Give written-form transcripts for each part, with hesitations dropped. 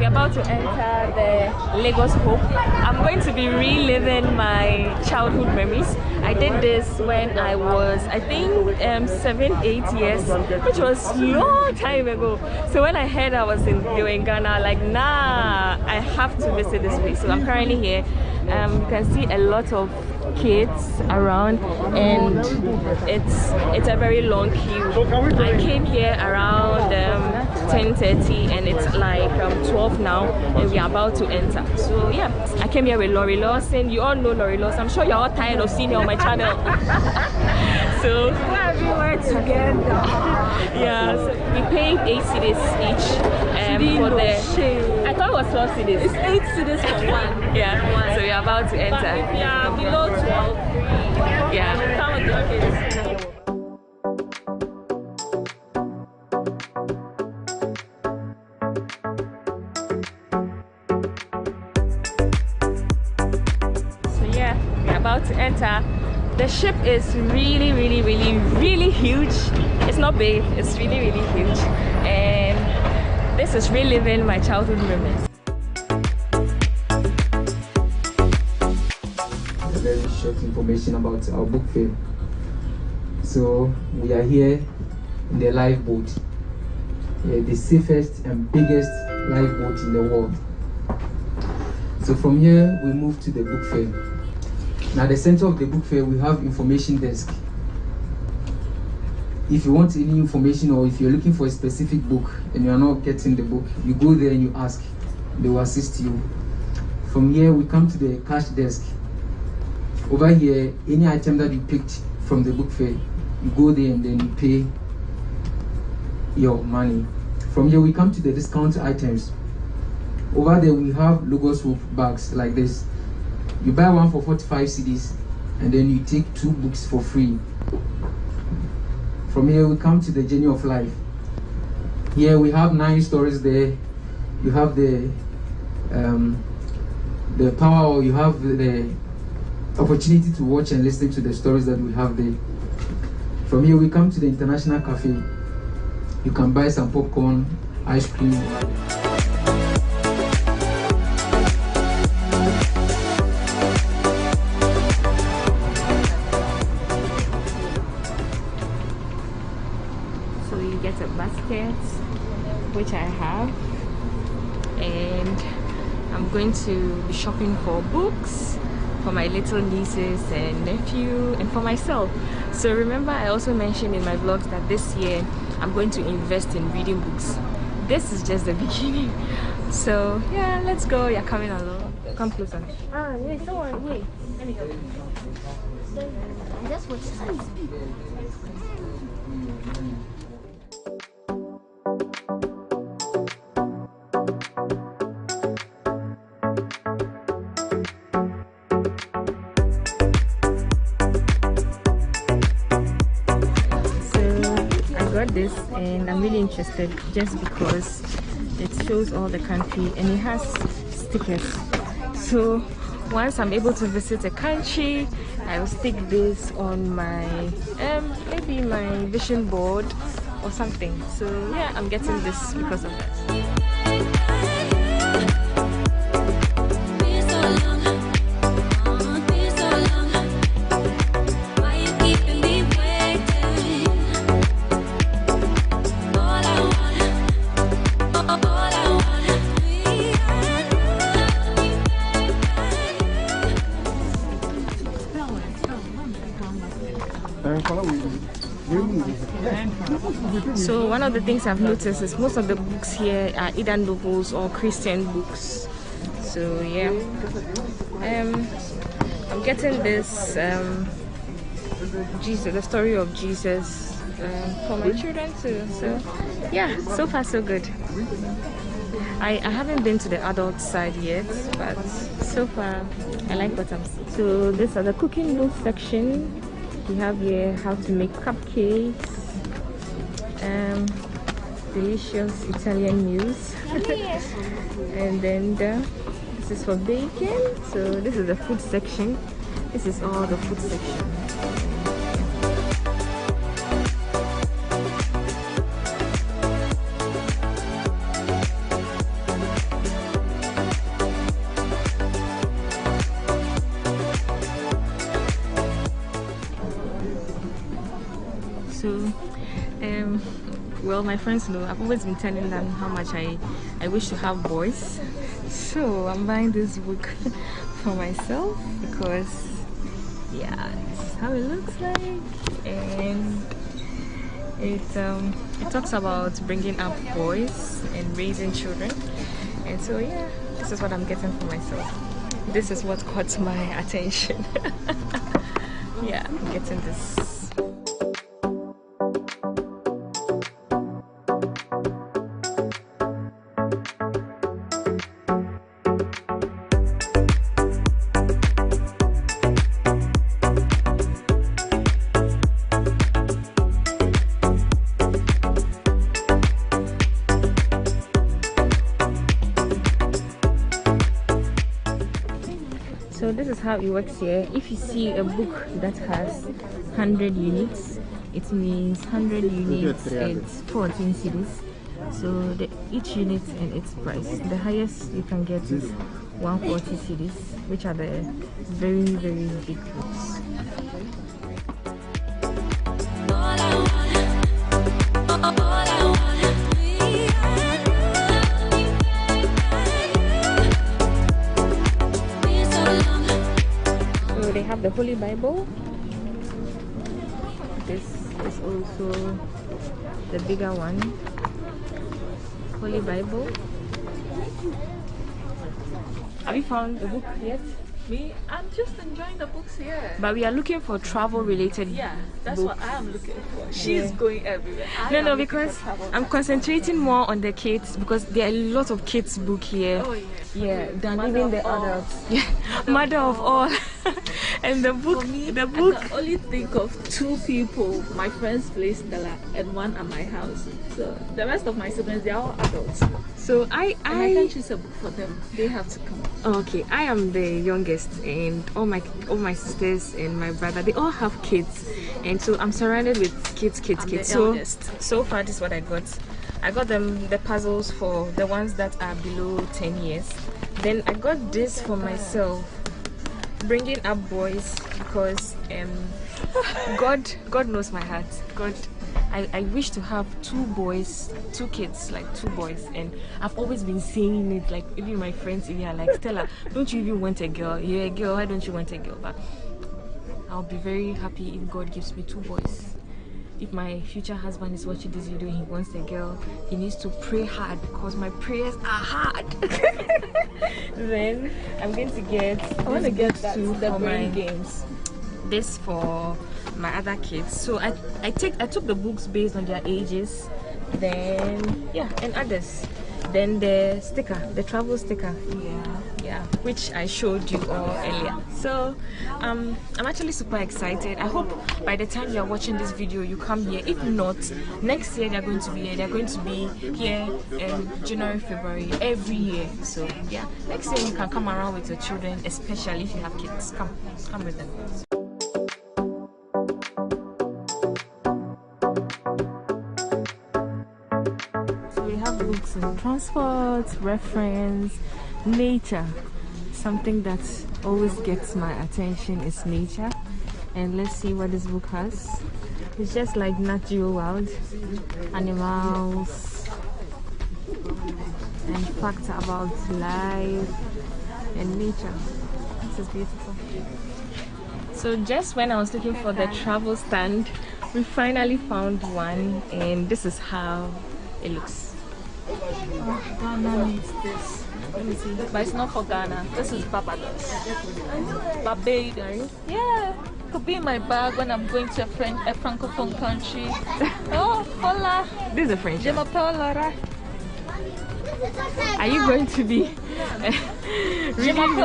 We're about to enter the Lagos Hope. I'm going to be reliving my childhood memories. I did this when I was, I think, 7, 8 years, which was a long time ago. So when I heard I was in Ghana, like, nah, I have to visit this place. So I'm currently here. You can see a lot of kids around, and it's a very long queue. I came here around 10:30 and it's like 12 now, and we are about to enter. So yeah, I came here with Laurie Lawson. You all know Laurie Lawson. I'm sure you're all tired of seeing her on my channel. So we're everywhere together. Yeah, so we paid 8 cedis each for the, I thought it was 12 cedis. It's 8 cedis for one. Yeah, so we are about to enter. Yeah, below 12. Yeah, come with the kids. About to enter. The ship is really huge. It's not big, it's really huge, and this is reliving my childhood memories. Very short information about our book fair. So we are here in the lifeboat, the safest and biggest lifeboat in the world. So from here we move to the book fair. Now, at the center of the book fair, we have information desk. If you want any information, or if you're looking for a specific book and you're not getting the book, you go there and you ask. They will assist you. From here, we come to the cash desk. Over here, any item that you picked from the book fair, you go there and then you pay your money. From here, we come to the discount items. Over there, we have Lagos Hope bags like this. You buy one for 45 cedis, and then you take 2 books for free. From here we come to the journey of life. Here we have 9 stories there. You have the power, or you have the opportunity to watch and listen to the stories that we have there. From here we come to the International Cafe. You can buy some popcorn, ice cream. A basket, which I have, and I'm going to be shopping for books for my little nieces and nephew, and for myself. So remember, I also mentioned in my vlogs that this year I'm going to invest in reading books. This is just the beginning. So yeah, let's go. You're coming along. Come closer. Wait, someone, wait. Let me go. I just want to speak. This, and I'm really interested just because it shows all the country and it has stickers. So once I'm able to visit a country, I will stick this on my maybe my vision board or something. So yeah, I'm getting this because of that. So one of the things I've noticed is most of the books here are either novels or Christian books. So yeah, I'm getting this Jesus, the story of Jesus, for my children too. So yeah, so far so good. I haven't been to the adult side yet, but so far I like what I'm seeing. So these are the cooking book section. We have here how to make cupcakes, delicious Italian meals, and then this is for baking. So this is the food section. This is all the food section. So well, my friends know I've always been telling them how much I wish to have boys, so I'm buying this book for myself because yeah, this is how it looks like, and it talks about bringing up boys and raising children. And so yeah, this is what I'm getting for myself. This is what caught my attention. Yeah, I'm getting this. So this is how it works here. If you see a book that has 100 units, it means 100 units, it's 14 cedis. So each unit and its price. The highest you can get is 140 cedis, which are the very, very big books. They have the Holy Bible. This is also the bigger one. Holy Bible. Have you found the book yet? Me? I'm just enjoying the books here. But we are looking for travel related. Yeah, that's books. what I am looking for. She's going everywhere. No, because I'm concentrating more on the kids because there are a lot of kids book here. Oh, yes. Yeah, than Mother even the of all. adults. Yeah, mother of all. And the book, For me, the book. I can only think of 2 people. My friend's place, Stella, and 1 at my house. So the rest of my siblings, they are all adults. So I can't choose a book for them. They have to come. Okay, I am the youngest, and all my sisters and my brother, they all have kids, and so I'm surrounded with kids. So far, this is what I got. I got them the puzzles for the ones that are below 10 years. Then I got this for myself, bringing up boys, because God knows my heart. I wish to have 2 boys, 2 kids, like 2 boys, and I've always been saying it, like even my friends even are like, Stella, don't you even want a girl? You're a girl, why don't you want a girl? But I'll be very happy if God gives me 2 boys. If my future husband is watching this video, he wants a girl, he needs to pray hard because my prayers are hard. Then I'm going to get I want to get that, too the for brain my games. this for my other kids. So I took the books based on their ages, then yeah, and others. Then the sticker, the travel sticker, yeah, which I showed you all earlier. So I'm actually super excited. I hope by the time you are watching this video you come here. If not, next year they're going to be here. They're going to be here in January, February, every year. So yeah, next year you can come around with your children, especially if you have kids. Come with them. Books on transport, reference, nature. Something that always gets my attention is nature. And let's see what this book has. It's just like Nat Geo Wild, animals, and facts about life and nature. This is beautiful. So just when I was looking for the travel stand, we finally found one, and this is how it looks. Ghana needs this. Let me see. But it's not for Ghana. This is Barbados. Barbados. Yeah. Could be in my bag when I'm going to a francophone country. Oh, hola. This is a French. Je m'appelle Laura. Are you going to be reading?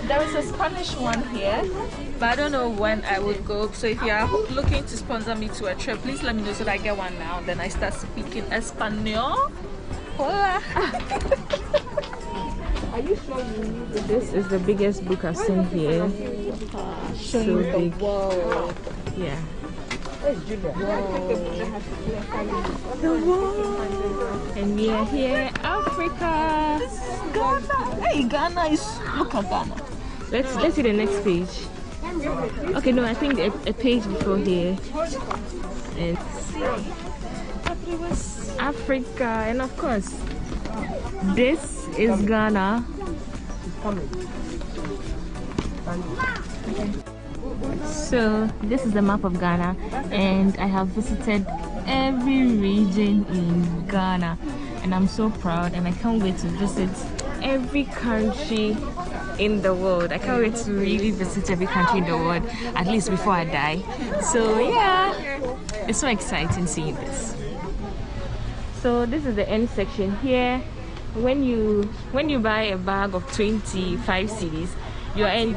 There is a Spanish one here, but I don't know when I will go. So if you are looking to sponsor me to a trip, please let me know so that I get one now. Then I start speaking Espanol. Hola. Are you sure you need it? This is the biggest book I've seen here. So big. Yeah. And we are here, Africa. Ghana. Hey, Ghana is. Look at Ghana. Let's see the next page. Okay, no, I think a page before here. And Africa, and of course, this is Ghana. So this is the map of Ghana, and I have visited every region in Ghana, and I'm so proud, and I can't wait to visit every country in the world. I can't wait to really visit every country in the world, at least before I die. So yeah, it's so exciting seeing this. So this is the end section here. When you buy a bag of 25 cedis, you are in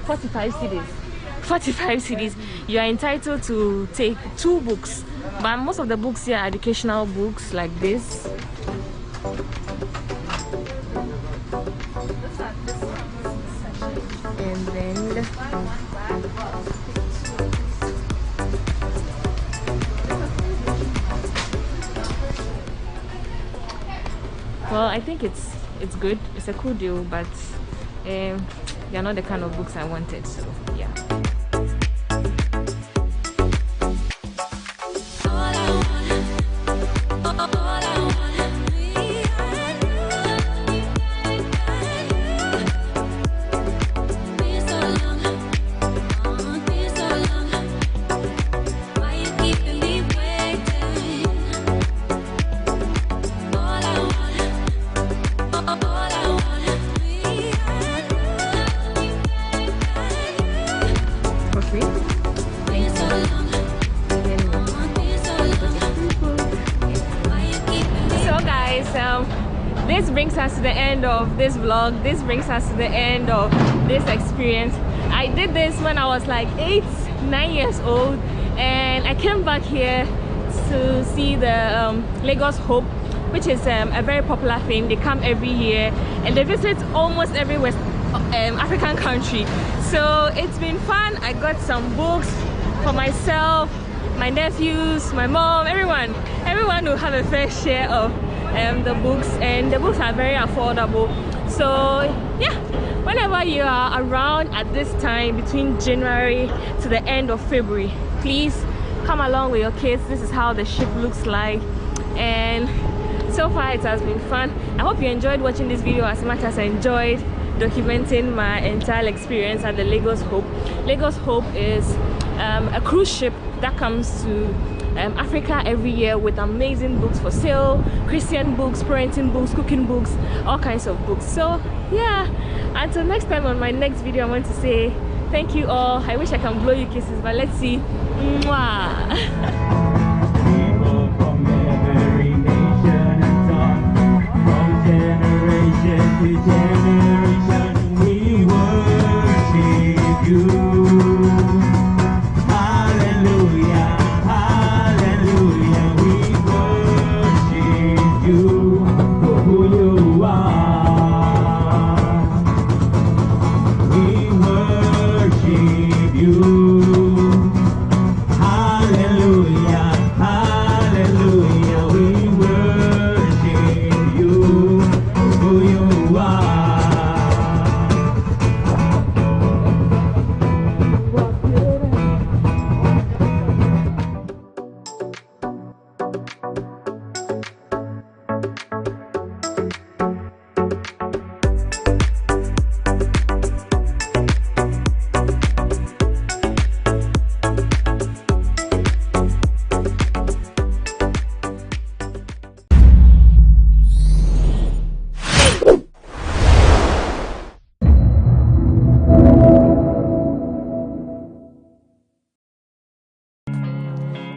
45 cedis. You are entitled to take 2 books, but most of the books here are educational books like this. And then well, I think it's good. It's a cool deal, but they're not the kind of books I wanted, so yeah. This brings us to the end of this vlog. This brings us to the end of this experience. I did this when I was like 8-9 years old, and I came back here to see the Lagos Hope, which is a very popular thing. They come every year and they visit almost every West African country. So it's been fun. I got some books for myself, my nephews, my mom, everyone will have a fair share of the books, and the books are very affordable. So yeah, whenever you are around at this time between January to the end of February, please come along with your kids. This is how the ship looks like, and so far it has been fun. I hope you enjoyed watching this video as much as I enjoyed documenting my entire experience at the Lagos Hope. Lagos Hope is a cruise ship that comes to Africa every year with amazing books for sale, Christian books, parenting books, cooking books, all kinds of books. So yeah, until next time on my next video, I want to say thank you all. I wish I can blow you kisses, but let's see. Mwah.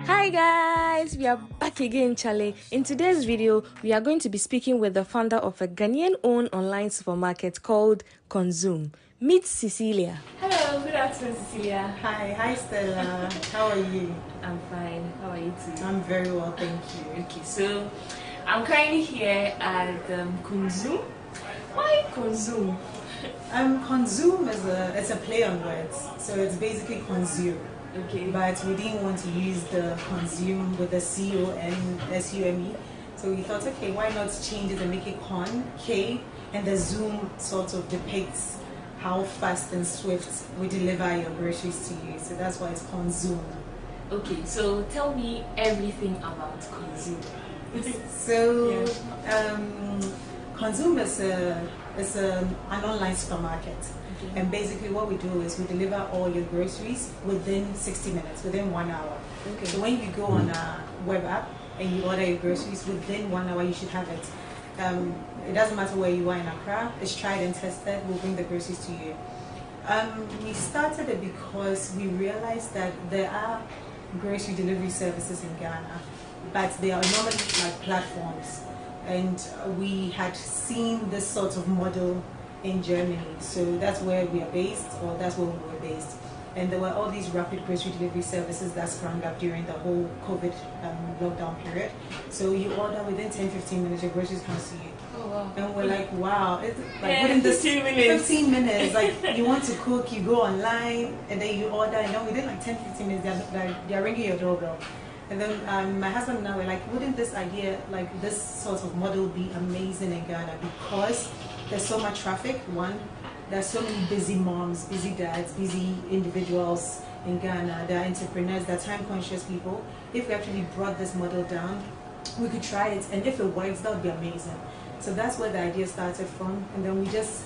Hi guys, guys, we are back again, Charlie. In today's video, we are going to be speaking with the founder of a Ghanaian-owned online supermarket called Consume. Meet Cecilia. Hello, good afternoon, Cecilia. Hi Stella. How are you? I'm fine. How are you too? I'm very well, thank you. Okay, so I'm currently here at Consume. Why Consume? Consume is a play on words, so it's basically consume. Okay. But we didn't want to use the consume with the CONSUME. So we thought, okay, why not change it and make it K, and the zoom sort of depicts how fast and swift we deliver your groceries to you. So that's why it's Consume. Okay, so tell me everything about Consume. So Consume is an online supermarket. Okay. And basically what we do is we deliver all your groceries within 60 minutes, within 1 hour. Okay. So when you go on a web app and you order your groceries, within 1 hour you should have it. It doesn't matter where you are in Accra, it's tried and tested, we'll bring the groceries to you. We started it because we realized that there are grocery delivery services in Ghana, but they are normally like platforms. And we had seen this sort of model in Germany, so that's where we are based, or that's where we were based. And there were all these rapid grocery delivery services that sprang up during the whole COVID lockdown period. So you order within 10-15 minutes, your groceries come to you. Oh, wow. And we're like, wow, it's like within 15 minutes, like you want to cook, you go online, and then you order, and then within like 10-15 minutes, they're ringing your doorbell. And then my husband and I were like, wouldn't this idea, like this sort of model be amazing in Ghana? Because there's so much traffic, one, there's so many busy moms, busy dads, busy individuals in Ghana, they're entrepreneurs, they're time-conscious people. If we actually brought this model down, we could try it, and if it works, that would be amazing. So that's where the idea started from, and then we just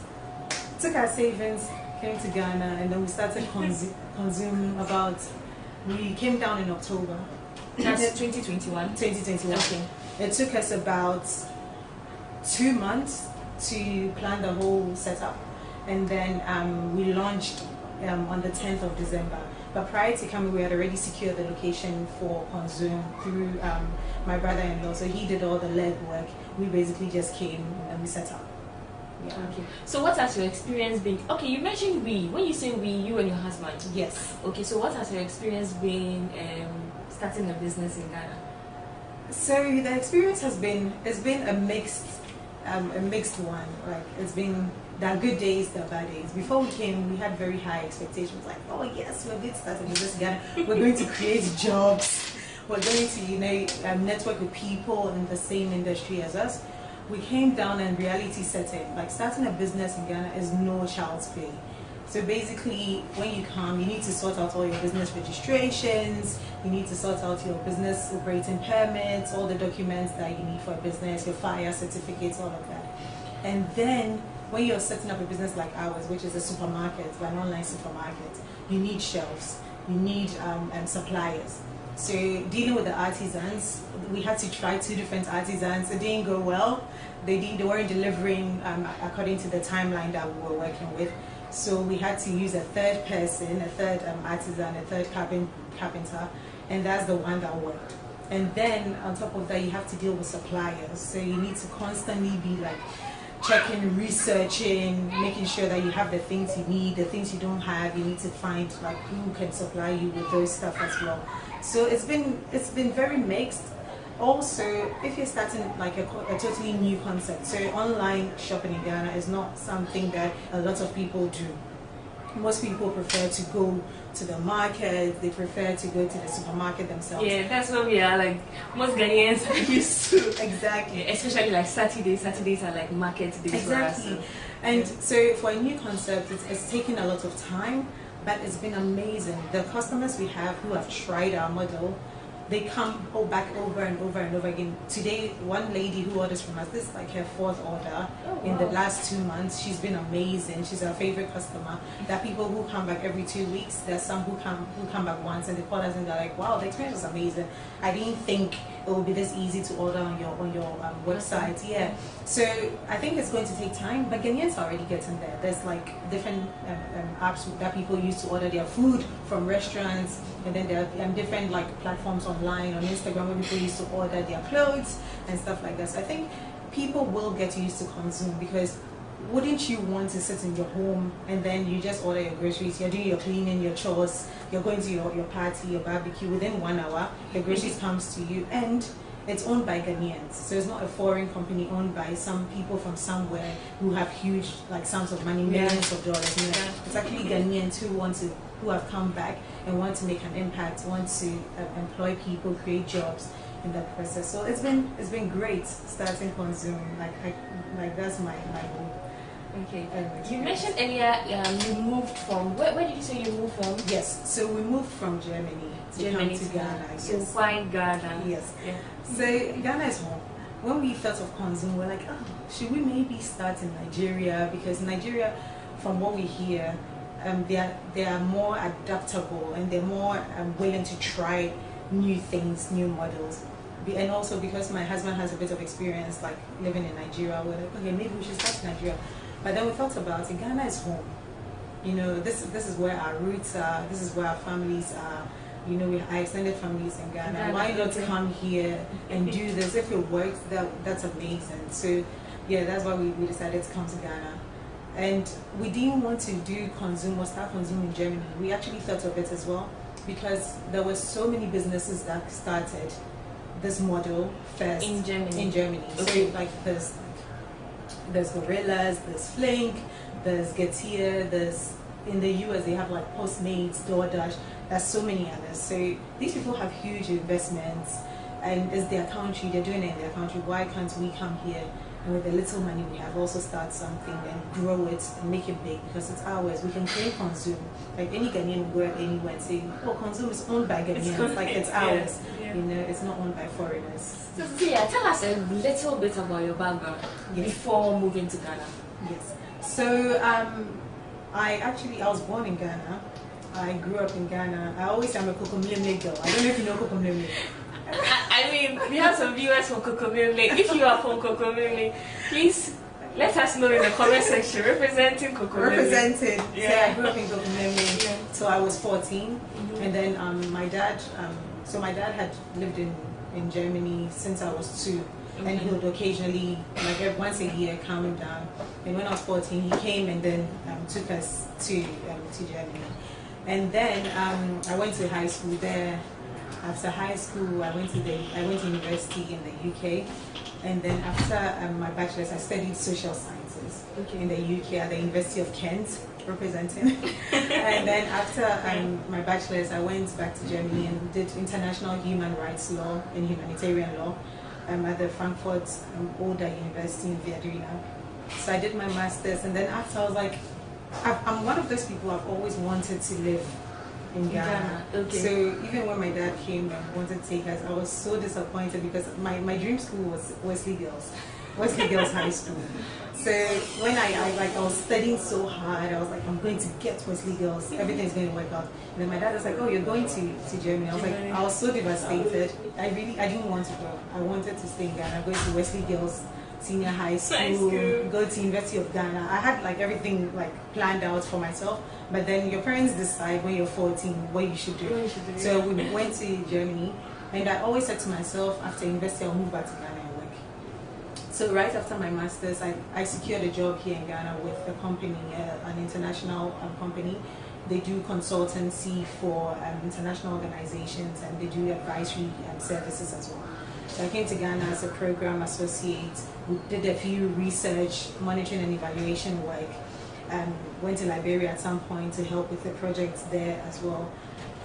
took our savings, came to Ghana, and then we started Consume we came down in October. That's 2021? 2021. Okay. It took us about 2 months to plan the whole setup, and then we launched on the 10th of December. But prior to coming, we had already secured the location for Consume through my brother-in-law, so he did all the legwork. We basically just came and we set up. Yeah. Okay. So what has your experience been? Okay, you mentioned we. When you say we, you and your husband. Yes. Okay, so what has your experience been starting a business in Ghana? So the experience has been a mixed one. Like it's been there are good days, there are bad days. Before we came, we had very high expectations. Like, oh yes, we're going to start a business in Ghana. We're going to create jobs. We're going to network with people in the same industry as us. We came down and reality set in. Like starting a business in Ghana is no child's play. So basically, when you come, you need to sort out all your business registrations, you need to sort out your business operating permits, all the documents that you need for a business, your fire certificates, all of that. And then, when you're setting up a business like ours, which is a supermarket, an online supermarket, you need shelves, you need suppliers. So dealing with the artisans, we had to try 2 different artisans. It didn't go well. They weren't delivering according to the timeline that we were working with. So we had to use a third person, a third artisan, a third carpenter, and that's the one that worked. And then on top of that, you have to deal with suppliers. So you need to constantly be like checking, researching, making sure that you have the things you need, the things you don't have. You need to find like who can supply you with those stuff as well. So it's been very mixed. Also, if you're starting like a totally new concept, so online shopping in Ghana is not something that a lot of people do. Most people prefer to go to the market, they prefer to go to the supermarket themselves. Yeah, that's what we are like. Most Ghanaians are used to. Exactly. Yeah, especially like Saturdays. Saturdays are like market days. Exactly. For us. And so for a new concept, it's taken a lot of time, but it's been amazing. The customers we have who have tried our model, they come back over and over and over again. Today, one lady who orders from us, this is like her 4th order in the last 2 months. She's been amazing. She's our favorite customer. There are people who come back every 2 weeks. There's some who come back once, and they call us and they're like, wow, the experience was amazing. I didn't think it would be this easy to order on your website. Yeah. So I think it's going to take time, but Ghanaians are already getting there. There's like different apps that people use to order their food from restaurants, and then there are different like platforms online on Instagram where people used to order their clothes and stuff like that. So I think people will get used to consume, because wouldn't you want to sit in your home and then you just order your groceries, you're doing your cleaning, your chores, you're going to your party, your barbecue, within 1 hour, your groceries comes to you, and it's owned by Ghanaians. So it's not a foreign company owned by some people from somewhere who have huge sums of money, millions of dollars. You know? It's actually Ghanaians who have come back and want to make an impact, want to employ people, create jobs in that process. So it's been great starting Consume. Like that's my goal. Okay. You mentioned earlier you moved from, where did you say you moved from? Yes, so we moved from Germany to come to Ghana. Yes. So why Ghana? Yes. Yeah. So Ghana is home. When we thought of Consume, we're like, oh, should we maybe start in Nigeria? Because Nigeria, from what we hear, they are more adaptable and they're more willing to try new things, new models. And also because my husband has a bit of experience living in Nigeria, we're like, okay, maybe we should start in Nigeria. But then we thought about it, Ghana is home. You know, this is where our roots are, this is where our families are. You know, our extended families in Ghana. Why not come here and do this? If it works, that's amazing. So yeah, that's why we decided to come to Ghana. And we didn't want to do Consume or start Consume in Germany. We actually thought of it as well, because there were so many businesses that started this model first in Germany. Okay. So there's Gorillas, there's Flink, there's Getir, there's in the US they have Postmates, DoorDash. There's so many others. So these people have huge investments, and it's their country. They're doing it in their country. Why can't we come here and with the little money we have also start something and grow it and make it big, because it's ours. We can claim Consume. Any Ghanaian will go anywhere and say, oh, Consume is owned by Ghanaians. It's ours. Yeah. You know, it's not owned by foreigners. So Cecilia, tell us a little bit about your background before moving to Ghana. Yes. So I was born in Ghana. I grew up in Ghana. I always say I'm a Kokomlemle girl. I don't know if you know Kokomlemle. I mean, we have some viewers from Kokomlemle. If you are from Kokomlemle, please let us know in the comment section. Representing Kokomlemle. Represented. Yeah. So I grew up in Kokomlemle till I was 14, and then my dad. So my dad had lived in Germany since I was 2, and he would occasionally, once a year, come down. And when I was 14, he came and then took us to Germany. And then I went to high school there. After high school, I went to university in the UK, and then after my bachelor's, I studied social sciences in the UK at the University of Kent, representing. And then after my bachelor's, I went back to Germany and did international human rights law and humanitarian law at the Frankfurt Oder University in Vienna. So I did my master's, and then after I was like, I'm one of those people I've always wanted to live in Ghana. Okay. So even when my dad came and wanted to take us, I was so disappointed, because my dream school was Wesley Girls High School. So when I was studying so hard, I was like, I'm going to get Wesley Girls, everything's going to work out. And then my dad was like, oh, you're going to Germany. I was like, I was so devastated. I didn't want to go. I wanted to stay in Ghana, go to Wesley Girls Senior High School, go to University of Ghana. I had everything planned out for myself. But then your parents decide when you're 14 what you should do. So we went to Germany, and I always said to myself, after university, I'll move back to Ghana and work. So right after my master's, I secured a job here in Ghana with a company, an international company. They do consultancy for international organizations, and they do advisory services as well. So I came to Ghana as a program associate. We did a few research, monitoring and evaluation work. Went to Liberia at some point to help with the projects there as well.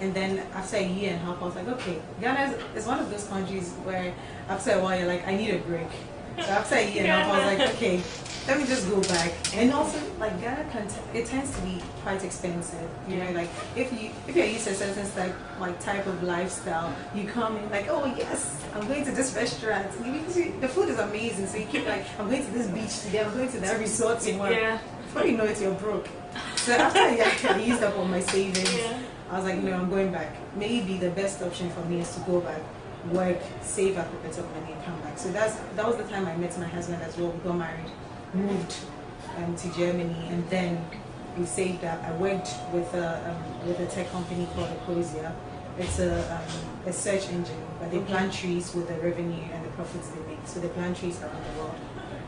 And then after a year and a half, I was like, okay, Ghana is one of those countries where after a while you're like, I need a break. So after a year and a half, I was like, okay, let me just go back. And also, Ghana it tends to be quite expensive. You know, if you're used to a certain type of lifestyle, you come in oh yes, I'm going to this restaurant. The food is amazing, so you keep I'm going to this beach today, I'm going to that resort tomorrow. Yeah. Before you know it, you're broke. So after I used up all my savings, I was like, no, I'm going back. Maybe the best option for me is to go back, work, save up a bit of money, and come back. So that was the time I met my husband as well. We got married, moved to Germany, and then we saved up. I worked with a tech company called Ecosia, it's a search engine, but they plant trees with the revenue and the profits they make. So they plant trees around the world.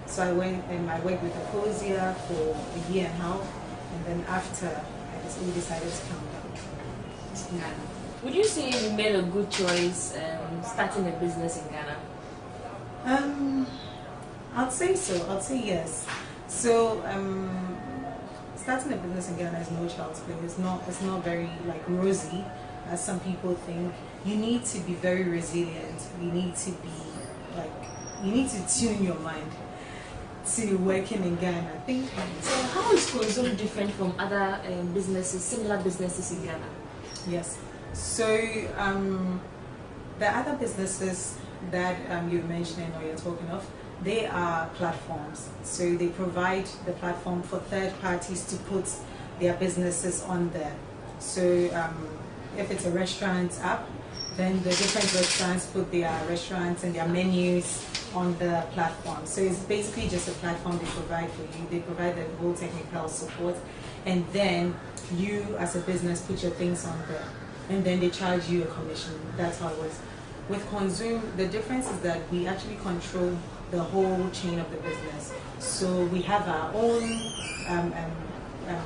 So I went and I worked with Ecosia for a year and a half, and then after we decided to come down to Ghana. Would you say you made a good choice starting a business in Ghana? I'd say so. I'd say yes. So starting a business in Ghana is no child's play. It's not very like rosy as some people think. You need to be very resilient. You need to tune your mind to working in Ghana. I think. So how is Consume different from other businesses, similar businesses in Ghana? Yes. So the other businesses that you're mentioning or you're talking of, they are platforms. So they provide the platform for third parties to put their businesses on there. So if it's a restaurant app, then the different restaurants put their restaurants and their menus on the platform. So it's basically just a platform they provide for you. They provide the whole technical support, and then you as a business put your things on there, and then they charge you a commission. That's how it works. With Consume, the difference is that we actually control the whole chain of the business. So we have our own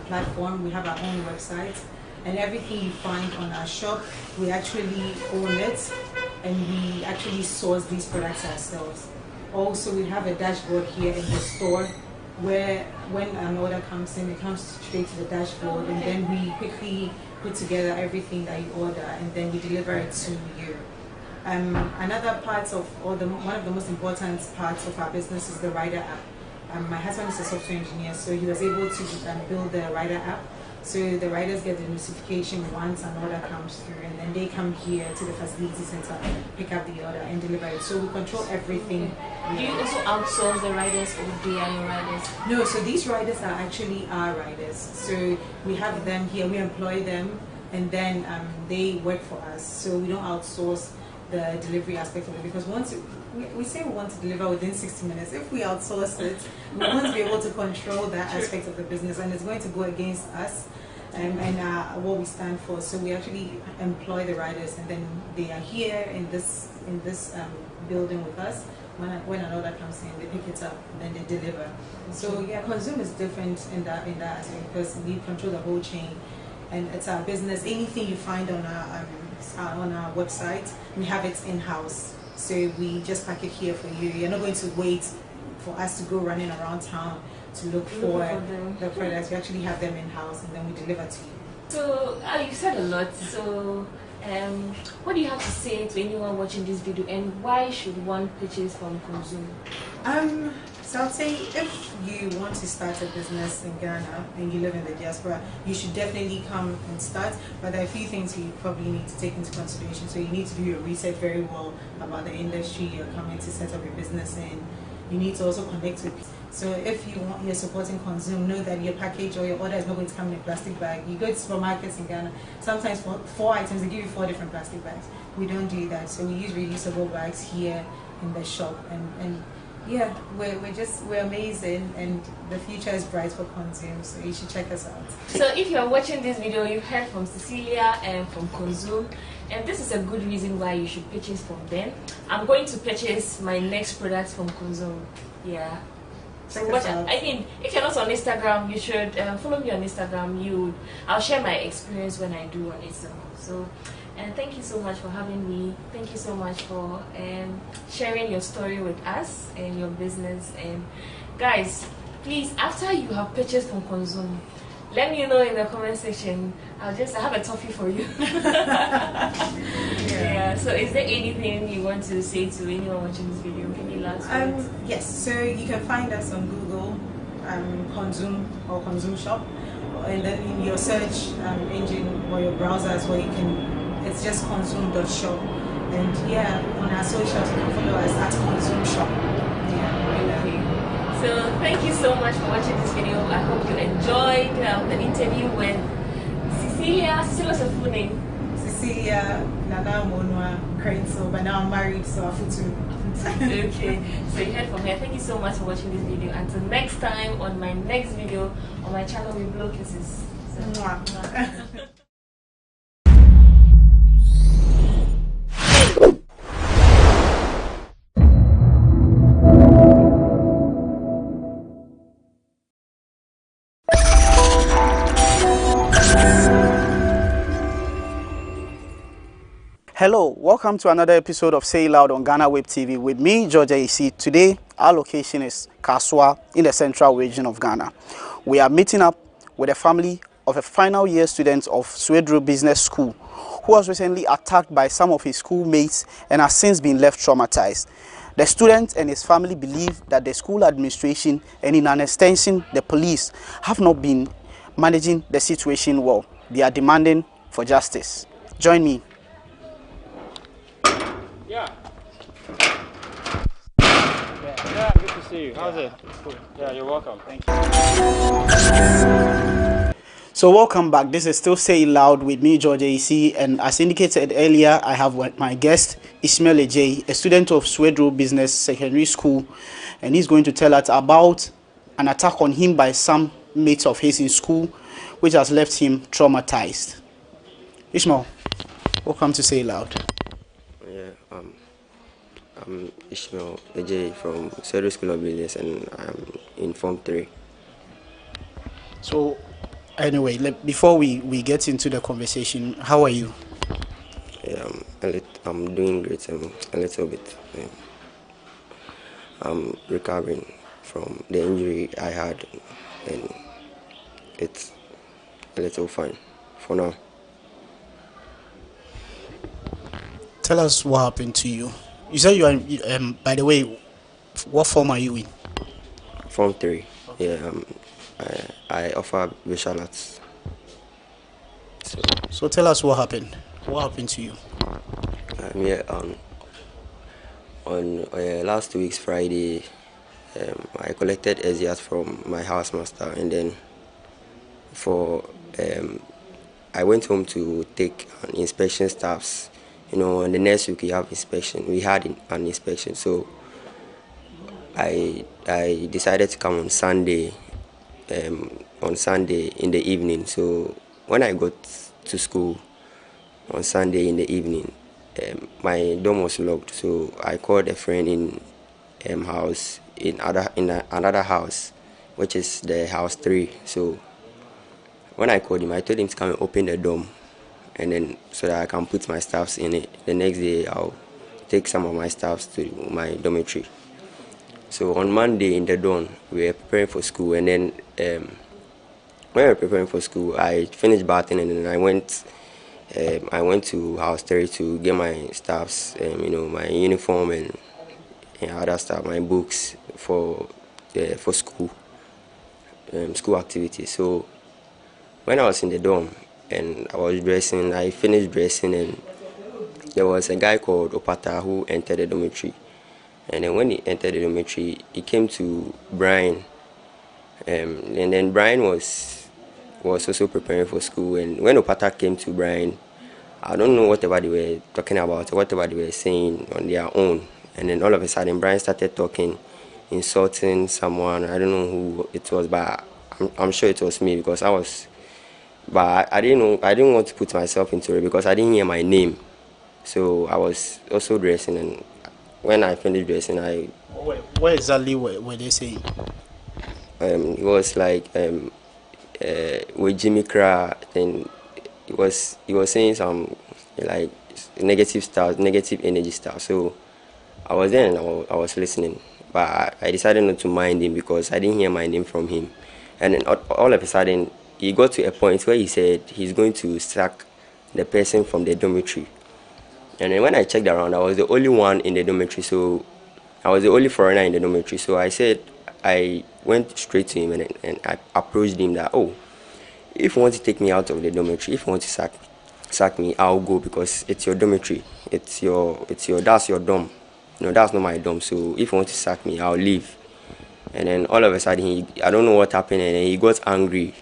platform, we have our own website, and everything you find on our shop, we actually own it, and we actually source these products ourselves. Also, we have a dashboard here in the store where when an order comes in, it comes straight to the dashboard, and then we quickly put together everything that you order, and then we deliver it to you. Another part of, one of the most important parts of our business is the Rider app. My husband is a software engineer, so he was able to build the Rider app. So the riders get the notification once an order comes through, and then they come here to the facility center, pick up the order and deliver it. So we control everything. Do you also outsource the riders, or they are your riders? No, so these riders are actually our riders. So we have them here, we employ them, and then they work for us. So we don't outsource the delivery aspect of it, because once we say we want to deliver within 60 minutes. If we outsource it, we won't be able to control that aspect of the business, and it's going to go against us and what we stand for. So we actually employ the riders, and then they are here in this building with us. When an order comes in, they pick it up, and then they deliver. So yeah, Consume is different in that aspect, because we control the whole chain, and it's our business. Anything you find on our website, we have it in-house. So we just pack it here for you. You're not going to wait for us to go running around town to look for the products. We actually have them in-house, and then we deliver to you. So you said a lot. So what do you have to say to anyone watching this video, and why should one purchase from Consume? So I'll say, if you want to start a business in Ghana and you live in the diaspora, you should definitely come and start. But there are a few things you probably need to take into consideration. So you need to do your research very well about the industry you're coming to set up your business in. You need to also connect with people. So if you're supporting Consume, know that your package or your order is not going to come in a plastic bag. You go to supermarkets in Ghana, sometimes for 4 items, they give you 4 different plastic bags. We don't do that. So we use reusable bags here in the shop, and yeah, we're amazing, and the future is bright for Consume, so you should check us out. So if you're watching this video, you've heard from Cecilia and from Consume, and this is a good reason why you should purchase from them. I'm going to purchase my next product from Consume. Yeah. So I mean, if you're not on Instagram, you should follow me on Instagram. I'll share my experience when I do on Instagram. So. And thank you so much for having me. Thank you so much for sharing your story with us and your business. And guys, please, after you have purchased from Consume, let me know in the comment section. I have a toffee for you. Yeah. So is there anything you want to say to anyone watching this video? Any last words? Yes. So you can find us on Google, Consume or Consume Shop, and then in your search engine or your browser as well, you can. It's just consume.shop, and yeah, on our socials you can follow us at Consume Shop. Yeah. Okay. So thank you so much for watching this video. I hope you enjoyed the interview with Cecilia. Cecilia's a full name. Cecilia Nana Monua Crainso, but now I'm married, so I feel too. Okay, so you heard from her. Thank you so much for watching this video. Until next time, on my next video on my channel, we blow kisses. So. Hello, welcome to another episode of Say It Loud on GhanaWeb TV with me, George AC. Today, our location is Kaswa in the central region of Ghana. We are meeting up with a family of a final year student of Swedru Business School who was recently attacked by some of his schoolmates and has since been left traumatized. The student and his family believe that the school administration and in an extension, the police have not been managing the situation well. They are demanding for justice. Join me. Yeah, good to see you. How's it? Cool. Yeah, you're welcome. Thank you. So welcome back. This is still Say It Loud with me, George AC, and as indicated earlier, I have my guest, Ishmael Ejay, a student of Swedru Business Secondary School, and he's going to tell us about an attack on him by some mates of his in school, which has left him traumatized. Ishmael, welcome to Say It Loud. Yeah, I'm Ishmael Ejay from Swedru School of Business, and I'm in Form 3. So, anyway, before we get into the conversation, how are you? Yeah, I'm doing great. A little bit. I'm recovering from the injury I had, and it's a little fine for now. Tell us what happened to you. You said you are, by the way, what form are you in? Form 3. Yeah, I offer visual arts. So tell us what happened. What happened to you? Yeah, on last week's Friday, I collected exeat from my housemaster, and then I went home to take an inspection staffs. You know, on the next week we have inspection. We had an inspection, so I decided to come on Sunday. On Sunday in the evening. So when I got to school on Sunday in the evening, my dorm was locked. So I called a friend in house in another house, which is the house 3. So when I called him, I told him to come and open the dorm, and then so that I can put my stuffs in it. The next day I'll take some of my stuffs to my dormitory. So on Monday in the dawn, we were preparing for school, and then when we were preparing for school, I finished bathing, and then I went to house 3 to get my stuffs, my uniform and other stuff, my books for school activities. So when I was in the dorm and I was dressing, I finished dressing, and there was a guy called Opata who entered the dormitory. And then when he entered the dormitory, he came to Brian, and then Brian was also preparing for school. And when Opata came to Brian, I don't know whatever they were talking about, whatever they were saying on their own. And then all of a sudden, Brian started talking, insulting someone. I don't know who it was, but I'm sure it was me, because I didn't know. I didn't want to put myself into it because I didn't hear my name. So I was also dressing, and when I finished dressing, What exactly were they saying? It was like with Jimmy Cra, and he was saying some like negative stuff, negative energy stuff. So I was there and I was listening, but I decided not to mind him because I didn't hear my name from him. And then all of a sudden, he got to a point where he said he's going to sack the person from the dormitory. And then when I checked around, I was the only one in the dormitory, so I was the only foreigner in the dormitory. So I went straight to him and I approached him that, if you want to take me out of the dormitory, if you want to sack me, I'll go, because it's your dormitory, that's your dorm. No, that's not my dorm. So if you want to sack me, I'll leave. And then all of a sudden, I don't know what happened, and then he got angry.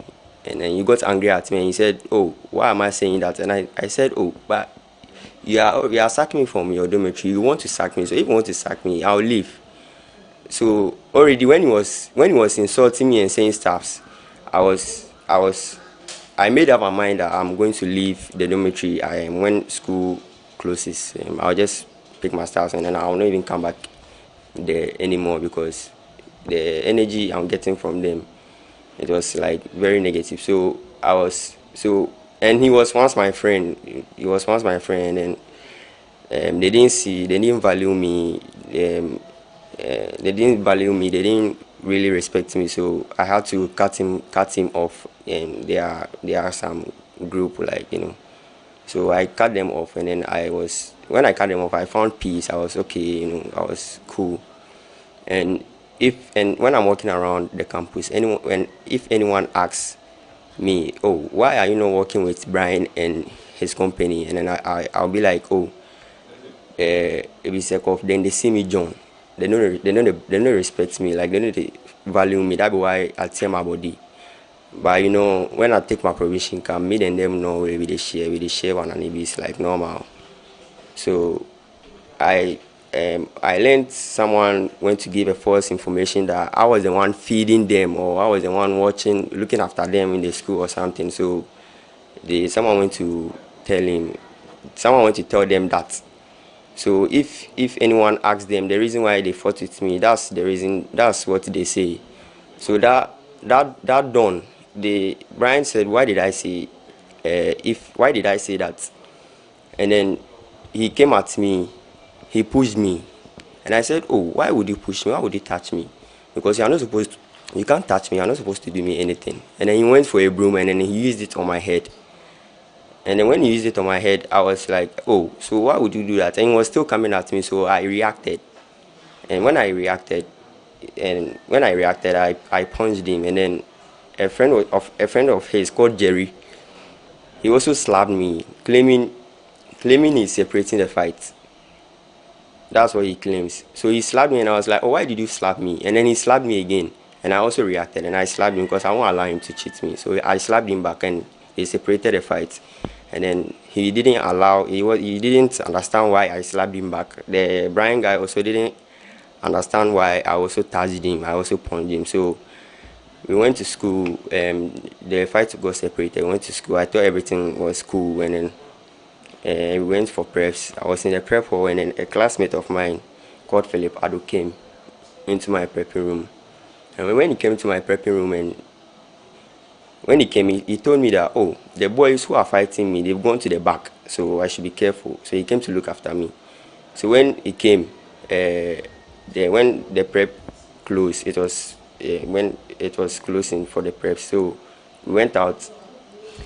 And then he got angry at me, and he said, why am I saying that? And I said, but you are sacking me from your dormitory. You want to sack me, so if you want to sack me, I'll leave. So already when he was insulting me and saying stuff, I made up my mind that I'm going to leave the dormitory. When school closes, I'll just pick my stuff, and then I'll not even come back there anymore, because the energy I'm getting from them, it was like very negative. And he was once my friend. And they didn't value me. They didn't value me. They didn't really respect me. So I had to cut him off. And there are some group, like, you know. So I cut them off, and then when I cut them off, I found peace. I was okay, you know. I was cool. And when I'm walking around the campus, if anyone asks me, oh, why are you not working with Brian and his company? And then I'll be like, oh, it be sake of, then they see me John. They don't respect me, like they don't value me. That's why I tell my body. But you know, when I take my provision come, me and them know we they share one, and it's like normal. So I learned someone went to give a false information that I was the one feeding them, or I was the one looking after them in the school or something. So someone went to tell them that. So if anyone asks them the reason why they fought with me, that's the reason. That's what they say. So that done. Brian said, why did I say that? And then he came at me, he pushed me, and I said, oh, why would you push me? Why would you touch me? Because you can't touch me, you're not supposed to do me anything. And then he went for a broom, and then he used it on my head. And then when he used it on my head, I was like, oh, so why would you do that? And he was still coming at me, so I reacted. And when I reacted, I punched him. And then a friend of his called Jerry, he also slapped me, claiming he's separating the fight. That's what he claims. So he slapped me, and I was like, oh, why did you slap me? And then he slapped me again, and I also reacted, and I slapped him because I won't allow him to cheat me. So I slapped him back, and he separated the fight. And then he didn't understand why I slapped him back. The Brian guy also didn't understand why I also touched him. I also punched him. So we went to school. The fight got separated. We went to school. I thought everything was cool, and then we went for preps. I was in the prep hall, and then a classmate of mine called Philip Ado came into my prepping room. And when he came to my prepping room, and when he came, he told me that, oh, the boys who are fighting me, they've gone to the back, so I should be careful. So he came to look after me. So when he came, when the prep closed, it was when it was closing for the prep. So we went out,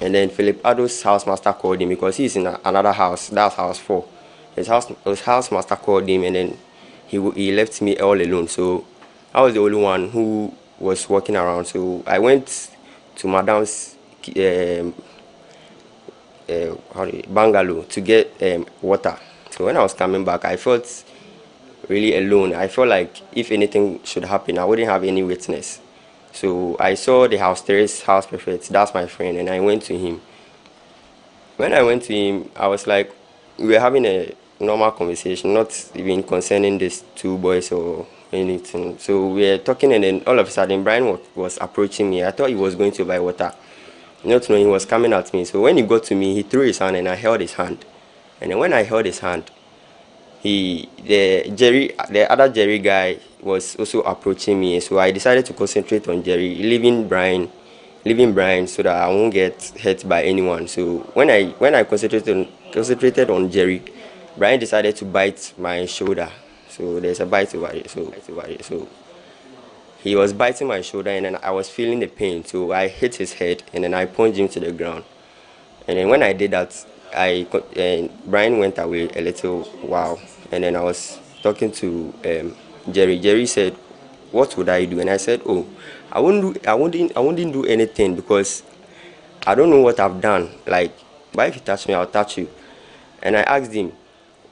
and then Philip Ado's housemaster called him because he's in another house. That's house 4. His housemaster called him, and then he left me all alone. So I was the only one who was walking around. So I went to Madam's bungalow to get water. So when I was coming back, I felt really alone. I felt like if anything should happen, I wouldn't have any witness. So I saw the house prefect, that's my friend, and I went to him. When I went to him, I was like, we were having a normal conversation, not even concerning these 2 boys or anything. So we were talking, and then all of a sudden Brian was approaching me. I thought he was going to buy water, not knowing he was coming at me. So when he got to me, he threw his hand, and I held his hand. And then when I held his hand, the other Jerry guy was also approaching me. So I decided to concentrate on Jerry, leaving Brian so that I won't get hurt by anyone. So when I concentrated on Jerry, Brian decided to bite my shoulder. So there's a bite over it. So he was biting my shoulder, and then I was feeling the pain. So I hit his head, and then I punched him to the ground. And then when I did that, Brian went away a little while, and then I was talking to Jerry. Jerry said, "What would I do?" And I said, "Oh, I wouldn't do anything because I don't know what I've done. Like, but if you touch me, I'll touch you." And I asked him,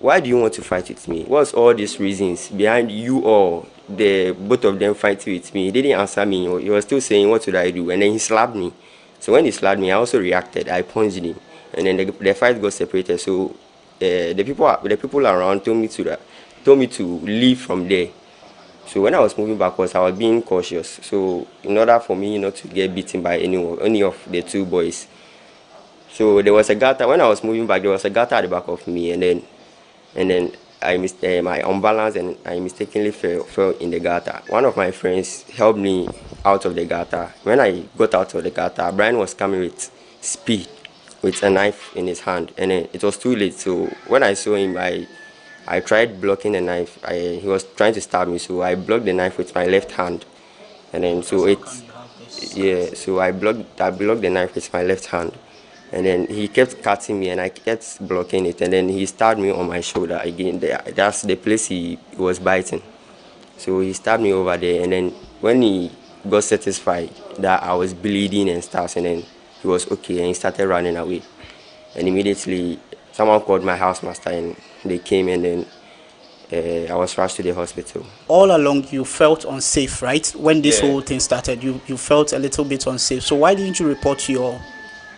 "Why do you want to fight with me? What's all these reasons behind you or both of them fighting with me?" He didn't answer me. He was still saying, "What should I do?" And then he slapped me. So when he slapped me, I also reacted. I punched him, and then the fight got separated. So the people around told me to leave from there. So when I was moving backwards, I was being cautious. So in order for me not to get beaten by any of the 2 boys. So there was a gutter. When I was moving back, there was a gutter at the back of me, and then I unbalanced, and I mistakenly fell in the gutter. One of my friends helped me out of the gutter. When I got out of the gutter, Brian was coming with speed, with a knife in his hand, and then it was too late. So when I saw him, I I tried blocking the knife. He was trying to stab me, so I blocked the knife with my left hand. And then so I blocked the knife with my left hand. And then he kept cutting me and I kept blocking it. And then he stabbed me on my shoulder again. That's the place he was biting. So he stabbed me over there. And then when he got satisfied that I was bleeding and stuff, and then he was okay and he started running away. And immediately someone called my housemaster and they came, and then I was rushed to the hospital. All along you felt unsafe, right? When this whole thing started, you felt a little bit unsafe. So why didn't you report to your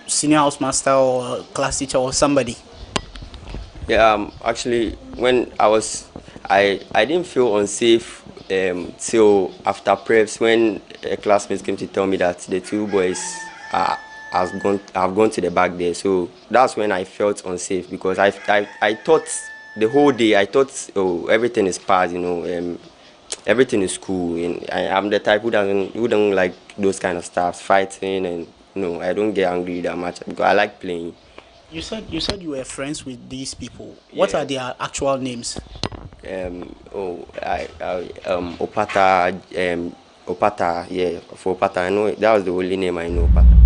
senior housemaster or class teacher or somebody? Yeah, actually when I didn't feel unsafe till after preps, when a classmate came to tell me that the two boys have gone to the back there. So that's when I felt unsafe, because I thought the whole day, I thought, oh, everything is past, everything is cool. And I'm the type who don't like those kind of stuff, fighting, and I don't get angry that much because I like playing. You said you were friends with these people. What are their actual names? Opata, yeah, for Opata, I know that was the only name I know, Opata.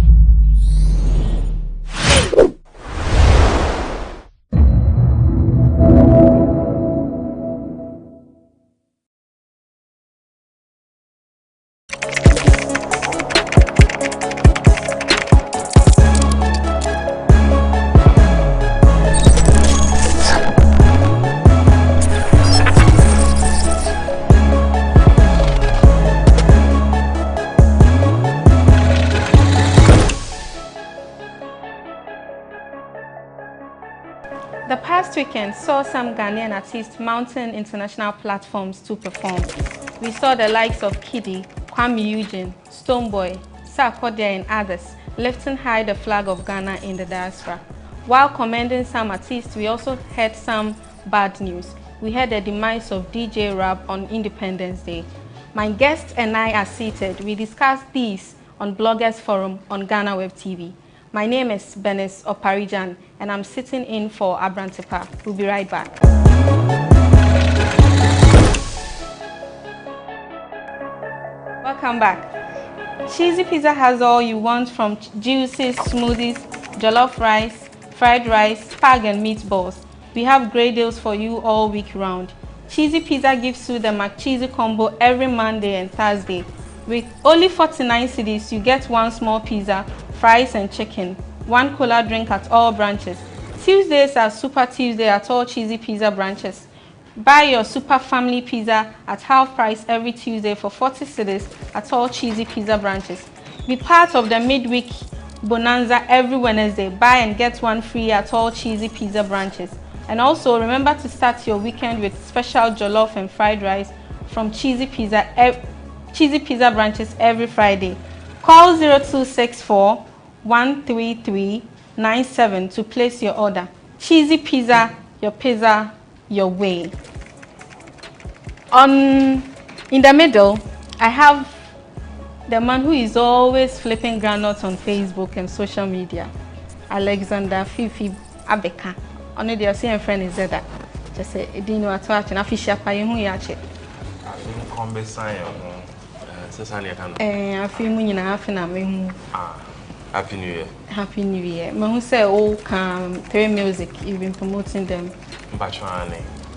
The past weekend saw some Ghanaian artists mounting international platforms to perform. We saw the likes of Kiddy, Kwame Eugene, Stonebwoy, Sarkodie and others lifting high the flag of Ghana in the diaspora. While commending some artists, we also heard some bad news. We heard the demise of DJ Rap on Independence Day. My guest and I are seated. We discussed these on Bloggers Forum on GhanaWeb TV. My name is Benes Oparijan, and I'm sitting in for Abrantepa. We'll be right back. Welcome back. Cheesy Pizza has all you want, from juices, smoothies, jollof rice, fried rice, spag and meatballs. We have great deals for you all week round. Cheesy Pizza gives you the McCheesy combo every Monday and Thursday. With only 49 cedis, you get one small pizza, fries and chicken, one cola drink at all branches. Tuesdays are Super Tuesday at all Cheesy Pizza branches. Buy your Super Family Pizza at half price every Tuesday for 40 cedis at all Cheesy Pizza branches. Be part of the midweek bonanza every Wednesday. Buy and get one free at all Cheesy Pizza branches. And also remember to start your weekend with special jollof and fried rice from Cheesy Pizza branches every Friday. Call 0264 133 97 to place your order. Cheesy Pizza, your way. In the middle, I have the man who is always flipping granules on Facebook and social media, Alexander Fifi Abeka. Only the same friend is that. Just say, "Dino atwache na fisha pa yehu yache." Afi mu nyina afi na mehu. Happy New Year. Happy New Year. Mahu say all come through music. You've been promoting them.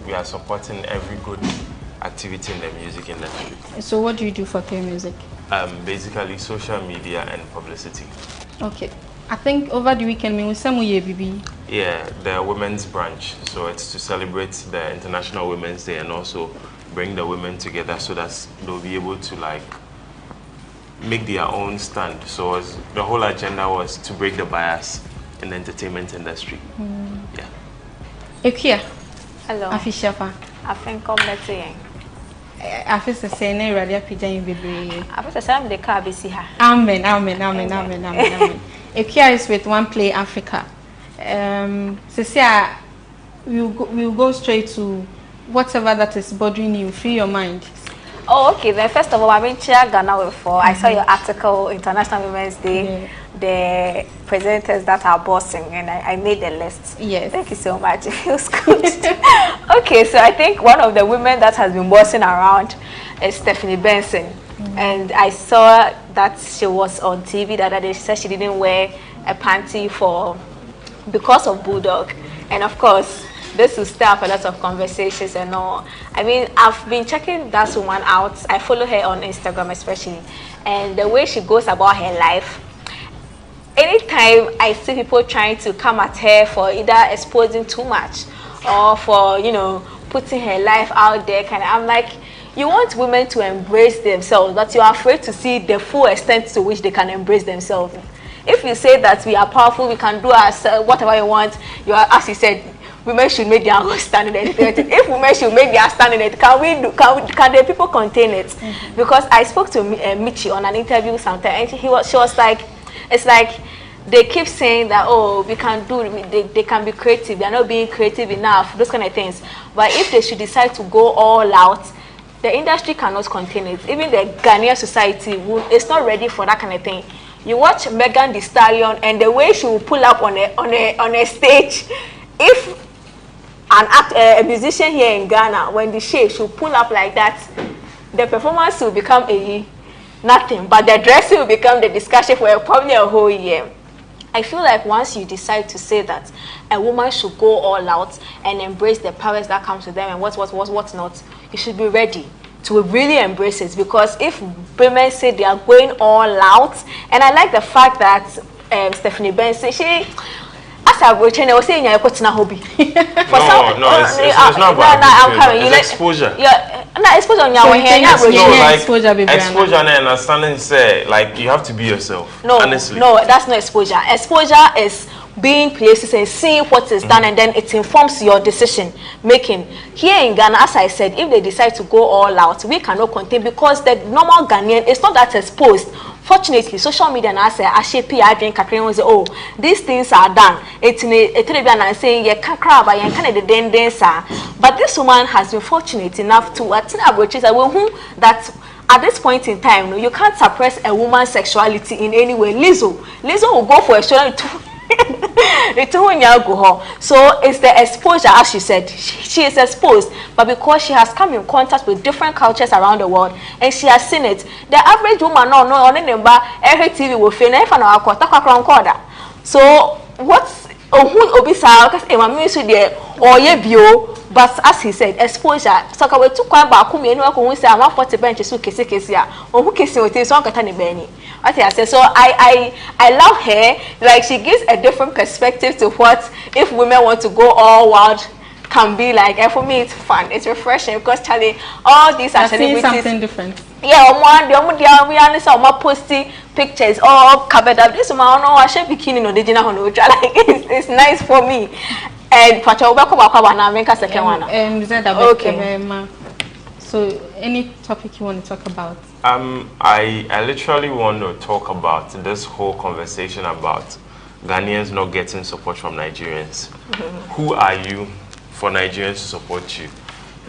We are supporting every good activity in the music industry. So what do you do for Through Music? Basically social media and publicity. Okay. I think over the weekend we some BB. Yeah, the women's branch. So it's to celebrate the International Women's Day and also bring the women together so that they'll be able to make their own stand. So the whole agenda was to break the bias in the entertainment industry. Yeah. Ekia. Hello. Afishafa. I think I'm better. Afisa say na radio pijan bebre. Afisa say I'm the car be see her. Amen. Ekia is with One Play Africa. Cecia, we'll go straight to whatever that is bothering you. Free your mind. Oh, okay. Then first of all, I've been to GhanaWeb for. I saw your article, International Women's Day. the presenters that are bossing, and I made the list. Yes. Thank you so much. It feels good. Okay, so I think one of the women that has been bossing around is Stephanie Benson. And I saw that she was on TV the other day. She said she didn't wear a panty because of Bulldog. And of course, this will stir up a lot of conversations and all. I mean, I've been checking that woman out. I follow her on Instagram especially. And the way she goes about her life, anytime I see people trying to come at her for either exposing too much or for, you know, putting her life out there, I'm like, you want women to embrace themselves, but you are afraid to see the full extent to which they can embrace themselves. If you say that we are powerful, we can do whatever you want, as you said, women should make their own stand in it. If women should make their stand in it, can the people contain it? Because I spoke to Michi on an interview sometime, and she was like, it's like they keep saying that, oh, we can they can be creative, they're not being creative enough, those kind of things. But if they should decide to go all out, the industry cannot contain it. Even the Ghanaian society is not ready for that kind of thing. You watch Megan Thee Stallion and the way she will pull up on a stage. If a musician here in Ghana, when she will pull up like that, the performance will become nothing, but the dressing will become the discussion for probably a whole year. I feel like once you decide to say that a woman should go all out and embrace the powers that comes with them and what's not, you should be ready to really embrace it. Because if women say they are going all out, and I like the fact that Stephanie Benson, she, as I was saying, you're putting a hobby. It's not about it's exposure. Yeah, no, exposure on your hair. Exposure and understanding say like you have to be yourself. No, honestly. No, that's not exposure. Exposure is being places and seeing what is done, and then it informs your decision making. Here in Ghana, as I said, if they decide to go all out, we cannot contain, because the normal Ghanaian is not that exposed. Fortunately, social media now say, oh, these things are done. It's saying, but this woman has been fortunate enough to that at this point in time, you can't suppress a woman's sexuality in any way. Lizzo will go for a show. So it's the exposure, as she said. She is exposed, but because she has come in contact with different cultures around the world and she has seen it, the average woman on every TV will feel so what's but as he said, exposure. So we took quite back who say I'm 40 benches so I love her. Like, she gives a different perspective to what if women want to go all wild can be like. And for me, it's fun, it's refreshing, because Charlie, all these are celebrities. Something different. Yeah, we are posting pictures all covered up. This woman, no, I should be bikini no digital no. Like, it's nice for me. And okay. So, any topic you want to talk about? I literally want to talk about this whole conversation about Ghanaians not getting support from Nigerians. Who are you for Nigerians to support you?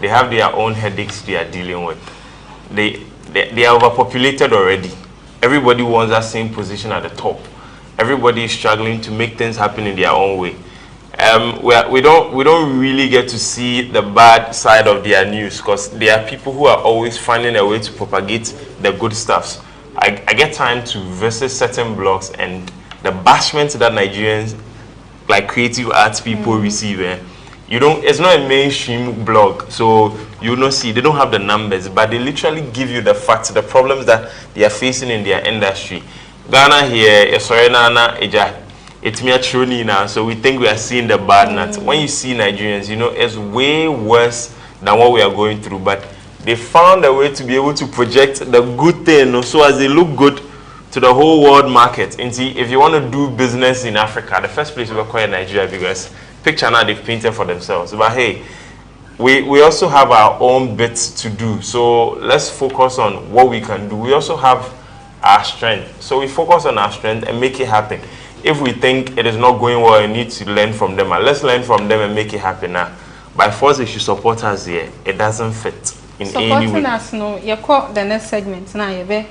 They have their own headaches they are dealing with. They are overpopulated already. Everybody wants that same position at the top. Everybody is struggling to make things happen in their own way. We don't really get to see the bad side of their news, because there are people who are always finding a way to propagate the good stuffs. I get time to visit certain blogs, and the bashment that Nigerians, like creative arts people, receive. It's not a mainstream blog, so you don't see, they don't have the numbers, but they literally give you the facts, the problems that they are facing in their industry. Ghana here, it's me true now, so we think we are seeing the badness. When you see Nigerians, it's way worse than what we are going through, but they found a way to be able to project the good thing, so as they look good to the whole world market. And see, if you want to do business in Africa, the first place we acquire Nigeria, because picture now they've painted for themselves. But hey, we also have our own bits to do, so let's focus on what we can do. We also have our strength, so we focus on our strength and make it happen. If we think it is not going well, we need to learn from them. Let's learn from them and make it happen now. By force, they should support us here. It doesn't fit in any way. Supporting us, no. You call the next segment now.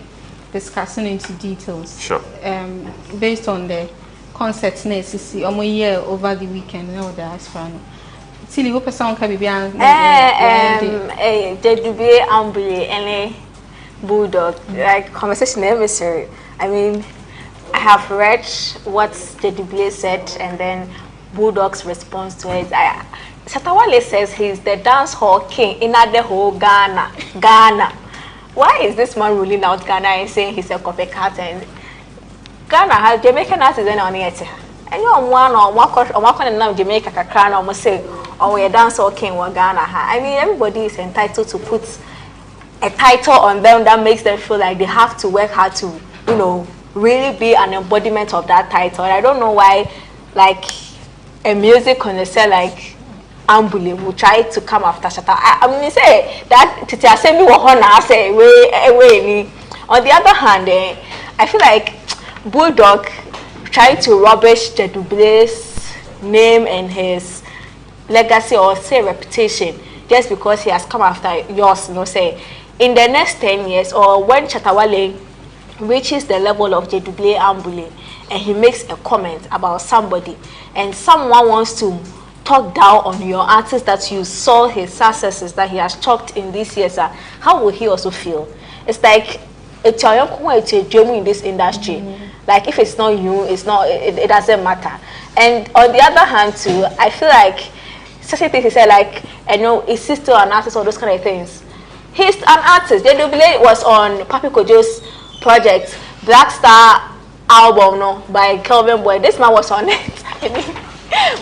discussing into details. Sure. Based on the concepts necessary over the weekend. No, that's fine. Tilly, what person can be behind? JW Ambulance and Bulldog, like conversation emissary. I mean, I have read what JW said and then Bulldog's response to it. Satawale says he's the dance hall king in the whole Ghana. Why is this man ruling out Ghana and saying he's a copycat? And Ghana has Jamaican artists on it. And you one now Jamaica Kakran almost say, oh, we're dance hall king or Ghana. I mean, everybody is entitled to put a title on them that makes them feel like they have to work hard to, you know, really be an embodiment of that title. And I don't know why, like, a music connoisseur like Ambule will try to come after Shatta. I mean, say that Titi Assembly will honor say way. On the other hand, I feel like Bulldog tried to rubbish the Dublé's name and his legacy or say reputation just because he has come after yours. You know, say in the next 10 years or when Chatawale reaches the level of Jeduble Ambule and he makes a comment about somebody and someone wants to talk down on your artist that you saw his successes that he has chalked in this year, sir, how will he also feel? It's like it's a dream in this industry. Like if it's not you, it's not. It doesn't matter. And on the other hand, too, I feel like certain things he said, like is he still an artist or those kind of things? He's an artist. JW was on Papi Kojo's project, Black Star album, no, by Kelvin Boy. This man was on it.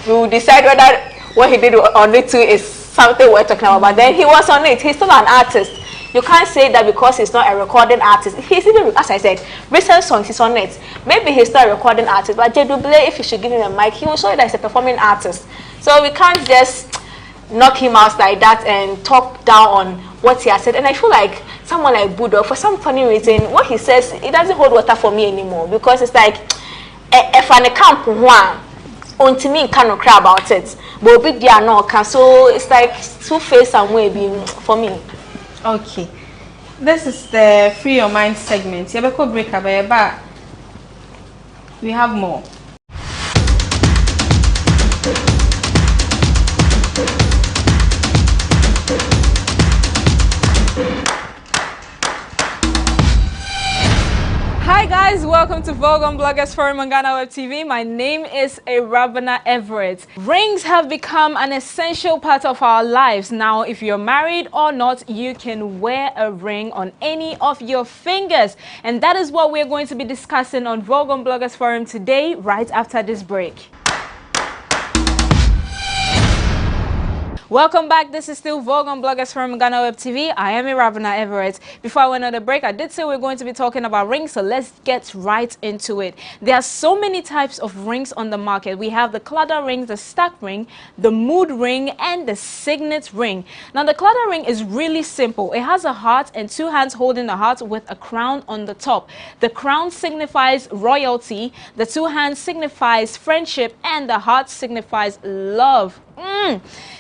We will decide whether what he did on it too is something we're talking about. But then he was on it. He's still an artist. You can't say that because he's not a recording artist. He's even, as I said, recent songs he's on it. Maybe he's not a recording artist, but JW, if you should give him a mic, he will show you that he's a performing artist. So we can't just knock him out like that and talk down on what he has said. And I feel like someone like Bulldog, for some funny reason, what he says, it doesn't hold water for me anymore, because it's like if I can't until me cannot cry about it, but big deal no can. So it's like two-faced and way being for me. Okay, this is the Free Your Mind segment. You have a break, but we have more. Hi guys, welcome to Vogue on Bloggers Forum on GhanaWeb TV. My name is Rabana Everett. Rings have become an essential part of our lives. Now, if you're married or not, you can wear a ring on any of your fingers. And that is what we're going to be discussing on Vogue on Bloggers Forum today, right after this break. Welcome back. This is still Vogue on Bloggers from GhanaWeb TV. I am Rabana Everett. Before I went on the break, I did say we're going to be talking about rings, so let's get right into it. There are so many types of rings on the market. We have the cladder ring, the stack ring, the mood ring, and the signet ring. Now, the cladder ring is really simple. It has a heart and two hands holding the heart with a crown on the top. The crown signifies royalty, the two hands signifies friendship, and the heart signifies love.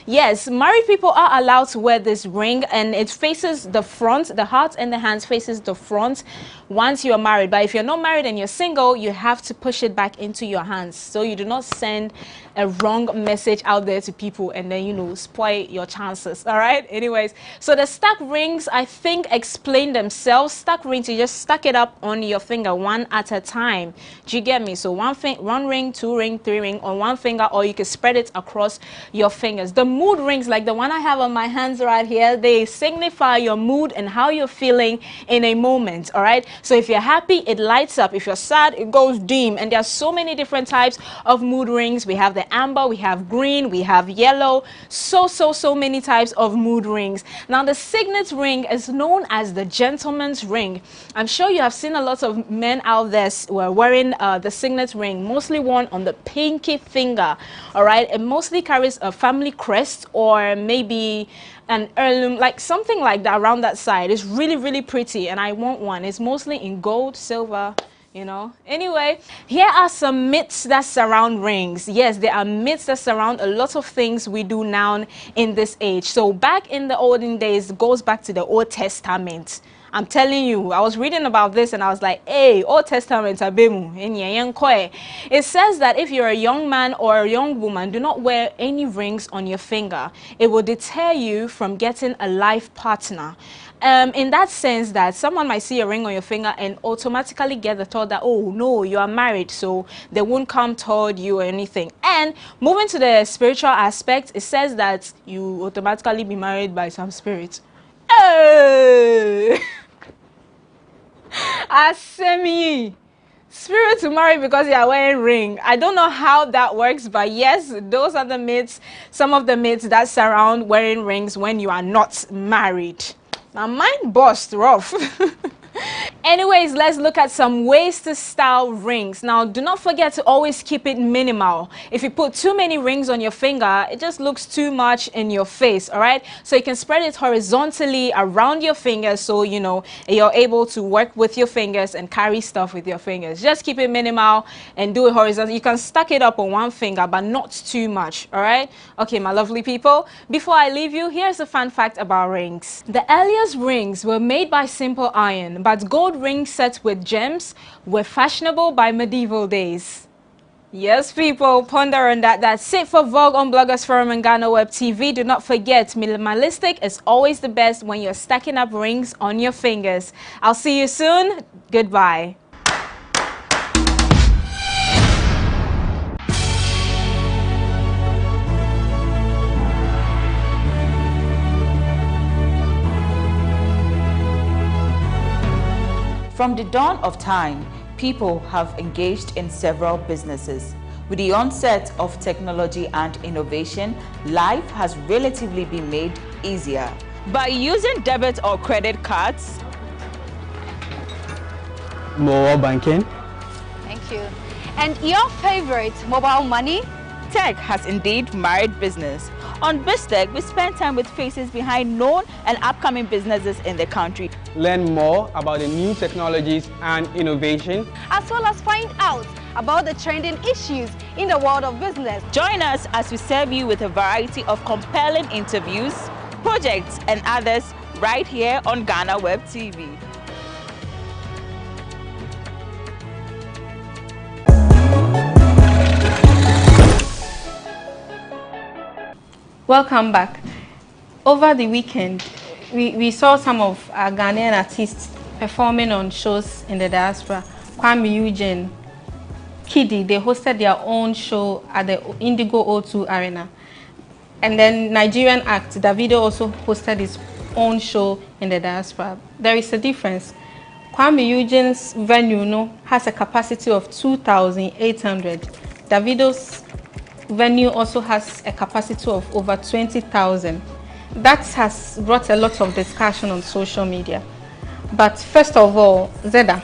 Yes, married people are allowed to wear this ring, and it faces the front. The heart and the hands faces the front once you are married. But if you're not married and you're single, you have to push it back into your hands so you do not send a wrong message out there to people and then, you know, spoil your chances. All right, anyways, so the stack rings, I think, explain themselves. Stack rings, you just stack it up on your finger one at a time. Do you get me? So one ring, two ring, three ring on one finger, or you can spread it across your fingers. The mood rings, like the one I have on my hands right here, they signify your mood and how you're feeling in a moment. All right, so if you're happy, it lights up. If you're sad, it goes dim. And there are so many different types of mood rings. We have the amber, we have green, we have yellow, so many types of mood rings. Now, the signet ring is known as the gentleman's ring. I'm sure you have seen a lot of men out there who are wearing the signet ring, mostly worn on the pinky finger. All right, it mostly carries a family crest or maybe an heirloom, like something like that around that side. It's really pretty, and I want one. It's mostly in gold, silver, you know. Anyway, here are some myths that surround rings. Yes, there are myths that surround a lot of things we do now in this age. So back in the olden days, it goes back to the Old Testament. I'm telling you, I was reading about this and I was like, hey, Old Testament abemu. It says that if you're a young man or a young woman, do not wear any rings on your finger. It will deter you from getting a life partner. In that sense that someone might see a ring on your finger and automatically get the thought that, oh no, you are married, so they won't come toward you or anything. And moving to the spiritual aspect, it says that you automatically be married by some spirit. Hey! Asemi! Spirit to marry because you are wearing ring. I don't know how that works, but yes, those are the myths, some of the myths that surround wearing rings when you are not married. My mind bust rough. Anyways, let's look at some ways to style rings. Now, do not forget to always keep it minimal. If you put too many rings on your finger, it just looks too much in your face, all right? So you can spread it horizontally around your fingers so, you know, you're able to work with your fingers and carry stuff with your fingers. Just keep it minimal and do it horizontally. You can stack it up on one finger, but not too much, all right? Okay, my lovely people, before I leave you, here's a fun fact about rings. The earliest rings were made by simple iron, but gold rings set with gems were fashionable by medieval days. Yes, people, ponder on that. That's it for Vogue on Bloggers Forum and GhanaWeb TV. Do not forget, minimalistic is always the best when you're stacking up rings on your fingers. I'll see you soon. Goodbye. From the dawn of time, people have engaged in several businesses. With the onset of technology and innovation, life has relatively been made easier. By using debit or credit cards, Mobile banking. Thank you. And your favorite, mobile money? tech has indeed married business. On BizTech, we spend time with faces behind known and upcoming businesses in the country. Learn more about the new technologies and innovation, as well as find out about the trending issues in the world of business. Join us as we serve you with a variety of compelling interviews, projects and others right here on GhanaWeb TV. Welcome back. Over the weekend, we saw some of our Ghanaian artists performing on shows in the diaspora. Kwame Eugene, Kiddy, they hosted their own show at the Indigo O2 Arena. And then Nigerian act, Davido also hosted his own show in the diaspora. There is a difference. Kwame Eugene's venue has a capacity of 2,800. Davido's venue also has a capacity of over 20,000. That has brought a lot of discussion on social media. But first of all, Zeda,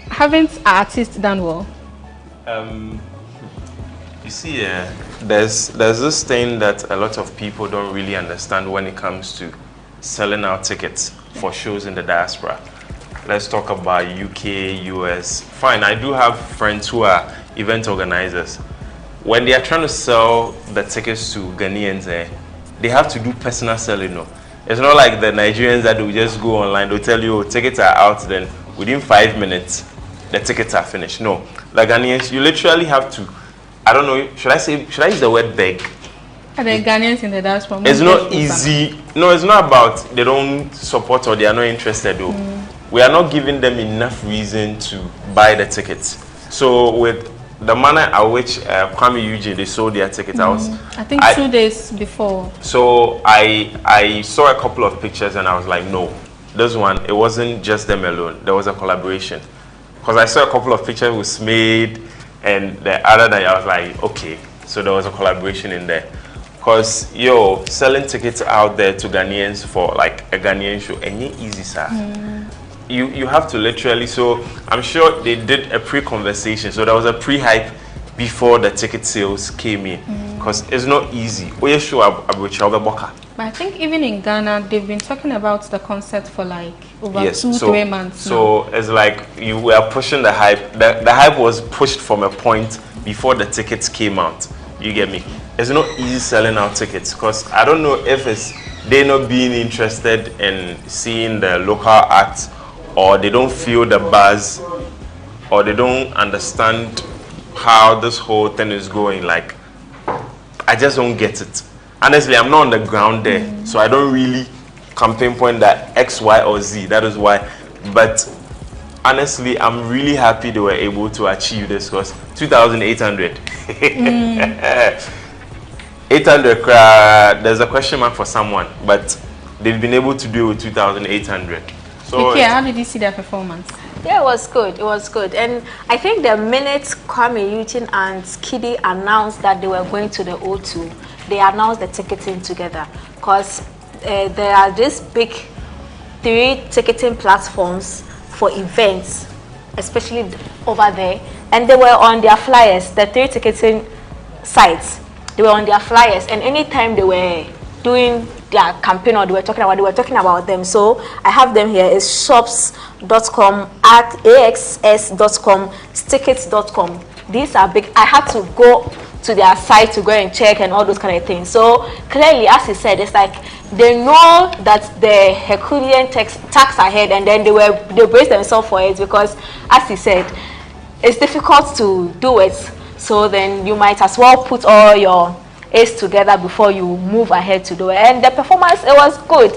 haven't artists done well? You see, there's this thing that a lot of people don't really understand when it comes to selling out tickets for shows in the diaspora. Let's talk about UK, US. Fine, I do have friends who are event organizers. When they are trying to sell the tickets to Ghanaians, they have to do personal selling. No? It's not like the Nigerians that will just go online, they'll tell you, oh, tickets are out, then within 5 minutes, the tickets are finished. No, the Ghanaians, you literally have to, I don't know, should I use the word beg? Are the Ghanaians in the diaspora? It's not easy. No, it's not about they don't support or they are not interested though. We are not giving them enough reason to buy the tickets. So with the manner at which Kwame Eugene, they sold their tickets, I think 2 days before. So I saw a couple of pictures and I was like, no, this one, it wasn't just them alone. There was a collaboration. Because I saw a couple of pictures with Smade and the other day I was like, okay, so there was a collaboration in there. Because, selling tickets out there to Ghanaians for like a Ghanaian show, ain't easy, sir. You have to literally, so I'm sure they did a pre-conversation, so there was a pre-hype before the ticket sales came in, because it's not easy. But I think even in Ghana, they've been talking about the concept for like over 2-3 months now. So it's like you were pushing the hype. The hype was pushed from a point before the tickets came out. You get me? It's not easy selling out tickets, because I don't know if it's they not being interested in seeing the local acts, or they don't feel the buzz, or they don't understand how this whole thing is going. Like, I just don't get it. Honestly, I'm not on the ground there, so I don't really can pinpoint that X, Y, or Z. That is why. But honestly, I'm really happy they were able to achieve this, because 2,800. 800, there's a question mark for someone, but they've been able to do it with 2,800. So okay, how did you see their performance? Yeah, it was good. It was good. And I think the minute Kwame Eugene and Skiddy announced that they were going to the O2, they announced the ticketing together, because there are these big 3 ticketing platforms for events, especially over there, and they were on their flyers. The 3 ticketing sites, they were on their flyers, and anytime they were doing their campaign or they were talking about them. So I have them here. It's shops.com, axs.com, tickets.com. These are big. I had to go to their site to go and check and all those kind of things. So clearly, as he said, it's like they know that the Herculean tax ahead, and then they brace themselves for it, because as he said, it's difficult to do it. So then you might as well put all your aids together before you move ahead to do it. And the performance, it was good.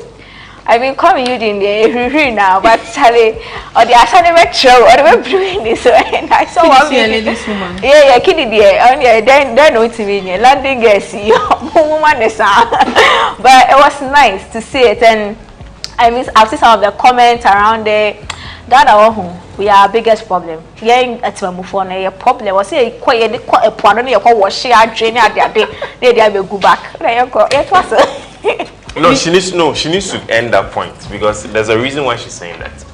I mean, coming you in the now, but Charlie, or the assignment show, or the way doing this, and I saw one ladies woman. Yeah, kiddie dear, and yeah, then no TV, landing guest, woman is but it was nice to see it. And I mean, I've seen some of the comments around there. That our home, we are our biggest problem. Yeah, at my phone, a problem was a quiet, a pardon, your wash your drain at their day, they will go back. It was no, she needs to end that point, because there's a reason why she's saying that.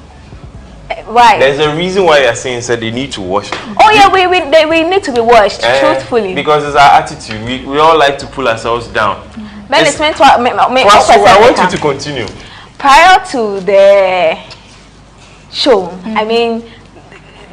Why? There's a reason why you're saying that they need to wash. Oh yeah, we need to be washed, truthfully. Because it's our attitude. We all like to pull ourselves down. But it's meant to I want you to continue. Prior to the show, I mean,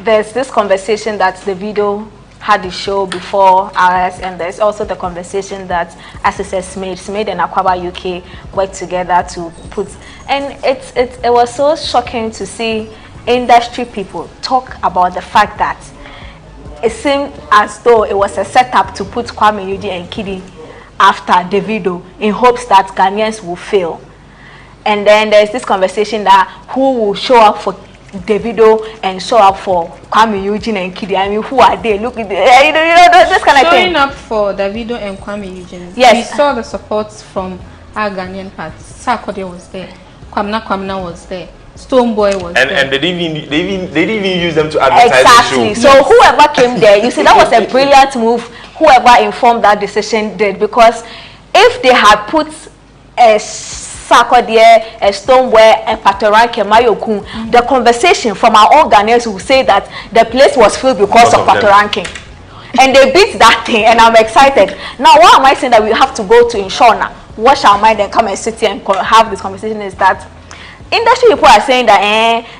there's this conversation that the video had the show before ours, and there's also the conversation that, as it says, Smith and Aquaba UK worked together to put, and it was so shocking to see industry people talk about the fact that it seemed as though it was a setup to put Kwame Eugene and Kiddy after Davido in hopes that Ghanaians will fail. And then there's this conversation that who will show up for Davido and show up for Kwame Eugene and Kiddy. I mean, who are they? Look at you know this kind of thing. Showing up for Davido and Kwame Eugene. Yes. We saw the support from our Ghanaian parts. Sarkodie was there. Kwamna was there. Stonebwoy was there. And they didn't even use them to advertise exactly. the show. So whoever came there, you see, that was a brilliant move. Whoever informed that decision did, because if they had put a Sarkodie, a Stonebwoy, a Patoranking, Mayokun, the conversation from our own Ghanaians will say that the place was filled because of Patoranking. And they beat that thing, and I'm excited. Now, why am I saying that we have to go to Inshona, wash our mind, and come and sit here and have this conversation is that industry people are saying that,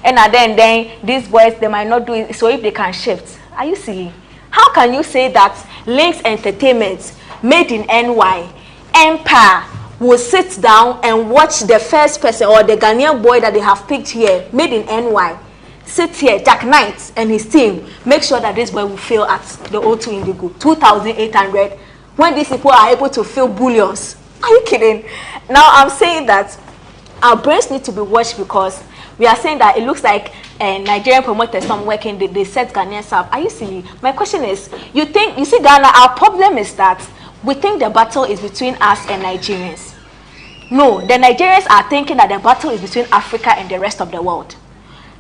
and then these boys, they might not do it, so if they can shift. Are you silly? How can you say that Links Entertainment, made in NY, Empire, will sit down and watch the first person or the Ghanaian boy that they have picked here, made in NY, sit here, Jack Knight and his team, make sure that this boy will fail at the O2 Indigo, 2,800, when these people are able to fill bullions? Are you kidding? Now I'm saying that our brains need to be watched, because we are saying that it looks like Nigerian promoters some working, they set Ghanaians up. Are you silly? My question is, you see Ghana, our problem is that we think the battle is between us and Nigerians. No, the Nigerians are thinking that the battle is between Africa and the rest of the world.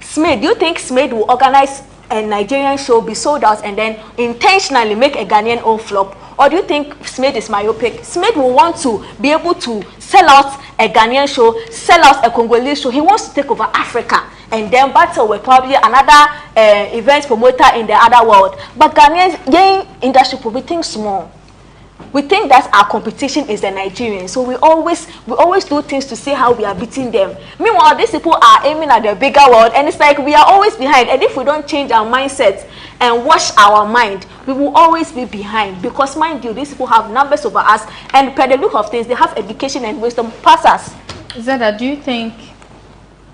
Smith, do you think Smith will organize a Nigerian show, be sold out, and then intentionally make a Ghanaian own flop? Or do you think Smith is myopic? Smith will want to be able to sell out a Ghanaian show, sell out a Congolese show. He wants to take over Africa and then battle with probably another event promoter in the other world. But Ghanaians, young industry people, we think small. We think that our competition is the Nigerians, so we always do things to see how we are beating them. Meanwhile, these people are aiming at the bigger world, and it's like we are always behind. And if we don't change our mindset and wash our mind, we will always be behind, because mind you, these people have numbers over us, and per the look of things, they have education and wisdom past us. Zeda, do you think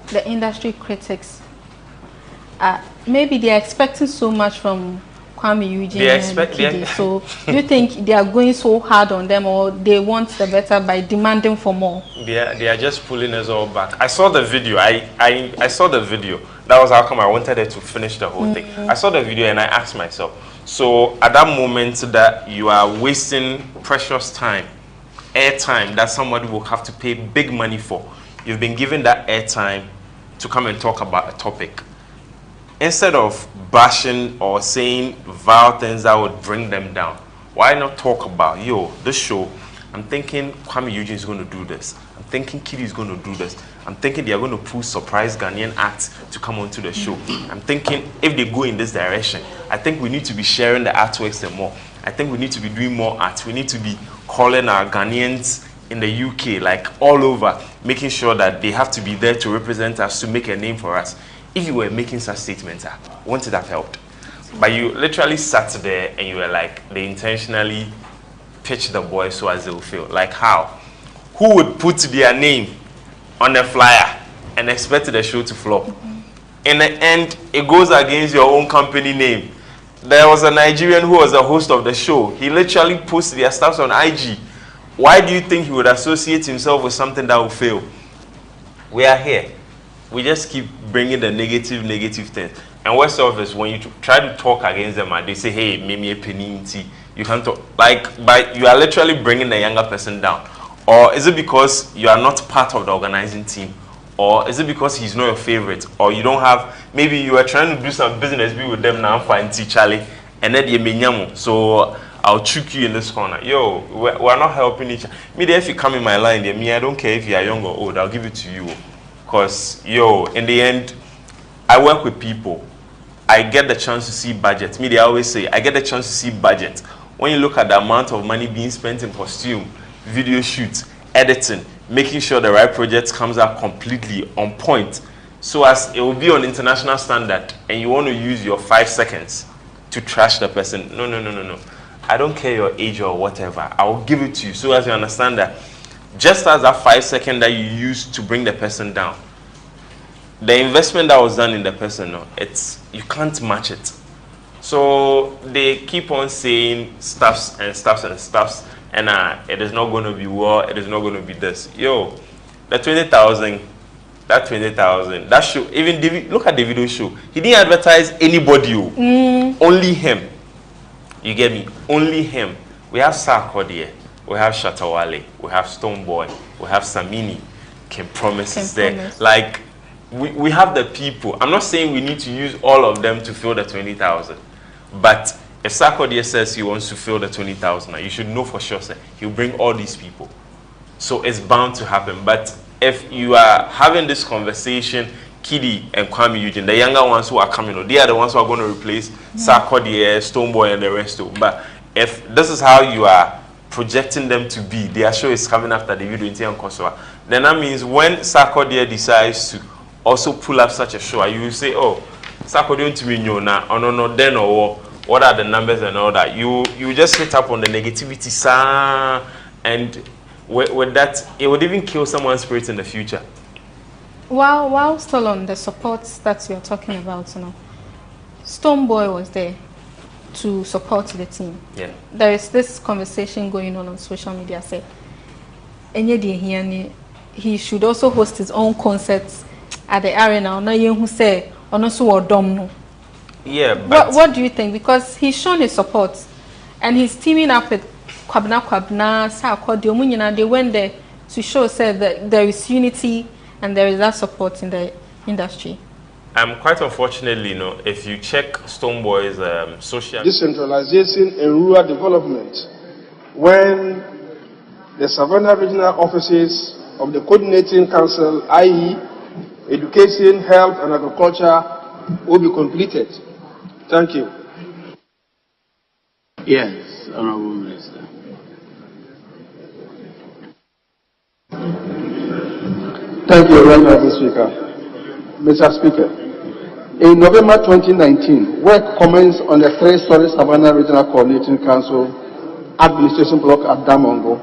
the industry critics, maybe they are expecting so much from Kwame Eugene and Kidi, so do you think they are going so hard on them, or they want the better by demanding for more? They are just pulling us all back. I saw the video. I saw the video. That was how come I wanted it to finish the whole thing. I saw the video and I asked myself, so at that moment that you are wasting precious time, airtime that somebody will have to pay big money for, you've been given that airtime to come and talk about a topic. Instead of bashing or saying vile things that would bring them down, why not talk about, yo, this show, I'm thinking Kwame Eugene is going to do this. I'm thinking Kidi is going to do this. I'm thinking they are going to pull surprise Ghanaian acts to come onto the show. I'm thinking if they go in this direction, I think we need to be sharing the artworks and more. I think we need to be doing more art. We need to be calling our Ghanaians in the UK, like all over, making sure that they have to be there to represent us, to make a name for us. If you were making such statements, wouldn't it have helped? But you literally sat there and you were like, they intentionally pitched the boys so as they will feel. Like how? Who would put their name on a flyer and expect the show to flop? In the end, it goes against your own company name. There was a Nigerian who was the host of the show. He literally posted their stuff on IG. Why do you think he would associate himself with something that will fail? We are here. We just keep bringing the negative things. And worse off is when you try to talk against them, they say, hey, maybe a penalty. You can't talk. But you are literally bringing the younger person down. Or is it because you are not part of the organizing team? Or is it because he's not your favorite? Or you don't have, maybe you are trying to do some business with them now, find Charlie, and then you menyamu. So I'll trick you in this corner. Yo, we're not helping each other. Me, if you come in my line, I don't care if you are young or old, I'll give it to you. Because, yo, in the end, I work with people. I get the chance to see budget. Me, they always say, I get the chance to see budget. When you look at the amount of money being spent in costume, video shoots, editing, making sure the right project comes out completely on point, so as it will be on international standard, and you want to use your 5 seconds to trash the person. No. I don't care your age or whatever. I will give it to you so as you understand that just as that 5 seconds that you use to bring the person down, the investment that was done in the person, you can't match it. So they keep on saying stuffs, and it is not going to be war, it is not going to be this. Yo, that 20,000, that show, even David, look at the video show. He didn't advertise anybody, only him. You get me? Only him. We have Sarkodie, we have Shatawale, we have Stoneboy, we have Samini, Can Promise there. Like, we have the people. I'm not saying we need to use all of them to fill the 20,000. But if Sarkodie says he wants to fill the 20,000, you should know for sure, sir, he'll bring all these people. So it's bound to happen. But if you are having this conversation, Kidi and Kwame Eugene, the younger ones who are coming, they are the ones who are going to replace Sarkodie, Stoneboy, and the rest too. But if this is how you are projecting them to be, their show is coming after the video in Koswa, then that means when Sarkodie decides to also pull up such a show, you will say, oh, Sarkodie to me, no, then or what are the numbers and all that. You just hit up on the negativity, sir, and with that, it would even kill someone's spirit in the future. While still on the support that you're talking about, Stoneboy was there to support the team. Yeah. There is this conversation going on social media. Say, he should also host his own concerts at the arena. Yeah. But what do you think? Because he's shown his support, and he's teaming up with Kwabna, Sarkodie. They went there to show, said that there is unity and there is that support in the industry. Quite unfortunately, if you check Stoneboy's social... Decentralization and rural development, when the Savannah Regional Offices of the Coordinating Council, i.e. Education, Health and Agriculture, will be completed. Thank you. Yes, Honorable Minister. Thank you very much, Mr. Speaker. Mr. Speaker, In November 2019, work commenced on the 3-story Savannah Regional Coordinating Council administration block at Damongo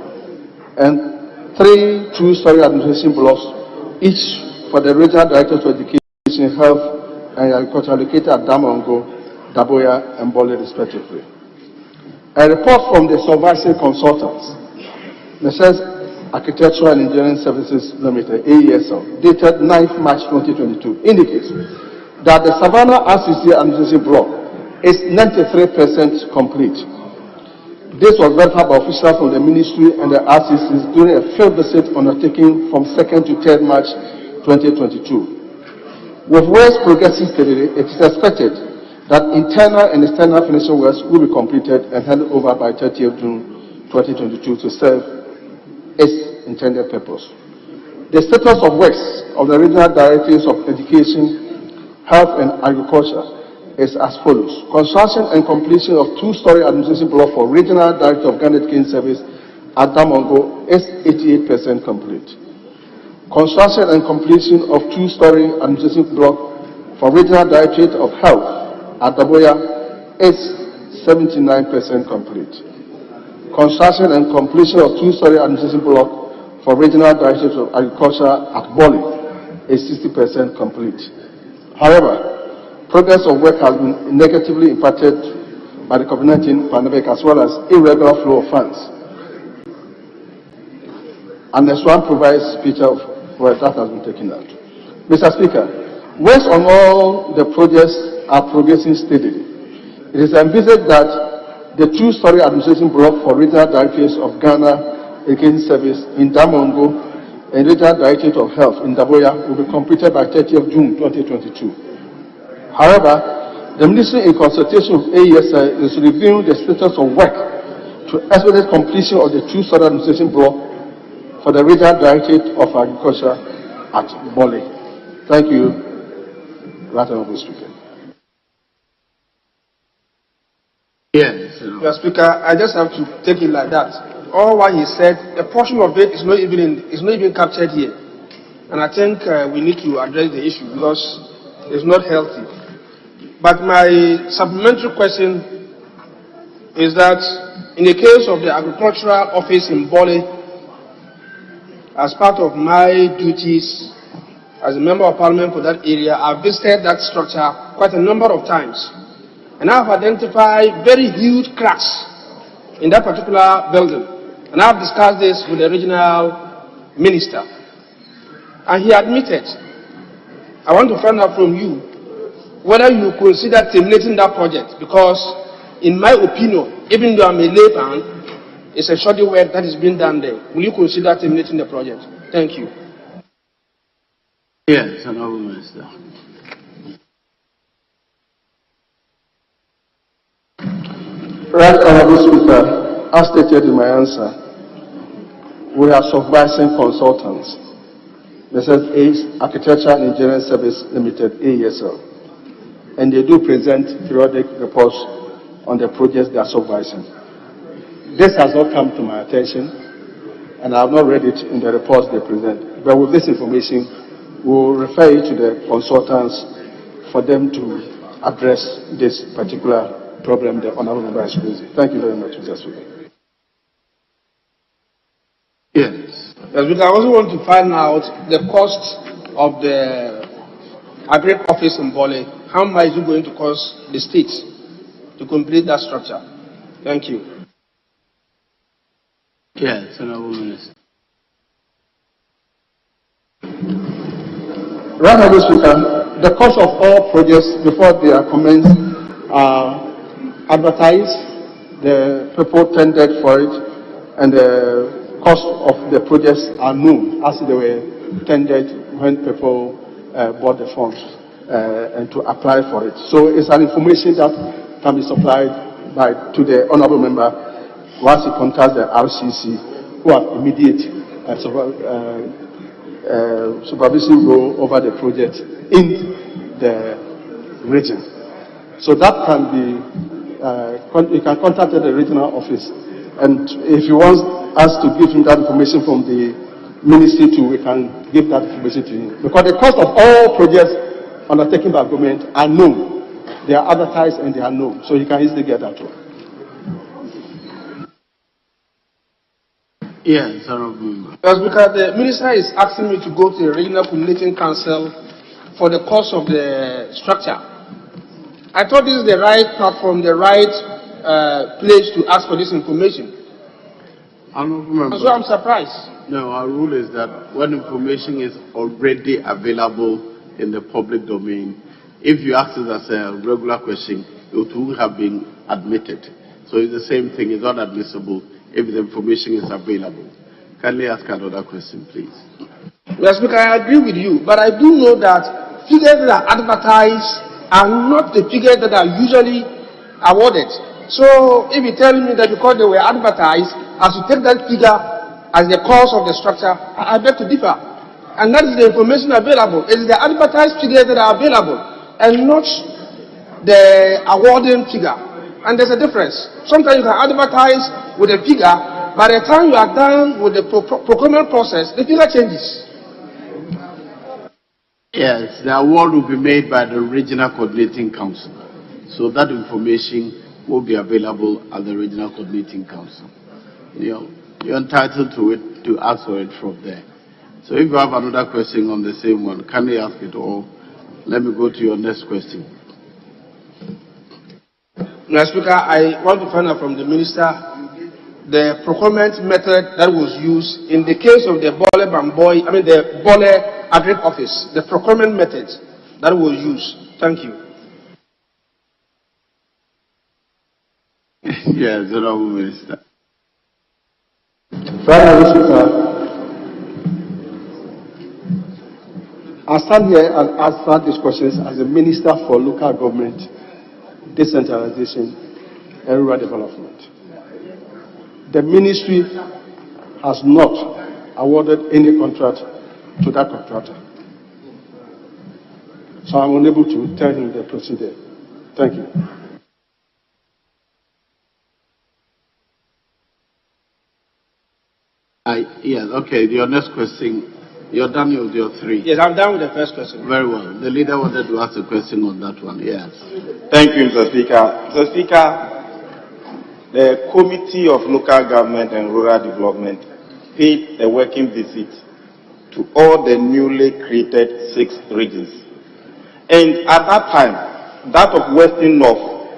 and 3 2-story administration blocks, each for the Regional Directors of Education, Health and Agriculture located at Damongo, Daboya and Bole respectively. A report from the supervisory consultants, Messrs. Architectural and Engineering Services Limited, AESL, dated 9th March 2022, indicates that the Savannah RCC administration block is 93% complete. This was verified by officials from the ministry and the RCCs during a field visit undertaken from 2nd to 3rd March 2022. With works progressing steadily, it is expected that internal and external finishing works will be completed and handed over by 30th June 2022 to serve its intended purpose. The status of works of the Regional Directorates of Education, Health and Agriculture is as follows. Construction and completion of 2-story administration block for Regional Director of Ghana Education Service at Damongo is 88% complete. Construction and completion of 2-story administration block for Regional Directorate of Health at Daboya is 79% complete. Construction and completion of 2-story administration block for Regional Directorate of Agriculture at Bole is 60% complete. However, progress of work has been negatively impacted by the COVID-19 pandemic as well as irregular flow of funds. And this one provides a picture of where that has been taken out. Mr. Speaker, works on all the projects are progressing steadily. It is envisaged that the 2-story administration block for Regional Directorates of Ghana Education Service in Damongo and Regional Directorate of Health in Daboya will be completed by 30th June 2022. However, the Ministry in consultation with AESI is reviewing the status of work to expedite completion of the 2-story administration block for the Regional Directorate of Agriculture at Bole. Thank you, Right Honourable Speaker. Yes, Mr. Speaker, I just have to take it like that. All what he said, a portion of it is not even captured here, and I think we need to address the issue because it's not healthy. But my supplementary question is that in the case of the agricultural office in Bole, as part of my duties as a member of parliament for that area, I've visited that structure quite a number of times, and I've identified very huge cracks in that particular building. And I've discussed this with the regional minister. And he admitted, I want to find out from you whether you consider terminating that project, because in my opinion, even though I'm a layman, it's a shoddy work that is being done there. Will you consider terminating the project? Thank you. Yes, Honourable Minister. Right, Honourable Speaker. As stated in my answer, we are supervising consultants, Messrs. Architecture and Engineering Service Limited, AESL, and they do present periodic reports on the projects they are supervising. This has not come to my attention, and I have not read it in the reports they present. But with this information, we will refer it to the consultants for them to address this particular problem the Honourable Member is raising. Thank you very much, Mr. Speaker. Yes. Yes, because I also want to find out the cost of the agri office in Bole. How much is it going to cost the state to complete that structure? Thank you. Yes, Honourable Minister. Right, Honourable Speaker, the cost of all projects before they are commenced are advertised, the people tendered for it, and the cost of the projects are known as they were tendered when people bought the funds and to apply for it. So it's an information that can be supplied to the Honourable Member once he contacts the RCC, who have immediate supervision role over the project in the region. So that can be, you can contact the regional office, and if you want us to give him that information from the ministry too, we can give that information to him. Because the cost of all projects undertaken by government are known. They are advertised and they are known, so you can easily get that one. Yes, Honorable Member. Because the minister is asking me to go to the Regional Coordinating Council for the cost of the structure. I thought this is the right platform, the right place to ask for this information. Honorable Member. So I'm surprised. No, our rule is that when information is already available in the public domain, if you ask it as a regular question, it will have been admitted. So it's the same thing, it's not admissible if the information is available. Can I ask another question, please? Yes, Speaker, I agree with you, but I do know that figures that are advertised are not the figures that are usually awarded. So if you tell me that because they were advertised, as you take that figure as the cost of the structure, I beg to differ. And that is the information available. It is the advertised figures that are available and not the awarding figure. And there's a difference. Sometimes you can advertise with a figure, by the time you are done with the procurement process, the figure changes. Yes, the award will be made by the Regional Coordinating Council. So that information will be available at the Regional Coordinating Council. You're entitled to it, to ask for it from there. So if you have another question on the same one, can you ask it, or let me go to your next question? Mr. Speaker, I want to find out from the Minister the procurement method that was used in the case of the the Bole Agric Office, the procurement method that was used. Thank you. Yes, Honorable Minister. I stand here and answer these questions as the Minister for Local Government, Decentralization and Rural Development. The ministry has not awarded any contract to that contractor. So I'm unable to tell him the procedure. Thank you. Yes, okay, your next question. You're done with your three. Yes, I'm done with the first question. Very well. The leader wanted to ask a question on that one. Yes. Thank you, Mr. Speaker. Mr. Speaker, the Committee of Local Government and Rural Development paid a working visit to all the newly created 6 regions. And at that time, that of Western North,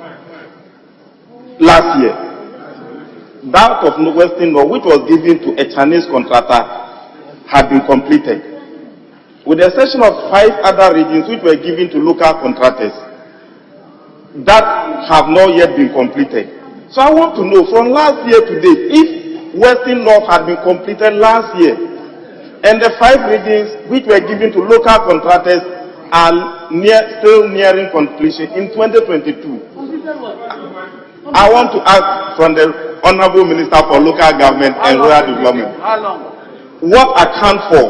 last year, that of Western North, which was given to a Chinese contractor, had been completed, with the exception of 5 other regions which were given to local contractors that have not yet been completed. So I want to know from last year to date, if Western North had been completed last year and the 5 regions which were given to local contractors are still nearing completion in 2022. I want to ask from the Honorable Minister for Local Government and Rural Development, what account for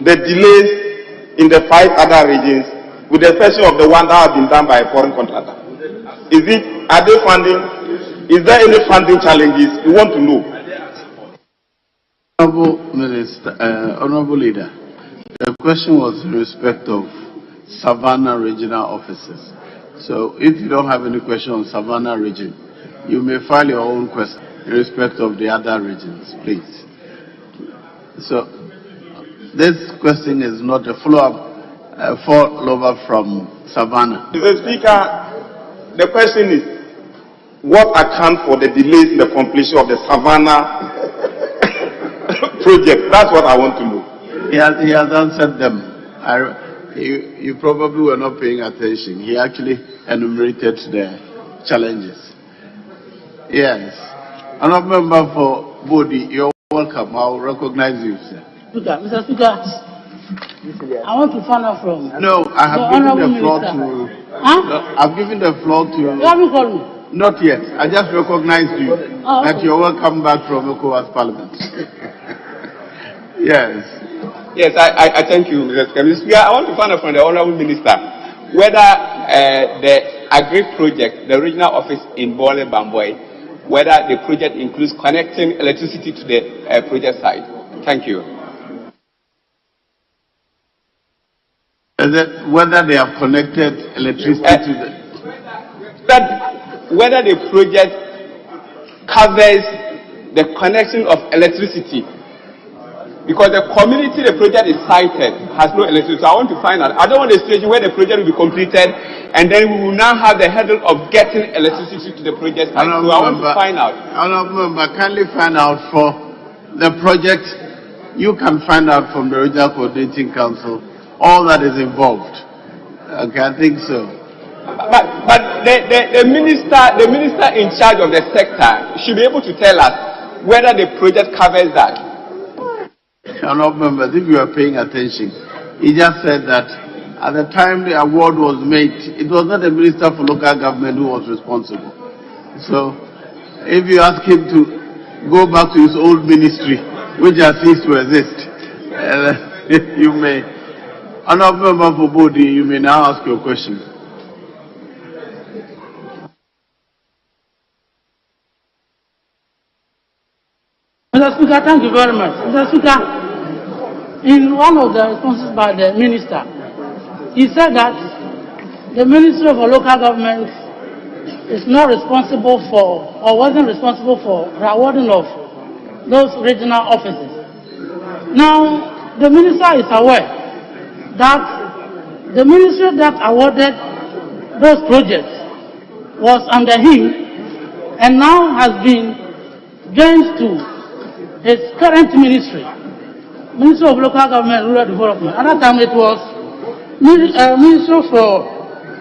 the delays in the 5 other regions, with the exception of the one that has been done by a foreign contractor? Are they funding? Is there any funding challenges? We want to know. Honorable Minister, Honorable Leader, the question was in respect of Savannah regional offices. So if you don't have any question on Savannah region, you may file your own question in respect of the other regions, please. So this question is not a follow-up, follow-up from Savannah. Mr. Speaker, the question is, what account for the delays in the completion of the Savannah project? That's what I want to know. He has answered them. You probably were not paying attention. He actually enumerated the challenges. Yes. Honorable Member for Bodi, you're welcome. I'll recognize you, sir. Mr. Speaker, I want to find out from. No, I have given the floor to. I've given the floor to. You haven't called me. Not yet. I just recognized you that you're welcome back from ECOWAS Parliament. Yes. Yes, I thank you, Mr. Speaker. I want to find out from the Honorable Minister whether the Agri project, the regional office in Bole Bamboi, whether the project includes connecting electricity to the project site. Thank you. Whether they have connected electricity to the... Whether the project covers the connection of electricity. Because the community the project is sited has no electricity. So I want to find out. I don't want a situation where the project will be completed and then we will now have the hurdle of getting electricity to the project site. So I want to find out. Kindly find out for the project. You can find out from the Regional Coordinating Council all that is involved. Okay, I think so. But the minister in charge of the sector should be able to tell us whether the project covers that. Honourable members, if you are paying attention, he just said that at the time the award was made, it was not the Minister for Local Government who was responsible. So, if you ask him to go back to his old ministry, which has ceased to exist, you may. Honourable member for Bodi, you may now ask your question. Mr. Speaker, thank you very much. Mr. Speaker, in one of the responses by the minister, he said that the Ministry of Local Government is not responsible for, or wasn't responsible for, the awarding of those regional offices. Now, the minister is aware that the ministry that awarded those projects was under him and now has been joined to his current ministry, Ministry of Local Government and Rural Development. At that time it was Ministry for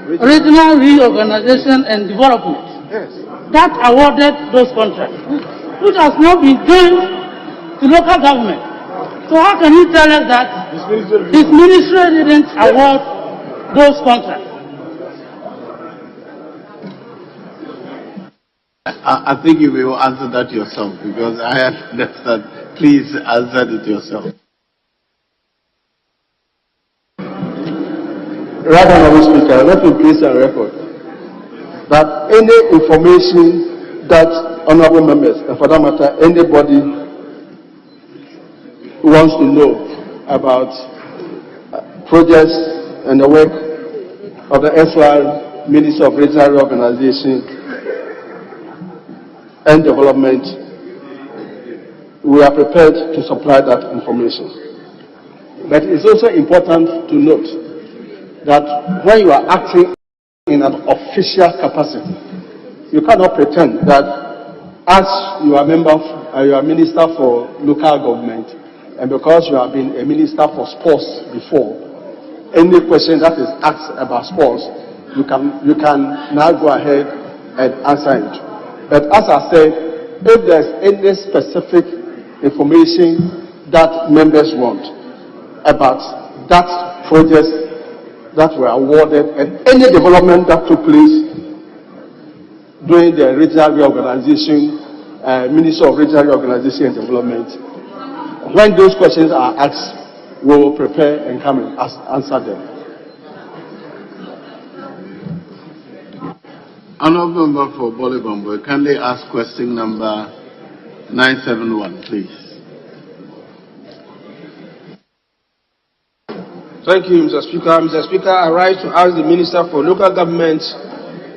Regional Reorganization and Development that awarded those contracts, which has now been joined to local government. So how can he tell us that his ministry didn't award those contracts? I think you will answer that yourself because I understand. Please answer it yourself. Right, Honourable Speaker, let me place on record that any information that honourable members, and for that matter, anybody wants to know about projects and the work of the SR Ministry of Regional Reorganization and Development, we are prepared to supply that information. But it's also important to note that when you are acting in an official capacity, you cannot pretend that as you are you are minister for local government, and because you have been a minister for sports before, any question that is asked about sports, you can now go ahead and answer it. But as I said, if there's any specific information that members want about that project that were awarded and any development that took place during the regional reorganization, Ministry of Regional Reorganization and Development, when those questions are asked, we will prepare and come and answer them. Honourable member for Bolibombo, kindly ask question number 971, please. Thank you, Mr. Speaker. Mr. Speaker, I rise to ask the Minister for Local Government,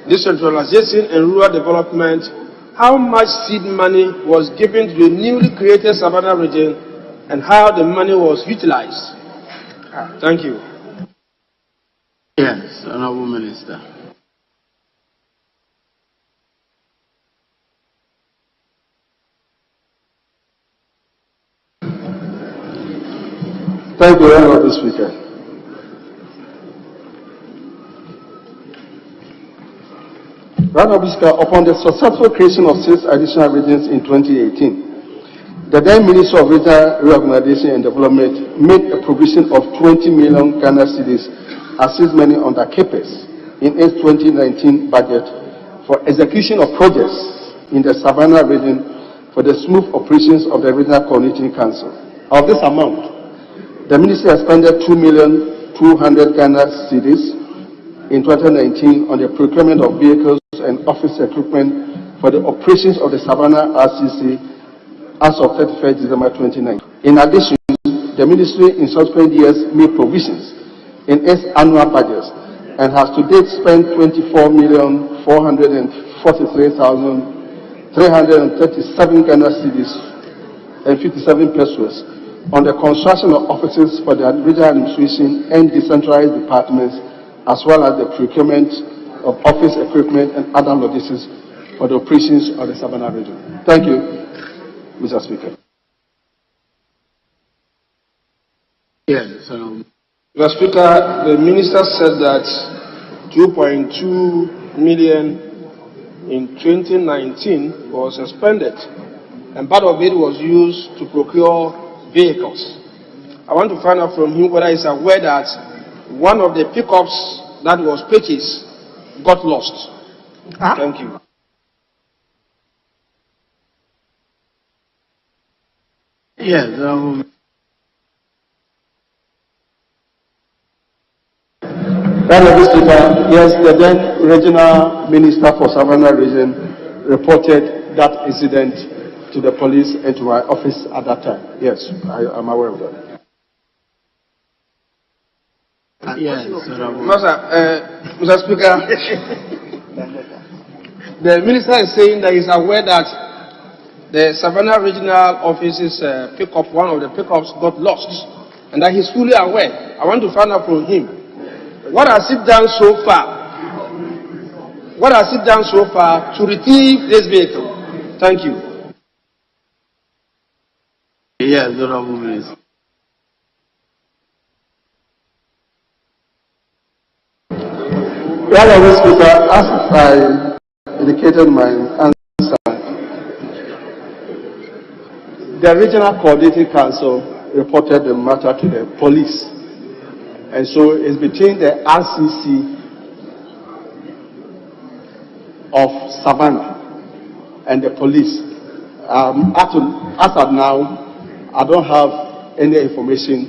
Decentralization and Rural Development how much seed money was given to the newly created Savannah region and how the money was utilized. Thank you. Yes, Honourable Minister. Thank you, Honourable Speaker. Honourable Speaker, upon the successful creation of 6 additional regions in 2018, the then Minister of Regional Reorganization and Development made a provision of 20 million Ghana cedis as seed money under CAPEX in its 2019 budget for execution of projects in the Savannah region for the smooth operations of the Regional Coordinating Council. Of this amount, the Ministry has spent 2,200,000 Ghana cedis in 2019 on the procurement of vehicles and office equipment for the operations of the Savannah RCC as of 31st December 2019. In addition, the Ministry in subsequent years made provisions in its annual budget and has to date spent 24,443,337 Ghana cedis and 57 pesos on the construction of offices for the regional administration and decentralized departments, as well as the procurement of office equipment and other logistics for the operations of the Savannah region. Thank you, Mr. Speaker. Yes. Mr. Speaker, the minister said that 2.2 million in 2019 was expended, and part of it was used to procure vehicles. I want to find out from him whether he's aware that one of the pickups that was purchased got lost. Thank you. Yes. Mr. Speaker, yes, the then regional minister for Savannah region reported that incident to the police and to my office at that time. Yes, I am aware of that. Yes, Mr. Speaker, the minister is saying that he's aware that the Savannah regional office's pickup, one of the pickups got lost, and that he's fully aware. I want to find out from him, what has he done so far? What has he done so far to retrieve this vehicle? Thank you. Yes, Honorable Minister. Mr. Speaker, as I indicated my answer, the Regional Coordinating Council reported the matter to the police. And so it's between the RCC of Savannah and the police. As of now, I don't have any information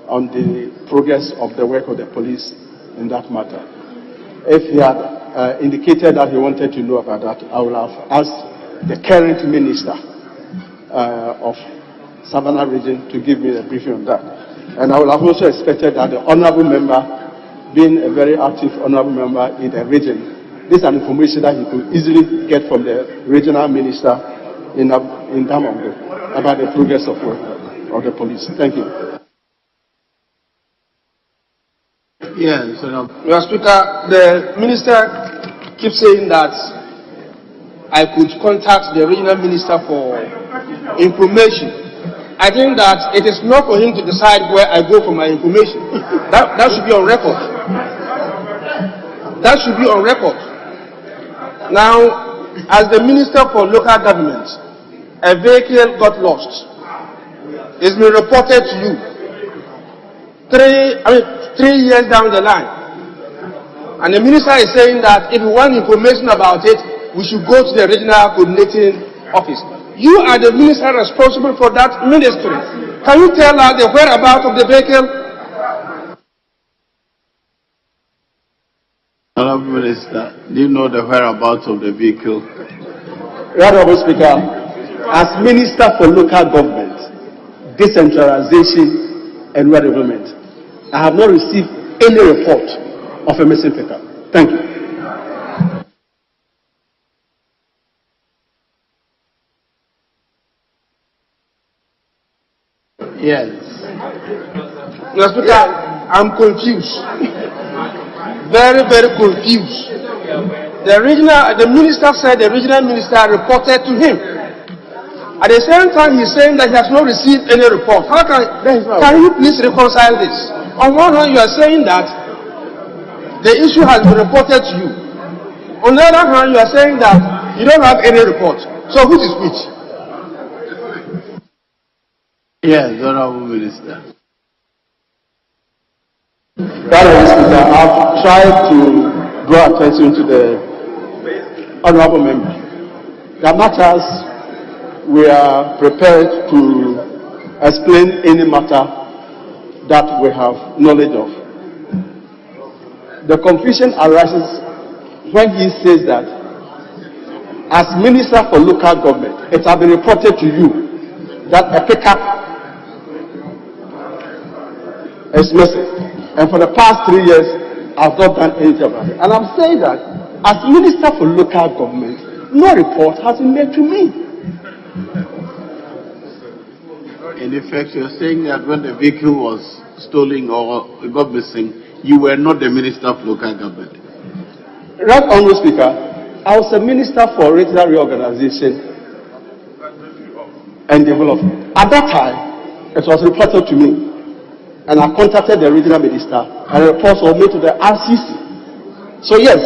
on the progress of the work of the police in that matter. If he had indicated that he wanted to know about that, I would have asked the current minister of Savannah region to give me a briefing on that. And I would have also expected that the honorable member, being a very active honorable member in the region, this is an information that he could easily get from the regional minister in Damongo about the progress of work of the police. Thank you. Yes, Mr. Speaker, the minister keeps saying that I could contact the regional minister for information. I think that it is not for him to decide where I go for my information. That should be on record. That should be on record. Now, as the Minister for Local Government, a vehicle got lost. It's been reported to you 3 years down the line. And the Minister is saying that if you want information about it, we should go to the Regional Coordinating Office. You are the minister responsible for that ministry. Can you tell us the whereabouts of the vehicle? Honorable Minister, do you know the whereabouts of the vehicle? Honorable Speaker, as Minister for Local Government, Decentralization and Rural Development, I have not received any report of a missing pickup. Thank you. Yes. Mr. Speaker, I'm confused. Very, very confused. The minister said the regional minister reported to him. At the same time, he's saying that he has not received any report. How can you please reconcile this? On one hand, you are saying that the issue has been reported to you. On the other hand, you are saying that you don't have any report. So which is which? Yes, Honorable Minister. Honorable Speaker, I've tried to draw attention to the honorable member. The matters we are prepared to explain any matter that we have knowledge of. The confusion arises when he says that as Minister for Local Government, it has been reported to you that a pickup is missing. And for the past 3 years, I've not done anything about it. And I'm saying that as Minister for Local Government, no report has been made to me. In effect, you're saying that when the vehicle was stolen or got missing, you were not the Minister of Local Government. Right, Honourable Speaker, I was a Minister for Regional Reorganization and Development. At that time, it was reported to me, and I contacted the regional minister, and a report was made to the RCC. So yes,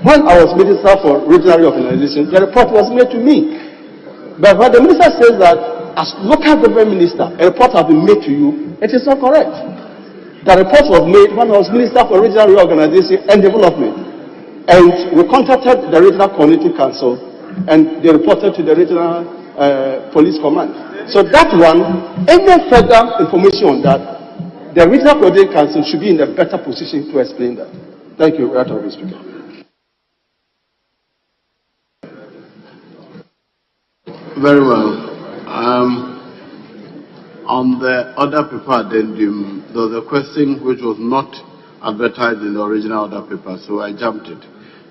when I was Minister for Regional Reorganization, the report was made to me. But when the minister says that as local government minister, a report has been made to you, it is not correct. The report was made when I was Minister for Regional Reorganization and Development. And we contacted the Regional Community Council, and they reported to the Regional Police Command. So that one, any further information on that, the Regional Community Council should be in a better position to explain that. Thank you, Right Honourable Speaker. Very well. On the other paper addendum, there was a question which was not advertised in the original other paper, so I jumped it.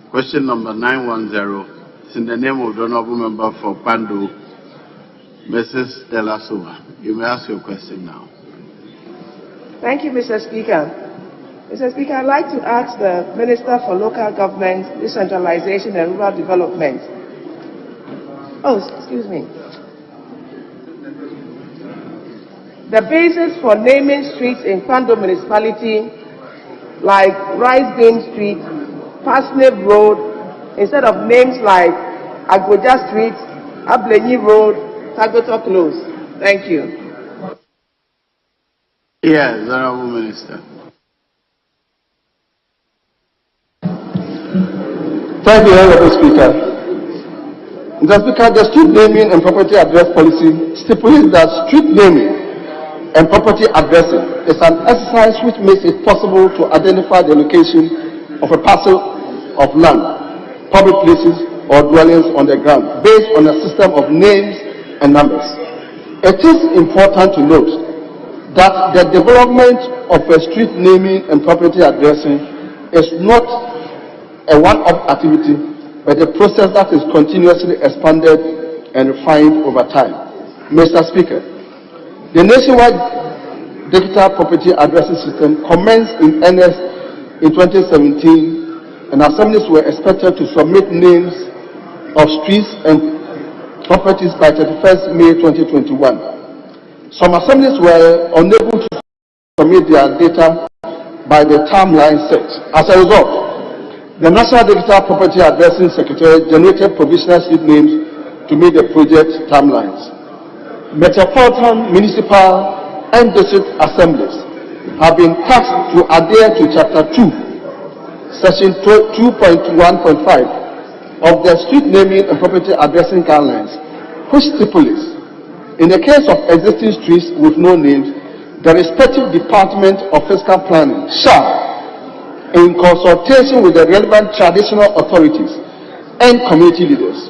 Question number 910 is in the name of the Honourable Member for Pando, Mrs. Della Sova. You may ask your question now. Thank you, Mr. Speaker. Mr. Speaker, I'd like to ask the Minister for Local Government, Decentralization and Rural Development. Oh, excuse me. The basis for naming streets in Pando municipality, like Rice Bean Street, Parsnip Road, instead of names like Agboja Street, Ablenyi Road, Tagoto Close. Thank you. Yes, Honourable Minister. Thank you, Honourable Speaker. Mr. Speaker, the street naming and property address policy stipulates that street naming and property addressing is an exercise which makes it possible to identify the location of a parcel of land, public places, or dwellings on the ground based on a system of names and numbers. It is important to note that the development of a street naming and property addressing is not a one-off activity, but a process that is continuously expanded and refined over time. Mr. Speaker, the nationwide digital property addressing system commenced in earnest in 2017, and assemblies were expected to submit names of streets and properties by 31st May 2021. Some assemblies were unable to submit their data by the timeline set. As a result, the National Digital Property Addressing Secretariat generated provisional street names to meet the project timelines. Metropolitan, municipal, and district assemblies have been tasked to adhere to Chapter 2, Section 2.1.5 of the Street Naming and Property Addressing Guidelines, which stipulates, in the case of existing streets with no names, the respective Department of Fiscal Planning shall, in consultation with the relevant traditional authorities and community leaders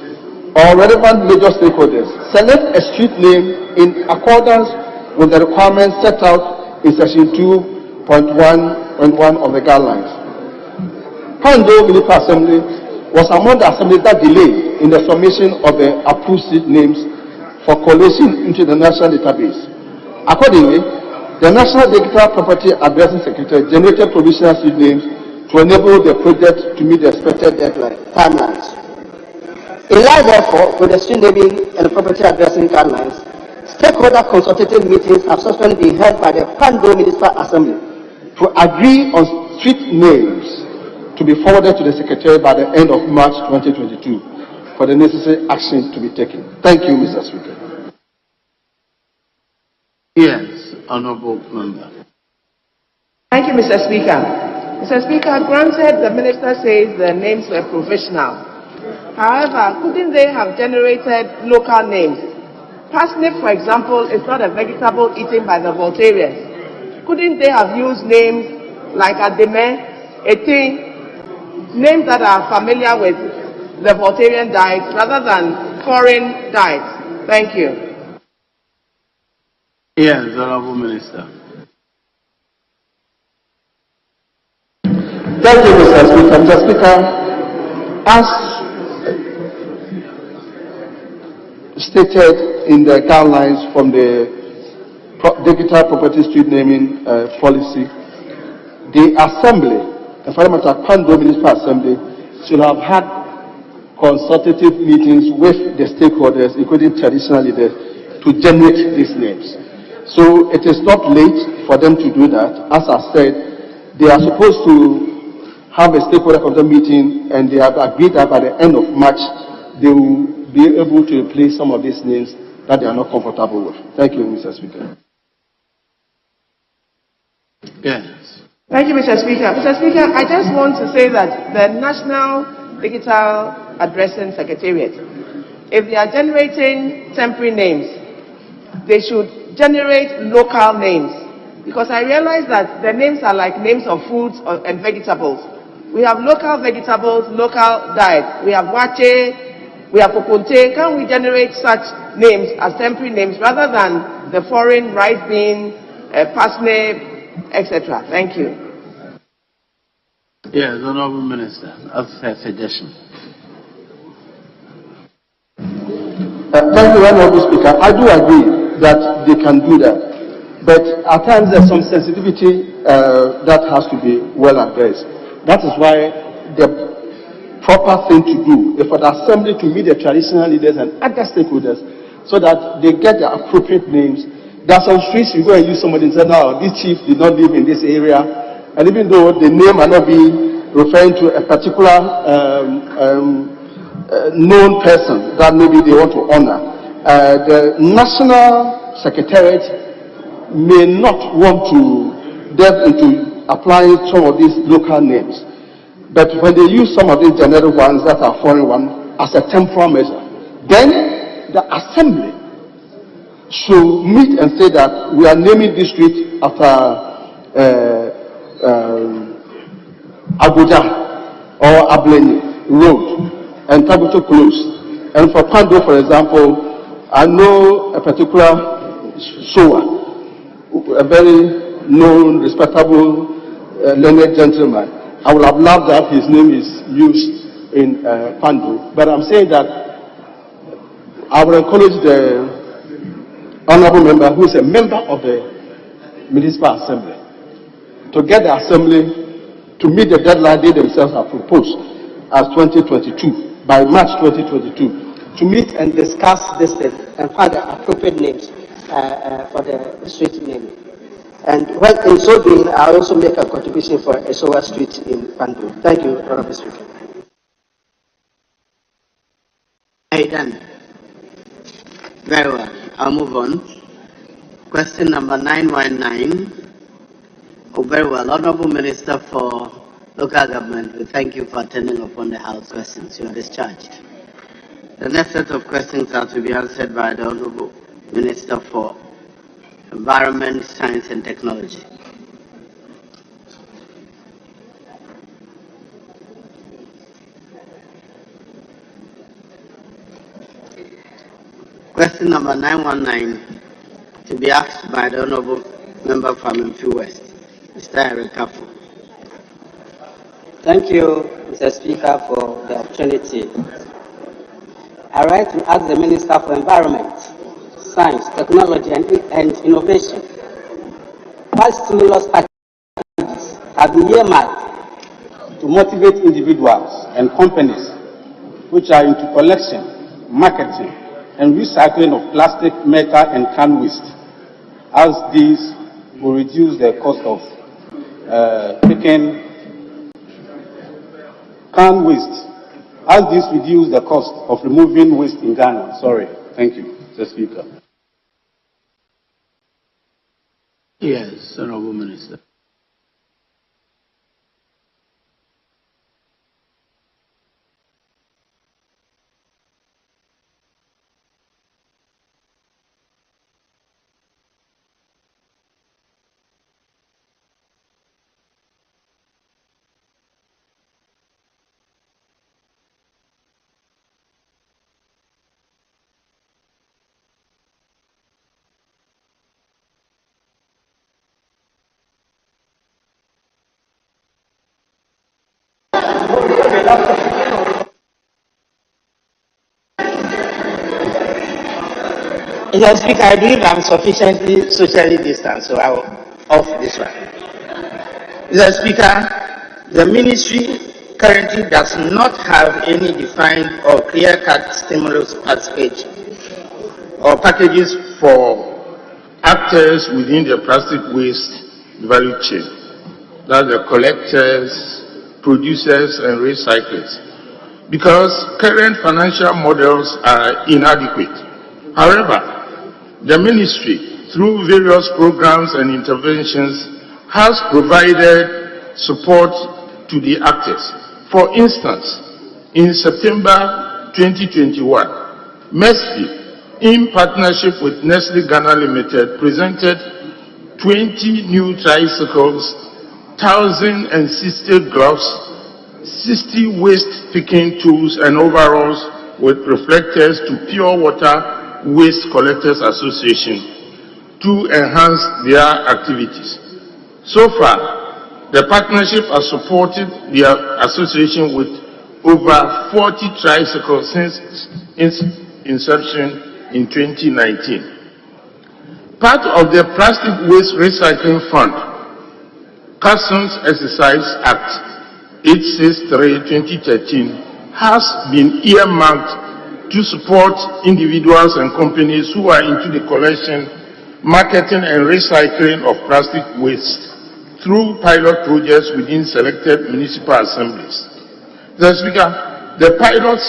or relevant major stakeholders, select a street name in accordance with the requirements set out in Section 2.1.1 of the guidelines. Pando Municipal Assembly was among the assemblies that delayed in the submission of the approved street names for collation into the national database. Accordingly, the National Digital Property Addressing Secretary generated provisional street names to enable the project to meet the expected timelines. In line, therefore, with the street naming and property addressing guidelines, stakeholder consultative meetings have subsequently been held by the Pando Municipal Assembly to agree on street names to be forwarded to the Secretary by the end of March 2022 for the necessary action to be taken. Thank you, Mr. Speaker. Yes, Honourable Member. Thank you, Mr. Speaker. Mr. Speaker, granted the minister says the names were provisional. However, couldn't they have generated local names? Parsnip, for example, is not a vegetable eaten by the Voltarians. Couldn't they have used names like Ademe, Eti, names that are familiar with the Voltarian diet rather than foreign diets? Thank you. Yes, Honourable Minister. Thank you, Mr. Speaker. Mr. Speaker, as stated in the guidelines from the Digital Property Street Naming Policy, the Assembly, the Parliamentary Kwando Municipal Assembly, should have had consultative meetings with the stakeholders, including traditional leaders, to generate these names. So it is not late for them to do that. As I said, they are supposed to have a stakeholder control meeting, and they have agreed that by the end of March, they will be able to replace some of these names that they are not comfortable with. Thank you, Mr. Speaker. Yes. Thank you, Mr. Speaker. Mr. Speaker, I just want to say that the National Digital Addressing Secretariat, if they are generating temporary names, they should generate local names. Because I realize that the names are like names of foods and vegetables. We have local vegetables, local diet. We have wache, we have kokonte. Can we generate such names as temporary names rather than the foreign rice bean, parsnip, etc.? Thank you. Yes, Honorable Minister, that's a suggestion. Thank you, Honorable Speaker. I do agree that they can do that. But at times there's some sensitivity that has to be well addressed. That is why the proper thing to do is for the Assembly to meet the traditional leaders and other stakeholders so that they get the appropriate names. There are some streets you go and use somebody and say, no, this chief did not live in this area. And even though the name might not be referring to a particular known person that maybe they want to honor, the National Secretariat may not want to delve into applying some of these local names. But when they use some of these generic ones that are foreign ones as a temporal measure, then the Assembly should meet and say that we are naming this street after Abuja or Ableni Road and Tabuto Close. And for Pando, for example, I know a particular sower, a very known, respectable, learned gentleman. I would have loved that his name is used in Pando. But I'm saying that I would encourage the honorable member, who is a member of the Municipal Assembly, to get the Assembly to meet the deadline they themselves have proposed as 2022, by March 2022, to meet and discuss this thing and find the appropriate names for the street name. And when in so doing, I also make a contribution for a Sowa Street in Pandu. Thank you, Honorable Speaker. Hey, done. Very well. I'll move on. Question number 919. Oh, very well. Honorable Minister for Local Government, we thank you for attending upon the House questions. You are discharged. The next set of questions are to be answered by the Honorable Minister for Environment, Science and Technology. Question number 919 to be asked by the Honorable Member from Memphi West, Mr. Eric Kafu. Thank you, Mr. Speaker, for the opportunity. I write to ask the Minister for Environment, Science, Technology and Innovation. What stimulus packages have been earmarked to motivate individuals and companies which are into collection, marketing, and recycling of plastic, metal, and can waste, as these will reduce the cost of taking can waste, as this reduce the cost of removing waste in Ghana. Sorry. Thank you, Mr. Speaker. Yes, Honorable Minister. Mr. Speaker, I believe I'm sufficiently socially distant, so I will off this one. Mr. Speaker, the ministry currently does not have any defined or clear-cut stimulus package or packages for actors within the plastic waste value chain. That's the collectors, producers, and recyclers. Because current financial models are inadequate. However, the ministry, through various programs and interventions, has provided support to the actors. For instance, in September 2021, MESPI, in partnership with Nestle Ghana Limited, presented 20 new tricycles, 1,060 gloves, 60 waste picking tools and overalls with reflectors to Pure Water Waste Collectors Association to enhance their activities. So far, the partnership has supported the association with over 40 tricycles since its inception in 2019. Part of the Plastic Waste Recycling Fund, Customs Exercise Act 863-2013, has been earmarked to support individuals and companies who are into the collection, marketing, and recycling of plastic waste through pilot projects within selected municipal assemblies. Mr. Speaker, the pilots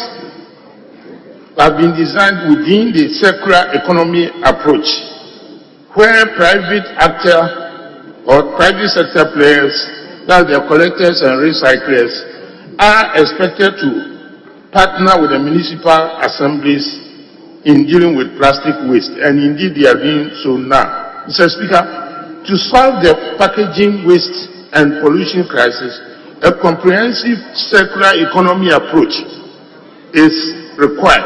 have been designed within the circular economy approach, where private actor or private sector players, that the collectors and recyclers, are expected to partner with the municipal assemblies in dealing with plastic waste, and indeed they are doing so now. Mr. Speaker, to solve the packaging waste and pollution crisis, a comprehensive circular economy approach is required,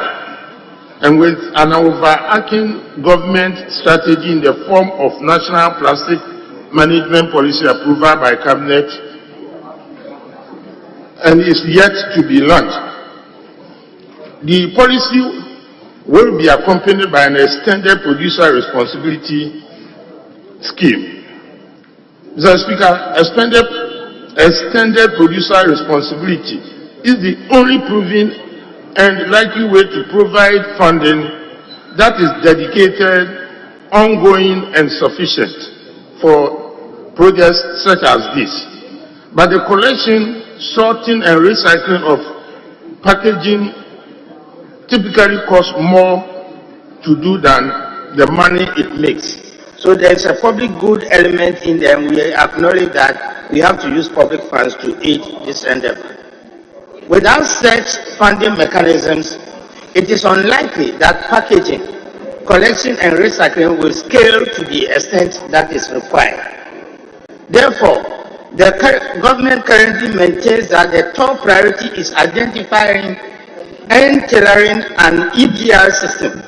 and with an overarching government strategy in the form of National Plastic Management Policy approval by Cabinet and is yet to be launched. The policy will be accompanied by an extended producer responsibility scheme. Mr. Speaker, extended producer responsibility is the only proven and likely way to provide funding that is dedicated, ongoing, and sufficient for projects such as this. But the collection, sorting, and recycling of packaging typically costs more to do than the money it makes. So there is a public good element in them. We acknowledge that we have to use public funds to aid this endeavor. Without such funding mechanisms, it is unlikely that packaging, collection, and recycling will scale to the extent that is required. Therefore, the government currently maintains that the top priority is identifying and tailoring an EPR system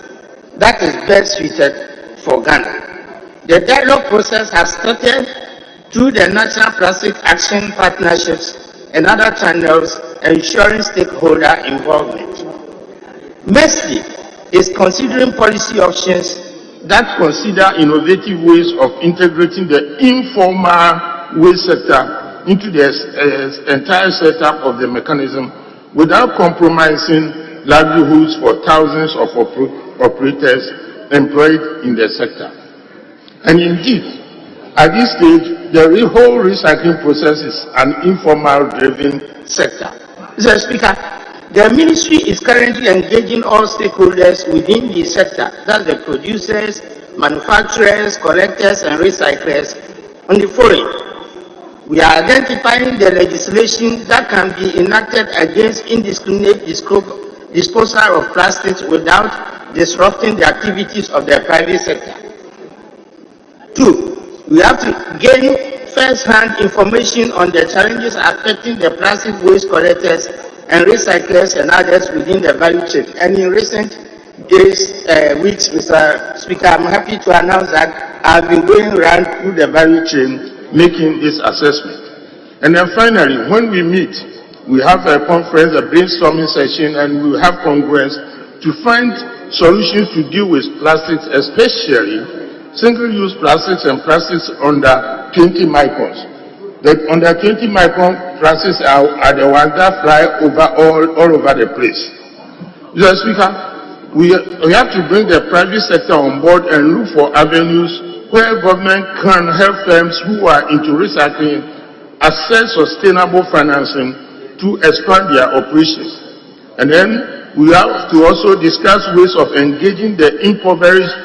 that is best suited for Ghana. The dialogue process has started through the National Plastic Action Partnerships and other channels, ensuring stakeholder involvement. MESLI is considering policy options that consider innovative ways of integrating the informal waste sector into the entire setup of the mechanism without compromising livelihoods for thousands of operators employed in the sector. And indeed, at this stage, the whole recycling process is an informal-driven sector. Mr. Speaker, the ministry is currently engaging all stakeholders within the sector, that's the producers, manufacturers, collectors, and recyclers, on the following. We are identifying the legislation that can be enacted against indiscriminate disposal of plastics without disrupting the activities of the private sector. 2. We have to gain first-hand information on the challenges affecting the plastic waste collectors and recyclers and others within the value chain. And in recent days, weeks, Mr. Speaker, I'm happy to announce that I've been going around through the value chain making this assessment. And then finally, when we meet we have a conference, a brainstorming session, and we will have congress to find solutions to deal with plastics, especially single-use plastics and plastics under 20 microns. The under 20 micron plastics are the ones that fly over all over the place. Mr. Speaker, we have to bring the private sector on board and look for avenues where government can help firms who are into recycling access sustainable financing to expand their operations. And then we have to also discuss ways of engaging the impoverished,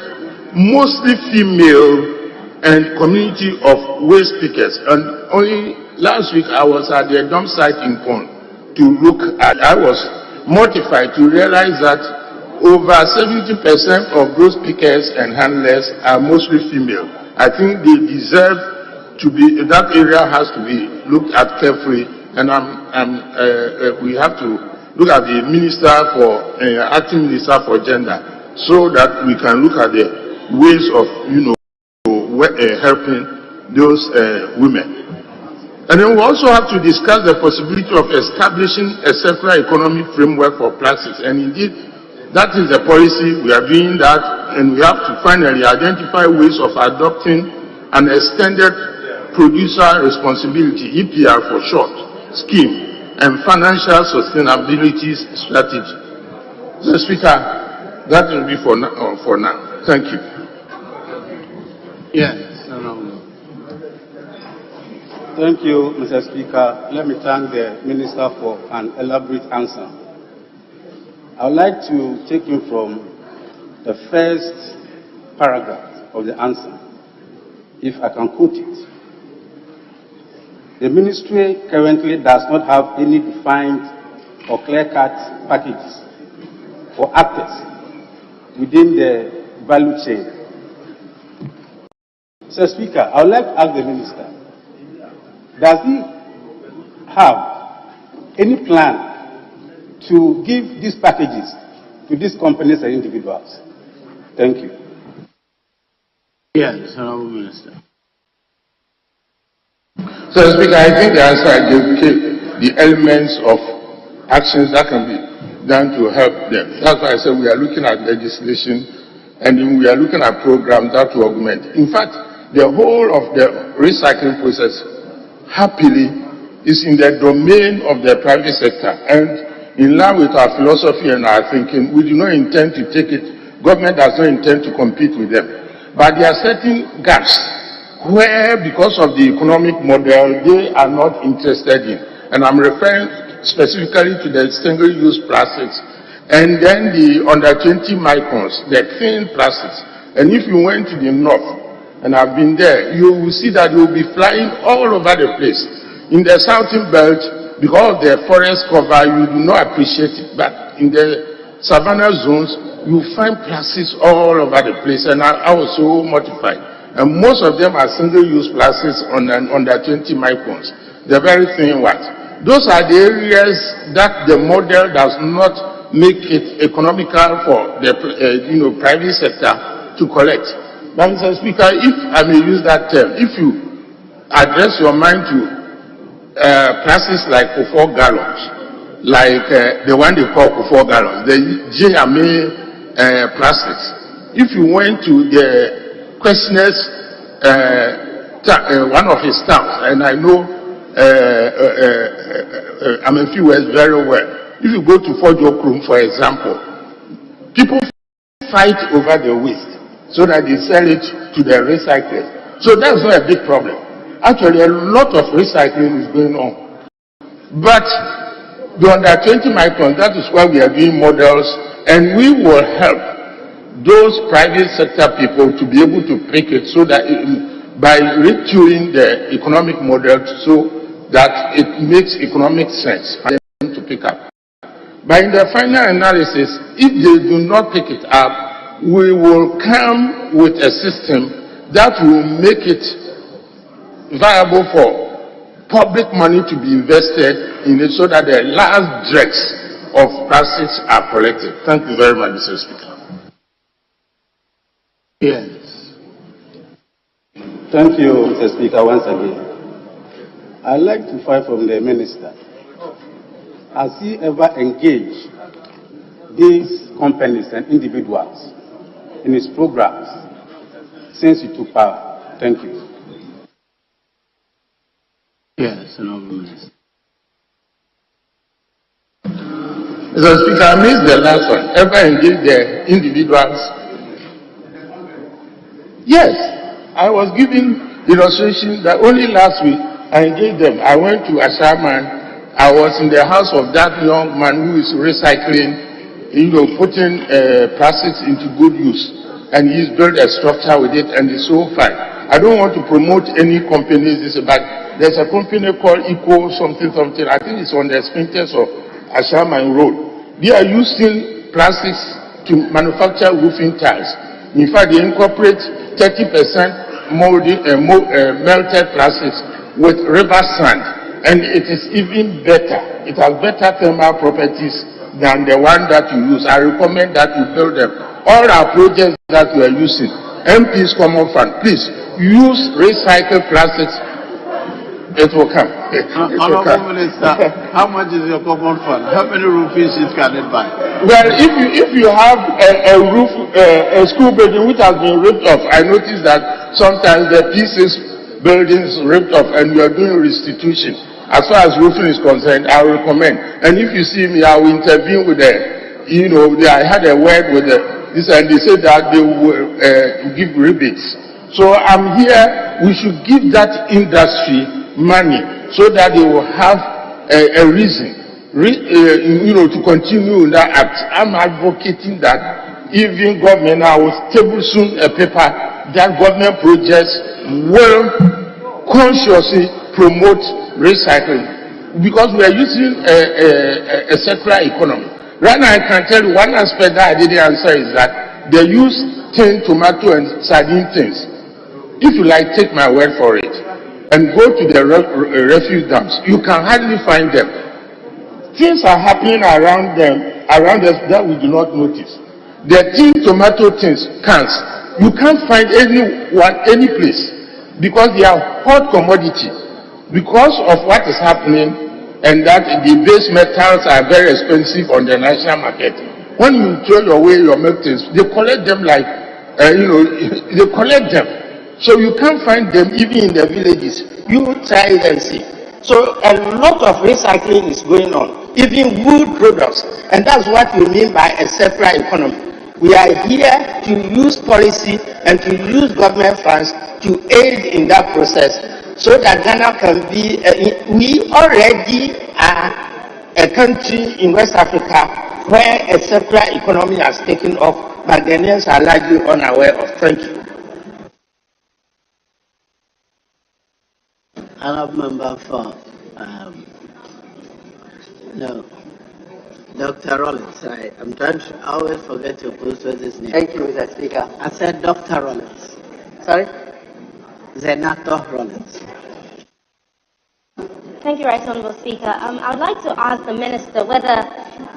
mostly female and community of waste pickers. And only last week I was at the dump site in Pond to look at, I was mortified to realize that over 70% of those pickers and handlers are mostly female. I think they deserve to be, that area has to be looked at carefully, and we have to look at the minister for, acting minister for gender, so that we can look at the ways of, helping those women. And then we also have to discuss the possibility of establishing a circular economy framework for plastics. And indeed, that is the policy. We are doing that, and we have to finally identify ways of adopting an extended producer responsibility, EPR for short, scheme and financial sustainability strategy. Mr. Speaker, that will be for now. Thank you. Yes. Thank you, Mr. Speaker. Let me thank the Minister for an elaborate answer. I would like to take you from the first paragraph of the answer, if I can quote it. The ministry currently does not have any defined or clear-cut packages for actors within the value chain. Mr. Speaker, I would like to ask the Minister, does he have any plan to give these packages to these companies and individuals? Thank you. Yes, Honorable Minister. So, Speaker, I think the answer I gave the elements of actions that can be done to help them. That's why I said we are looking at legislation, and then we are looking at programs that will augment. In fact, the whole of the recycling process, happily, is in the domain of the private sector. And in line with our philosophy and our thinking, we do not intend to take it, government does not intend to compete with them. But there are certain gaps where, because of the economic model, they are not interested in. And I'm referring specifically to the single-use plastics, and then the under 20 microns, the thin plastics. And if you went to the north, and I've been there, you will see that they will be flying all over the place. In the southern belt, because of the forest cover, you do not appreciate it. But in the savanna zones, you find plastics all over the place, and I was so mortified. And most of them are single-use plastics under 20 microns. The very thin ones. Those are the areas that the model does not make it economical for the private sector to collect. But Mr. Speaker, if I may use that term, if you address your mind to plastics like 4 gallons, like the one they call 4 gallons, the GhanaWeb plastics. If you went to the questionnaires, one of his staff, and I know I'm a few words very well. If you go to Fojokrum, for example, people fight over the waste so that they sell it to the recyclers. So that's not a big problem. Actually, a lot of recycling is going on. But the under 20 microns, that is why we are doing models, and we will help those private sector people to be able to pick it, so that by retuning the economic model so that it makes economic sense for them to pick up. But in the final analysis, if they do not pick it up, we will come with a system that will make it viable for public money to be invested in it, so that the last dregs of plastics are collected. Thank you very much, Mr. Speaker. Yes. Thank you, Mr. Speaker, once again. I'd like to find from the Minister has he ever engaged these companies and individuals in his programs since he took power? Thank you. Yes, Honorable Minister. Mr. Speaker, I missed the last one. Ever engage the individuals? Yes, I was giving illustration that only last week I engaged them. I went to Ashaman. I was in the house of that young man who is recycling, putting plastics into good use. And he's built a structure with it, and it's so fine. I don't want to promote any companies, but there's a company called Eco something. I think it's on the sphincters of Ashaman Road. They are using plastics to manufacture roofing tiles. In fact, they incorporate 30% melted plastics with river sand, and it is even better. It has better thermal properties than the one that you use. I recommend that you build them. All our projects that we are using, MP's Common Fund, please use recycled plastics. It will come. Honorable Minister, how much is your common fund? How many roofing sheets can it buy? Well, if you have a roof, a school building which has been ripped off, I notice that sometimes the pieces buildings ripped off, and you are doing restitution. As far as roofing is concerned, I recommend. And if you see me, I will intervene with I had a word with this, and they said that they will give rebates. So I'm here. We should give that industry money so that they will have a reason, to continue in that act. I'm advocating that even government, I will table soon a paper that government projects will consciously promote recycling, because we are using a circular economy. Right now, I can tell you one aspect that I didn't answer is that they use tin, tomato, and sardine tins. If you like, take my word for it, and go to the refuse dumps. You can hardly find them. Things are happening around us that we do not notice. The tin, tomato tins, cans, you can't find any place, because they are hot commodity. Because of what is happening, and that the base metals are very expensive on the national market. When you throw away your milk tins, they collect them they collect them. So you can't find them even in the villages. You try it and see. So a lot of recycling is going on, even wood products. And that's what we mean by a circular economy. We are here to use policy and to use government funds to aid in that process, so that Ghana can be, we already are a country in West Africa where a circular economy has taken off, but Ghanaians are largely unaware of. Thank you. Honourable member for Dr. Rollins. I'm trying to always forget to pronounce his name. Thank you, Mr. Speaker. I said Dr. Rollins. Sorry? Zenato Rollins. Thank you, Right Honourable Speaker. I would like to ask the Minister whether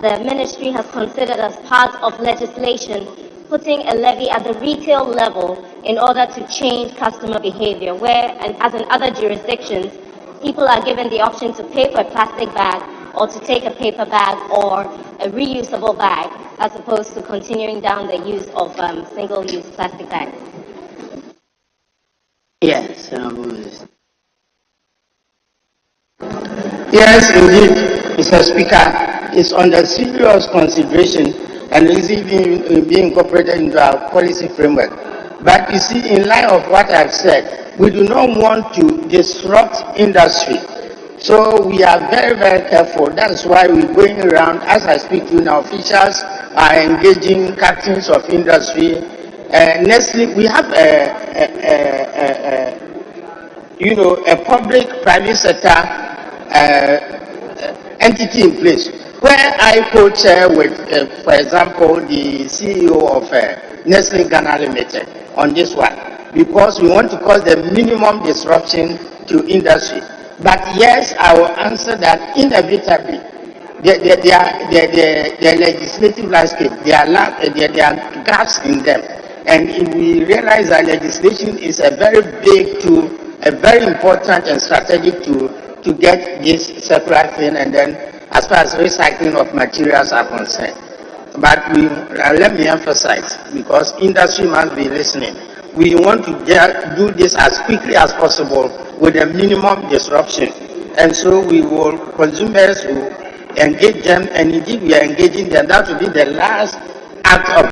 the Ministry has considered as part of legislation putting a levy at the retail level in order to change customer behavior, where, and as in other jurisdictions, people are given the option to pay for a plastic bag or to take a paper bag or a reusable bag, as opposed to continuing down the use of single-use plastic bags. Yes, Honourable Minister. Yes, indeed, Mr. Speaker. It's under serious consideration and is even being incorporated into our policy framework. But you see, in light of what I've said, we do not want to disrupt industry. So we are very, very careful. That's why we're going around, as I speak to you now, officials are engaging captains of industry. Nextly, we have a public-private sector entity in place, where I co-chair with, for example, the CEO of Nestle Ghana Limited on this one, because we want to cause the minimum disruption to industry. But yes, I will answer that inevitably. The legislative landscape, there are gaps in them. And if we realize that legislation is a very big tool, a very important and strategic tool to get this circular thing, and then as far as recycling of materials are concerned. But let me emphasize, because industry must be listening, we want to do this as quickly as possible with a minimum disruption. And so consumers will engage them, and indeed we are engaging them. That will be the last act of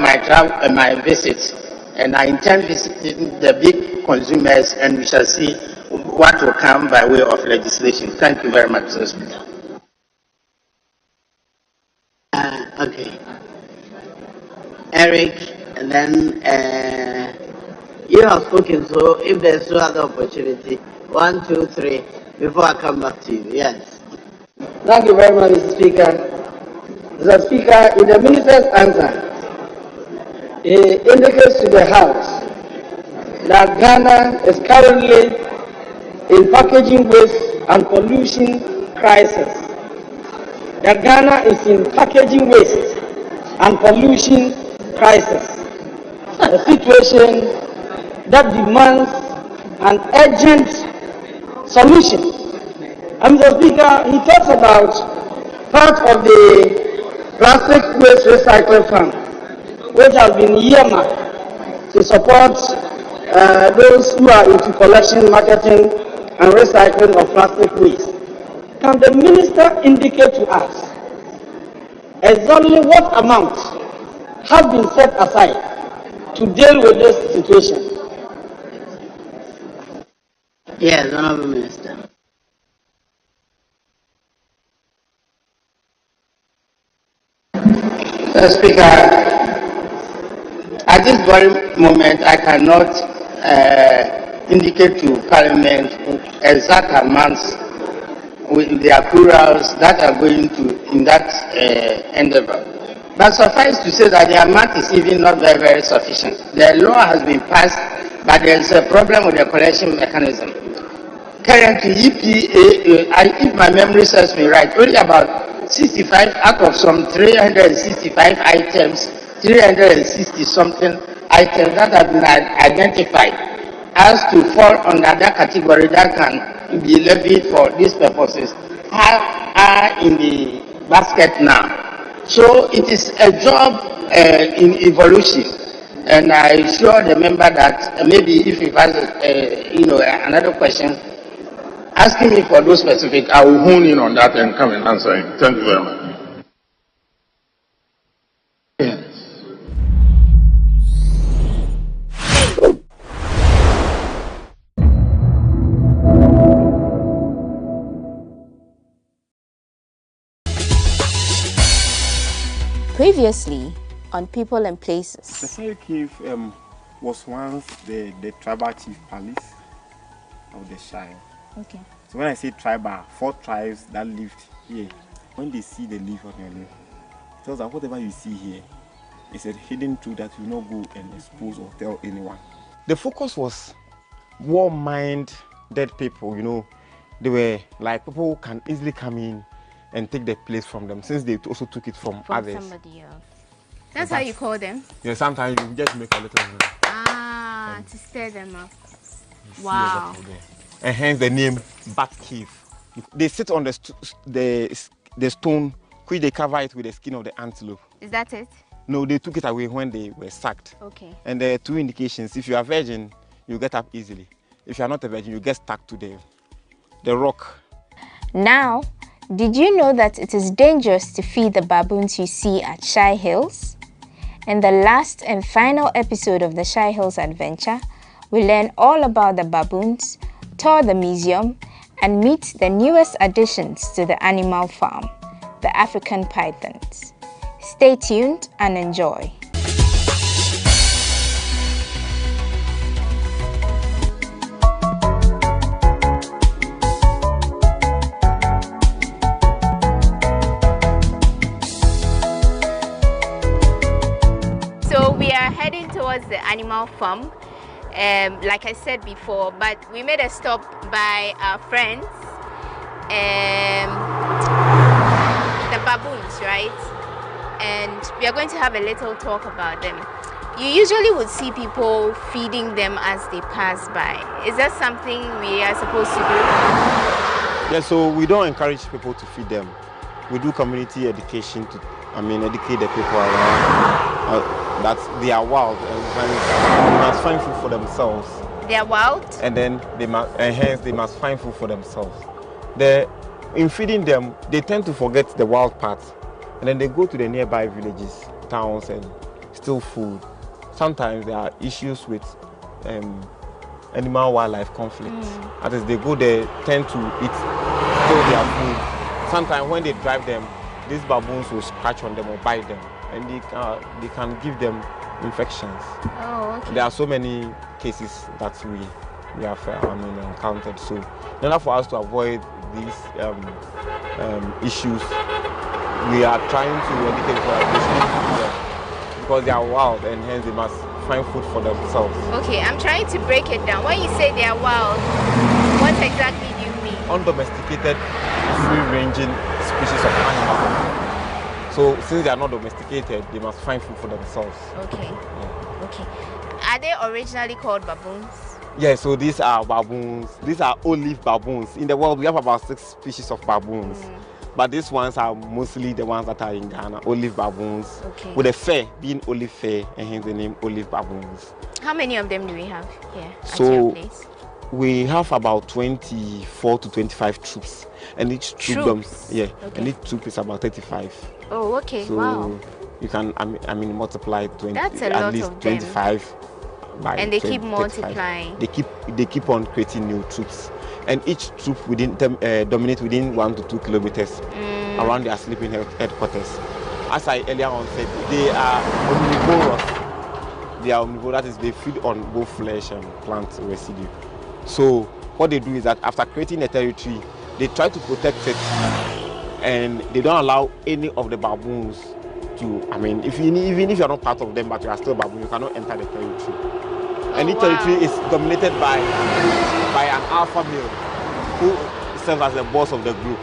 my visit. And I intend visiting the big consumers, and we shall see what will come by way of legislation. Thank you very much, Mr. Speaker. Okay. Eric, and then you have spoken, so if there's no other opportunity, 1, 2, 3, before I come back to you. Yes. Thank you very much, Mr. Speaker. Mr. Speaker, in the Minister's answer, he indicates to the House that Ghana is currently in packaging waste and pollution crisis. That Ghana is in packaging waste and pollution crisis. A situation that demands an urgent solution. And Mr. Speaker, he talks about part of the plastic waste recycling fund, which has been earmarked to support those who are into collection, marketing, and recycling of plastic waste. Can the Minister indicate to us exactly what amount has been set aside to deal with this situation? Yes, Honorable Minister. Mr. Speaker, at this very moment, I cannot indicate to Parliament exact amounts with the accruals that are going to in that endeavor. But suffice to say that the amount is even not very, very sufficient. The law has been passed, but there is a problem with the collection mechanism. Currently, EPA, if my memory serves me right, only about 65 out of some 365 items, 360 something items that have been identified as to fall under that category that can be levied for these purposes are in the basket now. So it is a job in evolution, and I assure the member that maybe if he has another question, asking me for those specific, I will hone in on that and come and answer him. Thank you very much. Previously on People and Places. The Sari Chief was once the tribal chief palace of the Shire. Okay. So when I say tribal, 4 tribes that lived here, when they see the leaf on your leaf, it tells that whatever you see here is a hidden truth that you will not go and expose or tell anyone. The focus was war-minded people, they were like people who can easily come in and take the place from them, since they also took it from others. Somebody else. That's how you call them? Yeah, sometimes you just make a little noise. To stir them up. Wow. And hence the name Bat Cave. They sit on the stone, which they cover it with the skin of the antelope. Is that it? No, they took it away when they were sacked. Okay. And there are 2 indications. If you are a virgin, you get up easily. If you are not a virgin, you get stuck to the rock. Now, did you know that it is dangerous to feed the baboons you see at Shy Hills? In the last and final episode of the Shy Hills adventure, we learn all about the baboons, tour the museum, and meet the newest additions to the animal farm, the African pythons. Stay tuned and enjoy. So we are heading towards the animal farm, like I said before, but we made a stop by our friends, the baboons, right? And we are going to have a little talk about them. You usually would see people feeding them as they pass by. Is that something we are supposed to do? Yeah, so we don't encourage people to feed them. we do community education to, educate the people around that they are wild and must find food for themselves. They are wild? And then hence they must find food for themselves. In feeding them, they tend to forget the wild part, and then they go to the nearby villages, towns, and steal food. Sometimes there are issues with animal-wildlife conflicts. That is, they go there, tend to steal their food. Sometimes when they drive them, these baboons will scratch on them or bite them, and they can give them infections. Oh, okay. There are so many cases that we have encountered. So in order for us to avoid these issues, we are trying to educate them because they are wild and hence they must find food for themselves. Okay, I'm trying to break it down. When you say they are wild, what exactly do you mean? Undomesticated, free-ranging species of animals. So since they are not domesticated, they must find food for themselves. Okay. Yeah. Okay. Are they originally called baboons? Yeah, so these are baboons. These are olive baboons. In the world, we have about 6 species of baboons. But these ones are mostly the ones that are in Ghana, olive baboons. Okay. With the fur being olive fur, and hence the name olive baboons. How many of them do we have here at So your place? we have about 24 to 25 troops, and each troop and each troop is about 35. Oh, okay. So wow. You can multiply 20. That's a at lot least of them. 25. By And they 20, keep 35. multiplying. They keep on creating new troops, and each troop within dominate within 1 to 2 kilometers around their sleeping headquarters. As I earlier on said, they are omnivorous. They are omnivorous, that is, they feed on both flesh and plant residue. So what they do is that after creating a territory, they try to protect it, and they don't allow any of the baboons to. Even if you are not part of them, but you are still a baboon, you cannot enter the territory. And each territory is dominated by an alpha male who serves as the boss of the group.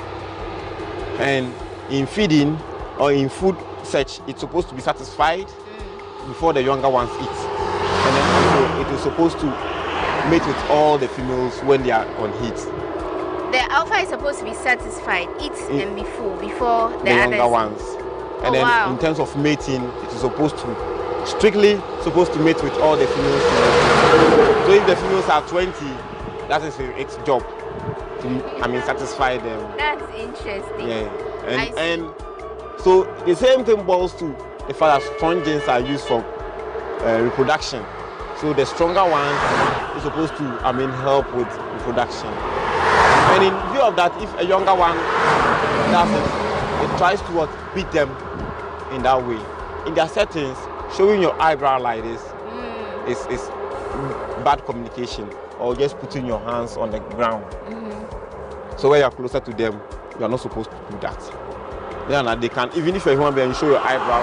And in feeding or in food search, it's supposed to be satisfied before the younger ones eat. And then also it is supposed to mate with all the females when they are on heat. The alpha is supposed to be satisfied, eat and be full before the younger ones. And then in terms of mating, it is strictly supposed to mate with all the females. So if the females are 20, that is its job to satisfy them. That's interesting. Yeah. And so the same thing boils to the fact that strong genes are used for reproduction. So the stronger one is supposed to help with reproduction. And in view of that, if a younger one does it tries to beat them in that way. In their settings, showing your eyebrow like this is bad communication, or just putting your hands on the ground. So when you're closer to them, you are not supposed to do that. They can, even if you're a human being, show your eyebrow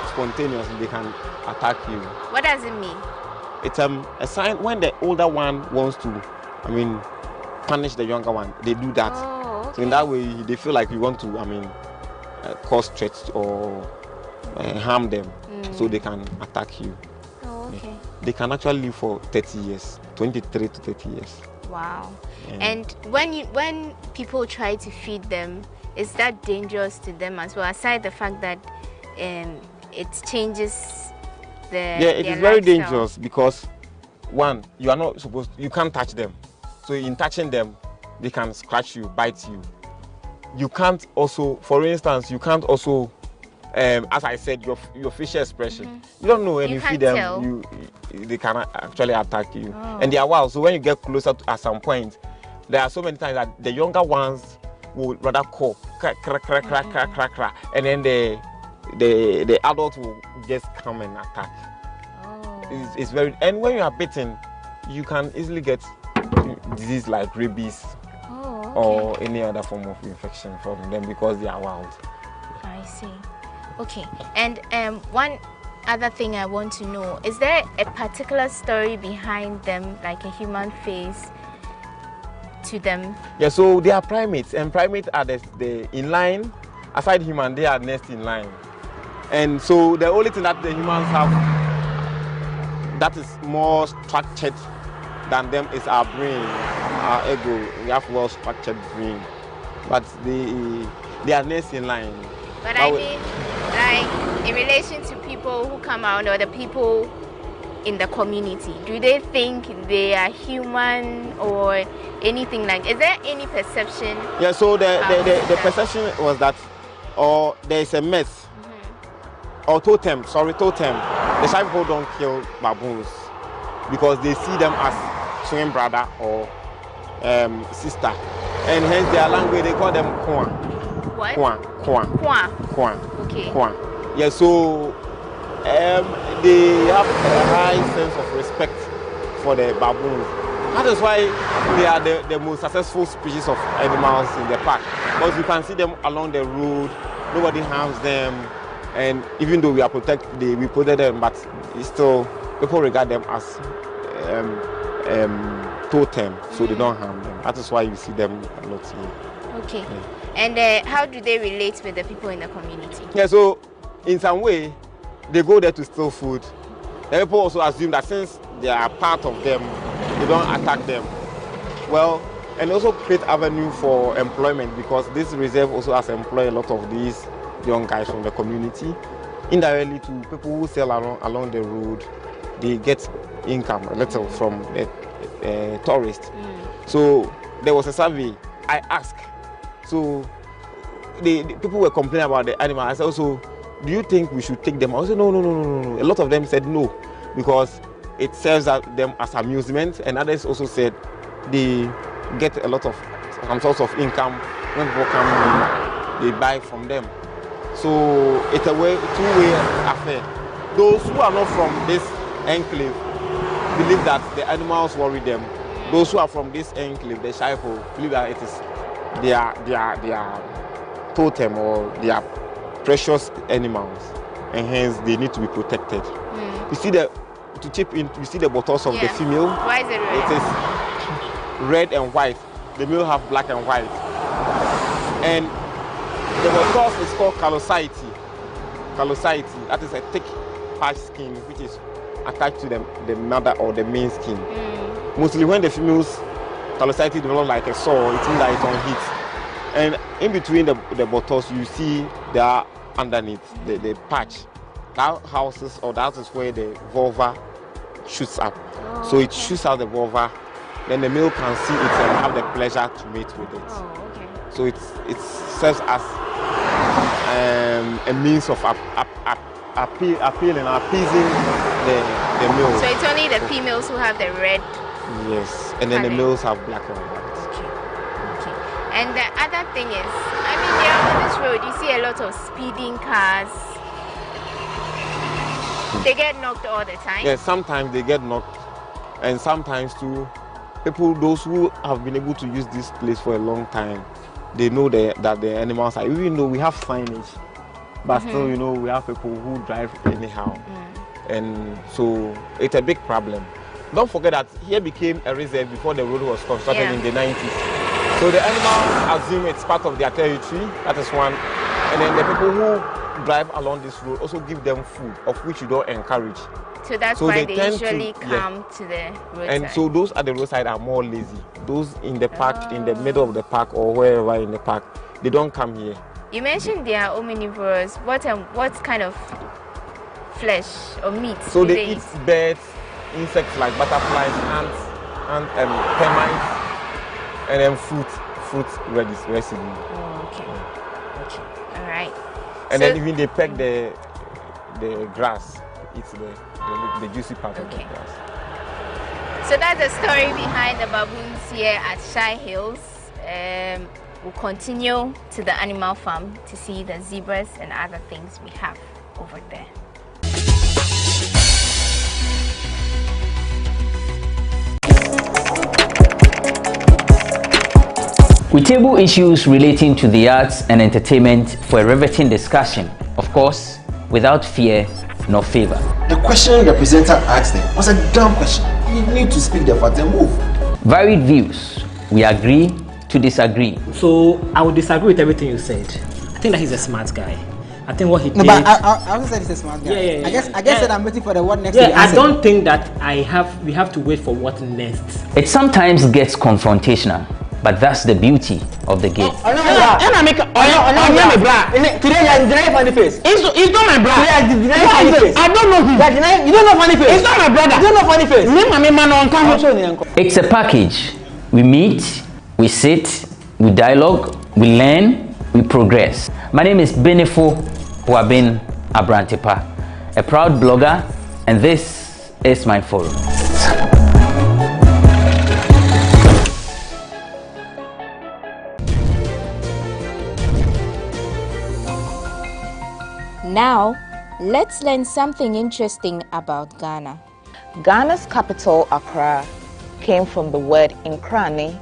spontaneously, they can attack you. What does it mean? It's a sign when the older one wants to, punish the younger one. They do that. Oh, okay. So in that way, they feel like you want to, cause threats or harm them, so they can attack you. Oh, okay. They can actually live for 30 years, 23 to 30 years. Wow. And when people try to feed them, is that dangerous to them as well? Aside the fact that it changes it is very dangerous because one, you are not supposed to, you can't touch them. So in touching them, they can scratch you, bite you. You can't also, for instance, as I said, your facial expression. You don't know when you feed them, they can actually attack you. And they are wild. So when you get closer at some point, there are so many times that the younger ones will rather call, crack, crack, crack, crack, crack, crack, crack, and then the adult will just come and attack. It's very, and when you are bitten, you can easily get disease like rabies or any other form of infection from them because they are wild. I see. Okay. And one other thing I want to know, is there a particular story behind them, like a human face to them? Yeah, so they are primates, and primates are the in line. Aside human, they are next in line. And so the only thing that the humans have that is more structured than them is our brain, our ego. We have well structured brain. but they are next in line. But I mean, like in relation to people who come out or the people in the community, do they think they are human or anything like? Is there any perception? Yeah. So the perception was that, or there is a myth, or totem. Sorry, totem. The Shai people don't kill baboons because they see them as twin brother or sister, and hence their language they call them Kwan. What? Kwan. Okay. Kwan. Yeah. So they have a high sense of respect for the baboons. That is why they are the most successful species of animals in the park. Because you can see them along the road, nobody harms them, and even though we protect them, but still people regard them as totem, so they don't harm them. That is why you see them a lot here. Okay. Yeah. And how do they relate with the people in the community? Yeah. So in some way, they go there to steal food. The people also assume that since they are part of them, they don't attack them. Well, and also create avenue for employment because this reserve also has employed a lot of these young guys from the community. Indirectly to people who sell along the road, they get income a little from the tourists. So there was a survey. I asked. So the people were complaining about the animal. I said also, do you think we should take them? I said, no. A lot of them said no, because it serves them as amusement, and others also said they get a lot of some sorts of income when people come in, they buy from them. So it's a two-way affair. Those who are not from this enclave believe that the animals worry them. Those who are from this enclave, the Shai people, believe that it is their totem or their precious animals, and hence they need to be protected. You see you see the bottles of the female. Why is it red? It is red and white. The male have black and white. And the bottles is called callosity. Callosity, that is a thick patch skin which is attached to the mother or the main skin. Mostly when the females callosity develop like a sore, it means that it's on heat. And in between the bottles, you see there are underneath the patch. That houses, or that is where the vulva shoots up. So it shoots out the vulva, then the male can see it and have the pleasure to mate with it. So it serves as a means of appealing and appeasing the male. So it's only the females who have the red. Yes, and then the males have black and white. And the other thing is, I mean, there on this road, you see a lot of speeding cars. They get knocked all the time. Yes, sometimes they get knocked, and sometimes too, those who have been able to use this place for a long time, they know that the animals are, even though we have signage, but still, we have people who drive anyhow. And so it's a big problem. Don't forget that here became a reserve before the road was constructed in the 90s. So the animals assume it's part of their territory, that is one. And then the people who drive along this road also give them food, of which you don't encourage. So that's why they usually come to the roadside. And so those at the roadside are more lazy. Those in the park, in the middle of the park or wherever in the park, they don't come here. You mentioned they are omnivorous. What kind of flesh or meat? So they eat birds, insects like butterflies, ants, and termites, and then fruit residue. Okay. All right. And then even they peck the grass. It's the juicy part of the grass. So that's the story behind the baboons here at Shai Hills. We'll continue to the animal farm to see the zebras and other things we have over there. We table issues relating to the arts and entertainment for a riveting discussion, of course, without fear nor favor. The question the presenter asked them was a dumb question. You need to speak the fact and move. Varied views. We agree to disagree. So I would disagree with everything you said. I think that he's a smart guy. I think what he did. No, but I also said he's a smart guy. Yeah. I guess that I'm waiting for the what next. Yeah, I don't think that we have to wait for what next. It sometimes gets confrontational. But that's the beauty of the game. Today deny funny face. It's not my brother. I don't know him. You don't know funny face. It's not my brother. You don't know funny face. It's a package. We meet, we sit, we dialogue, we learn, we progress. My name is Benefo Huabin Abrantepa, a proud blogger, and this is my forum. Now, let's learn something interesting about Ghana. Ghana's capital, Accra, came from the word Nkrane,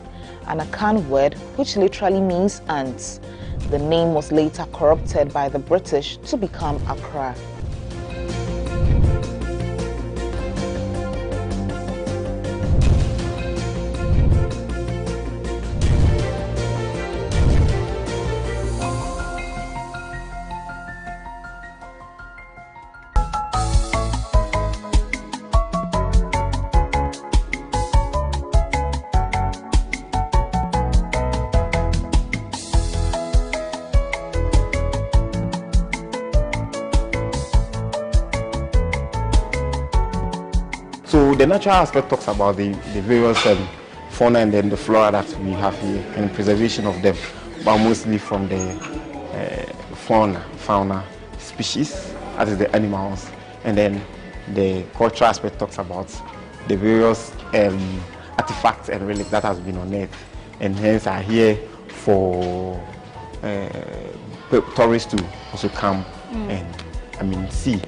an Akan word which literally means ants. The name was later corrupted by the British to become Accra. So the natural aspect talks about the various fauna and then the flora that we have here and preservation of them, but mostly from the fauna species, that is the animals, and then the cultural aspect talks about the various artifacts and relics that has been unearthed, and hence are here for tourists to also come and see.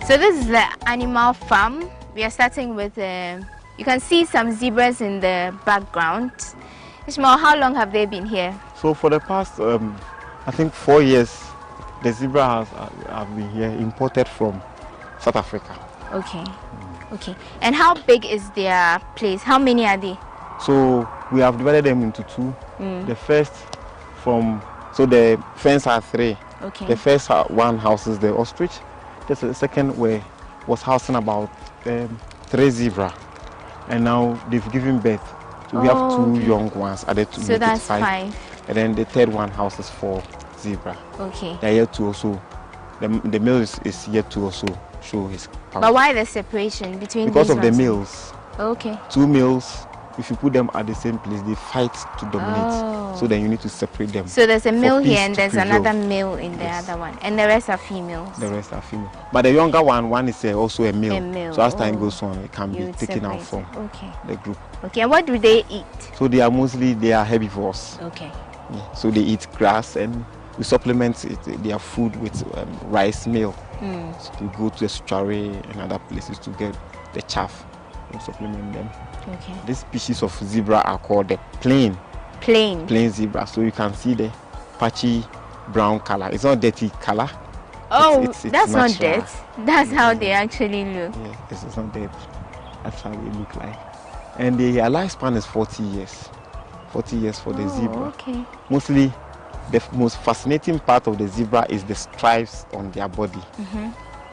So this is the animal farm. We are starting with, you can see some zebras in the background. Ishmael, how long have they been here? So for the past, I think 4 years, the zebra have been here, imported from South Africa. Okay, okay. And how big is their place? How many are they? So we have divided them into two. The first so the fence are 3. Okay. The first one houses the ostrich. The second was housing about 3 zebra, and now they've given birth. So we have 2 young ones added to so that's 5. And then the third one houses 4 zebra. Okay. They are yet to also, the male is yet to also show his power. But why the separation between because these of the ones? males? Okay. 2 males if you put them at the same place, they fight to dominate. So then you need to separate them. So there's a male here and there's prevail. another male in the other one, and the rest are females. The rest are female. But the younger one is also a male. So as time goes on, it can be taken out from the group. Okay, and what do they eat? So they are herbivores. Okay. Yeah. So they eat grass, and we supplement their food with rice meal. So we go to the estuary and other places to get the chaff and supplement them. Okay. This species of zebra are called the plain zebra. So you can see the patchy brown color. It's not dirty color. Oh, it's that's natural. not dirt. That's how they actually look. Yeah, it's not dirt. That's how they look like. And their lifespan is 40 years. 40 years for the zebra. Okay. Mostly, the most fascinating part of the zebra is the stripes on their body.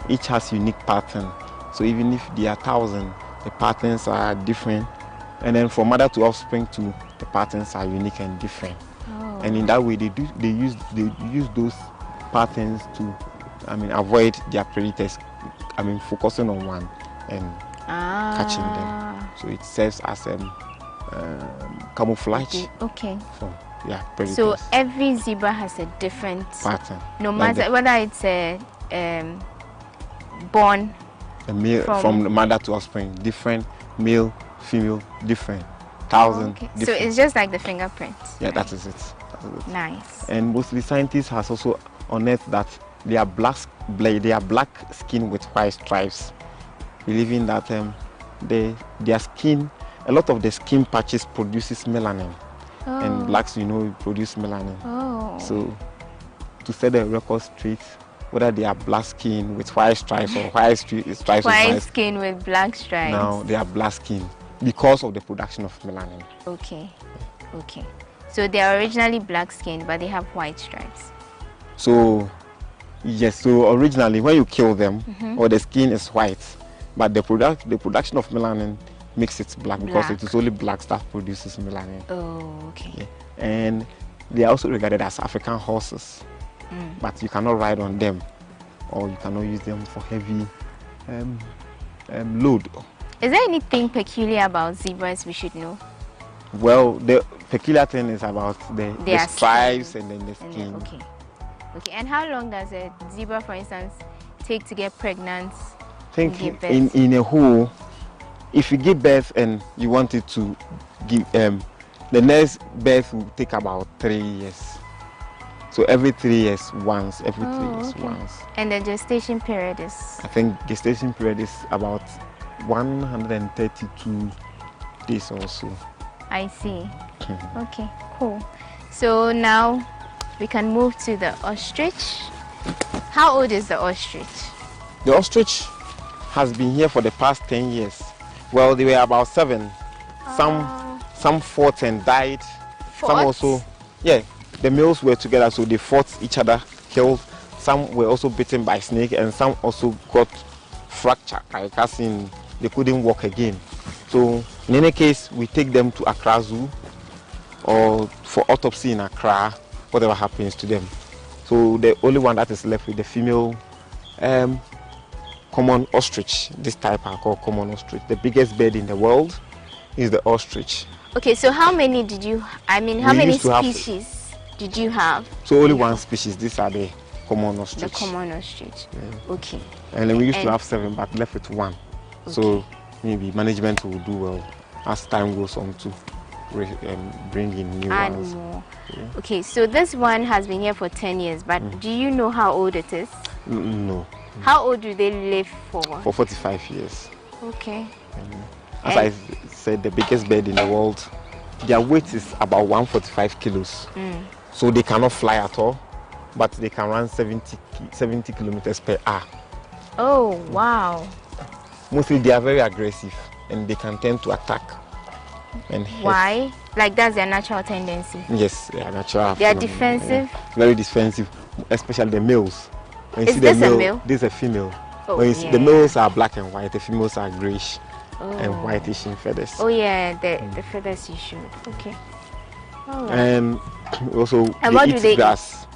Each has unique pattern. So even if there are 1,000, the patterns are different. And then from mother to offspring too, the patterns are unique and different. And in that way, they use those patterns to, avoid their predators. Focusing on one and catching them. So it serves as camouflage. Okay. For predators. So every zebra has a different pattern. No matter whether it's born a male from the mother to offspring, different, male, female, different, 1,000. Different. So it's just like the fingerprints. Yeah, that is it. Nice. And mostly scientists has also unearthed that they are black skin with white stripes, believing that their skin, a lot of the skin patches produces melanin, and blacks, produce melanin. So to set the record straight, whether they are black skin with white stripes or white stripes with white skin with black stripes. Now they are black skin because of the production of melanin. Okay. So they are originally black skin, but they have white stripes. So yes, so originally when you kill them, or the skin is white, but the production of melanin makes it black because it is only black that produces melanin. Oh, okay. Yeah. And they are also regarded as African horses. But you cannot ride on them, or you cannot use them for heavy load. Is there anything peculiar about zebras we should know? Well, the peculiar thing is about the stripes and then the skin. Okay. And how long does a zebra, for instance, take to get pregnant? I think in a whole, if you give birth and you want it to give, the next birth will take about 3 years. So every 3 years once, every 3 years once. And the gestation period is? I think gestation period is about 132 days or so. I see. Okay, cool. So now we can move to the ostrich. How old is the ostrich? The ostrich has been here for the past 10 years. Well, they were about 7. Some fought and died. Some also, the males were together, so they fought each other, killed. Some were also bitten by snake, and some also got fractured, like as in they couldn't walk again. So in any case, we take them to Accra Zoo or for autopsy in Accra, whatever happens to them. So the only one that is left with the female common ostrich. This type are called common ostrich. The biggest bird in the world is the ostrich. Okay, so how many did you, how many species did you have? So only one species. These are the common ostrich. The common ostrich. Yeah. Okay. And then we used to have 7, but left with 1. Okay. So maybe management will do well as time goes on to bring in new ones. More. Yeah. Okay, so this one has been here for 10 years, but do you know how old it is? No. How old do they live for? For 45 years. Okay. As I said, the biggest bird in the world, their weight is about 145 kilos. So they cannot fly at all, but they can run 70 kilometers per hour. Oh, wow. Mostly they are very aggressive and they can tend to attack. And why? Like that's their natural tendency? Yes, they are natural. They are defensive? Yeah. Very defensive, especially the males. When is this a male? This is a female. Oh, when you see the males are black and white, the females are grayish and whitish in feathers. Oh yeah, the feathers you showed. Okay. All right. And also they eat grass,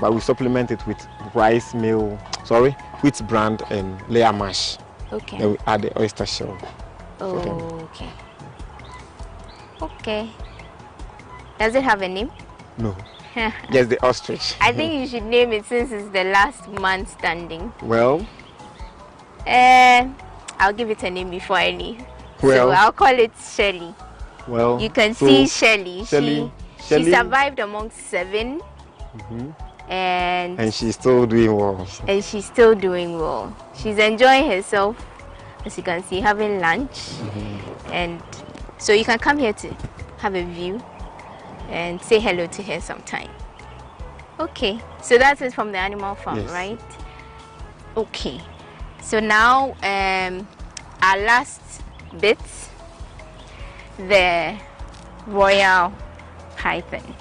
but we supplement it with wheat bran and layer mash. Okay. Then we add the oyster shell. Oh, okay. Okay. Does it have a name? No. Just the ostrich. I think you should name it since it's the last man standing. Well. I'll give it a name before I leave. Well. So I'll call it Shelly. Well. You can see Shelly. She Shelly survived amongst 7. And she's still doing well. And she's still doing well. She's enjoying herself, as you can see, having lunch. And so you can come here to have a view and say hello to her sometime. Okay, so that's it from the animal farm, yes. right? Okay, so now our last bit, the royal python.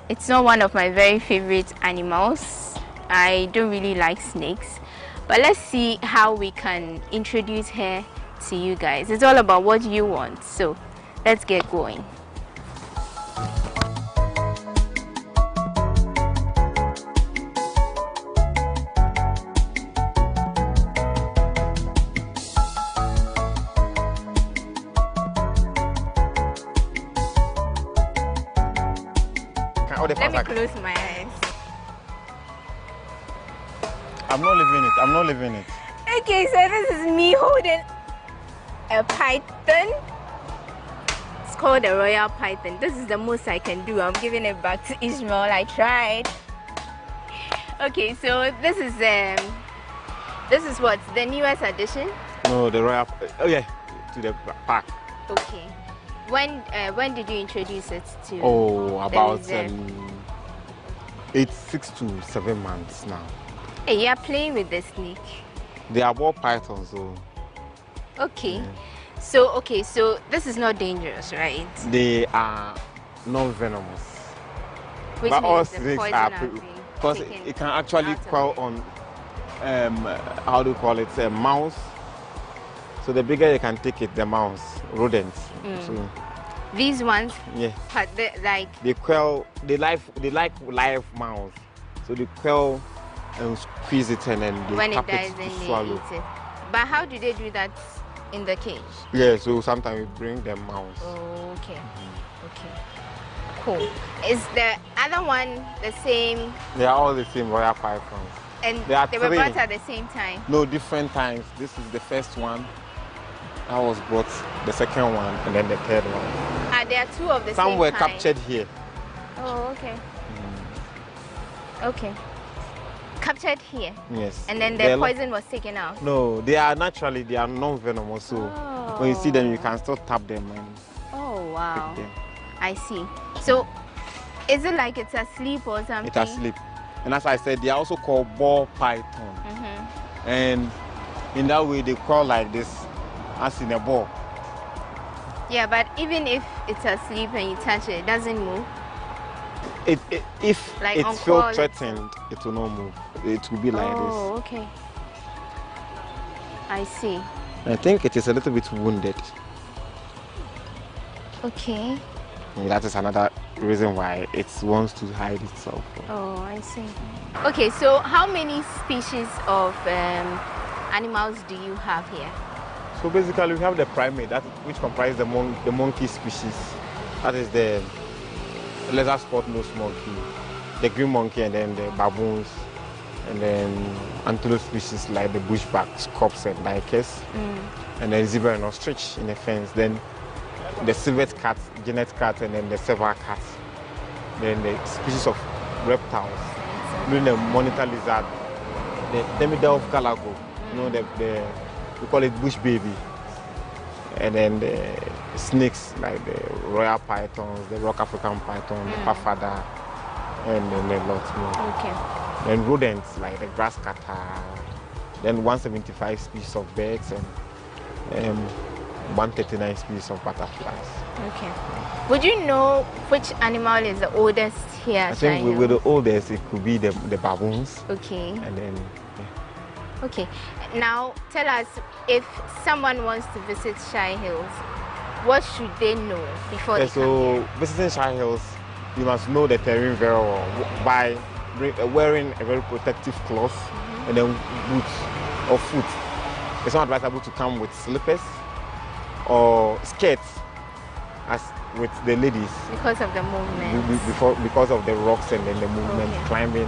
It's not one of my very favorite animals. I don't really like snakes, but let's see how we can introduce her to you guys. It's all about what you want, so let's get going. Let me close my eyes. I'm not leaving it. Okay, so this is me holding a python. It's called a royal python. This is the most I can do. I'm giving it back to Ishmael. I tried. Okay, so this is what, the newest addition? No, the royal. Oh yeah, to the park. Okay. When did you introduce it to? Oh, about 6 to 7 months now. Hey, you are playing with the snake. They are ball pythons, so. Okay. Yeah. So this is not dangerous, right? They are non-venomous. Which but all means the snakes are because it can actually crawl on how do you call it, a mouse. So the bigger you can take it, the mouse, rodents. So, these ones, yeah, but they like live mouse. So they quell and squeeze it and then they when tap it dies, it then to they swallow. eat it. But how do they do that in the cage? Yeah, so sometimes we bring them mouse. Oh, okay. Okay. Cool. Is the other one the same? They are all the same royal pythons. And they were brought at the same time? No, different times. This is the first one. I was brought the second one and then the third one. There are 2 of the Some same were kind. captured here. Oh, okay. Okay. Captured here? Yes. And then the poison was taken out? No, they are non-venomous. So when you see them, you can still tap them and wow. pick them. I see. So is it like it's asleep or something? It's asleep. And as I said, they are also called ball python. And in that way, they crawl like this, as in a ball. Yeah, but even if it's asleep and you touch it, it doesn't move? If like it feels threatened, it will not move. It will be like this. Oh, okay. I see. I think it is a little bit wounded. Okay. And that is another reason why it wants to hide itself. Oh, I see. Okay, so how many species of animals do you have here? So basically, we have the primate, which comprises the monkey species. That is the lizard spot-nosed monkey, the green monkey, and then the baboons, and then antelope species like the bushback, scorps, and likers, and then zebra and ostrich in the fence. Then the civet cat, genet cat, and then the silver cat. Then the species of reptiles, including the monitor lizard, the demi-dove of Galago, we call it bush baby, and then the snakes like the royal pythons, the rock African python, the pafada, and then a lot more. Okay. Then rodents like the grass cutter, then 175 species of birds and 139 species of butterflies. Okay. Would you know which animal is the oldest here? I think with the oldest, it could be the baboons. Okay. And then. Okay, now tell us, if someone wants to visit Shy Hills, what should they know before they come here? Visiting Shy Hills, you must know the terrain very well by wearing a very protective cloth and then boots or foot. It's not advisable to come with slippers or skirts as with the ladies. Because of the movement. Because of the rocks and then the movement, climbing.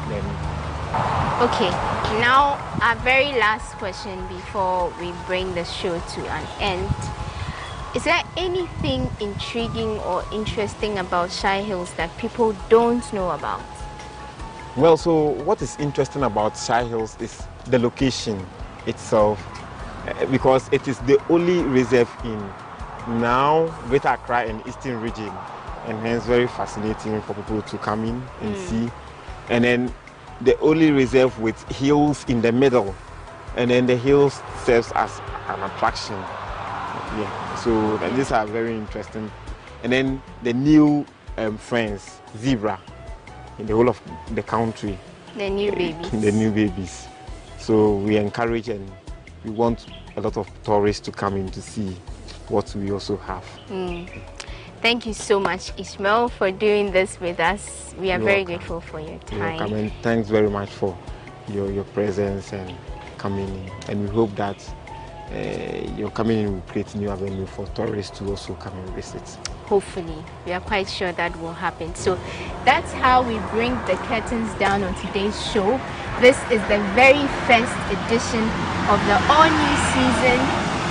Then. Okay, now our very last question before we bring the show to an end. Is there anything intriguing or interesting about Shy Hills that people don't know about? Well, so what is interesting about Shy Hills is the location itself, because it is the only reserve in now Greater Accra and Eastern region, and hence very fascinating for people to come in and see. And then the only reserve with hills in the middle, and then the hills serves as an attraction. Yeah, so these are very interesting. And then the new friends, zebra, in the whole of the country. The new babies. The new babies. So we encourage and we want a lot of tourists to come in to see what we also have. Thank you so much, Ishmael, for doing this with us. We are very grateful for your time. And thanks very much for your presence and coming in. And we hope that your coming in will create new avenue for tourists to also come and visit. Hopefully, we are quite sure that will happen. So that's how we bring the curtains down on today's show. This is the very first edition of the all-new season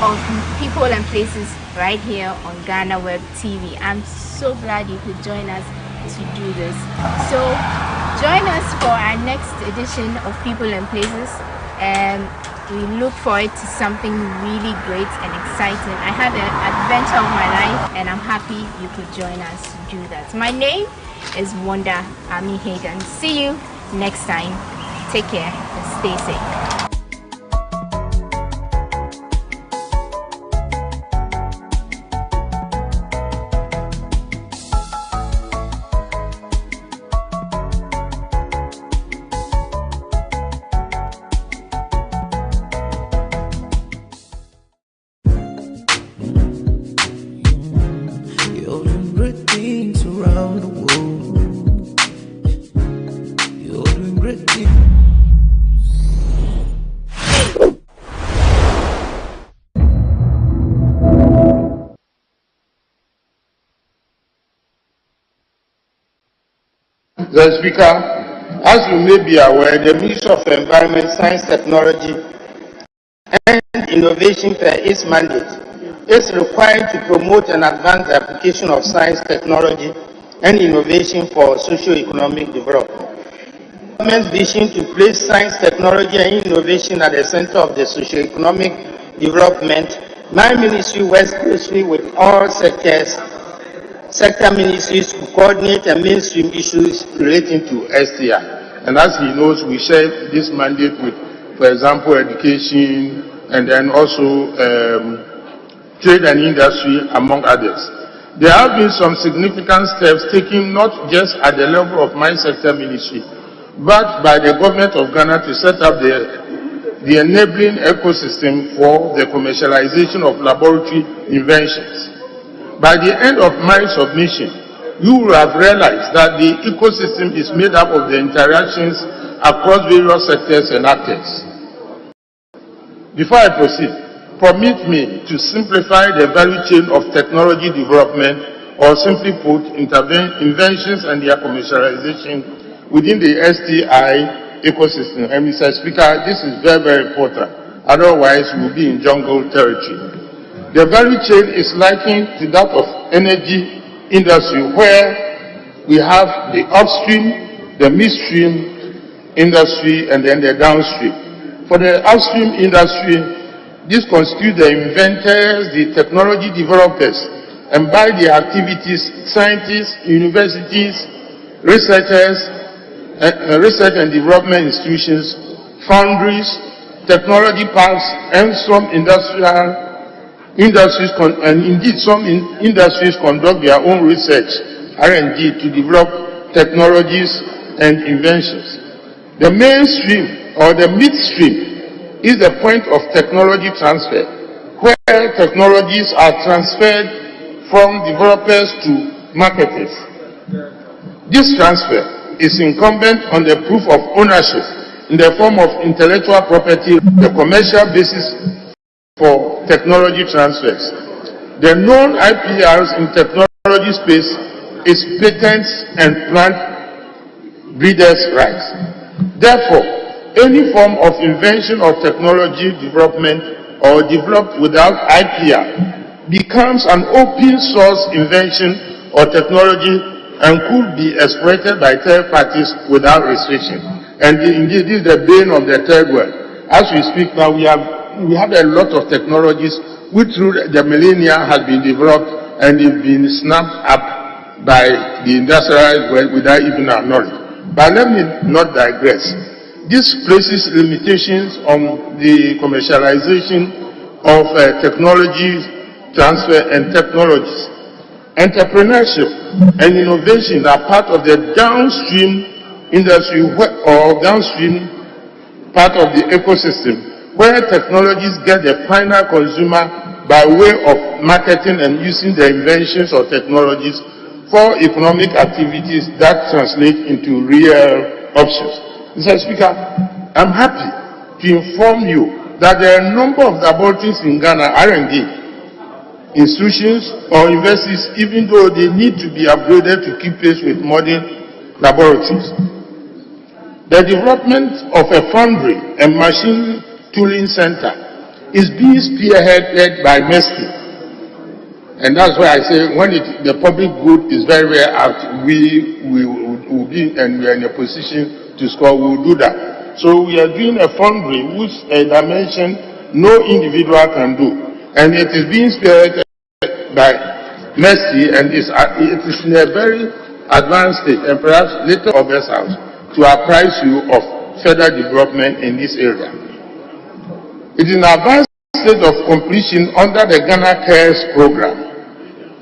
of People and Places right here on GhanaWeb TV. I'm so glad you could join us to do this. So join us for our next edition of People and Places, and we look forward to something really great and exciting. I had an adventure of my life, and I'm happy you could join us to do that. My name is Wanda Ami Hagan. See you next time. Take care and stay safe. Mr. Speaker, as you may be aware, the Ministry of Environment, Science, Technology and Innovation for its mandate is required to promote and advance the application of science, technology and innovation for socio-economic development. The government's vision to place science, technology and innovation at the center of the socio-economic development, my ministry works closely with all sector ministries to coordinate and mainstream issues relating to STI. And as he knows, we share this mandate with, for example, education and then also trade and industry, among others. There have been some significant steps taken not just at the level of my sector ministry, but by the government of Ghana to set up the enabling ecosystem for the commercialization of laboratory inventions. By the end of my submission, you will have realized that the ecosystem is made up of the interactions across various sectors and actors. Before I proceed, permit me to simplify the value chain of technology development, or simply put, inventions and their commercialization within the STI ecosystem. And Mr. Speaker, this is very, very important. Otherwise, we'll be in jungle territory. The value chain is likened to that of energy industry, where we have the upstream, the midstream industry, and then the downstream. For the upstream industry, this constitutes the inventors, the technology developers, and by their activities, scientists, universities, researchers, research and development institutions, foundries, technology parks, and some industries and indeed some industries conduct their own research, R&D, to develop technologies and inventions. The mainstream or the midstream is the point of technology transfer, where technologies are transferred from developers to marketers. This transfer is incumbent on the proof of ownership in the form of intellectual property, the commercial basis for technology transfers. The known IPRs in technology space is patents and plant breeders' rights. Therefore, any form of invention or technology development or developed without IPR becomes an open source invention or technology and could be exploited by third parties without restriction. And indeed, this is the bane of the third world. As we speak now, we have a lot of technologies which through the millennia has been developed and they've been snapped up by the industrialized world without even our knowledge. But let me not digress. This places limitations on the commercialization of technology transfer and technologies. Entrepreneurship and innovation are part of the downstream industry or downstream part of the ecosystem where technologies get the final consumer by way of marketing and using the inventions or technologies for economic activities that translate into real options. Mr. Speaker, I'm happy to inform you that there are a number of laboratories in Ghana, R&D, institutions or universities, even though they need to be upgraded to keep pace with modern laboratories. The development of a foundry and machine tooling center is being spearheaded by MESTI. And that's why I say when the public good is very, very out, we will be and we are in a position to score, we will do that. So we are doing a foundry which a dimension no individual can do. And it is being spearheaded by MESTI and it is in a very advanced state and perhaps later August house to apprise you of further development in this area. It is an advanced state of completion under the Ghana Cares program.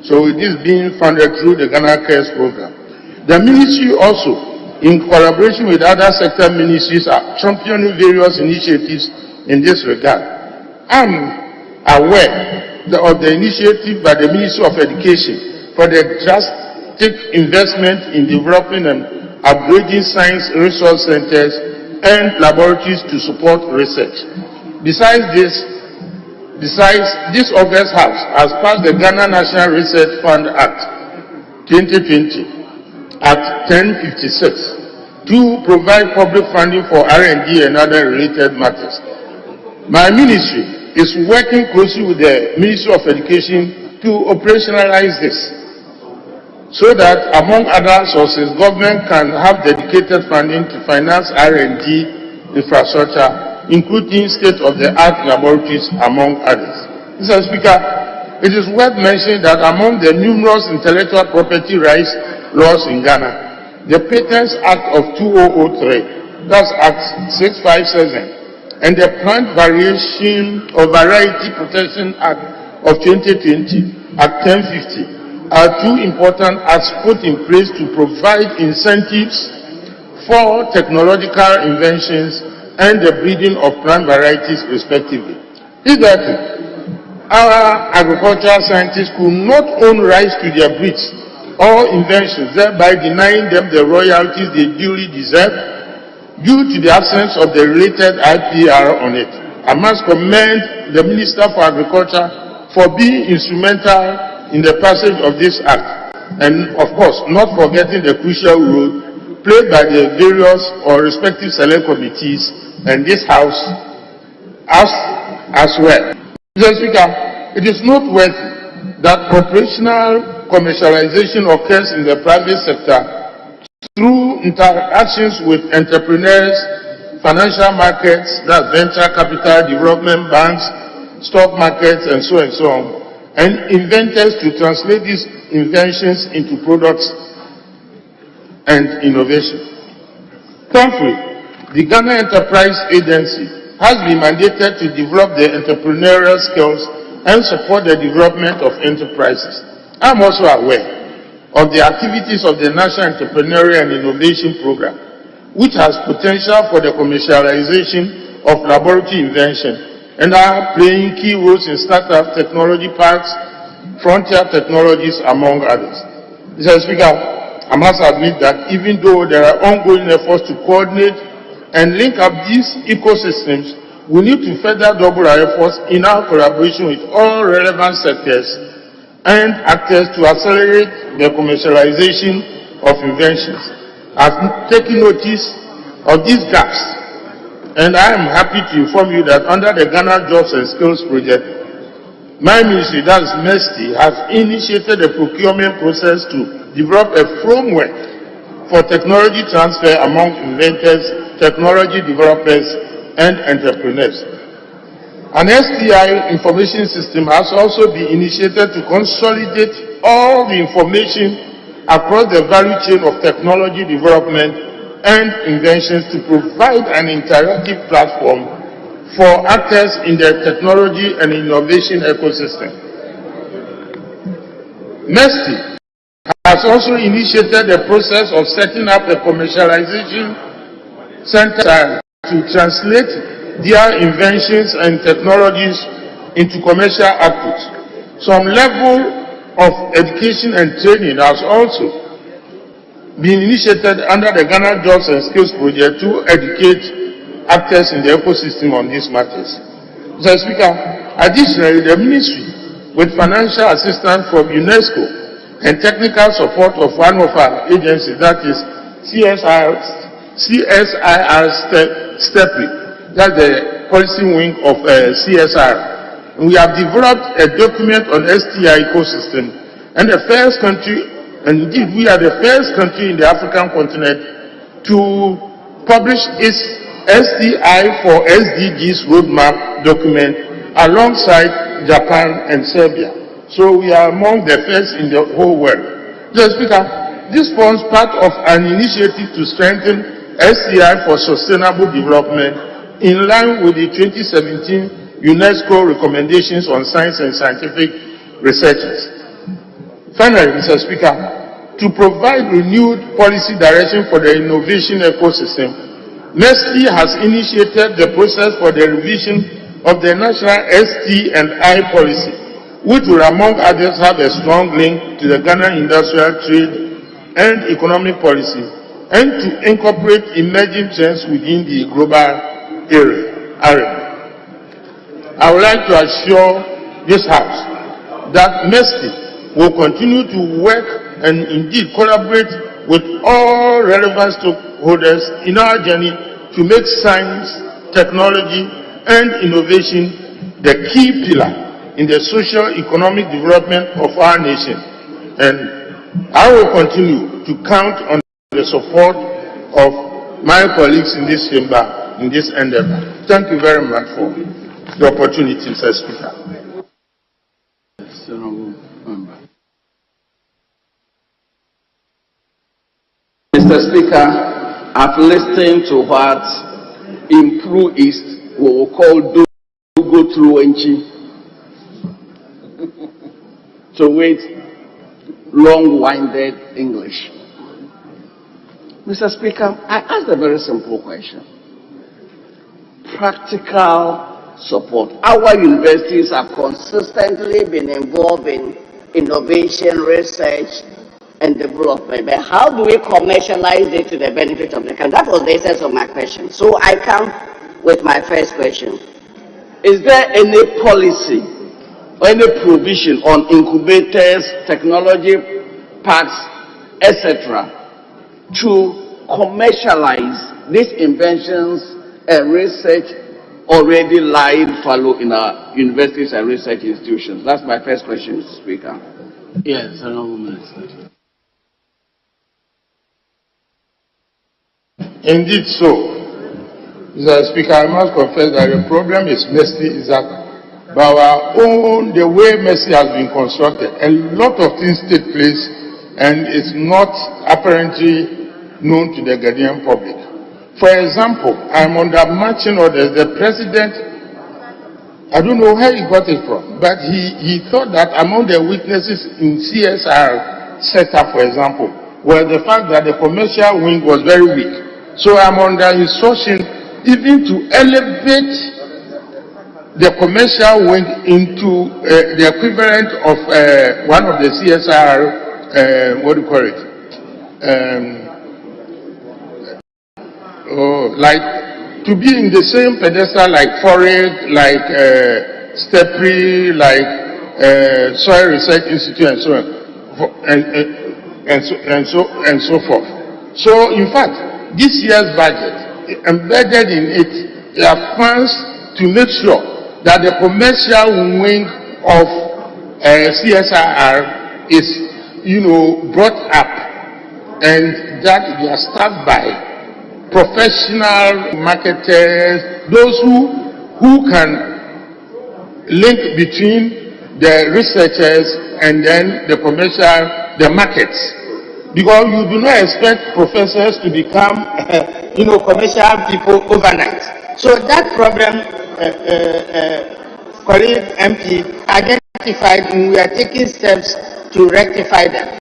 So it is being funded through the Ghana Cares program. The ministry also, in collaboration with other sector ministries, are championing various initiatives in this regard. I'm aware of the initiative by the Ministry of Education for the drastic investment in developing and upgrading science resource centers and laboratories to support research. Besides this August House has passed the Ghana National Research Fund Act 2020 at 1056 to provide public funding for R&D and other related matters. My ministry is working closely with the Ministry of Education to operationalize this so that, among other sources, government can have dedicated funding to finance R&D infrastructure, including state-of-the-art laboratories, among others. Mr. Speaker, it is worth mentioning that among the numerous intellectual property rights laws in Ghana, the Patents Act of 2003, that's Act 657, and the Plant Variation or Variety Protection Act of 2020, Act 1050, are two important acts put in place to provide incentives for technological inventions and the breeding of plant varieties respectively. Hitherto, our agricultural scientists could not own rights to their breeds or inventions, thereby denying them the royalties they duly deserve due to the absence of the related IPR on it. I must commend the Minister for Agriculture for being instrumental in the passage of this act, and of course not forgetting the crucial role played by the various or respective select committees and this House as well. Mr. Speaker, it is noteworthy that operational commercialization occurs in the private sector through interactions with entrepreneurs, financial markets, that's venture capital, development banks, stock markets, and so on, and inventors to translate these inventions into products and innovation. Thankfully, the Ghana Enterprise Agency has been mandated to develop the entrepreneurial skills and support the development of enterprises. I am also aware of the activities of the National Entrepreneurial and Innovation Program, which has potential for the commercialization of laboratory invention and are playing key roles in startup technology parks, frontier technologies, among others. Mr. Speaker, I must admit that even though there are ongoing efforts to coordinate and link up these ecosystems, we need to further double our efforts in our collaboration with all relevant sectors and actors to accelerate the commercialization of inventions. I've taken notice of these gaps, and I am happy to inform you that under the Ghana Jobs and Skills Project, my ministry, that is MESTI, has initiated a procurement process to develop a framework for technology transfer among inventors, technology developers, and entrepreneurs. An STI information system has also been initiated to consolidate all the information across the value chain of technology development and inventions to provide an interactive platform for actors in the technology and innovation ecosystem. MESTI has also initiated the process of setting up a commercialization center to translate their inventions and technologies into commercial outputs. Some level of education and training has also been initiated under the Ghana Jobs and Skills Project to educate actors in the ecosystem on these matters. Mr. Speaker, additionally, the ministry, with financial assistance from UNESCO and technical support of one of our agencies, that is CSIR STEPI, that's the policy wing of CSR. And we have developed a document on STI ecosystem, and the first country, and indeed we are the first country in the African continent to publish its STI for SDGs roadmap document alongside Japan and Serbia. So we are among the first in the whole world. Mr. Speaker, this forms part of an initiative to strengthen STI for sustainable development in line with the 2017 UNESCO recommendations on science and scientific researches. Finally, Mr. Speaker, to provide renewed policy direction for the innovation ecosystem, MESTI has initiated the process for the revision of the national ST&I policy, which will, among others, have a strong link to the Ghana industrial trade and economic policy, and to incorporate emerging trends within the global area. I would like to assure this House that MESTI will continue to work and indeed collaborate with all relevant stakeholders in our journey to make science, technology, and innovation the key pillar in the socio-economic development of our nation. And I will continue to count on the support of my colleagues in this chamber in this endeavor. Thank you very much for the opportunity, Mr. Speaker. Mr. Speaker, I've listened to what Improve East will call go through Enchi. To wait long-winded English. Mr. Speaker, I asked a very simple question. Practical support. Our universities have consistently been involved in innovation, research, and development. But how do we commercialize it to the benefit of the country? That was the essence of my question. So I come with my first question. Is there any policy or any provision on incubators, technology parks, etc., to commercialize these inventions and research already lying fallow in our universities and research institutions? That's my first question, Mr. Speaker. Yes, Honourable Minister. Indeed so. Mr. Speaker, I must confess that the problem is MESTI is that by our own, the way MESTI has been constructed, a lot of things take place and it's not apparently known to the Ghanaian public. For example, I'm under marching orders. The president, I don't know where he got it from, but he thought that among the weaknesses in CSR setup, for example, was the fact that the commercial wing was very weak. So I'm under instruction even to elevate the commercial wing into the equivalent of one of the CSR, what do you call it? Like to be in the same pedestal like Forage, like Stepri, like Soil Research Institute and so on, and so forth. So, in fact, this year's budget, embedded in it, there are funds to make sure that the commercial wing of CSIR is, brought up, and that they are staffed by professional marketers, those who can link between the researchers and then the markets. Because you do not expect professors to become, commercial people overnight. So that problem, colleague MP identified, and we are taking steps to rectify them.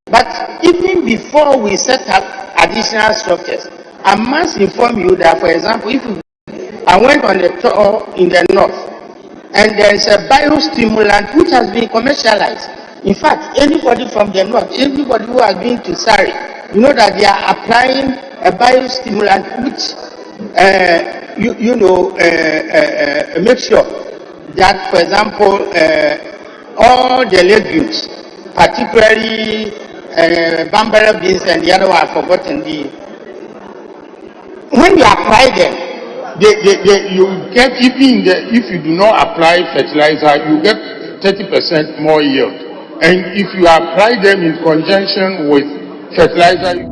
But even before we set up additional structures, I must inform you that, for example, I went on a tour in the north, and there is a biostimulant which has been commercialized. In fact, anybody from the north, anybody who has been to Sari, you know that they are applying a biostimulant which, make sure that, for example, all the legumes, particularly bambara beans and the other one I've forgotten, when you apply them, you get, if you do not apply fertilizer, you get 30% more yield. And if you apply them in conjunction with fertilizer,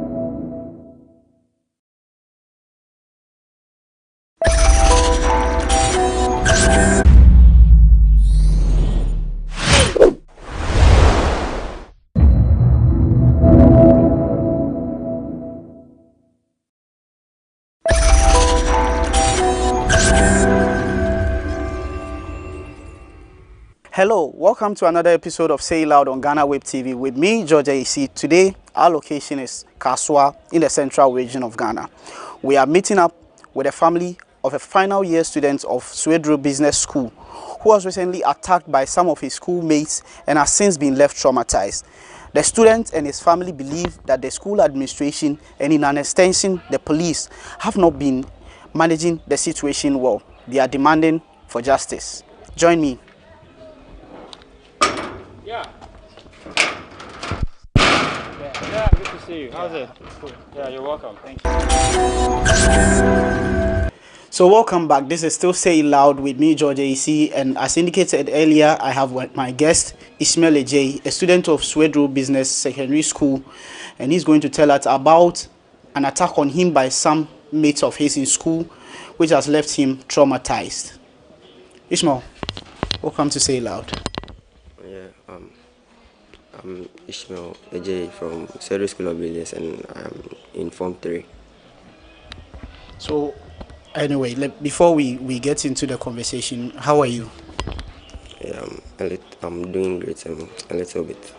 Hello, welcome to another episode of Say It Loud on GhanaWeb TV with me, George AC. Today, our location is Kaswa in the central region of Ghana. We are meeting up with a family of a final year student of Swedru Business School who was recently attacked by some of his schoolmates and has since been left traumatized. The student and his family believe that the school administration and in an extension, the police have not been managing the situation well. They are demanding for justice. Join me. Yeah, good to see you. How's it? Cool. Yeah, you're welcome. Thank you. So welcome back. This is still Say It Loud with me, George AC, and as indicated earlier, I have my guest, Ishmael Ejay, a student of Swedru Business Secondary School, and he's going to tell us about an attack on him by some mates of his in school, which has left him traumatized. Ishmael, welcome to Say It Loud. Yeah, I'm Ishmael Ejay from Swedru School of Business, and I'm in Form 3. So, anyway, before we get into the conversation, how are you? Yeah, I'm doing great. A little bit.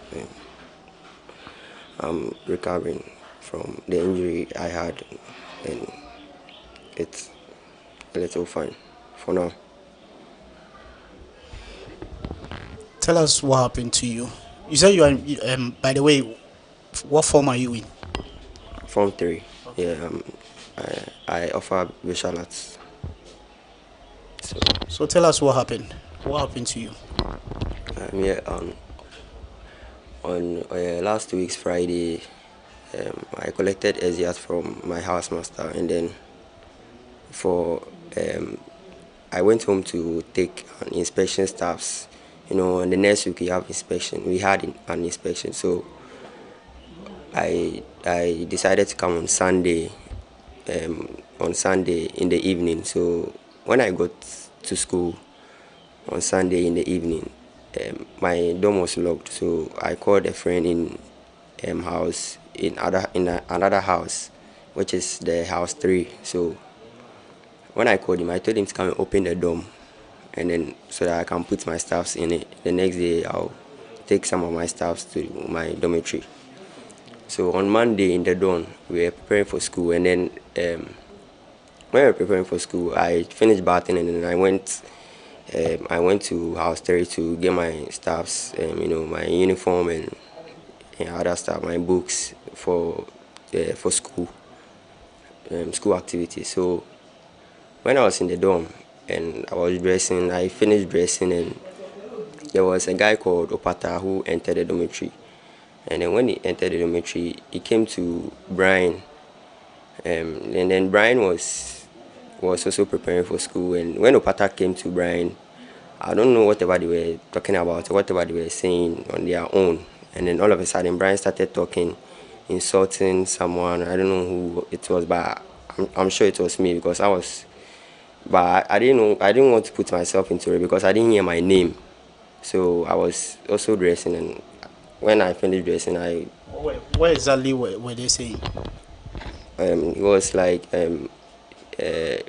I'm recovering from the injury I had, and it's a little fine for now. Tell us what happened to you. You said you are, by the way, what form are you in? Form 3. Okay. Yeah, I offer visual arts. So tell us what happened. What happened to you? On last week's Friday, I collected exeat from my housemaster, and then I went home to take an inspection staffs. On the next week we have inspection. We had an inspection, so I decided to come on Sunday in the evening. So when I got to school on Sunday in the evening, my door was locked. So I called a friend in house in another house, which is the house 3. So when I called him, I told him to come and open the door, and then so that I can put my stuffs in it. The next day I'll take some of my stuffs to my dormitory. So on Monday in the dawn, we were preparing for school, and then when we were preparing for school, I finished bathing, and then I went to house 3 to get my stuffs, my uniform and other stuff, my books for school activities. So when I was in the dorm and I was dressing, I finished dressing, and there was a guy called Opata who entered the dormitory. And then when he entered the dormitory, he came to Brian. And then Brian was also preparing for school. And when Opata came to Brian, I don't know whatever they were talking about or whatever they were saying on their own. And then all of a sudden, Brian started talking, insulting someone. I don't know who it was, but I'm sure it was me because I didn't know. I didn't want to put myself into it because I didn't hear my name. So I was also dressing, and when I finished dressing, Where exactly were they saying? It was like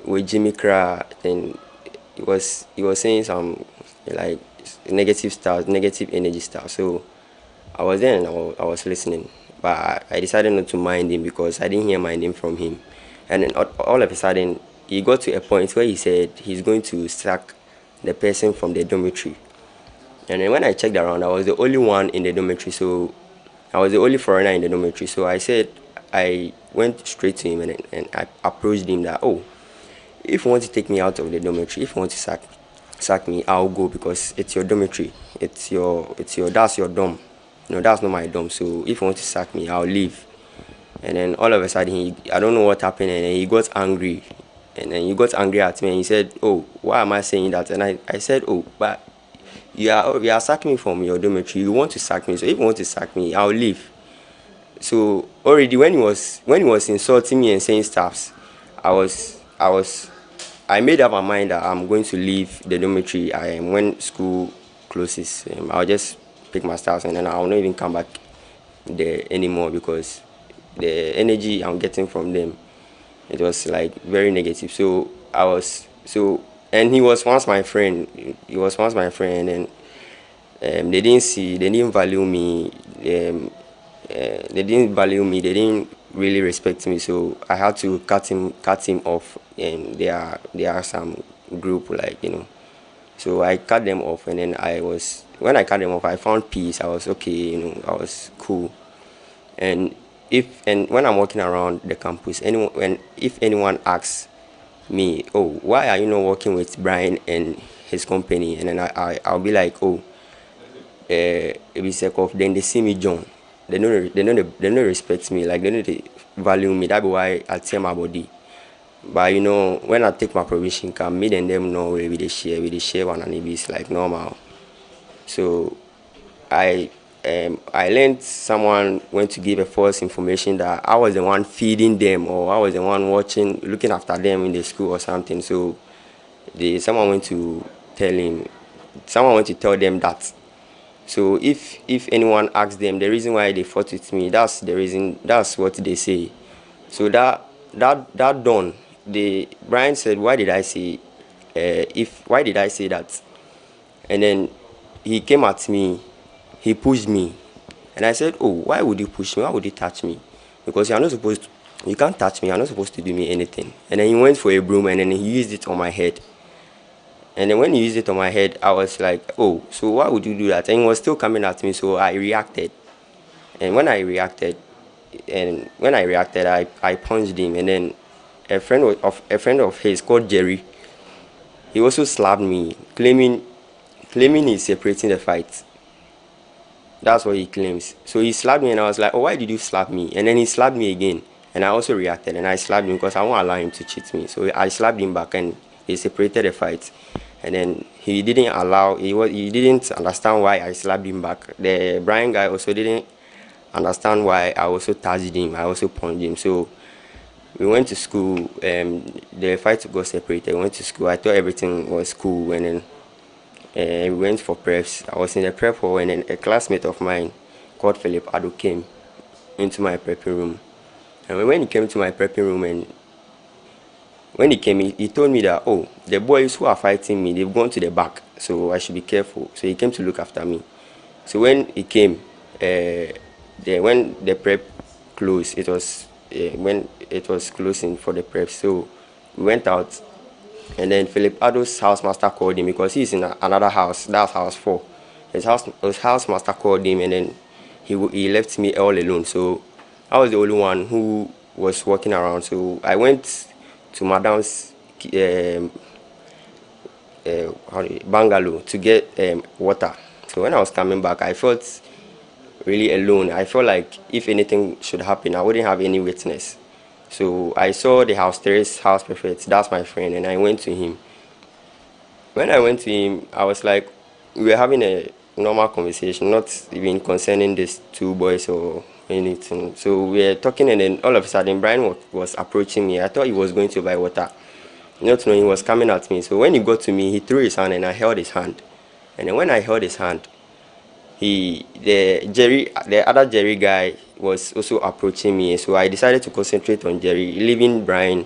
with Jimmy Cra, then he was saying some like negative stuff, negative energy stuff. So I was there and I was listening, but I decided not to mind him because I didn't hear my name from him. And then all of a sudden, he got to a point where he said he's going to sack the person from the dormitory. And then when I checked around, I was the only one in the dormitory, so I was the only foreigner in the dormitory. So I went straight to him and I approached him that, oh, if you want to take me out of the dormitory, if you want to sack me, I'll go because it's your dormitory. That's your dorm. No, that's not my dorm. So if you want to sack me, I'll leave. And then all of a sudden, I don't know what happened, and then he got angry. And then he got angry at me and he said, oh, why am I saying that? And I said, oh, but you are sacking me from your dormitory. You want to sack me. So if you want to sack me, I'll leave. So already when he was insulting me and saying stuff, I made up my mind that I'm going to leave the dormitory. When school closes, I'll just pick my stuff and then I'll not even come back there anymore because the energy I'm getting from them, it was like very negative. So and he was once my friend. And they didn't value me. They didn't really respect me. So I had to cut him off. And they are some group So I cut them off, and then when I cut them off, I found peace. I was okay. I was cool. And when I'm walking around the campus, if anyone asks me, oh, why are you not working with Brian and his company? And then I'll be like, oh, then they see me John. They don't respect me, like they don't value me. That's why I tell my body. But when I take my provision come, me and them know we they share one, and it's like normal. So I learned someone went to give a false information that I was the one feeding them, or I was the one looking after them in the school or something. So someone went to tell them that. So if anyone asks them the reason why they fought with me, that's the reason. That's what they say. So that done. Brian said, why did I say that? And then he came at me, he pushed me, and I said, oh, why would you push me? Why would you touch me? Because you can't touch me, you're not supposed to do me anything. And then he went for a broom and then he used it on my head. And then when he used it on my head, I was like, oh, so why would you do that? And he was still coming at me, so I reacted. And when I reacted, I punched him, and then a friend of his called Jerry, he also slapped me, claiming he's separating the fight. That's what he claims. So he slapped me and I was like, oh, why did you slap me? And then he slapped me again, and I also reacted and I slapped him because I won't allow him to cheat me. So I slapped him back and he separated the fight. And then he didn't understand why I slapped him back. The Brian guy also didn't understand why I also touched him. I also punched him. So we went to school. The fight got separated. We went to school. I thought everything was cool, and then we went for preps. I was in the prep hall, and then a classmate of mine called Philip Ado came into my prepping room. And when he came to my prepping room, and when he came, he told me that, oh, the boys who are fighting me, they've gone to the back, so I should be careful. So he came to look after me. So when he came, when the prep closed, it was when it was closing for the prep. So we went out, and then Philip Ado's housemaster called him because he's in another house. That's house 4. His housemaster called him, and then he left me all alone. So I was the only one who was walking around. So I went to Madam's bungalow to get water. So when I was coming back, I felt really alone. I felt like if anything should happen, I wouldn't have any witness. So I saw the house terrace house prefect, that's my friend, and I went to him. When I went to him, I was like, we were having a normal conversation, not even concerning these two boys or anything. So we were talking, and then all of a sudden, Brian was approaching me. I thought he was going to buy water. Not knowing he was coming at me. So when he got to me, he threw his hand, and I held his hand. And then when I held his hand, the other Jerry guy was also approaching me. So I decided to concentrate on Jerry, leaving Brian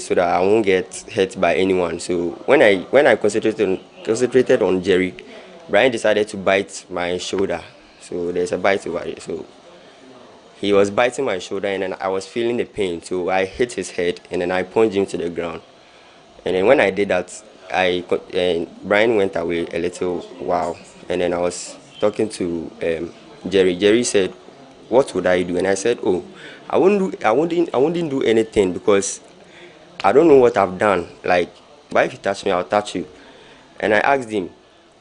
so that I won't get hurt by anyone. So when I concentrated on Jerry, Brian decided to bite my shoulder. So there's a bite over it. So he was biting my shoulder, and then I was feeling the pain. So I hit his head, and then I punched him to the ground. And then when I did that, Brian went away a little while, and then I was talking to Jerry. Jerry said, "What would I do?" And I said, "Oh, I wouldn't do anything because I don't know what I've done. Like, but if you touch me, I'll touch you." And I asked him,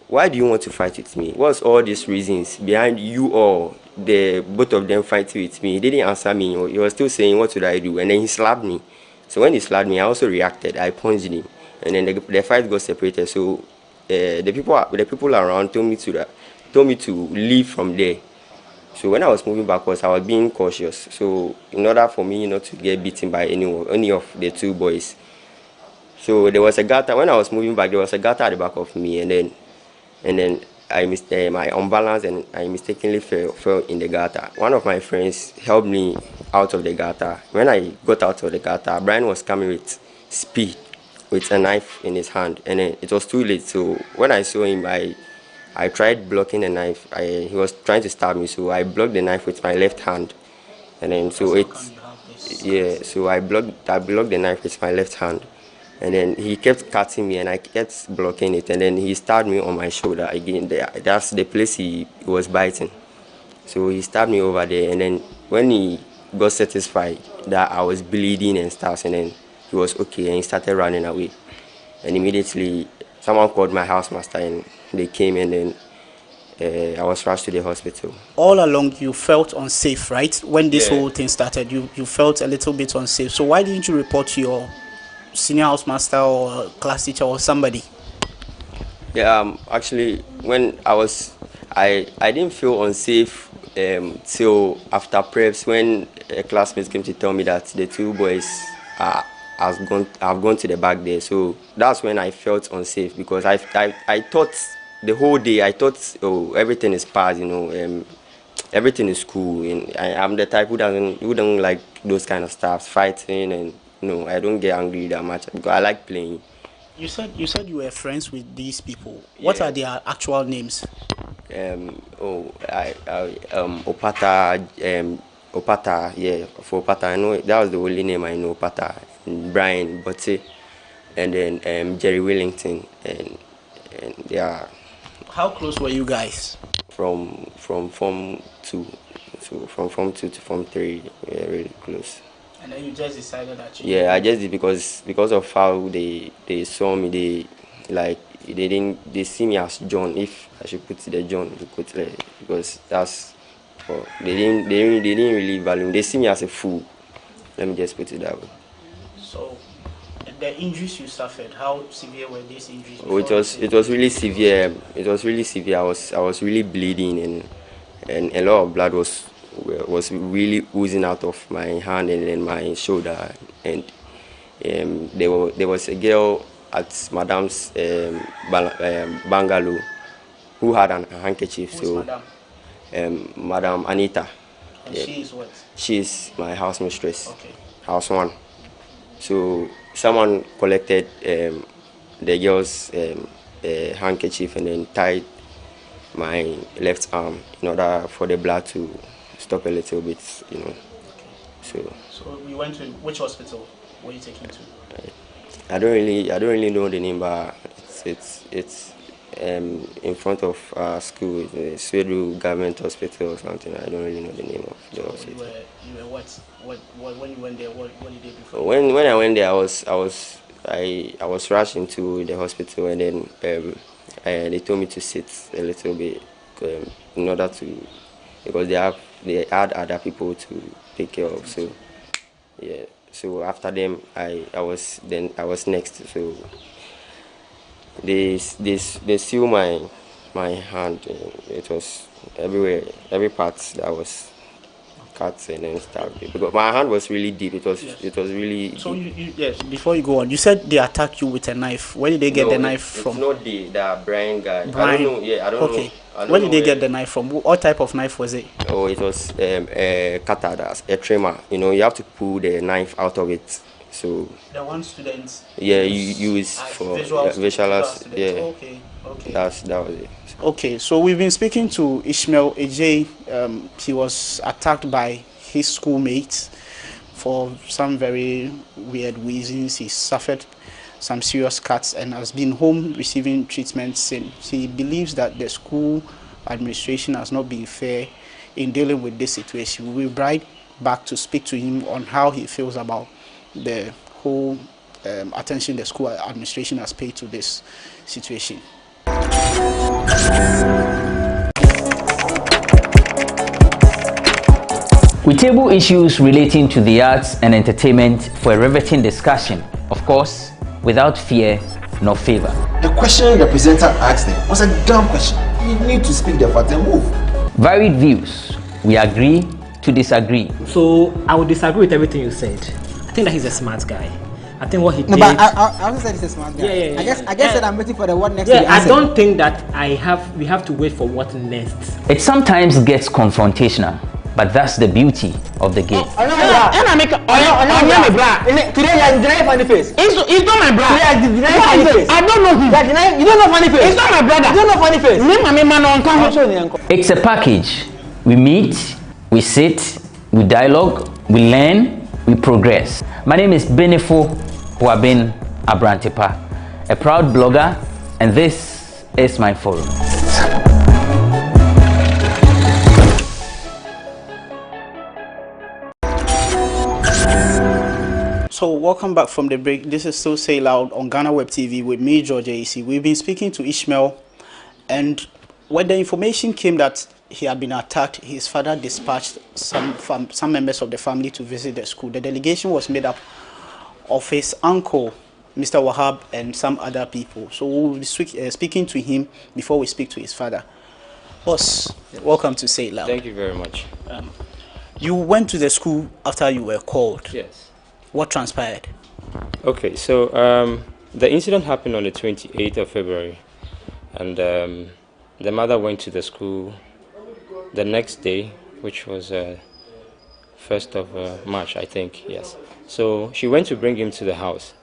"Why do you want to fight with me? What's all these reasons behind you or the both of them fighting with me?" He didn't answer me. He was still saying, "What should I do?" And then he slapped me. So when he slapped me, I also reacted. I punched him, and then the fight got separated. So the people around told me to leave from there. So when I was moving backwards, I was being cautious. So in order for me not to get beaten by any of the two boys. So there was a gutter. When I was moving back, there was a gutter at the back of me, and then I missed my unbalance, and I mistakenly fell in the gutter. One of my friends helped me out of the gutter. When I got out of the gutter, Brian was coming with speed, with a knife in his hand, and then it was too late. So when I saw him, I tried blocking the knife. He was trying to stab me, so I blocked the knife with my left hand, and then so I blocked the knife with my left hand. And then he kept cutting me, and I kept blocking it. And then he stabbed me on my shoulder again. That's the place he was biting. So he stabbed me over there. And then when he got satisfied that I was bleeding and stuff, and then he was okay, and he started running away. And immediately someone called my housemaster, and they came, and then I was rushed to the hospital. All along you felt unsafe, right? When this whole thing started, you felt a little bit unsafe. So why didn't you report to your senior housemaster or class teacher or somebody? Yeah, actually, when I didn't feel unsafe till after preps, when a classmate came to tell me that the two boys have gone to the back there. So that's when I felt unsafe, because I thought the whole day, I thought, oh, everything is past, everything is cool, and I'm the type who don't like those kind of stuff, fighting, and no, I don't get angry that much because I like playing. You said you were friends with these people. What are their actual names? Opata, yeah, for Opata, I know that was the only name I know. Opata, Brian Botte, and then Jerry Wellington, and yeah. How close were you guys? From Form 2, so from Form 2 to Form 3, we were really close. And then you just decided that you... Yeah, I just did because of how they saw me. They see me as John. If I should put the John, because that's they didn't really value me. They see me as a fool. Let me just put it that way. So the injuries you suffered, how severe were these injuries? Oh, it was really severe. It was really severe. I was really bleeding, and a lot of blood was really oozing out of my hand and then my shoulder. And there was a girl at Madam's bungalow who had a handkerchief. Who's Madam Anita. And she is what? She is my house mistress. Okay. House one. So someone collected the girl's handkerchief and then tied my left arm in order for the blood to stop a little bit, So you went to which hospital were you taken to? I don't really know the name, but it's in front of our school, the Swedu Government Hospital or something. I don't really know the name of the hospital. You were what when you went there? What did you do before? When I went there, I was rushed into the hospital, and then they told me to sit a little bit in order to, because they had other people to take care of. So yeah. So after them, I was next. So they seal my hand. It was everywhere, every part that was cut and then stuff. Because my hand was really deep. It was really. So yes. Before you go on, you said they attacked you with a knife. Where did they get the knife from? It's not the Brian guy. Brian. I don't know. Yeah, I don't know. Okay. Where did they get the knife from? What type of knife was it? Oh, it was a cutter, a trimmer. You know, you have to pull the knife out of it. So the one students. Yeah, you use for visual. Yeah. Okay. That was it. Okay, so we've been speaking to Ishmael Ejay. He was attacked by his schoolmates for some very weird reasons. He suffered some serious cuts and has been home receiving treatment since. He believes that the school administration has not been fair in dealing with this situation. We'll be right back to speak to him on how he feels about the whole attention the school administration has paid to this situation. We table issues relating to the arts and entertainment for a riveting discussion, of course, without fear nor favor. The question the presenter asked them was a dumb question. You need to speak the fact and move. Varied views. We agree to disagree. So I would disagree with everything you said. I think that he's a smart guy. I think what he did. No, but I also said he's a smart guy. Yeah. I guess that I'm waiting for the what next. Yeah, I don't think that we have to wait for what next. It sometimes gets confrontational, but that's the beauty of the game. Today you're denying funny face. It's not my brother. Today you're denying funny face. I don't know him. You don't know funny face. It's not my brother. You don't know funny face. It's a package. We meet, we sit, we dialogue, we learn, we progress. My name is Benefo Huabin Abrantepa, a proud blogger, and this is my forum. So welcome back from the break. This is still Say Loud on GhanaWeb TV with me, George AC. We've been speaking to Ishmael, and when the information came that he had been attacked, his father dispatched some members of the family to visit the school. The delegation was made up of his uncle, Mr. Wahab, and some other people. So we'll be speaking to him before we speak to his father. Boss, welcome to Say Loud. Thank you very much. You went to the school after you were called. Yes. What transpired? Okay, so the incident happened on the 28th of February, and the mother went to the school the next day, which was 1st of March, I think, yes. So she went to bring him to the house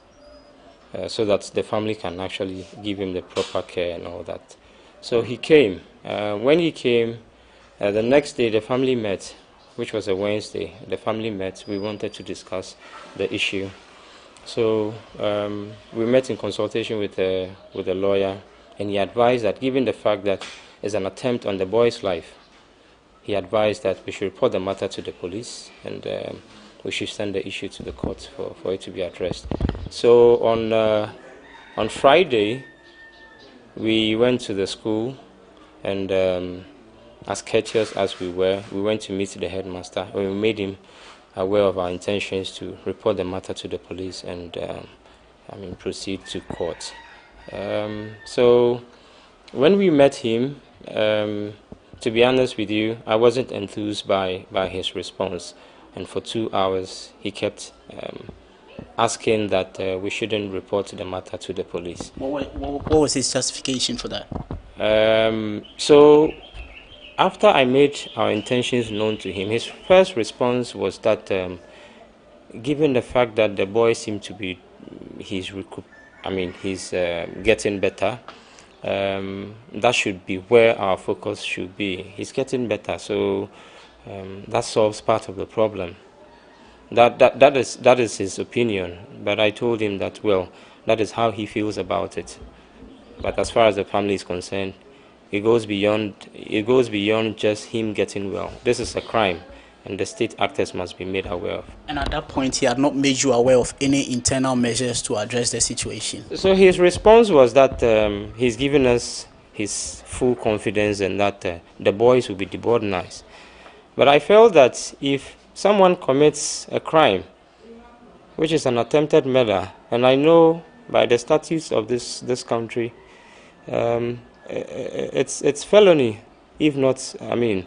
so that the family can actually give him the proper care and all that. So he came. When he came, the next day the family met, which was a Wednesday. The family met. We wanted to discuss the issue. So we met in consultation with a lawyer, and he advised that given the fact that it's an attempt on the boy's life, he advised that we should report the matter to the police, and we should send the issue to the court for it to be addressed. So on Friday, we went to the school, and as courteous as we were, we went to meet the headmaster, and we made him aware of our intentions to report the matter to the police and proceed to court. So when we met him, to be honest with you, I wasn't enthused by his response, and for 2 hours he kept asking that we shouldn't report the matter to the police. What was his justification for that? So after I made our intentions known to him, his first response was that given the fact that the boy seemed to be, he's getting better, that should be where our focus should be. He's getting better, so that solves part of the problem. That is his opinion, but I told him that, well, that is how he feels about it. But as far as the family is concerned, it goes beyond just him getting well. This is a crime, and the state actors must be made aware of. And at that point, he had not made you aware of any internal measures to address the situation? So his response was that he's given us his full confidence and that the boys will be deboardinized. But I felt that if someone commits a crime, which is an attempted murder, and I know by the statutes of this country, it's felony, if not, I mean,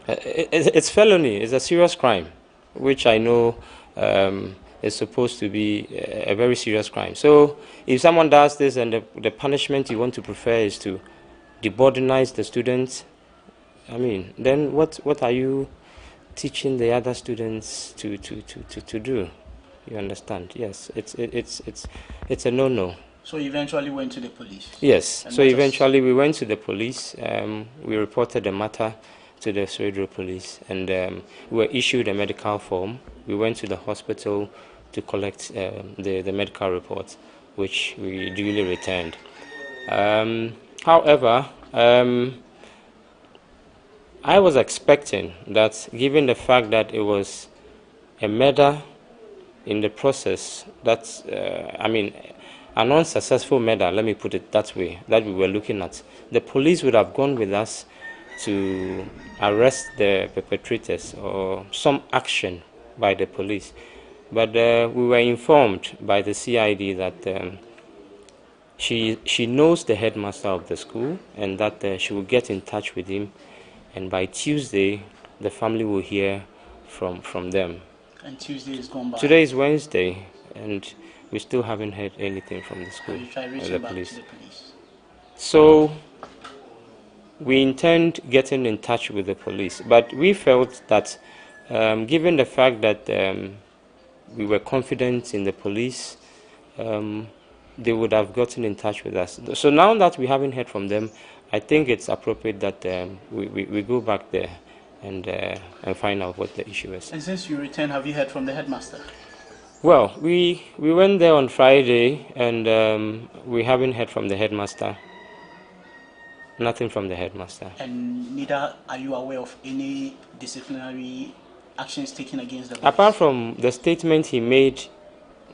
it's felony. It's a serious crime, which I know is supposed to be a very serious crime. So if someone does this and the punishment you want to prefer is to deboardinize the students, I mean, then what are you teaching the other students to do? You understand? Yes, it's a no-no. So you eventually went to the police? Yes. So eventually we went to the police. We reported the matter to the Swedru police, and we were issued a medical form. We went to the hospital to collect the medical report, which we duly returned. However, I was expecting that, given the fact that it was a murder in the process, that, I mean, an unsuccessful murder, let me put it that way, that we were looking at, the police would have gone with us to arrest the perpetrators or some action by the police. But we were informed by the CID that she knows the headmaster of the school and that she will get in touch with him, and by Tuesday the family will hear from them. And Tuesday is gone by. Today is Wednesday, and we still haven't heard anything from the school or the police. So we intend getting in touch with the police, but we felt that given the fact that we were confident in the police, they would have gotten in touch with us. So now that we haven't heard from them, I think it's appropriate that we go back there and find out what the issue is. And since you returned, have you heard from the headmaster? Well, we went there on Friday, and we haven't heard from the headmaster. Nothing from the headmaster. And neither are you aware of any disciplinary actions taken against the boys? Apart from the statement he made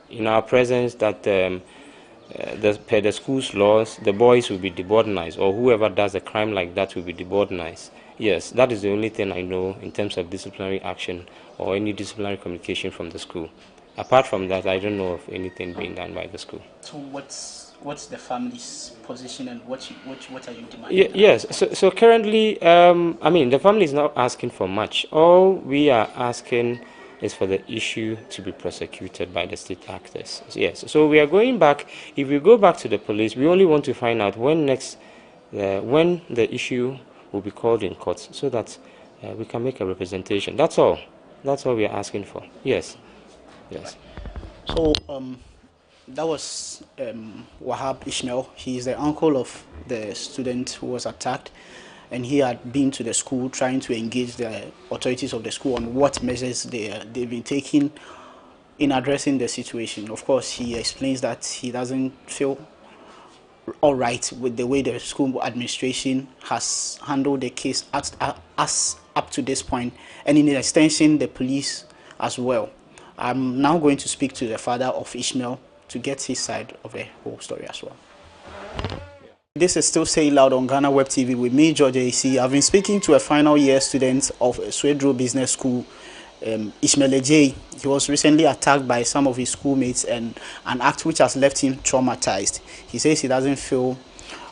in our presence that per the school's laws, the boys will be deboardinized, or whoever does a crime like that will be deboardinized. Yes, that is the only thing I know in terms of disciplinary action or any disciplinary communication from the school. Apart from that, I don't know of anything being done by the school. So what's the family's position, and what are you demanding? Yes, so currently, I mean, the family is not asking for much. All we are asking is for the issue to be prosecuted by the state actors. Yes, so we are going back. If we go back to the police, we only want to find out when the issue will be called in court, so that we can make a representation. That's all. That's all we are asking for. Yes. Yes. So that was Wahab Ishmael. He is the uncle of the student who was attacked, and he had been to the school trying to engage the authorities of the school on what measures they've been taking in addressing the situation. Of course, he explains that he doesn't feel all right with the way the school administration has handled the case as up to this point, and in extension the police as well. I'm now going to speak to the father of Ishmael to get his side of the whole story as well. This is still Say Loud on GhanaWeb TV with me, George AC. I've been speaking to a final year student of Swedru Business School, Ishmael Ejay. He was recently attacked by some of his schoolmates, and an act which has left him traumatized. He says he doesn't feel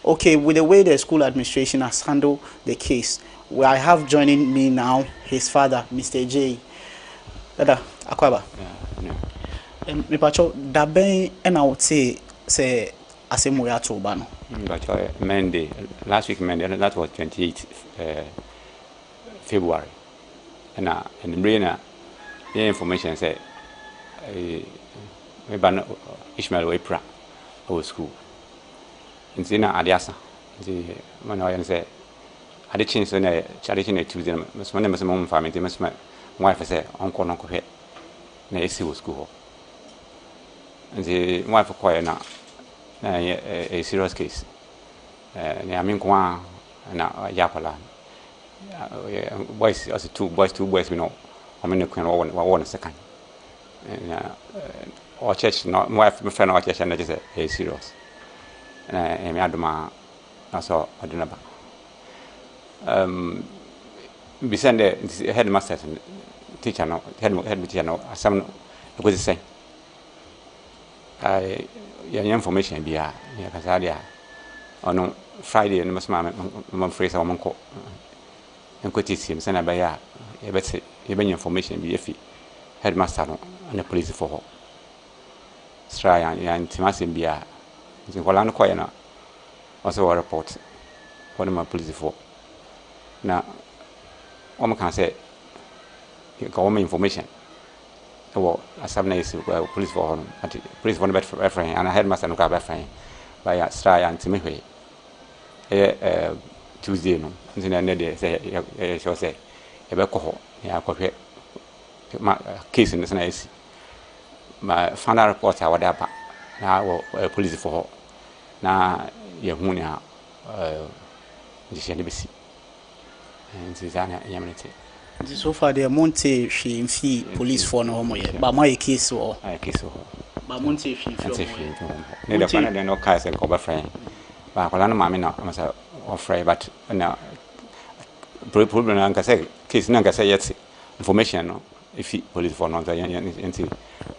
okay with the way the school administration has handled the case. Where I have joining me now his father, Mr. Ejay. Dada, akwaba. Me pacho daben and I would say asemu ya to bano. But Monday, last week Monday, that was 28th February. And Brina, the information said maybe Ishmael Wepra our school. In Zina Adiasa, the Manoyan said, I did change the tradition to them. Must one of my family, they must my wife said, Uncle head. Na esi school. And the wife acquired now a serious case. I mean, na yapala. boys, as two boys, we know. I'm in the Queen, one second. Our church, not my friend, our church, and that is a serious. And I am Adama, I saw Adunaba. Beside the headmaster and teacher, no, head teacher, no, some was the same. Your information be a Casadia on Friday and Must phrase our uncle. And could teach him, send a buyer, a better information be a fee. Headmaster and the police for her. Try and Timasin be a Volano Coyana also a report. What am I police for? Now, one can say, government information. Well, as some days, police for home, police for the bed for referring, and I had master and grab referring by a Stray and Timothy. Tuesday, no, and then they say, shall say, a beco, yeah, case in the nice. My final report, I would have now police for now, Yamunia, the Shanibisi, and Susanna Yamanity. So far, the Monte she fee police for no homo yet, but my case or I kiss her. But Monte she neither one of no cars and cover frame. But Colana Mamma, myself, or Fray, but now, problem, Uncle say, case Nanka say yet information, if he police for not until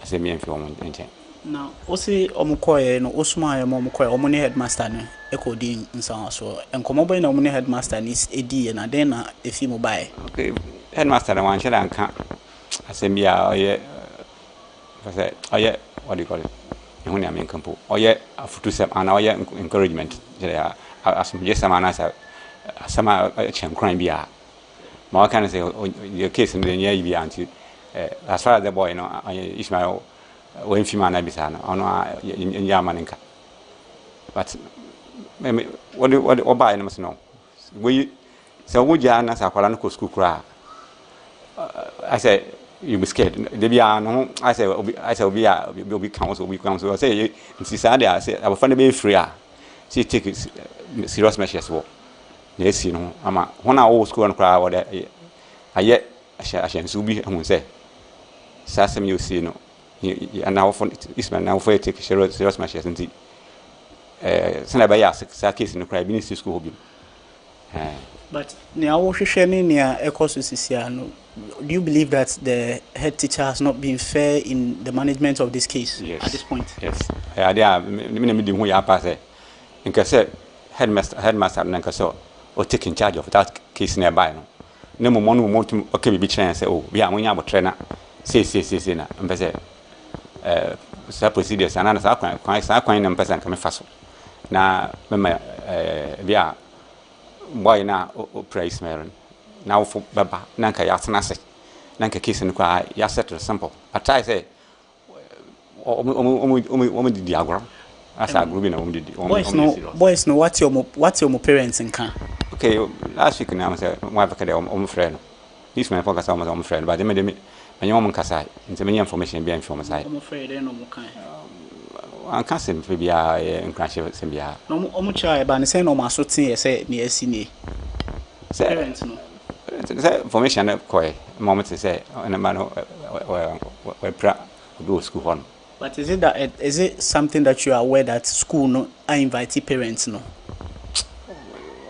I say me and film. Now, Osi Omukoy, no Osma, Momukoy, Omoni headmaster, Echo Dean in Sanso, and Comobo in Omoni headmaster is a D and a dena if he mobile. Okay, headmaster, I want you and can't. I say me, oh, yeah, what do you call it? When I mean, Campo, oh, yeah, to some an hour encouragement. As just some answer, some crime be a. More can say, your case in the near you be anti. As far as the boy, no, Ishmael. When Fimana Bisana, on in Yamaninka. But what buy must know. We so would Jana Sapalanco school cry. I say, you be scared. The Biano, I say, will be council. I say, Cisadia, I say, I will find a baby free. She take serious measures. Yes, you know, I'm one hour school and cry what I yet I shall be, I will say. Sassam, you see, no. And now for Isman now for take serious measures and send by us, case in the cry ministry school. But now, sharing near Ecosociano, do you believe that the head teacher has not been fair in the management of this case at this point? Yes, they are minimum who are passing. In Cassette, headmaster and Casso, or taking charge of that case nearby. No more one want to okay, be chance say, oh, we are when you have a trainer. Say, and procedures and others are quite and person coming fast. Now, we are boy now, praise Marin. Now for Baba, Nanka Yasanase, Nanka kiss and cry, Yaset simple. But I say, only the diagram. As I grew in boys, no, what's your parents in can? Okay, last week now, I said, my friend. This man focus on my friend, but they made me. And your woman Casai, into many information being from my side. I'm afraid no more kind. I can't say maybe I and crash of Simbia. No more child, but I say no more shooting, say near Sydney. Parents, no. Information of quite moment to say, and a man where Pratt do school on. But is it something that you are aware that school no I invite parents no?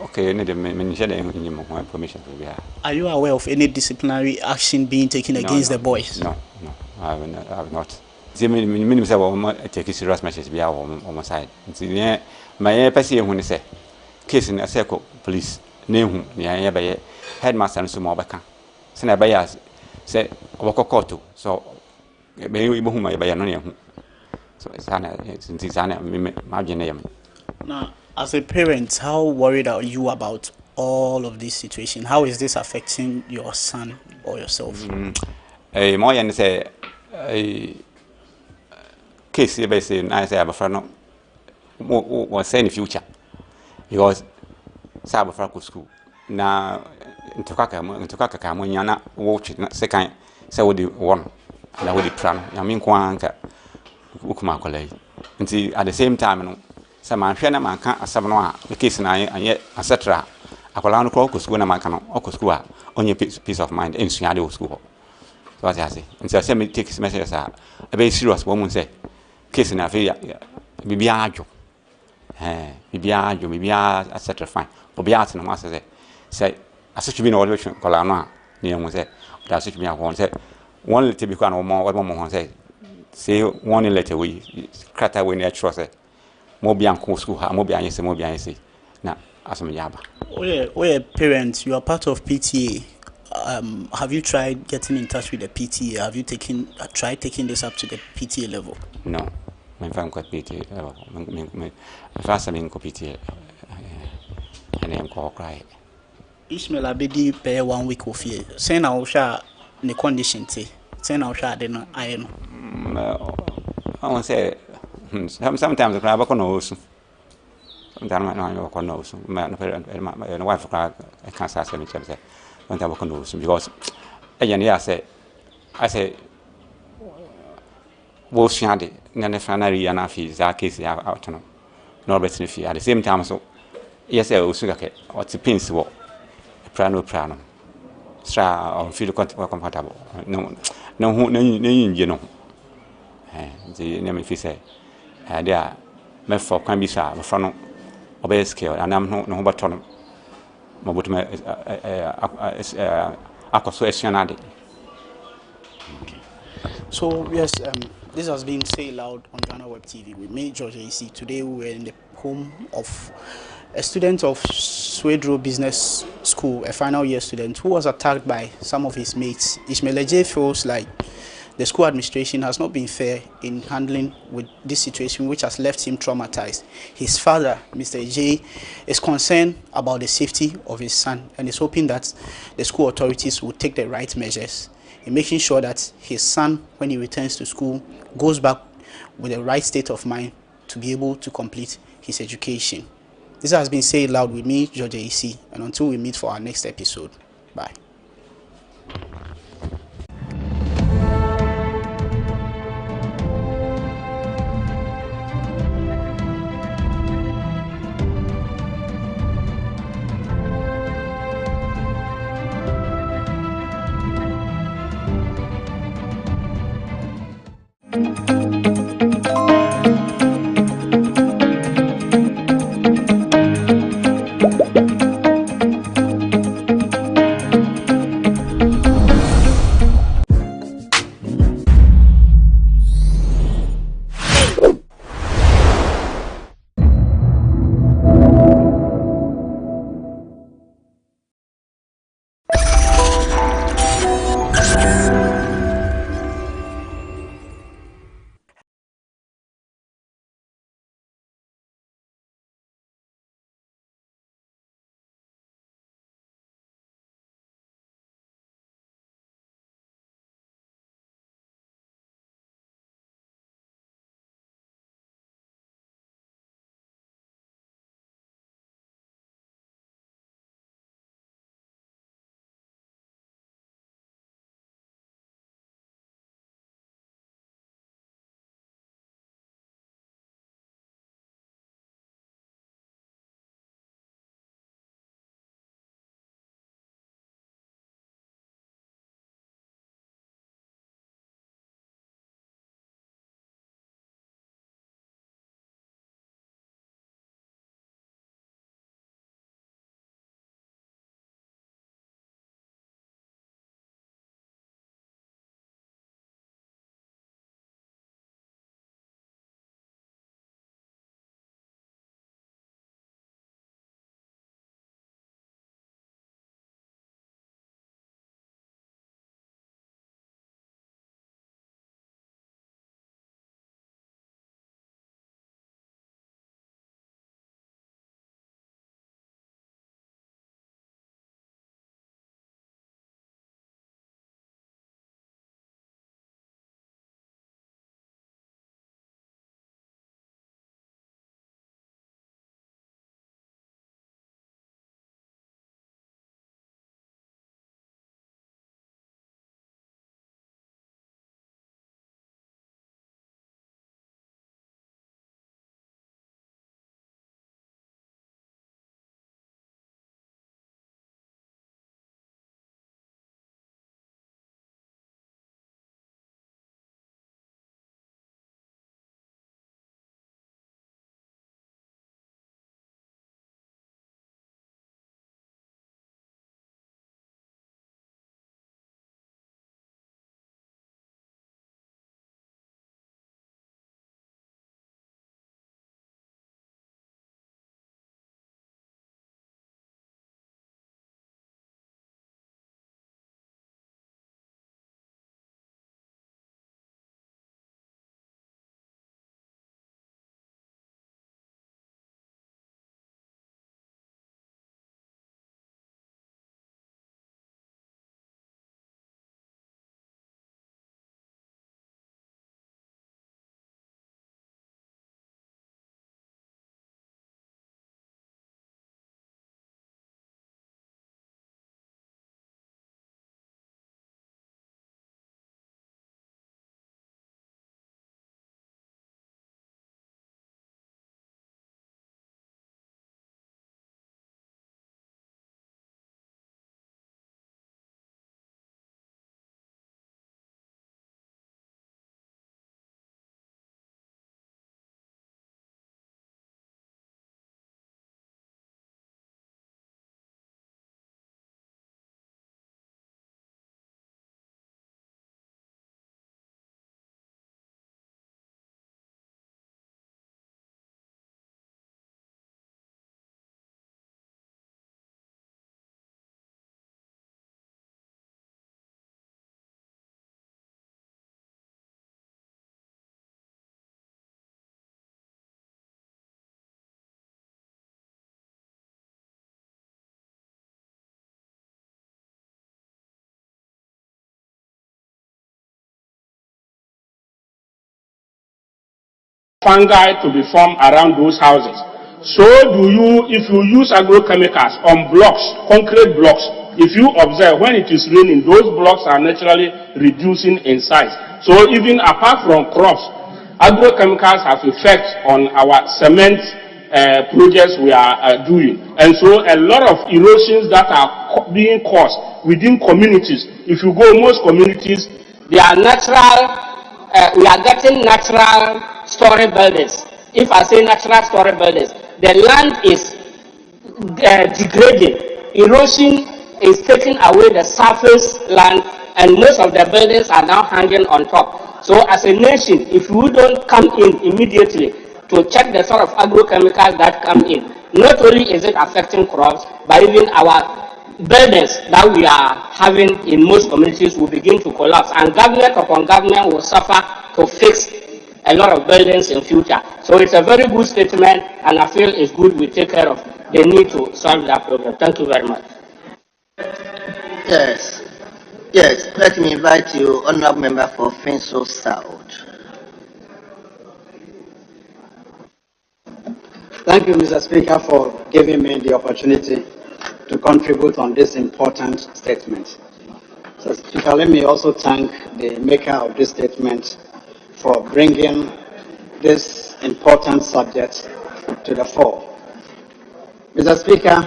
Okay, I need to mention more information. Are you aware of any disciplinary action being taken against the boys? No, I have not. The minimum say, well, take serious measures be on my side. My person when they say, case in a circle, police, name near by headmaster and some more back. Send a bias, say, Okokoto, so maybe whom I buy a name. So it's my name. Now, as a parent, how worried are you about all of this situation? How is this affecting your son or yourself? More than say a case here, basically, I say, I'm a friend. Was saying in the future because Sabafraco school now into Kaka, when you're not watching second, so would you one, and I would be plan. I mean, Quanka Ukuma and at the same time, some man, man can't a 7 the case and I, and yet, etc. akola no ko school na maka no o school a onye peace of mind ensua de school so what I say nti say me take message say e be serious wo mun say case na fe bibia adwo bibia adwo bibia etc fine obi at no ma say asotwe bi na wo kola no a ne hu say da asotwe bi akon say one letter bi kwa na mo say one letter we krata we na trust say mo bi anko school ha mo bi anyese na asome yaba. Oh, parents, you are part of PTA. Have you tried getting in touch with the PTA? Have you tried taking this up to the PTA level? No, my family got PTA. My first time in PTA, and I'm called cry. Ishmael Abedi pay 1 week of here. Say now, shall the condition say. Say now, shall I know. I want to say sometimes the crab knows. Sometimes I know my wife I can't say me say sometimes I know because again I say wo shiade na ne fanari ya na fi za case ya out no no bet ne fi at the same time so yes o suga ke o ti pins wo prano stra on feel comfortable no hu na yin no nti ne me fi say dia me for kan bi sa me fa no obey skill and I'm no button mobutuma akoso esionade. So yes, this has been Say Loud on GhanaWeb TV with me, George AC. Today we were in the home of a student of Swedro Business School, a final year student who was attacked by some of his mates. Ishmael J feels like the school administration has not been fair in handling with this situation, which has left him traumatized. His father, Mr. J, is concerned about the safety of his son and is hoping that the school authorities will take the right measures in making sure that his son, when he returns to school, goes back with the right state of mind to be able to complete his education. This has been Say It Loud with me, George AC, and until we meet for our next episode, bye. fungi to be formed around those houses. So do you, if you use agrochemicals on blocks, concrete blocks, if you observe when it is raining, those blocks are naturally reducing in size. So even apart from crops, agrochemicals have effect on our cement projects we are doing. And so a lot of erosions that are being caused within communities, if you go most communities, they are natural, we are getting natural story buildings. If I say natural story buildings, the land is degrading. Erosion is taking away the surface land, and most of the buildings are now hanging on top. So as a nation, if we don't come in immediately to check the sort of agrochemicals that come in, not only is it affecting crops, but even our buildings that we are having in most communities will begin to collapse, and government upon government will suffer to fix a lot of buildings in future. So it's a very good statement, and I feel it's good we take care of the need to solve that problem. Thank you very much. Yes. Yes, let me invite you, Honourable Member for Finso South. Thank you, Mr. Speaker, for giving me the opportunity to contribute on this important statement. Mr. Speaker, let me also thank the maker of this statement for bringing this important subject to the fore. Mr. Speaker,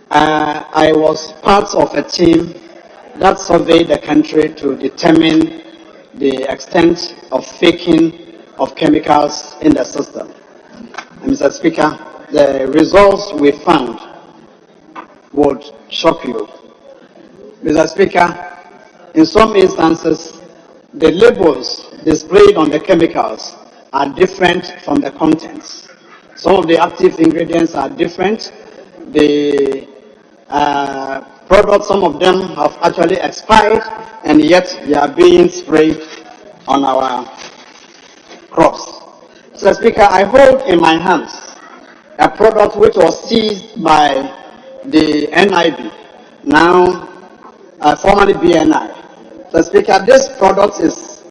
I was part of a team that surveyed the country to determine the extent of faking of chemicals in the system. And Mr. Speaker, the results we found would shock you. Mr. Speaker, in some instances, the labels displayed on the chemicals are different from the contents. Some of the active ingredients are different. The products, some of them have actually expired, and yet they are being sprayed on our crops. Mr. Speaker, I hold in my hands a product which was seized by the NIB, now formerly BNI. Mr. Speaker, this product is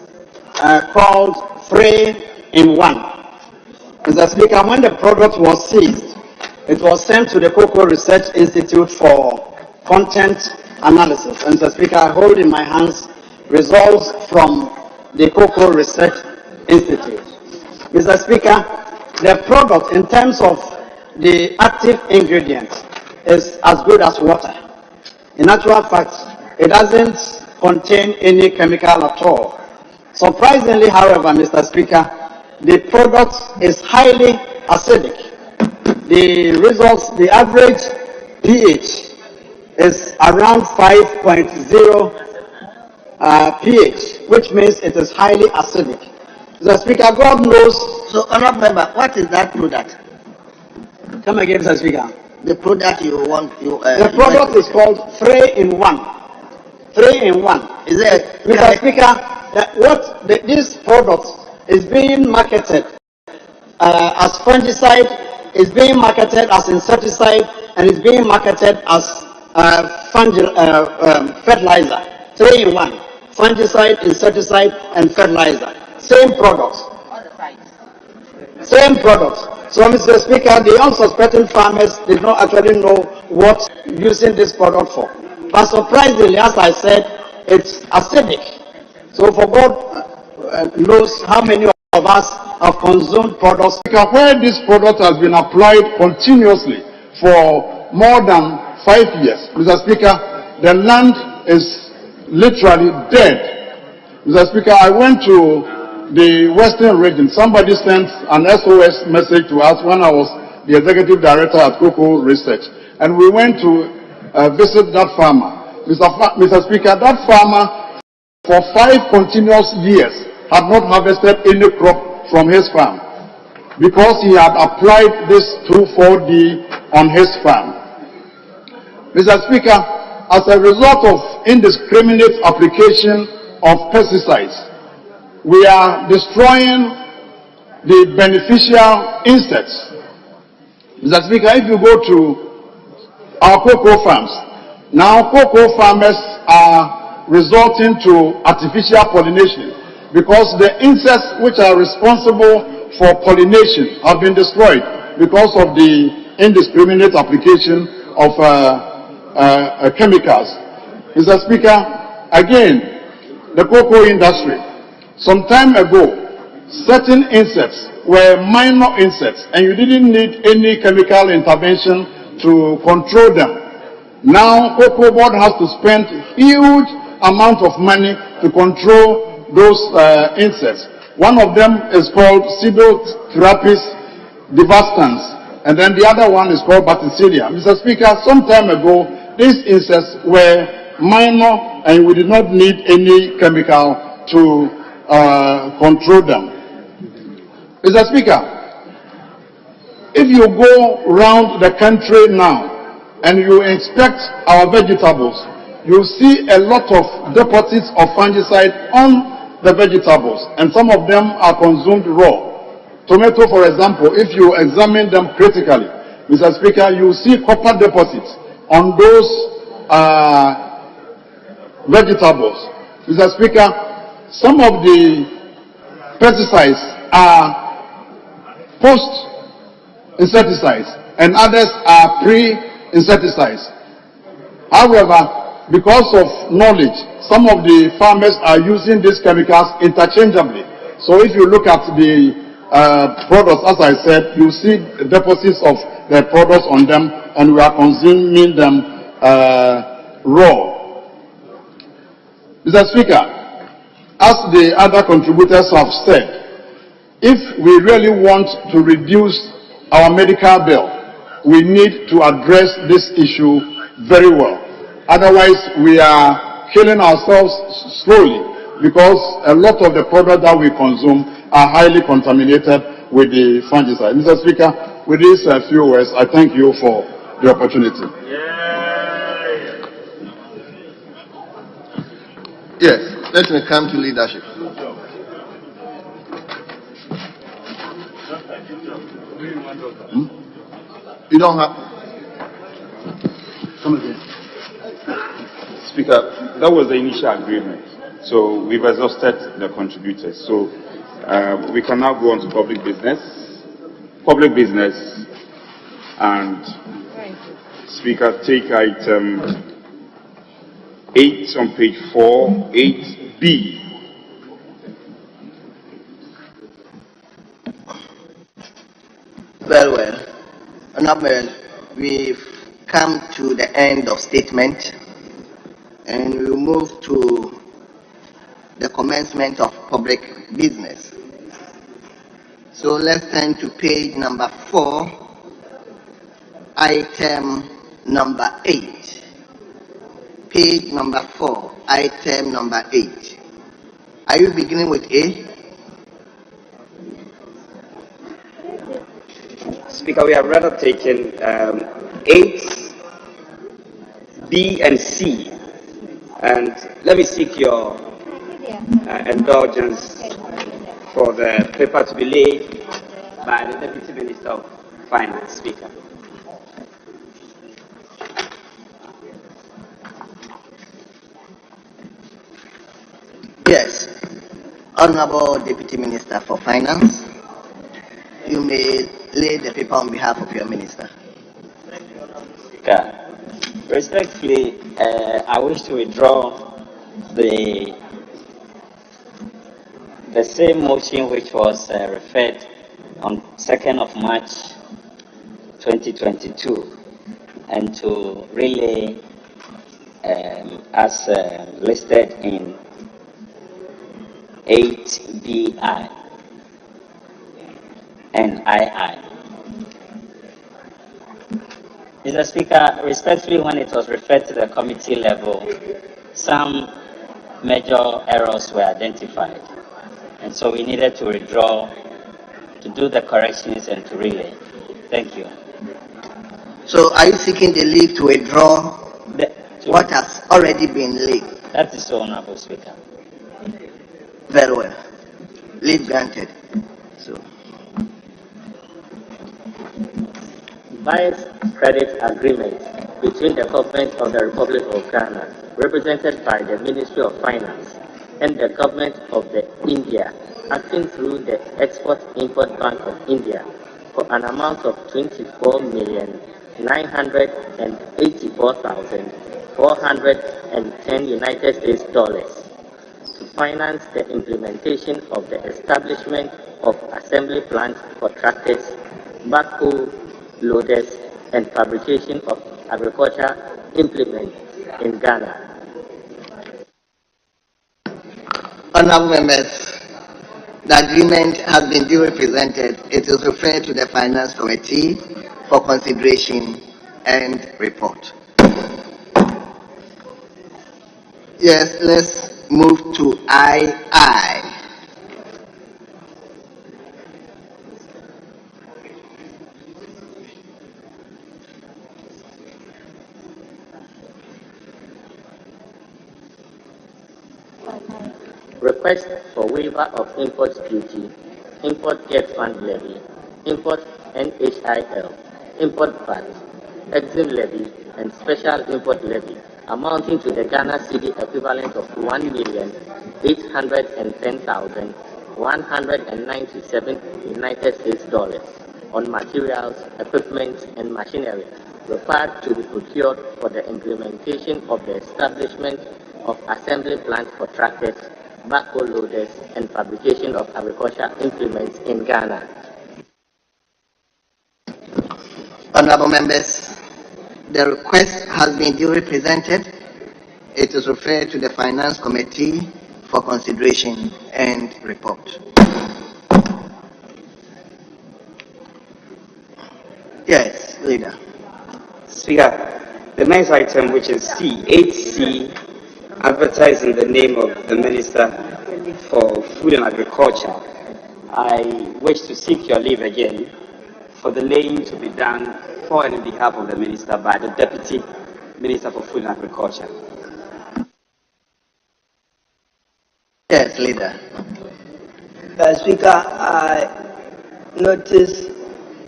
called 3-in-1. Mr. Speaker, when the product was seized, it was sent to the Cocoa Research Institute for content analysis. And Mr. Speaker, I hold in my hands results from the Cocoa Research Institute. Mr. Speaker, the product in terms of the active ingredient is as good as water. In actual fact, it doesn't contain any chemical at all. Surprisingly, however, Mr. Speaker, the product is highly acidic. The results, the average pH is around 5.0 pH, which means it is highly acidic. Mr. Speaker, God knows. So, Honourable Member, what is that product? Come again, Mr. Speaker. The product you want the product is called 3-in-1. 3-in-1. Is it? Mr. Speaker, this product is being marketed as fungicide, is being marketed as insecticide, and is being marketed as fertilizer. 3-in-1. Fungicide, insecticide, and fertilizer. Same products. Same products. So, Mr. Speaker, the unsuspecting farmers did not actually know what using this product for. But surprisingly, as I said, it's acidic. So, for God knows how many of us have consumed products. Where this product has been applied continuously for more than 5 years, Mr. Speaker, the land is literally dead. Mr. Speaker, I went to the Western region. Somebody sent an SOS message to us when I was the executive director at Cocoa Research, and we went to visit that farmer. Mr. Speaker, that farmer for 5 continuous years had not harvested any crop from his farm because he had applied this 2,4-D on his farm. Mr. Speaker, as a result of indiscriminate application of pesticides, we are destroying the beneficial insects. Mr. Speaker, if you go to our cocoa farms, now cocoa farmers are resorting to artificial pollination because the insects which are responsible for pollination have been destroyed because of the indiscriminate application of chemicals. Mr. Speaker, again, the cocoa industry. Some time ago, certain insects were minor insects and you didn't need any chemical intervention to control them. Now, Cocoa Board has to spend huge amount of money to control those insects. One of them is called Pseudotherapis devastans, and then the other one is called Bacteria. Mr. Speaker, some time ago, these insects were minor and we did not need any chemical to control them. Mr. Speaker, if you go around the country now and you inspect our vegetables, you see a lot of deposits of fungicide on the vegetables, and some of them are consumed raw. Tomato, for example, if you examine them critically, Mr. Speaker, you see copper deposits on those vegetables. Mr. Speaker, some of the pesticides are post-insecticides and others are pre-insecticides. However, because of knowledge, some of the farmers are using these chemicals interchangeably. So if you look at the products, as I said, you see deposits of the products on them and we are consuming them raw. Mr. Speaker, as the other contributors have said, if we really want to reduce our medical bill, we need to address this issue very well. Otherwise, we are killing ourselves slowly because a lot of the products that we consume are highly contaminated with the fungicide. Mr. Speaker, with these few words, I thank you for the opportunity. Yes, let me come to leadership. You don't have. Come again. Speaker, that was the initial agreement. So we've exhausted the contributors. So we can now go on to public business. Public business and Speaker, take item 8 on page 4, 8B. Very well. Honorable, we've come to the end of statement and we will move to the commencement of public business. So let's turn to page number 4, item number 8. Page number 4, item number 8. Are you beginning with A? Speaker, we have rather taken 8, B, and C. And let me seek your indulgence for the paper to be laid by the Deputy Minister of Finance, Speaker. Yes. Honorable Deputy Minister for Finance, you may lay the paper on behalf of your minister. Speaker, respectfully, I wish to withdraw the same motion which was referred on 2nd of March 2022 and to relay as listed in 8BI and II. Mr. Speaker, respectfully, when it was referred to the committee level, some major errors were identified. And so we needed to withdraw, to do the corrections and to relay. Thank you. So are you seeking the leave to withdraw what has already been laid? That is so, Honorable Speaker. Very well. Leave granted. So. Vice credit agreement between the government of the Republic of Ghana, represented by the Ministry of Finance, and the government of India, acting through the Export-Import Bank of India, for an amount of 24,984,410 United States dollars to finance the implementation of the establishment of assembly plants for tractors, backhoe loaders, and fabrication of agriculture implements in Ghana. Honorable members, the agreement has been duly presented. It is referred to the Finance Committee for consideration and report. Yes, let's move to II. Request for waiver of import duty, import get fund levy, import NHIL, import VAT, exim levy, and special import levy amounting to the Ghana cedi equivalent of 1,810,197 United States dollars on materials, equipment, and machinery required to be procured for the implementation of the establishment of assembly plants for tractors, backhoe loaders, and fabrication of agriculture implements in Ghana. Honorable members, the request has been duly presented. It is referred to the Finance Committee for consideration and report. Yes, Leader. Speaker, the next item, which is C, 8C, advertising the name of the Minister for Food and Agriculture. I wish to seek your leave again for the laying to be done for and in behalf of the Minister by the Deputy Minister for Food and Agriculture. Yes, Leader. Speaker, I noticed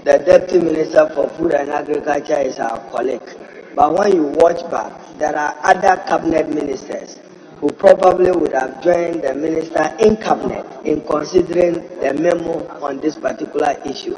the Deputy Minister for Food and Agriculture is our colleague. But when you watch back, there are other cabinet ministers who probably would have joined the minister in cabinet in considering the memo on this particular issue.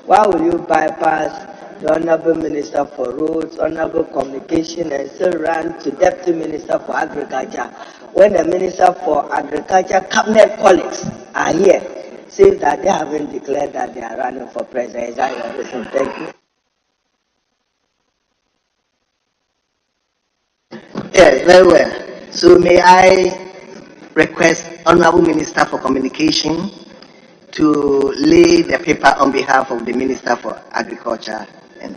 Why will you bypass the Honorable Minister for Roads, Honorable Communication, and still run to Deputy Minister for Agriculture when the Minister for Agriculture cabinet colleagues are here, saying that they haven't declared that they are running for president? Is that your reason? Thank you. Yes, very well. So may I request Honorable Minister for Communication to lay the paper on behalf of the Minister for Agriculture. And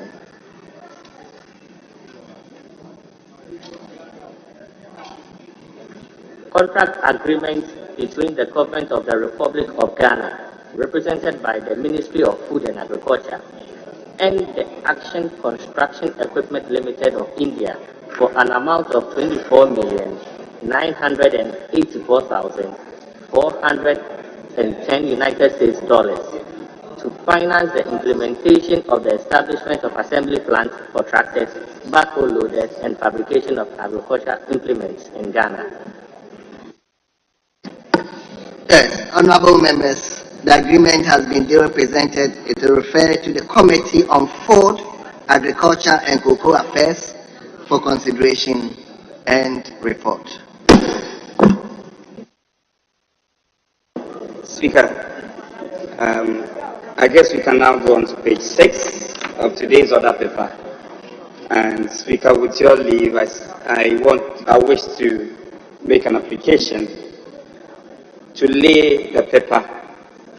Contract agreement between the Government of the Republic of Ghana, represented by the Ministry of Food and Agriculture, and the Action Construction Equipment Limited of India for an amount of 24,984,410 United States dollars to finance the implementation of the establishment of assembly plants for tractors, backhoe loaders, and fabrication of agriculture implements in Ghana. yes, honorable members, the agreement has been duly presented. It is referred to the Committee on Food, Agriculture, and Cocoa Affairs for consideration and report. Speaker, I guess we can now go on to page 6 of today's order paper. And Speaker, with your leave, I wish to make an application to lay the paper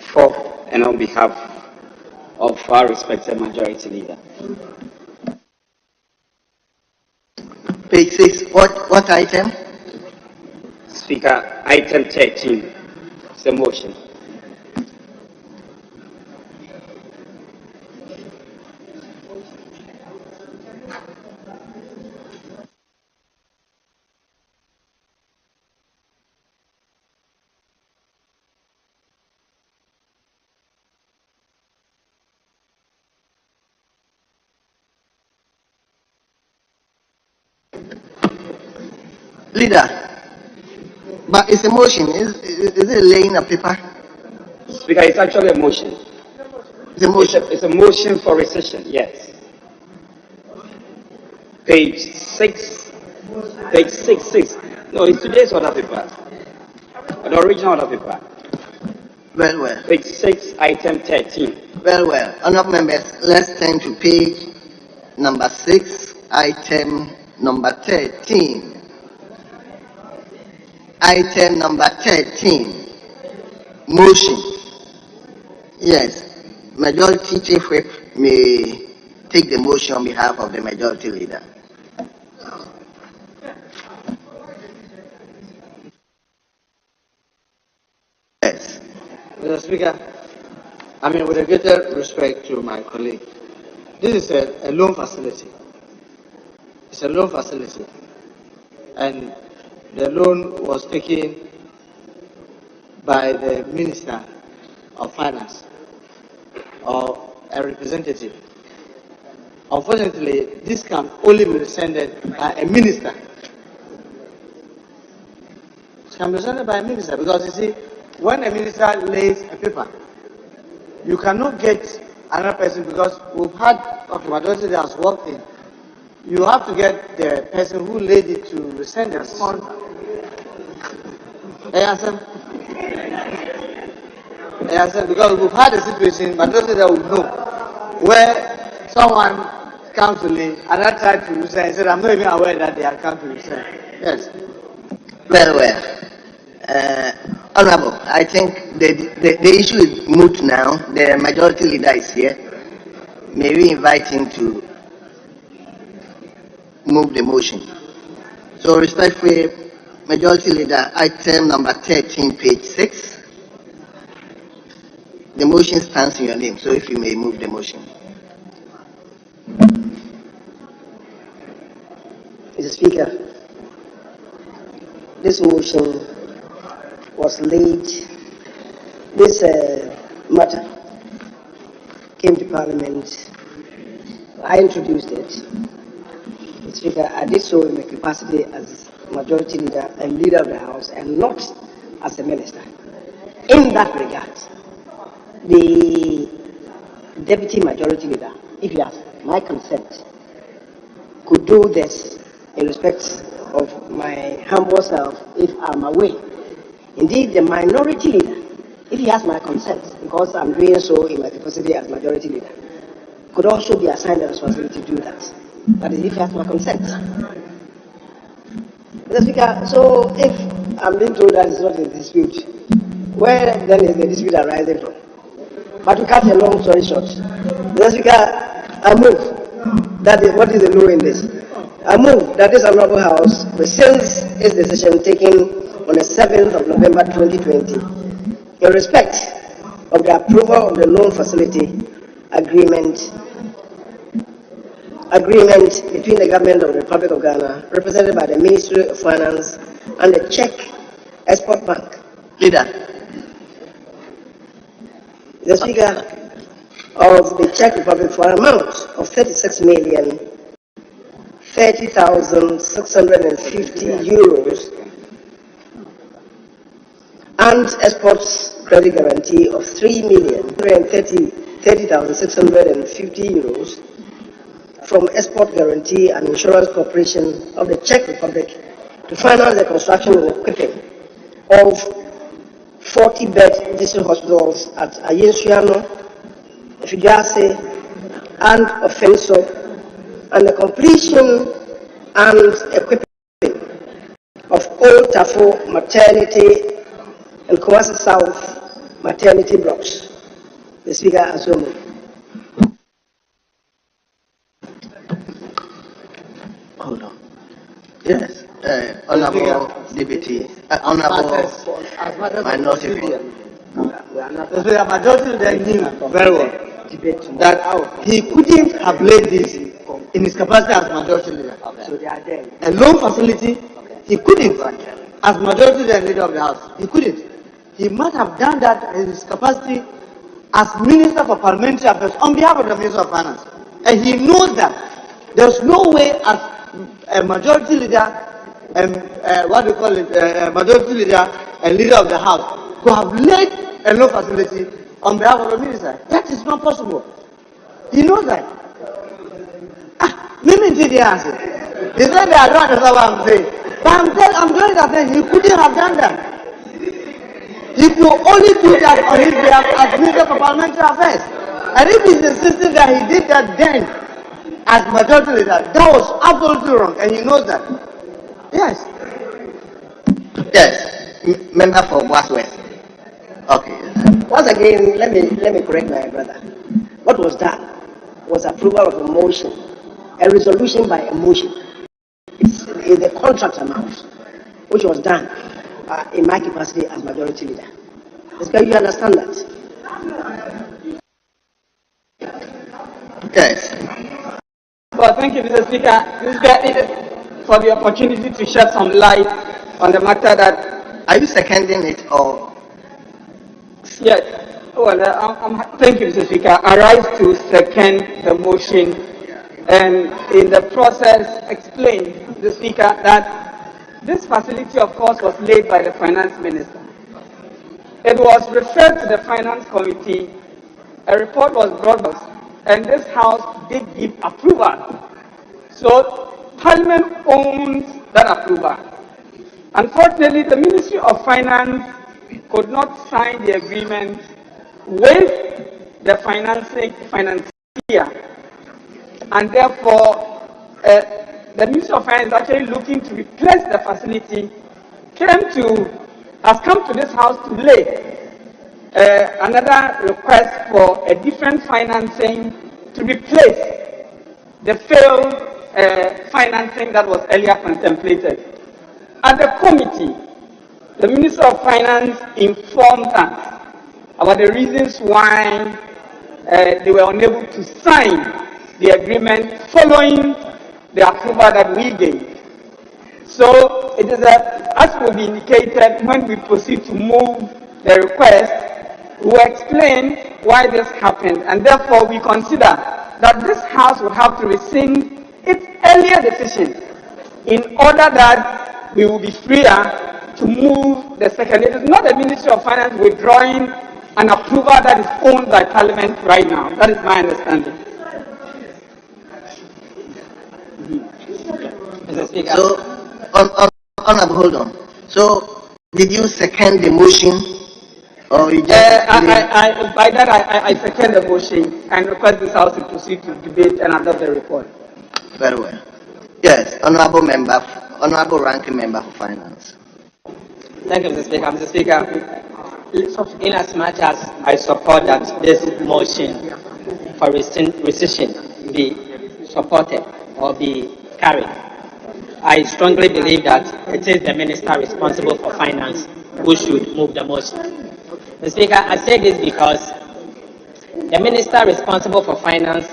for and on behalf of our respected majority leader. Page 6, what item? Speaker, item 13, it's a motion. Leader, But it's a motion. Is it laying a paper? Speaker, it's actually a motion. It's a motion. It's a motion for rescission, yes. Page 6. Page 6. No, it's today's order paper. The original order paper. Well. Page 6, item 13. Well. Honourable members, let's turn to page number 6, item number 13. Item number 13. Motion. Yes. Majority Chief Whip may take the motion on behalf of the Majority Leader. Yes. Mr. Speaker, with a greater respect to my colleague, this is a loan facility. It's a loan facility. And the loan was taken by the Minister of Finance or a representative. Unfortunately, this can only be rescinded by a minister. It can be rescinded by a minister because you see, when a minister lays a paper, you cannot get another person because we've had, majority that has walked in. You have to get the person who laid it to rescind the contract. Because we've had a situation, majority that we know, where someone comes to lay and I tried to rescind and said, I'm not even aware that they have come to rescind. Yes. Well. Honourable, I think the issue is moot now. The Majority Leader is here. May we invite him to move the motion. So, respectfully, Majority Leader, item number 13, page 6. The motion stands in your name, so if you may move the motion. Mr. Speaker, this motion was laid, this matter came to Parliament. I introduced it. Mr. Speaker, I did so in my capacity as Majority Leader and Leader of the House and not as a minister. In that regard, the Deputy Majority Leader, if he has my consent, could do this in respect of my humble self if I'm away. Indeed, the Minority Leader, if he has my consent, because I'm doing so in my capacity as Majority Leader, could also be assigned the responsibility to do that. That is, if he has my consent. Mr. Speaker, so if I'm being told that it's not a dispute, where then is the dispute arising from? But to cut a long story short, Mr. Speaker, I move that is what is the law in this. I move that this Honourable House rescinds its decision taken on the 7th of November 2020 in respect of the approval of the loan facility agreement between the government of the Republic of Ghana, represented by the Ministry of Finance and the Czech Export Bank. Leader. The Speaker of the Czech Republic for an amount of 36,030,650 euros and exports credit guarantee of 3,130,650 euros from Export Guarantee and Insurance Corporation of the Czech Republic to finance the construction and equipping of 40-bed district hospitals at Ayensuano, Fijase, and Offenso, and the completion and equipping of Old Tafo Maternity and Kumasi South maternity blocks. The Speaker has so moved. Hold on. Yes, Honourable Deputy, Honourable Minority. The Majority Leader knew very well that he couldn't have laid this in his capacity as Majority Leader. A loan facility, he couldn't. As Majority Leader of the House, he couldn't. He must have done that in his capacity as Minister for Parliamentary Affairs on behalf of the Minister of Finance. And he knows that there's no way as a Majority Leader what do you call it, majority leader and leader of the house to have laid a loan facility on behalf of the minister. That is not possible. He knows that. Maybe he answer. He said that I don't understand what I'm saying. But I'm doing that thing. He couldn't have done that. He could only do that on his behalf as Minister for Parliamentary Affairs. And if he's insisting that he did that then as majority leader, that was absolutely wrong, and he knows that. Yes. Yes. Member for Westwest. Okay. Once again, let me correct my brother. What was done was approval of a motion, a resolution by a motion. It's the contract amount, which was done in my capacity as majority leader. Can you understand that? Yes. Well, thank you, Mr. Speaker. For the opportunity to shed some light on the matter that... Are you seconding it or? Yes. Well, thank you, Mr. Speaker. I rise to second the motion and in the process explain, the Speaker, that this facility, of course, was laid by the Finance Minister. It was referred to the Finance Committee, a report was brought us, and this House did give approval. So, Parliament owns that approval. Unfortunately, the Ministry of Finance could not sign the agreement with the financier, and therefore, the Ministry of Finance is actually looking to replace the facility, has come to this House to lay another request for a different financing to replace the failed financing that was earlier contemplated. At the committee, the Minister of Finance informed us about the reasons why they were unable to sign the agreement following the approval that we gave. So it is as will be indicated when we proceed to move the request, we will explain why this happened, and therefore we consider that this House will have to rescind its earlier decision in order that we will be freer to move the second. It is not the Ministry of Finance withdrawing an approval that is owned by Parliament right now. That is my understanding. Mr. Speaker. So, Honorable, hold on. So, did you second the motion? Or you just by that, I second the motion and request this House to proceed to debate and adopt the report. Very well. Yes, Honorable Ranking Member for Finance. Thank you, Mr. Speaker. Mr. Speaker, in as much as I support that this motion for rescission be supported or be carried, I strongly believe that it is the Minister responsible for Finance who should move the motion. Mr. Speaker, I say this because the Minister responsible for Finance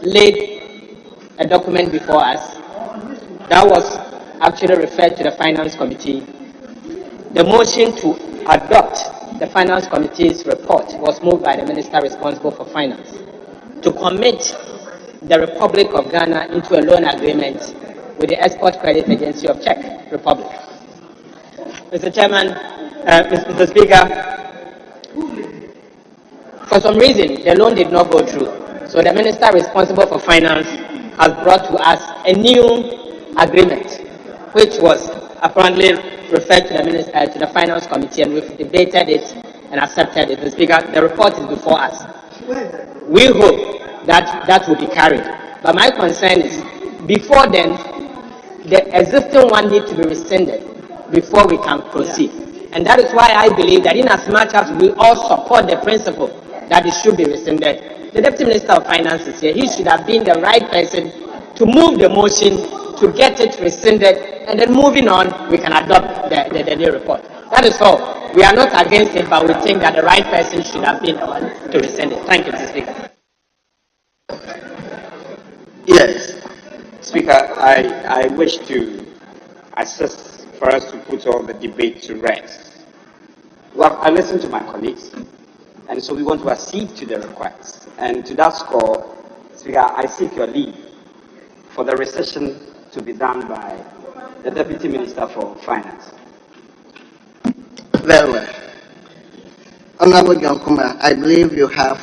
laid a document before us that was actually referred to the Finance Committee. The motion to adopt the Finance Committee's report was moved by the Minister responsible for Finance to commit the Republic of Ghana into a loan agreement with the Export Credit Agency of Czech Republic. Mr. Chairman, Mr. Speaker, for some reason, the loan did not go through. So the Minister responsible for Finance has brought to us a new agreement, which was apparently referred to the Finance Committee, and we've debated it and accepted it. Mr. Speaker, the report is before us. We hope that will be carried. But my concern is, before then, the existing one needs to be rescinded before we can proceed. And that is why I believe that in as much as we all support the principle that it should be rescinded, the Deputy Minister of Finance is here. He should have been the right person to move the motion to get it rescinded, and then moving on, we can adopt the new report. That is all. We are not against it, but we think that the right person should have been the one to rescind it. Thank you, Mr. Speaker. Yes. Speaker, I wish to assist for us to put all the debate to rest. Well, I listened to my colleagues, and so we want to accede to the request. And to that score, Speaker, I seek your leave for the rescission to be done by the Deputy Minister for Finance. Very well. Honorable John Kuma, I believe you have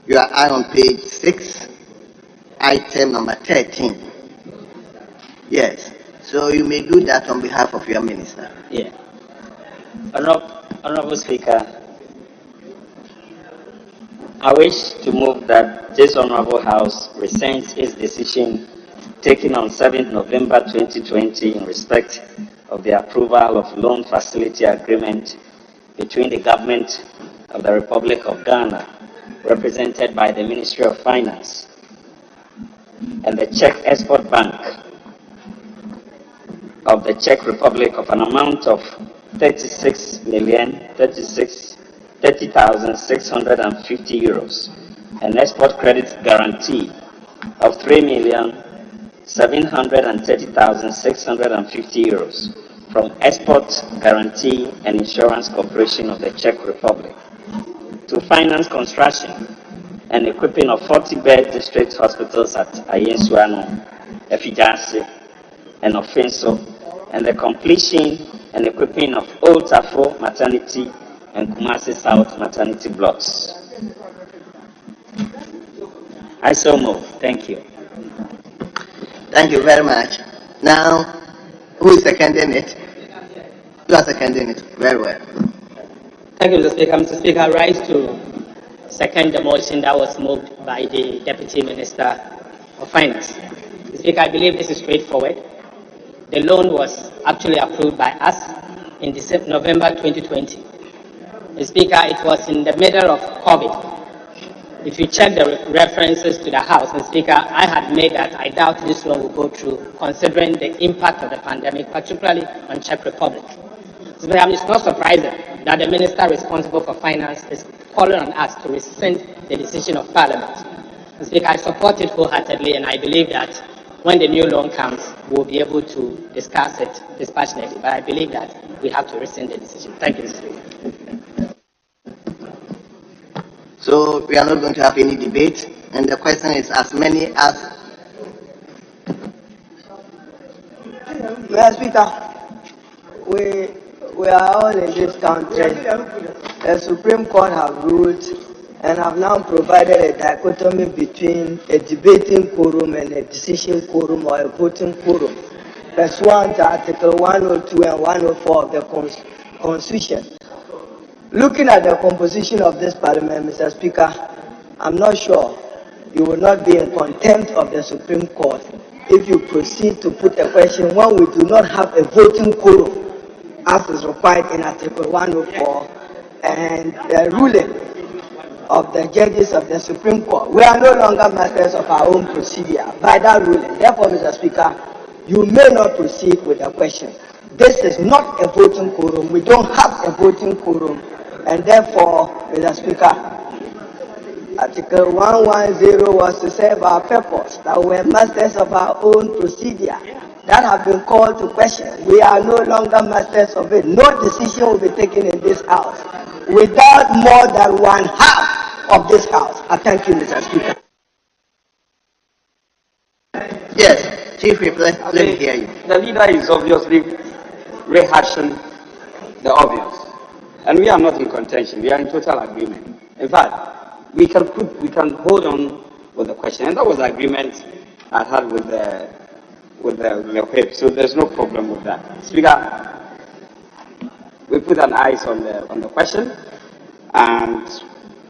your eye on page 6, item number 13. Yes. So you may do that on behalf of your minister. Yeah. Honorable Speaker, I wish to move that this Honorable House rescinds its decision taken on 7th November 2020 in respect of the approval of loan facility agreement between the Government of the Republic of Ghana, represented by the Ministry of Finance, and the Czech Export Bank of the Czech Republic of an amount of 30,650 euros, an export credit guarantee of 3,730,650 euros from Export Guarantee and Insurance Corporation of the Czech Republic to finance construction and equipping of 40-bed district hospitals at Ayensuano, Efijase, and Offenso, and the completion and equipping of Old Tafo Maternity and Kumasi South Maternity blocks. I so move. Thank you. Thank you very much. Now, who is seconding it? You are seconding it. Very well. Thank you, Mr. Speaker. Mr. Speaker, I rise to second the motion that was moved by the Deputy Minister of Finance. Mr. Speaker, I believe this is straightforward. The loan was actually approved by us in November 2020. Mr. Speaker, it was in the middle of COVID. If you check the references to the House, Mr. Speaker, I had made that I doubt this loan will go through, considering the impact of the pandemic, particularly on Czech Republic. Mr. Speaker, it's not surprising that the Minister responsible for finance is calling on us to rescind the decision of Parliament. Mr. Speaker, I support it wholeheartedly, and I believe that when the new loan comes, we'll be able to discuss it dispassionately. But I believe that we have to rescind the decision. Thank you, Mr. Speaker. So we are not going to have any debate, and the question is as many as. Mr. Speaker, we are all in this country. The Supreme Court have ruled and have now provided a dichotomy between a debating quorum and a decision quorum or a voting quorum, pursuant to Article 102 and 104 of the Constitution. Looking at the composition of this Parliament, Mr. Speaker, I'm not sure you will not be in contempt of the Supreme Court if you proceed to put a question when we do not have a voting quorum, as is required in Article 104 and the ruling of the judges of the Supreme Court. We are no longer masters of our own procedure by that ruling. Therefore, Mr. Speaker, you may not proceed with the question. This is not a voting quorum. We don't have a voting quorum. And therefore, Mr. Speaker, Article 110 was to serve our purpose, that we are masters of our own procedure that have been called to question. We are no longer masters of it. No decision will be taken in this House without more than one half of this House. I thank you, Mr. Speaker. Yes, Chief Whip, let me hear you. The leader is obviously rehashing the obvious. And we are not in contention. We are in total agreement. In fact, we can hold on with the question. And that was the agreement I had with the whip. So there's no problem with that. Speaker, we put an eyes on the question and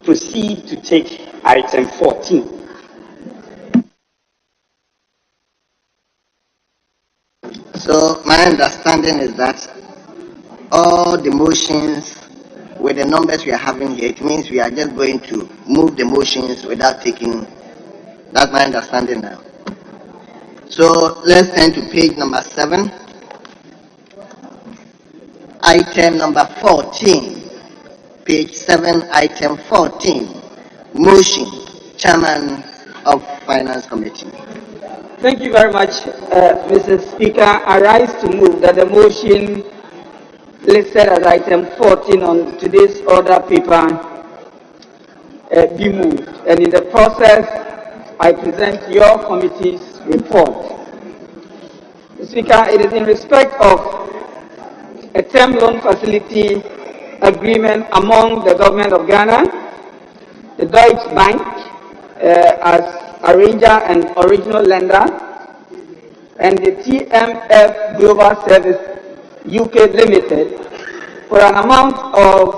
proceed to take item 14. So my understanding is that all the motions with the numbers we are having here, it means we are just going to move the motions without taking. That's my understanding now. So let's turn to page number 7, item number 14. Page 7, item 14. Motion, Chairman of Finance Committee. Thank you very much, Mr. Speaker. I rise to move that the motion listed as item 14 on today's order paper be moved. And in the process, I present your committee's report. Mr. Speaker, it is in respect of a term loan facility agreement among the government of Ghana, the Deutsche Bank as arranger and original lender, and the TMF Global Service UK Limited for an amount of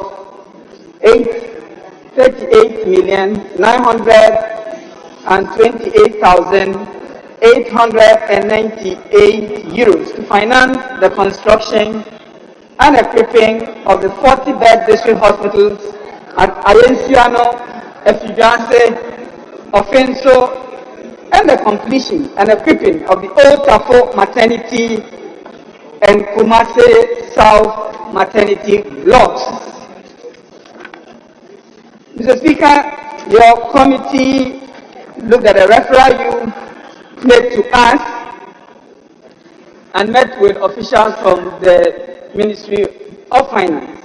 38,928,898 euros to finance the construction and equipping of the 40-bed district hospitals at Ayenciano, Efidjase, Offenso, and the completion and equipping of the Old Tafo Maternity and Kumase South Maternity blocks. Mr. Speaker, your committee looked at a referral you made to us and met with officials from the Ministry of Finance.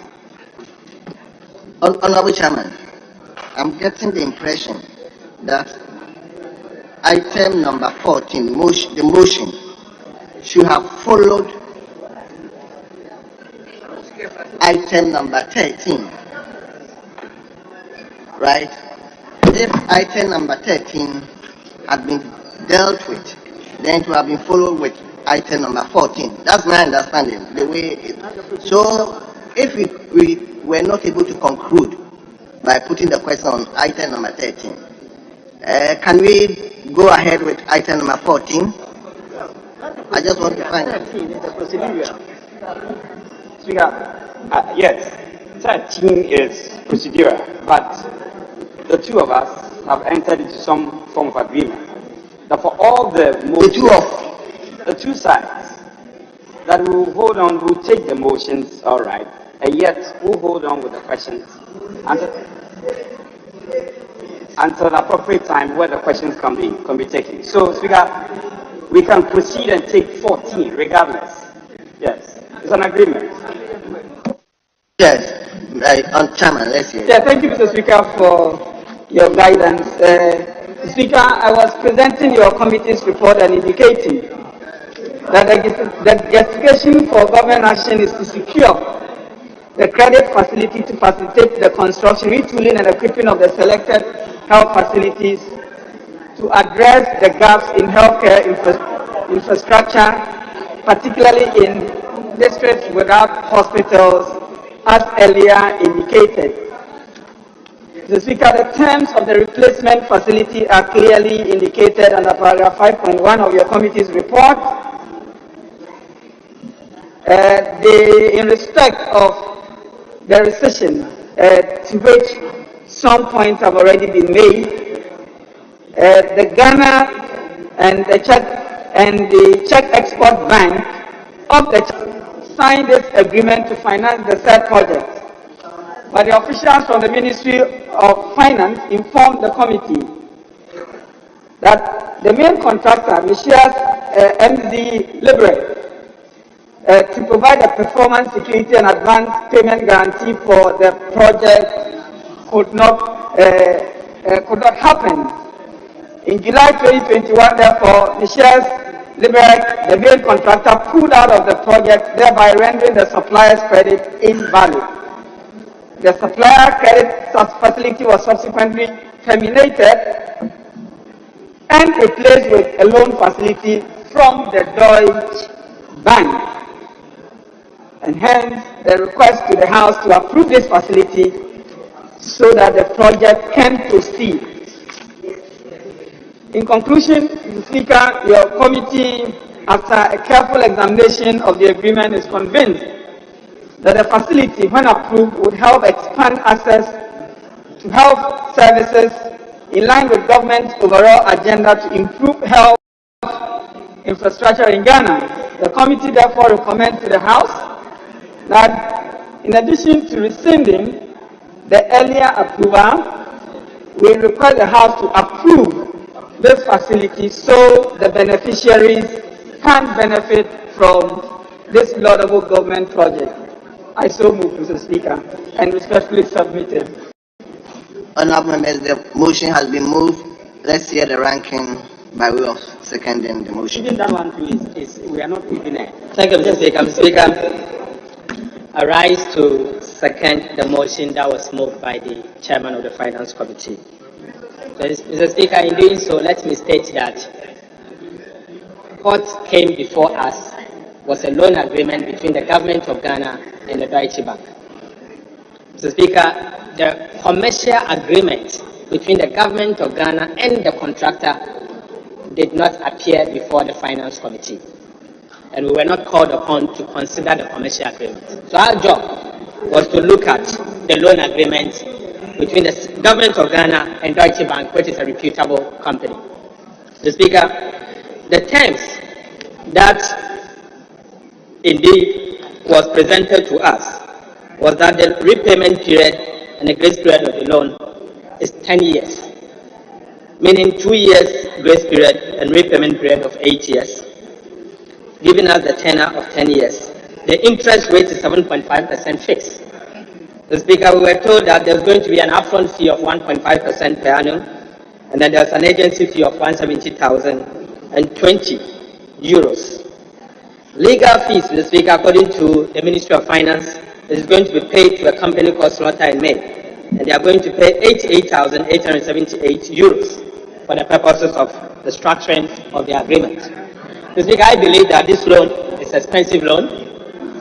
Honorable Chairman, I'm getting the impression that item number 14, the motion, should have followed item number 13. Right? If item number 13 had been dealt with, then it would have been followed with item number 14. That's my understanding. The way so, if we were not able to conclude by putting the question on item number 13, can we go ahead with item number 14? I just want to find out. Yes, 13 is procedural, but the two of us have entered into some form of agreement that for all the two sides, that we will hold on, we'll take the motions, all right, and yet we'll hold on with the questions until the appropriate time where the questions can be taken. So, Speaker, we can proceed and take 14 regardless. Yes, it's an agreement. Yes, Chairman, let's hear. Yeah, thank you, Mr. Speaker, for your guidance. Speaker, I was presenting your committee's report and indicating that the justification for government action is to secure the credit facility to facilitate the construction, retooling, and equipping of the selected health facilities to address the gaps in healthcare infrastructure, particularly in districts without hospitals, as earlier indicated. Mr. Speaker, the terms of the replacement facility are clearly indicated under paragraph 5.1 of your committee's report. In respect of the recession, to which some points have already been made, the Ghana and the Czech Export Bank of the signed this agreement to finance the said project. But the officials from the Ministry of Finance informed the committee that the main contractor, Michels MZ Libre, to provide a performance security and advance payment guarantee for the project could not happen. In July 2021, therefore, Michels Libre, the main contractor, pulled out of the project, thereby rendering the supplier's credit invalid. The supplier credit facility was subsequently terminated and replaced with a loan facility from the Deutsche Bank. And hence, the request to the House to approve this facility so that the project can proceed. In conclusion, Mr. Speaker, your committee, after a careful examination of the agreement, is convinced that the facility, when approved, would help expand access to health services in line with government's overall agenda to improve health infrastructure in Ghana. The committee therefore recommends to the House that, in addition to rescinding the earlier approval, we request the House to approve this facility so the beneficiaries can benefit from this laudable government project. I so move, Mr. Speaker, and respectfully submitted. Honorable members, the motion has been moved. Let's hear the ranking by way of seconding the motion. Even that one too is we are not even there. Thank you, Mr. Speaker. Mr. Speaker, I rise to second the motion that was moved by the chairman of the Finance Committee. So, Mr. Speaker, in doing so, let me state that what came before us was a loan agreement between the government of Ghana and the Deutsche Bank. Mr. Speaker, the commercial agreement between the government of Ghana and the contractor did not appear before the Finance Committee, and we were not called upon to consider the commercial agreement. So our job was to look at the loan agreement between the government of Ghana and Deutsche Bank, which is a reputable company. Mr. Speaker, the terms that indeed was presented to us was that the repayment period and the grace period of the loan is 10 years, meaning 2 years grace period and repayment period of 8 years, giving us the tenor of 10 years. The interest rate is 7.5% fixed. The Speaker, we were told that there's going to be an upfront fee of 1.5% per annum, and then there's an agency fee of 170,020 euros. Legal fees, Mr. Speaker, according to the Ministry of Finance, is going to be paid to a company called Slaughter and May, and they are going to pay 88,878 euros for the purposes of the structuring of the agreement. Mr. Speaker, I believe that this loan is an expensive loan.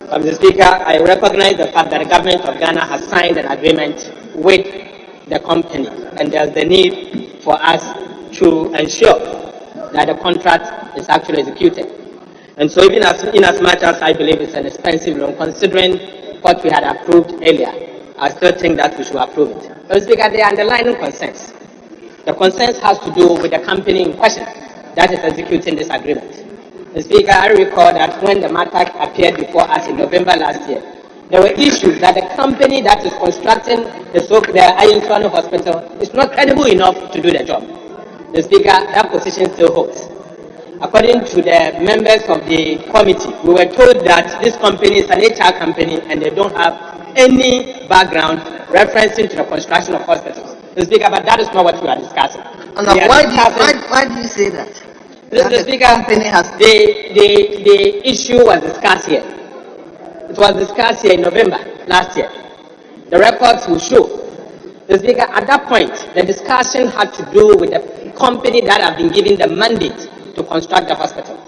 But Mr. Speaker, I recognize the fact that the government of Ghana has signed an agreement with the company, and there's the need for us to ensure that the contract is actually executed. And so even in as much as I believe it's an expensive loan, considering what we had approved earlier, I still think that we should approve it. But Mr. Speaker, the underlying concerns. The concerns has to do with the company in question that is executing this agreement. Mr. Speaker, I recall that when the matter appeared before us in November last year, there were issues that the company that is constructing the Ayinsuanu Hospital is not credible enough to do the job. Mr. Speaker, that position still holds. According to the members of the committee, we were told that this company is an HR company and they don't have any background referencing to the construction of hospitals. Mr. Speaker, but that is not what we are discussing. Why do you say that? Mr. Speaker, the issue was discussed here. It was discussed here in November last year. The records will show. Mr. Speaker, at that point, the discussion had to do with the company that had been given the mandate to construct the hospital.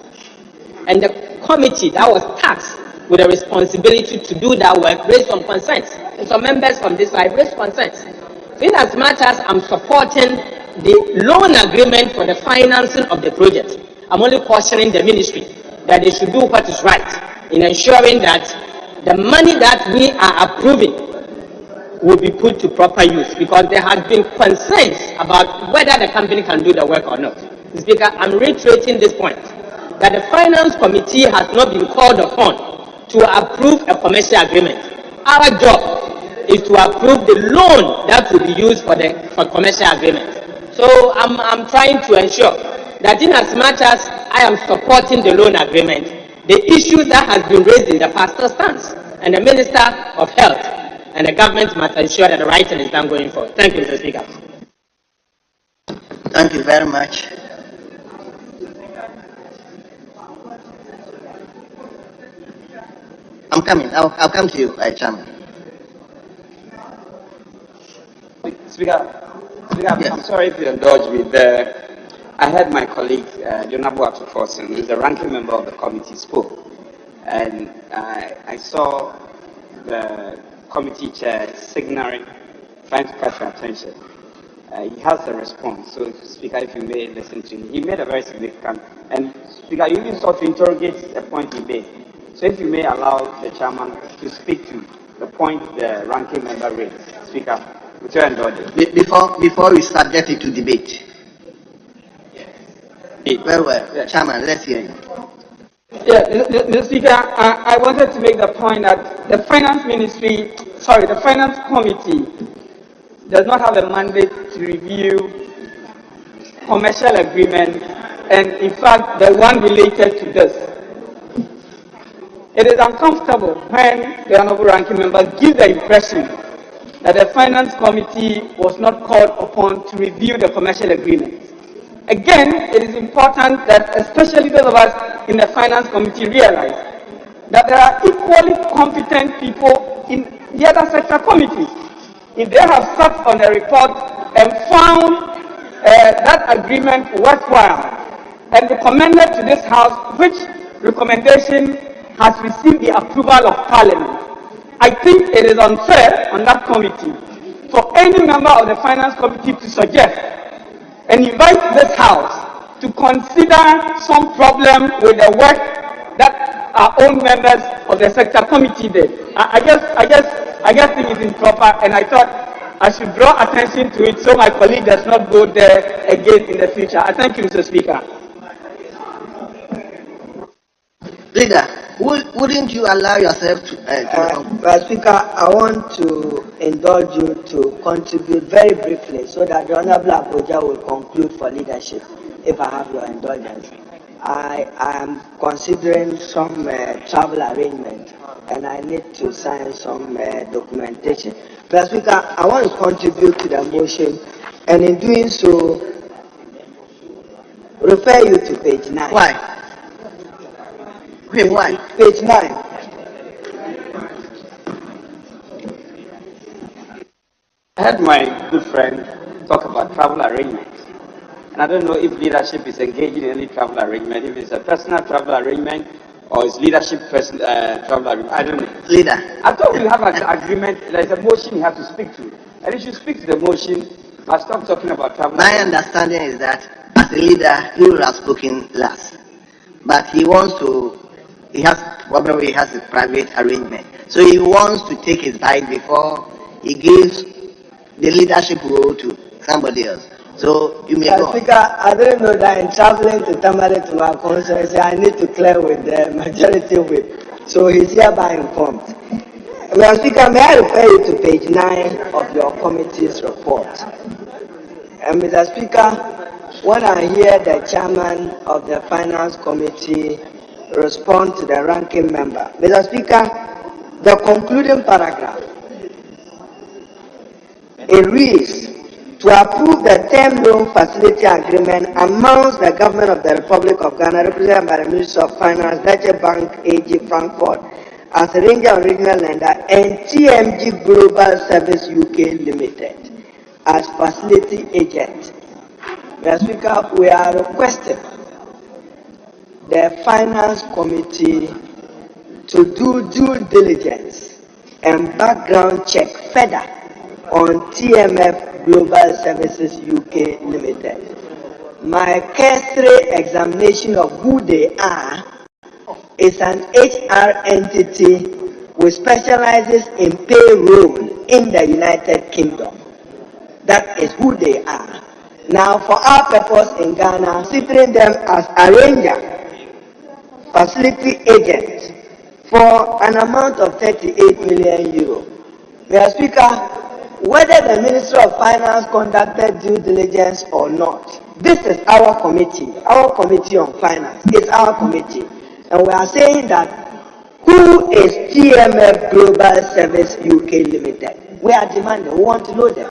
And the committee that was tasked with the responsibility to do that work raised some concerns. And some members from this side raised concerns. So in as much as I'm supporting the loan agreement for the financing of the project, I'm only cautioning the ministry that they should do what is right in ensuring that the money that we are approving will be put to proper use, because there have been concerns about whether the company can do the work or not. Mr. Speaker, I'm reiterating this point, that the Finance Committee has not been called upon to approve a commercial agreement. Our job is to approve the loan that will be used for commercial agreement. So I'm trying to ensure that in as much as I am supporting the loan agreement, the issues that has been raised in the past still stands, and the Minister of Health and the government must ensure that the right thing is done going forward. Thank you, Mr. Speaker. Thank you very much. I'm coming. I'll come to you, Chairman. Speaker, yes. I'm sorry if you indulge me. I heard my colleague, Jonabu Atufosin, who is the ranking member of the committee, spoke. And I saw the committee chair signaling, trying to catch your attention. He has a response. So, Speaker, if you may listen to him. He made a very significant, and Speaker, you even sought to interrogate the point he made. So if you may allow the chairman to speak to the point the ranking member raised. Speaker, with your indulgence. Before we subject it to debate. Well, Chairman, let's hear you. Yeah, Mr. Speaker, I wanted to make the point that the Finance Committee does not have a mandate to review commercial agreements, and in fact, the one related to this. It is uncomfortable when the honorable ranking member gives the impression that the Finance Committee was not called upon to review the commercial agreement. Again, it is important that especially those of us in the Finance Committee realize that there are equally competent people in the other sector committees. If they have sat on a report and found that agreement worthwhile and recommended to this House, which recommendation has received the approval of Parliament, I think it is unfair on that committee for any member of the Finance Committee to suggest and invite this House to consider some problem with the work that our own members of the sector committee did. I just think it's improper, and I thought I should draw attention to it so my colleague does not go there again in the future. I thank you, Mr. Speaker. Leader, wouldn't you allow yourself to Mr. Speaker, I want to indulge you to contribute very briefly so that the Honorable Abuja will conclude for leadership, if I have your indulgence. I am considering some travel arrangement and I need to sign some documentation. Mr. Speaker, I want to contribute to the motion, and in doing so, refer you to page 9. Why? Why? Page 9. I heard my good friend talk about travel arrangements. And I don't know if leadership is engaged in any travel arrangement, if it's a personal travel arrangement or it's leadership travel arrangement. I don't know. Leader. I thought we have an agreement, there's a motion you have to speak to. And if you speak to the motion, I'll stop talking about travel My arrangements. understanding is that as a leader, he will have spoken last. But he wants to, he has a private arrangement. So he wants to take his bite before he gives the leadership role to somebody else. So you may go. Speaker, I didn't know that in traveling to Tamale to my constituency, I need to clear with the majority whip. So he's hereby informed. Mr. Speaker, may I refer you to page 9 of your committee's report? And Mr. Speaker, when I hear the chairman of the Finance Committee respond to the ranking member, Mr. Speaker, the concluding paragraph, it reads, to approve the term loan facility agreement amongst the government of the Republic of Ghana, represented by the Ministry of Finance, Deutsche Bank AG Frankfurt, as a Ranger and Regional Lender, and TMG Global Service UK Limited as facility agent. Mr. Speaker, we are requesting the Finance Committee to do due diligence and background check further on TMF Global Services UK Limited. My cursory examination of who they are is an HR entity which specializes in payroll in the United Kingdom. That is who they are. Now, for our purpose in Ghana, considering them as arranger, facility agent, for an amount of 38 million euro. Mr. Speaker, whether the Ministry of Finance conducted due diligence or not, this is our committee on finance. It's our committee. And we are saying that who is TMF Global Service UK Limited? We are demanding, we want to know them.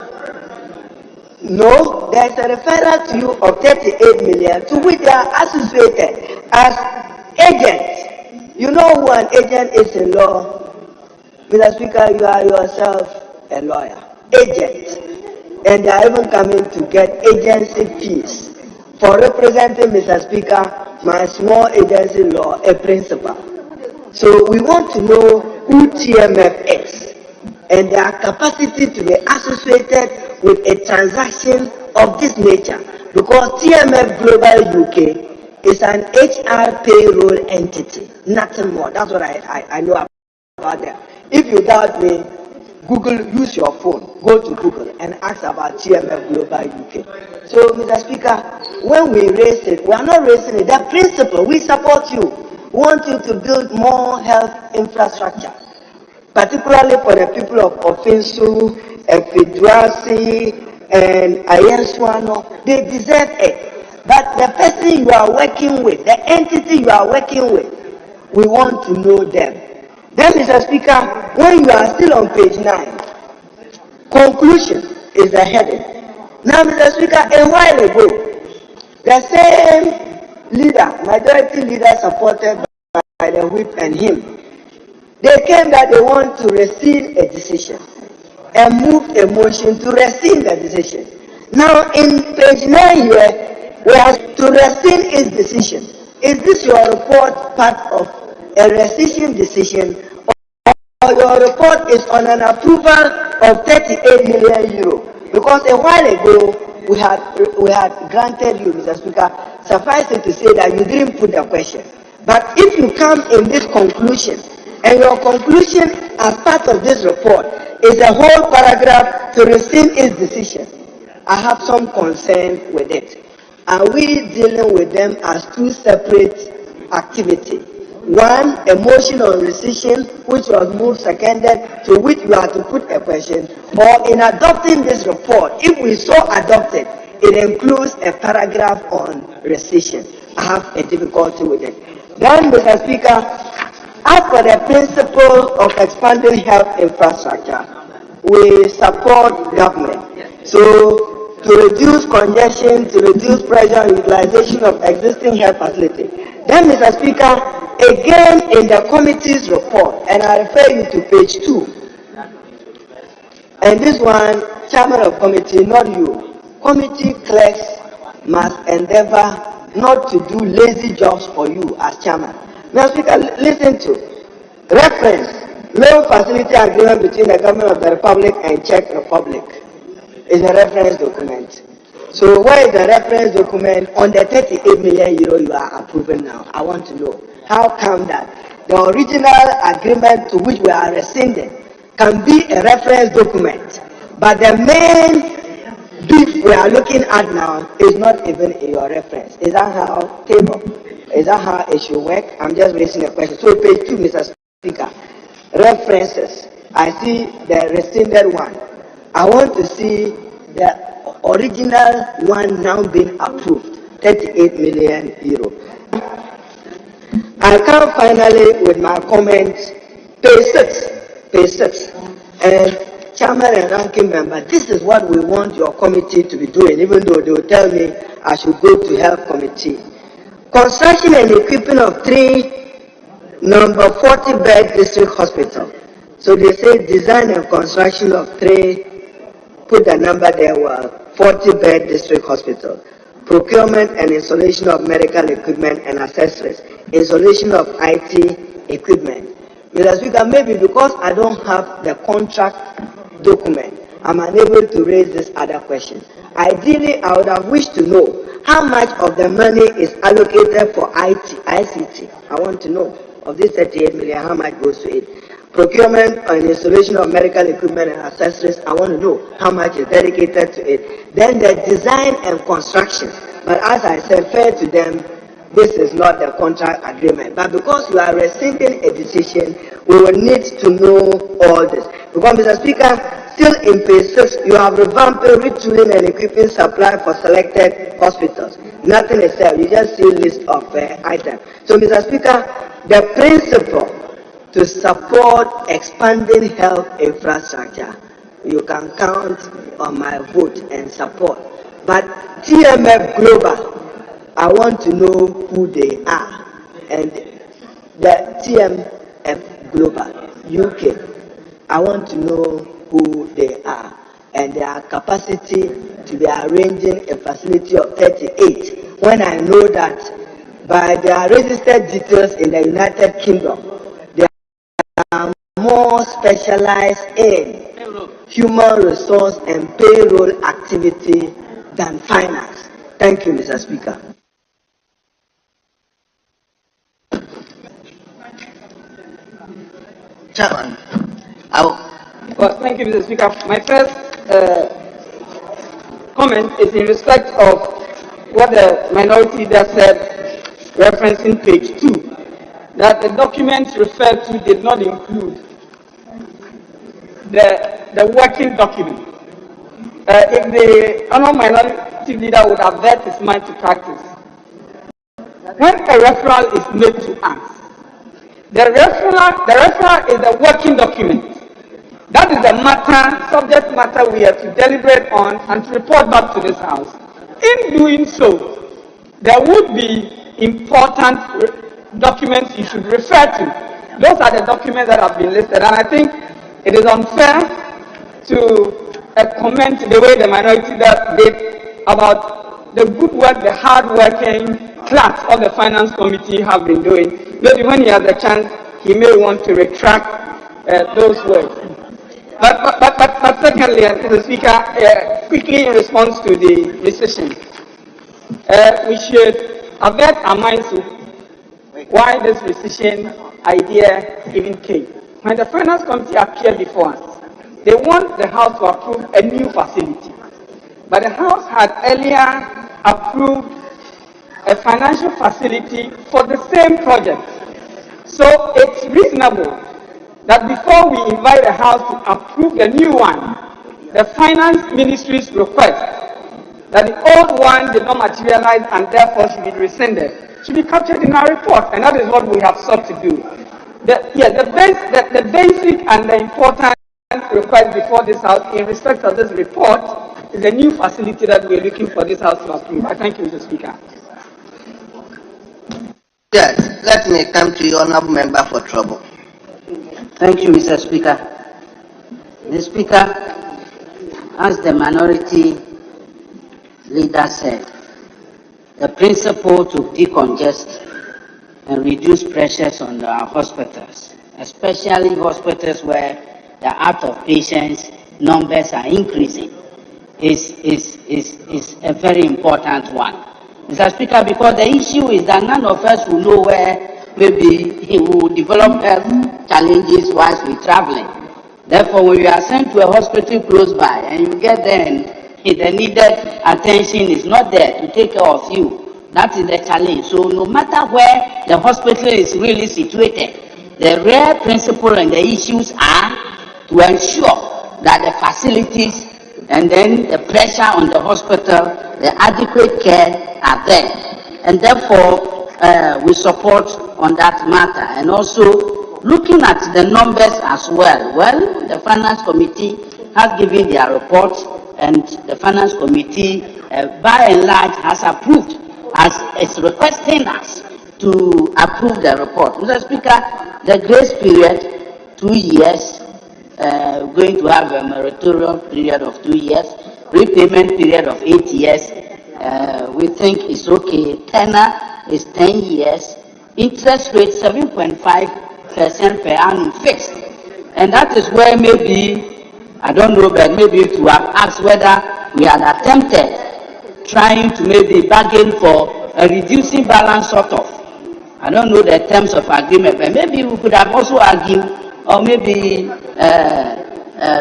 No, there's a referral to you of 38 million to which they are associated as agents. You know who an agent is in law? Mr. Speaker, you are yourself a lawyer. Agents, and they are even coming to get agency fees for representing, Mr. Speaker, my small agency law, a principal. So we want to know who TMF is and their capacity to be associated with a transaction of this nature, because TMF Global UK is an HR payroll entity, nothing more. That's what I know about them. If you doubt me, Google, use your phone, go to Google and ask about TMF Global UK. So, Mr. Speaker, when we raise it, we are not raising it. The principle, we support you. We want you to build more health infrastructure, particularly for the people of Ofinsu, Efiduasi, and Ayenswano. They deserve it. But the person you are working with, the entity you are working with, we want to know them. Then, Mr. Speaker, when you are still on page 9, conclusion is the heading. Now, Mr. Speaker, a while ago, The same leader, majority leader supported by the whip and him, they came that they want to rescind a decision and moved a motion to rescind the decision. Now in page 9 here, we have to rescind his decision. Is this your report part of a rescission decision, or your report is on an approval of 38 million euro? Because a while ago we had granted you, Mr. Speaker, suffice it to say that you didn't put the question. But if you come in this conclusion, and your conclusion as part of this report is a whole paragraph to rescind his decision, I have some concern with it. Are we dealing with them as two separate activities? One, a motion on rescission, which was moved seconded, to which we are to put a question, or in adopting this report, if we so adopt it, it includes a paragraph on rescission. I have a difficulty with it. Then, Mr. Speaker, as for the principle of expanding health infrastructure, we support government. So, to reduce congestion, to reduce pressure on utilization of existing health facilities. Then, Mr. Speaker, again in the committee's report, and I refer you to page 2, and this one, chairman of committee, not you. Committee clerks must endeavor not to do lazy jobs for you as chairman. Now, Speaker, listen to reference loan facility agreement between the government of the Republic and Czech Republic is a reference document. So where is the reference document on the 38 million euro you are approving now? I want to know. How come that the original agreement to which we are rescinding can be a reference document, but the main beef we are looking at now is not even in your reference? Is that how table? Is that how it should work? I'm just raising a question. So page 2, Mr. Speaker, references. I see the rescinded one. I want to see the original one now being approved, 38 million euro. I come finally with my comments, page 6, and chairman and ranking member, this is what we want your committee to be doing, even though they will tell me I should go to health committee. Construction and equipping of 3 number 40 bed district hospital. So they say design and construction of 3, put the number there, were 40 bed district hospital. Procurement and installation of medical equipment and accessories. Installation of IT equipment. Mr. Speaker, maybe because I don't have the contract document, I'm unable to raise this other question. Ideally, I would have wished to know how much of the money is allocated for ICT. I want to know, of this 38 million, how much goes to it. Procurement and installation of medical equipment and accessories, I want to know how much is dedicated to it. Then the design and construction. But as I said, fair to them, this is not the contract agreement. But because you are rescinding a decision, we will need to know all this. Because, Mr. Speaker, still in page 6, you have revamped retooling and equipment supply for selected hospitals. Nothing is said. You just see a list of items. So, Mr. Speaker, the principle to support expanding health infrastructure, you can count on my vote and support. But TMF Global, I want to know who they are. And the TMF Global, UK, I want to know who they are and their capacity to be arranging a facility of 38, when I know that by their registered details in the United Kingdom, they are more specialized in human resource and payroll activity than finance. Thank you, Mr. Speaker. Chairman, well, thank you, Mr. Speaker. My first comment is in respect of what the minority leader said, referencing page 2, that the documents referred to did not include the working document. If the honourable minority leader would avert his mind to practice, when a referral is made to us, the referral is the working document. That is the matter, subject matter we have to deliberate on and to report back to this House. In doing so, there would be important documents you should refer to. Those are the documents that have been listed, and I think it is unfair to comment the way the minority that did about the good work the hard-working clerks of the finance committee have been doing. Maybe when he has a chance, he may want to retract those words. But secondly, Mr. Speaker, quickly in response to the rescission, we should avert our minds to why this rescission idea even came. When the finance committee appeared before us, they want the House to approve a new facility. But the House had earlier approved a financial facility for the same project. So it's reasonable that before we invite the House to approve the new one, the Finance Ministry's request that the old one did not materialize and therefore should be rescinded should be captured in our report, and that is what we have sought to do. The basic and the important request before this House in respect of this report is a new facility that we are looking for this House to approve. I thank you, Mr. Speaker. Yes, let me come to you, Honourable Member for Trouble. Thank you, Mr. Speaker. Mr. Speaker, as the minority leader said, the principle to decongest and reduce pressures on our hospitals, especially hospitals where the out of patients numbers are increasing, is a very important one. Mr. Speaker, because the issue is that none of us will know where maybe he will develop health challenges whilst we're traveling. Therefore, when you are sent to a hospital close by and you get there and the needed attention is not there to take care of you, that is the challenge. So no matter where the hospital is really situated, the rare principle and the issues are to ensure that the facilities and then the pressure on the hospital, the adequate care are there. And therefore, we support on that matter. And also, looking at the numbers as well. Well, the Finance Committee has given their report, and the Finance Committee, by and large, has approved, as it's requesting us to approve the report. Mr. Speaker, the grace period, 2 years, going to have a moratorium period of 2 years, repayment period of 8 years. We think it's okay. Tenor is 10 years, interest rate 7.5% per annum fixed. And that is where maybe, I don't know, but maybe to have asked whether we had attempted trying to maybe bargain for a reducing balance sort of. I don't know the terms of agreement, but maybe we could have also argued or maybe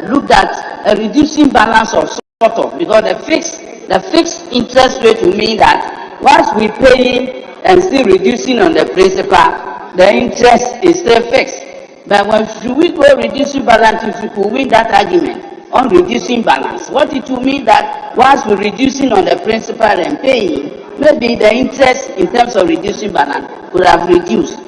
looked at a reducing balance of sort of, because the fixed interest rate will mean that once we pay and still reducing on the principal, the interest is still fixed. But when should we go reducing balance, if we could win that argument on reducing balance, what it will mean that once we're reducing on the principal and paying, maybe the interest in terms of reducing balance could have reduced.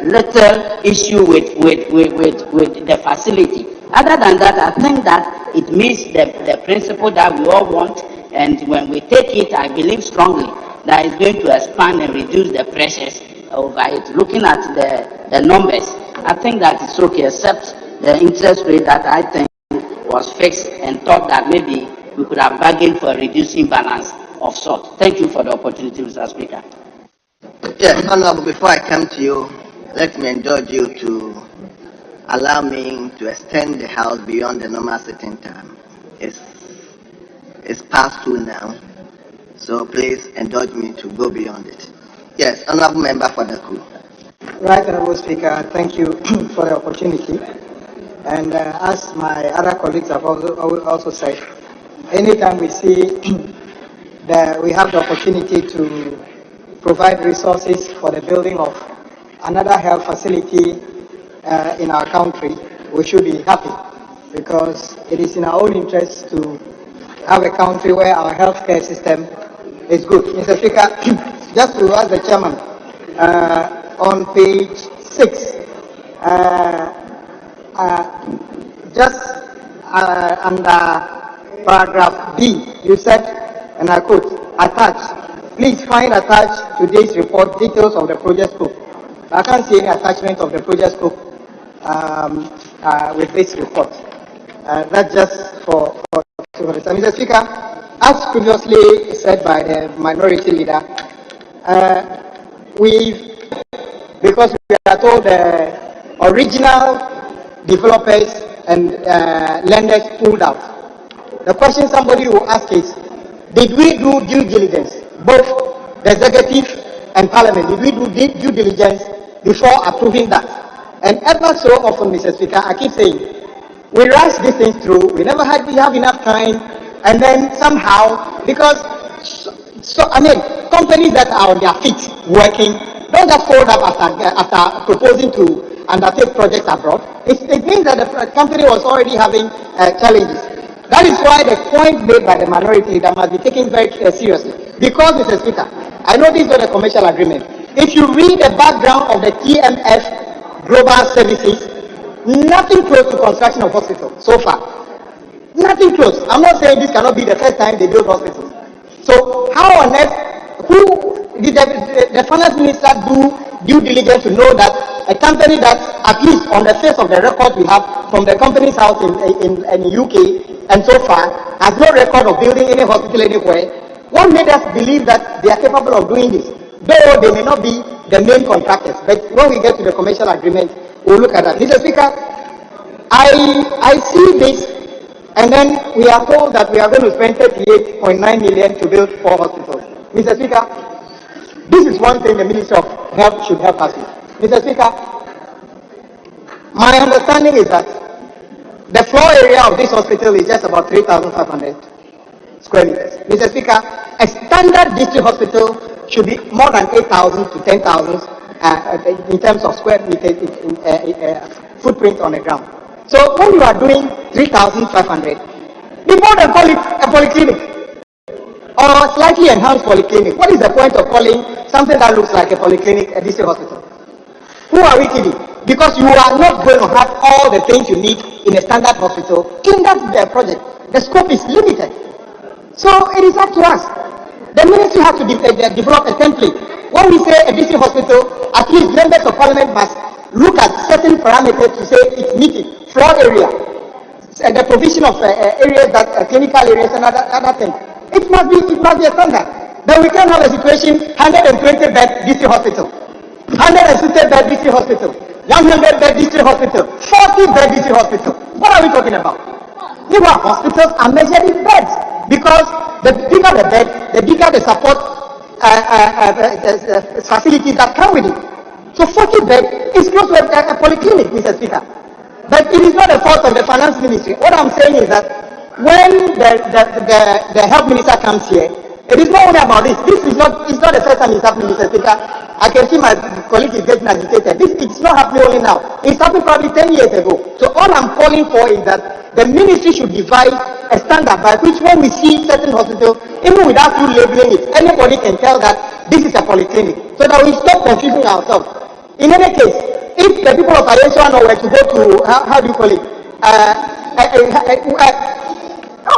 Little issue with the facility. Other than that, I think that it meets the principle that we all want, and when we take it, I believe strongly that it's going to expand and reduce the pressures over it. Looking at the numbers, I think that it's okay, except the interest rate that I think was fixed and thought that maybe we could have bargained for a reducing balance of sort. Thank you for the opportunity, Mr. Speaker. Yes, Honorable, before I come to you, let me indulge you to allow me to extend the House beyond the normal sitting time. It's past 2 now, so please indulge me to go beyond it. Yes, Honorable Member for the crew. Right, Honorable Speaker, thank you for the opportunity. And as my other colleagues have also said, anytime we see that we have the opportunity to provide resources for the building of another health facility in our country, we should be happy, because it is in our own interest to have a country where our healthcare system is good. Mr. Speaker, just to ask the chairman, on page 6, just under paragraph B, you said, and I quote, attached, Please find attached to this report details of the project scope. I can't see any attachment of the project scope with this report. That's just for Mr. Speaker, as previously said by the minority leader, because we are told the original developers and lenders pulled out. The question somebody will ask is, did we do due diligence, both the executive and parliament, did we do due diligence before approving that? And ever so often, Mr. Speaker, I keep saying, we rush these things through, we never have enough time, and then somehow, because, companies that are on their feet working, don't just fold up after proposing to undertake projects abroad. It means that the company was already having challenges. That is why the point made by the minority that must be taken very seriously. Because, Mr. Speaker, I know this is not a commercial agreement. If you read the background of the TMF Global Services, nothing close to construction of hospitals so far. Nothing close. I'm not saying this cannot be the first time they build hospitals. So how on earth, did the finance minister do due diligence to know that a company that, at least on the face of the record we have from the company's house in UK and so far, has no record of building any hospital anywhere? What made us believe that they are capable of doing this? Though they may not be the main contractors, but when we get to the commercial agreement, we'll look at that. Mr. Speaker, I see this, and then we are told that we are going to spend 38.9 million to build 4 hospitals. Mr. Speaker, this is one thing the Ministry of Health should help us with. Mr. Speaker, my understanding is that the floor area of this hospital is just about 3,500 square meters. Mr. Speaker, a standard district hospital should be more than 8,000 to 10,000 in terms of square meter footprint on the ground. So when you are doing 3,500, before they call it a polyclinic or a slightly enhanced polyclinic, what is the point of calling something that looks like a polyclinic a district hospital? Who are we kidding? Because you are not going to have all the things you need in a standard hospital in that project. The scope is limited. So it is up to us. The ministry has to develop a template. When we say a district hospital, at least members of parliament must look at certain parameters to say it's meeting floor area, and the provision of areas that clinical areas and other things. It must be a standard. Then we can have a situation: 120 bed district hospital, 160 bed district hospital, 100 bed district hospital, 40 bed district hospital. What are we talking about? Even hospitals are measured in beds, because the bigger the bed, the bigger the support facilities that come with it. So 40 bed is close to a polyclinic, Mr. Speaker. But it is not a fault of the finance ministry. What I'm saying is that when the health minister comes here, it is not only about this. This is not, it's not the first time it's happening, Mr. Speaker. I can see my colleague is getting agitated. It's not happening only now. It's happened probably 10 years ago. So all I'm calling for is that the ministry should devise a standard by which when we see certain hospitals, even without you labeling it, anybody can tell that this is a polyclinic, so that we stop confusing ourselves. In any case, if the people of Ayensuano were to go to, how do you call it?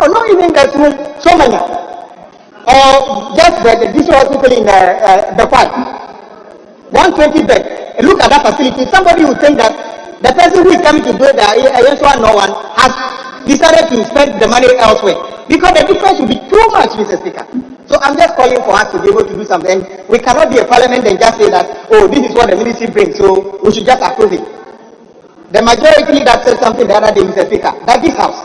Not even that room, so many. Or just the district hospital in the park. 120 bed. Look at that facility. Somebody would think that the person who is coming to build the Ayensuano one has decided to spend the money elsewhere. Because the difference will be too much, Mr. Speaker. So I'm just calling for us to be able to do something. We cannot be a parliament and just say that, oh, this is what the ministry brings, so we should just approve it. The majority that said something the other day, Mr. Speaker, that this house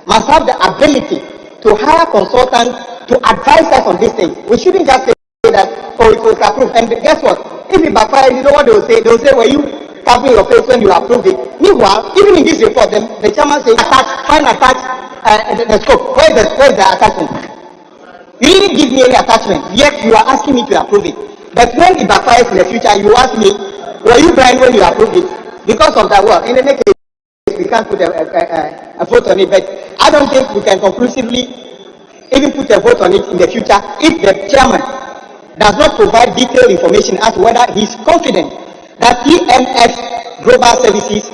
must have the ability to hire consultants to advise us on these things. We shouldn't just say that, oh, it was approved. And guess what? If it backfires, you know what they will say? They will say, well, you covering your face when you approved it. Meanwhile, even in this report, the chairman says, attach the scope. Where is the attachment? You didn't give me any attachment, yet you are asking me to approve it. But when it backfires in the future, you ask me, were you blind when you approved it? Because of that, well, in any case, we can't put a vote on it, but I don't think we can conclusively even put a vote on it in the future if the chairman does not provide detailed information as to whether he's confident that TMF Global Services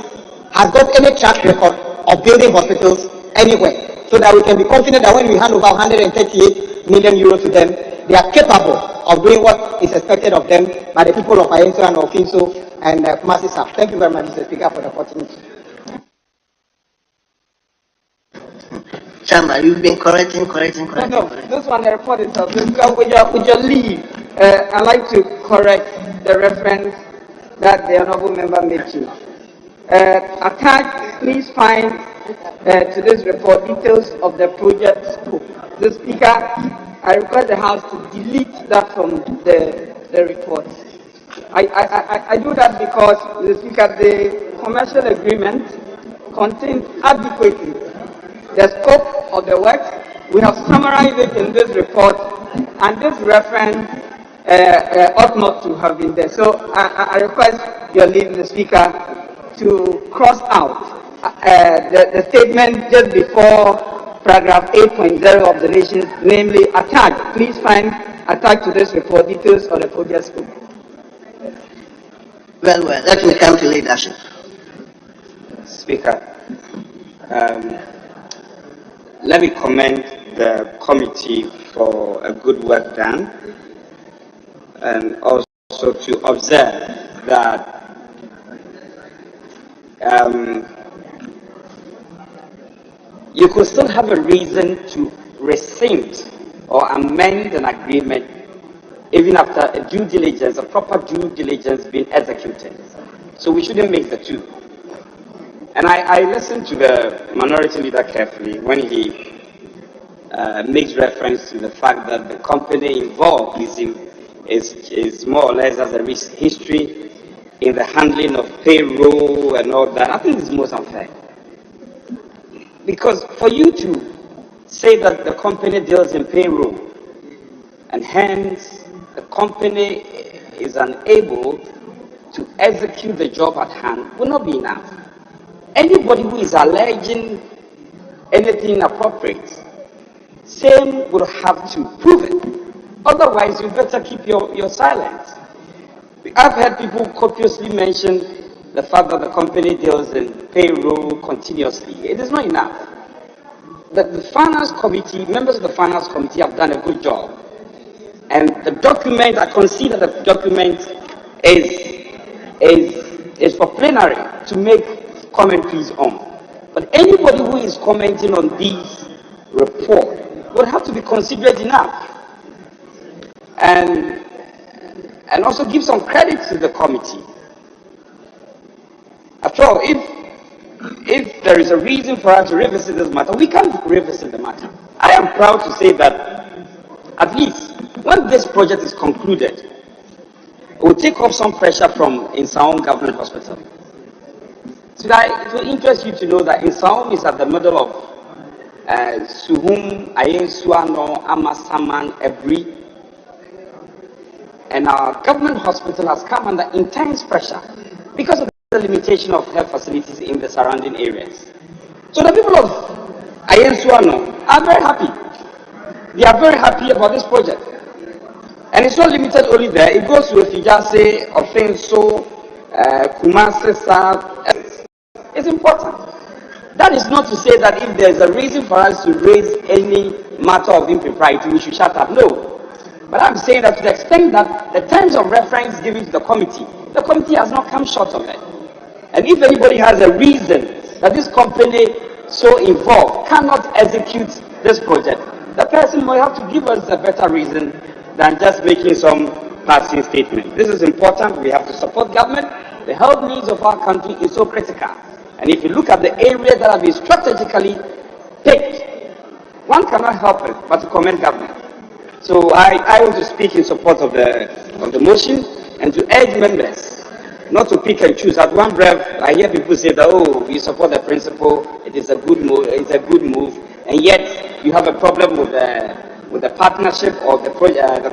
has got any track record of building hospitals anywhere, so that we can be confident that when we hand over 138 million euros to them, they are capable of doing what is expected of them by the people of Ayenso and Ofinso and Kumasi South. Thank you very much, Mr. Speaker, for the opportunity. Chamba, you've been correcting. No, this one, the report itself. With your leave, I'd like to correct the reference that the honorable member made to. Attached, please find to this report details of the project scope. The Speaker, I request the House to delete that from the report. I do that because, the Speaker, the commercial agreement contains adequately the scope of the work. We have summarized it in this report, and this reference ought not to have been there. So I request your leave, the Speaker, to cross out the statement just before paragraph 8.0 of the nations, namely attached. Please find attached to this report details of the project scope. Well, let me come to leadership. Speaker, let me commend the committee for a good work done, and also to observe that you could still have a reason to rescind or amend an agreement even after a due diligence, a proper due diligence being executed. So we shouldn't mix the two. And I listened to the minority leader carefully when he makes reference to the fact that the company involved is more or less has a history in the handling of payroll and all that. I think it's most unfair. Because for you to say that the company deals in payroll and hence the company is unable to execute the job at hand will not be enough. Anybody who is alleging anything inappropriate, same will have to prove it. Otherwise, you better keep your silence. I've heard people copiously mention the fact that the company deals in payroll continuously. It is not enough. The finance committee, members of the finance committee have done a good job. And the document, I consider the document is for plenary to make commentaries on. But anybody who is commenting on this report would have to be considerate enough. And also give some credit to the committee. After all, if there is a reason for us to revisit this matter, we can revisit the matter. I am proud to say that at least when this project is concluded, it will take off some pressure from Insaon Government Hospital. So that it will interest you to know that Insaon is at the middle of Suhum, Ayensuano, Amasaman, Ebri, and our government hospital has come under intense pressure because of the limitation of health facilities in the surrounding areas. So the people of Ayensuano are very happy. They are very happy about this project. And it's not limited only there. It goes to Fijase, Ofenso, Kumasi South. It's important. That is not to say that if there's a reason for us to raise any matter of impropriety, we should shut up. No. But I'm saying that to the extent that the terms of reference given to the committee has not come short of it. And if anybody has a reason that this company so involved cannot execute this project, the person will have to give us a better reason than just making some passing statement. This is important. We have to support government. The health needs of our country is so critical. And if you look at the areas that have been strategically picked, one cannot help it but to commend government. So I want to speak in support of the motion and to urge members not to pick and choose. At one breath, I hear people say that, oh, we support the principle, it is a good move, and yet you have a problem with the partnership of the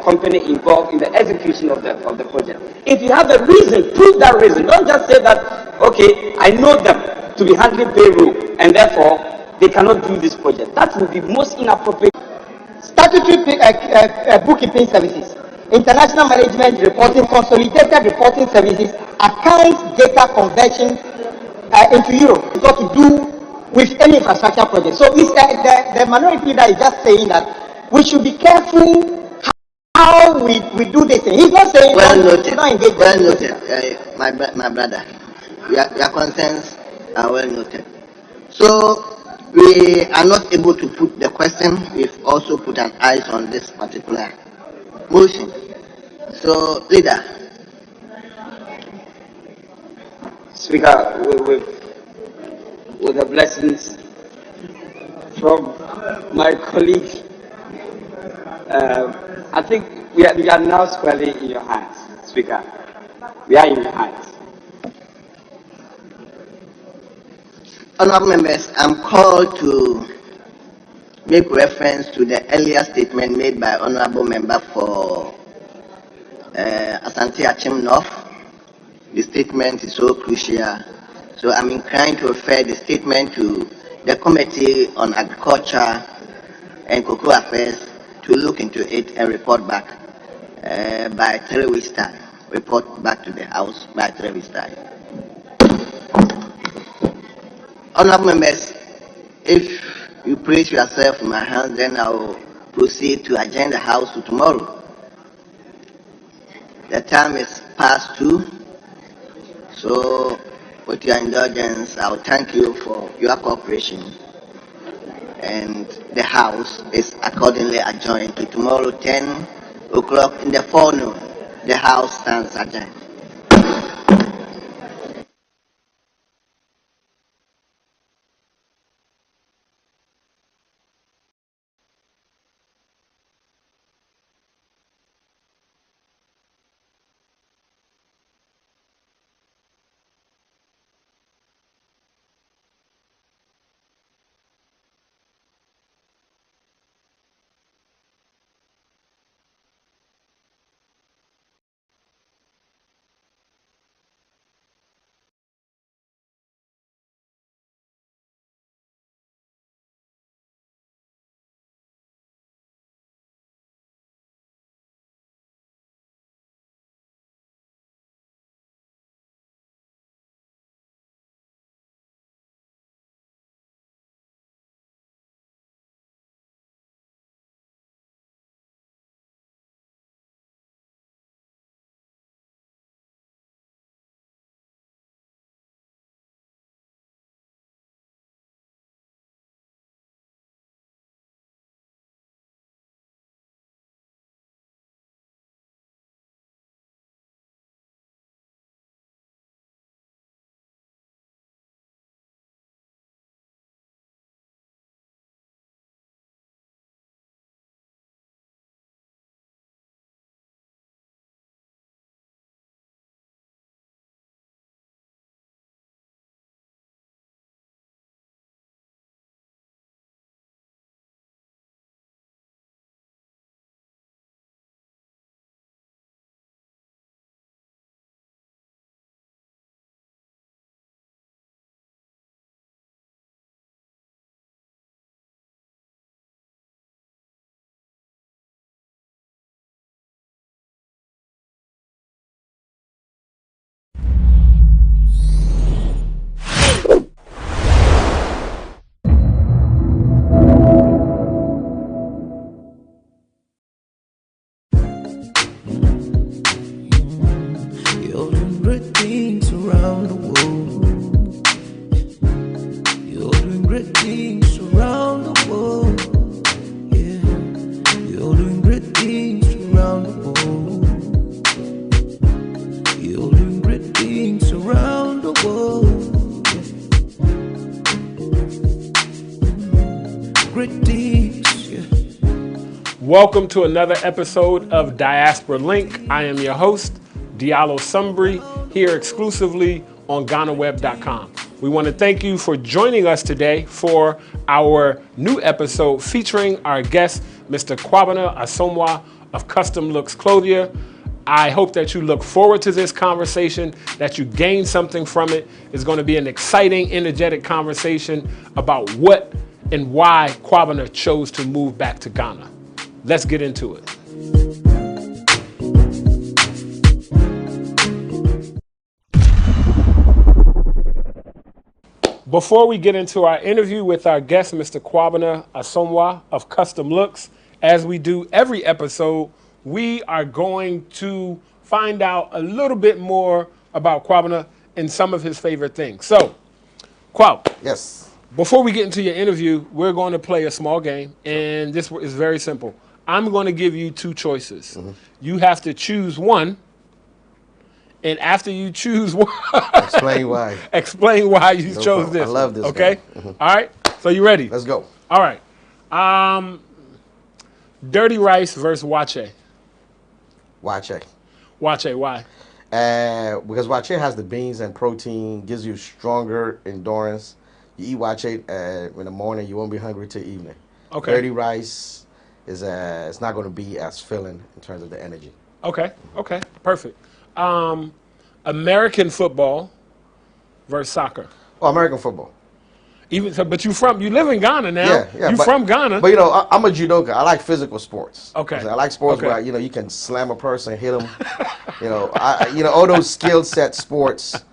company involved in the execution of the project. If you have a reason, prove that reason. Don't just say that, okay, I know them to be handling payroll, and therefore they cannot do this project. That would be most inappropriate. Statutory bookkeeping services, international management reporting, consolidated reporting services, accounts data conversion into euro. It's got to do with any infrastructure project. So the minority leader is just saying that we should be careful how we do this thing. He's not saying Well don't noted. engage. Well noted. My brother, your concerns are well noted. So we are not able to put the question. We've also put an eyes on this particular motion. So, leader. Speaker, with the blessings from my colleague, I think we are now squarely in your hands, Speaker. We are in your hands. Honourable members, I'm called to make reference to the earlier statement made by Honourable Member for Asante Achim North. The statement is so crucial, so I'm inclined to refer the statement to the Committee on Agriculture and Cocoa Affairs to look into it and report back by 3 weeks' time. Report back to the House by 3 weeks' time. Honourable members, if you place yourself in my hands, then I will proceed to adjourn the House to tomorrow. The time is past 2, so with your indulgence, I will thank you for your cooperation. And the House is accordingly adjourned to tomorrow 10 o'clock in the forenoon. The House stands adjourned. You're doing great things around the world. You're doing great things around the world. Yeah, you're doing great things around the world. You're doing great things around the world. Great things, yeah. Welcome to another episode of Diaspora Link. I am your host, Diallo Sumbri, here exclusively on GhanaWeb.com. We want to thank you for joining us today for our new episode featuring our guest, Mr. Kwabena Asomwa of Custom Looks Clothier. I hope that you look forward to this conversation, that you gain something from it. It's going to be an exciting, energetic conversation about what and why Kwabena chose to move back to Ghana. Let's get into it. Before we get into our interview with our guest, Mr. Kwabena Asomwa of Custom Looks, as we do every episode, we are going to find out a little bit more about Kwabena and some of his favorite things. So, Kwab. Yes. Before we get into your interview, we're going to play a small game, and this is very simple. I'm going to give you two choices. You have to choose one, and after you choose one, explain why. Explain why you chose problem. this. I love this. Okay. All right. So you ready? Let's go. All right. Dirty rice versus wache. Wache. Wache. Why? Because wache has the beans and protein, gives you stronger endurance. You eat wache in the morning, you won't be hungry till evening. Okay. Dirty rice is it's not going to be as filling in terms of the energy. Okay. Okay. Perfect. American football versus soccer. Oh, American football. Even so, but you live in Ghana now. Yeah, you from Ghana. But I'm a judoka. I like physical sports. Okay. I like sports where you can slam a person, hit them. All those skill set sports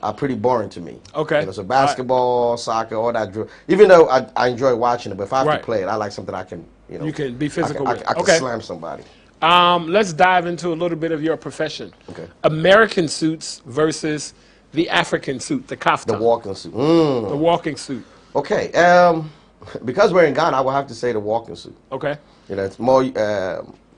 are pretty boring to me. Okay. So basketball, soccer, all that. Even though I enjoy watching it, but if I have to play it, I like something I can. You can be physical with. I can slam somebody. Let's dive into a little bit of your profession. Okay. American suits versus the African suit, the kaftan. The walking suit. The walking suit. Okay. Because we're in Ghana, I will have to say the walking suit. Okay. It's more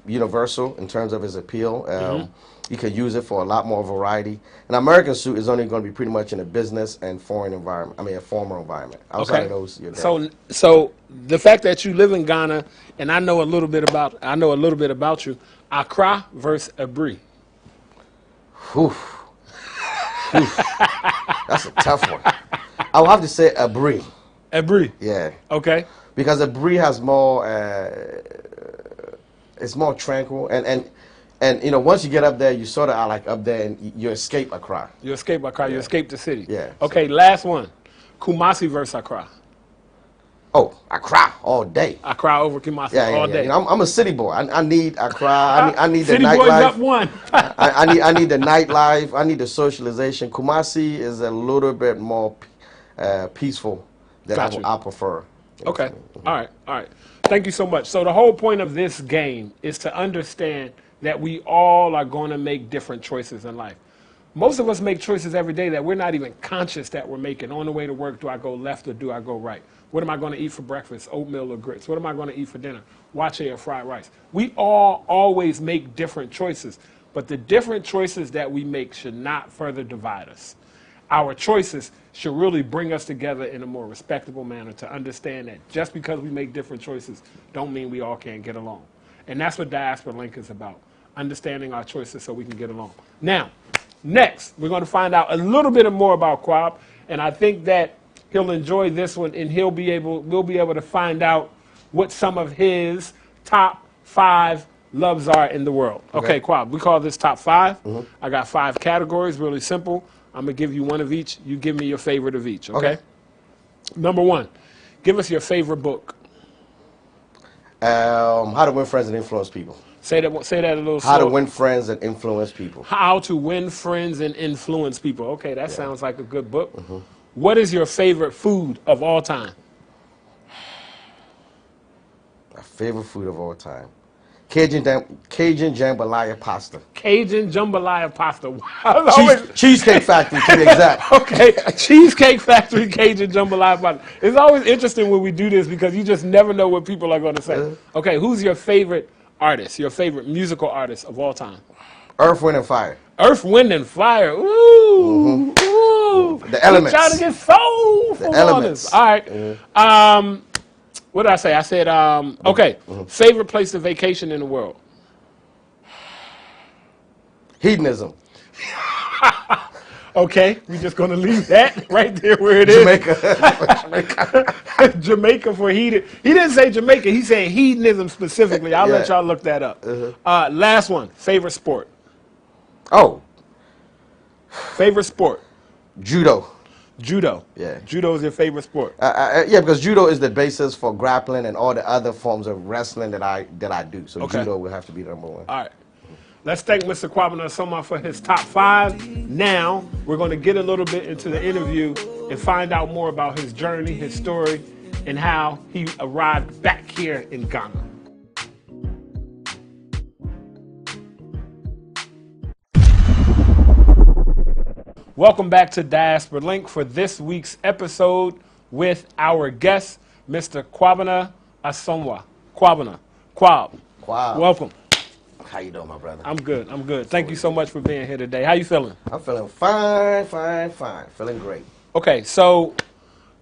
universal in terms of its appeal. You can use it for a lot more variety. An American suit is only going to be pretty much in a business and foreign environment. I mean, a formal environment. Outside of those, you're there. So the fact that you live in Ghana, and I know a little bit about you. Accra versus Abri. That's a tough one. I will have to say Abri. Abri. Yeah. Okay. Because Abri has more. It's more tranquil, and once you get up there, you sort of are like up there, and you escape Accra. You escape Accra. You escape the city. Yeah. Okay. Last one. Kumasi versus Accra. Oh, Accra all day. Accra over Kumasi all day. I'm a city boy. I need Accra. I need the city nightlife. boys up one. I need the nightlife. I need the socialization. Kumasi is a little bit more peaceful than I prefer. Okay. All right. Thank you so much. So the whole point of this game is to understand that we all are going to make different choices in life. Most of us make choices every day that we're not even conscious that we're making. On the way to work, do I go left or do I go right? What am I going to eat for breakfast? Oatmeal or grits? What am I going to eat for dinner? Wache or fried rice? We all always make different choices, but the different choices that we make should not further divide us. Our choices should really bring us together in a more respectable manner to understand that just because we make different choices don't mean we all can't get along. And that's what Diaspora Link is about, understanding our choices so we can get along. Now, next, we're going to find out a little bit more about Kwab, and I think that he'll enjoy this one, and we'll be able to find out what some of his top 5 loves are in the world. Okay, Kwab, we call this top 5. I got 5 categories, really simple. I'm going to give you one of each. You give me your favorite of each, okay? Number 1, give us your favorite book. How to Win Friends and Influence People. Say that a little slower. How to Win Friends and Influence People. How to Win Friends and Influence People. Okay, that sounds like a good book. What is your favorite food of all time? My favorite food of all time. Cajun jambalaya pasta. Cajun jambalaya pasta. Cheesecake Factory, to be exact. Okay, Cheesecake Factory, Cajun jambalaya pasta. It's always interesting when we do this because you just never know what people are going to say. Okay, who's your favorite artist, your favorite musical artist of all time? Earth, Wind, and Fire. Earth, Wind, and Fire. Ooh. Ooh. The Elements. You're trying to get soulful on this. All right. What did I say? I said, okay, favorite place to vacation in the world? Hedonism. Okay, we're just going to leave that right there where it is. Jamaica. Jamaica for heathen. He didn't say Jamaica. He said hedonism specifically. I'll let y'all look that up. Last one, favorite sport? Oh. Favorite sport? Judo. Judo. Yeah. Judo is your favorite sport? Yeah, because judo is the basis for grappling and all the other forms of wrestling that I do. So judo will have to be number 1. All right. Let's thank Mr. Kwabena Asoma for his top 5. Now, we're going to get a little bit into the interview and find out more about his journey, his story, and how he arrived back here in Ghana. Welcome back to Diaspora Link for this week's episode with our guest, Mr. Kwabena Asomwa. Kwabena. Kwab. Welcome. How you doing, my brother? I'm good. I'm good. Thank you so much for being here today. How you feeling? I'm feeling fine. Feeling great. Okay, so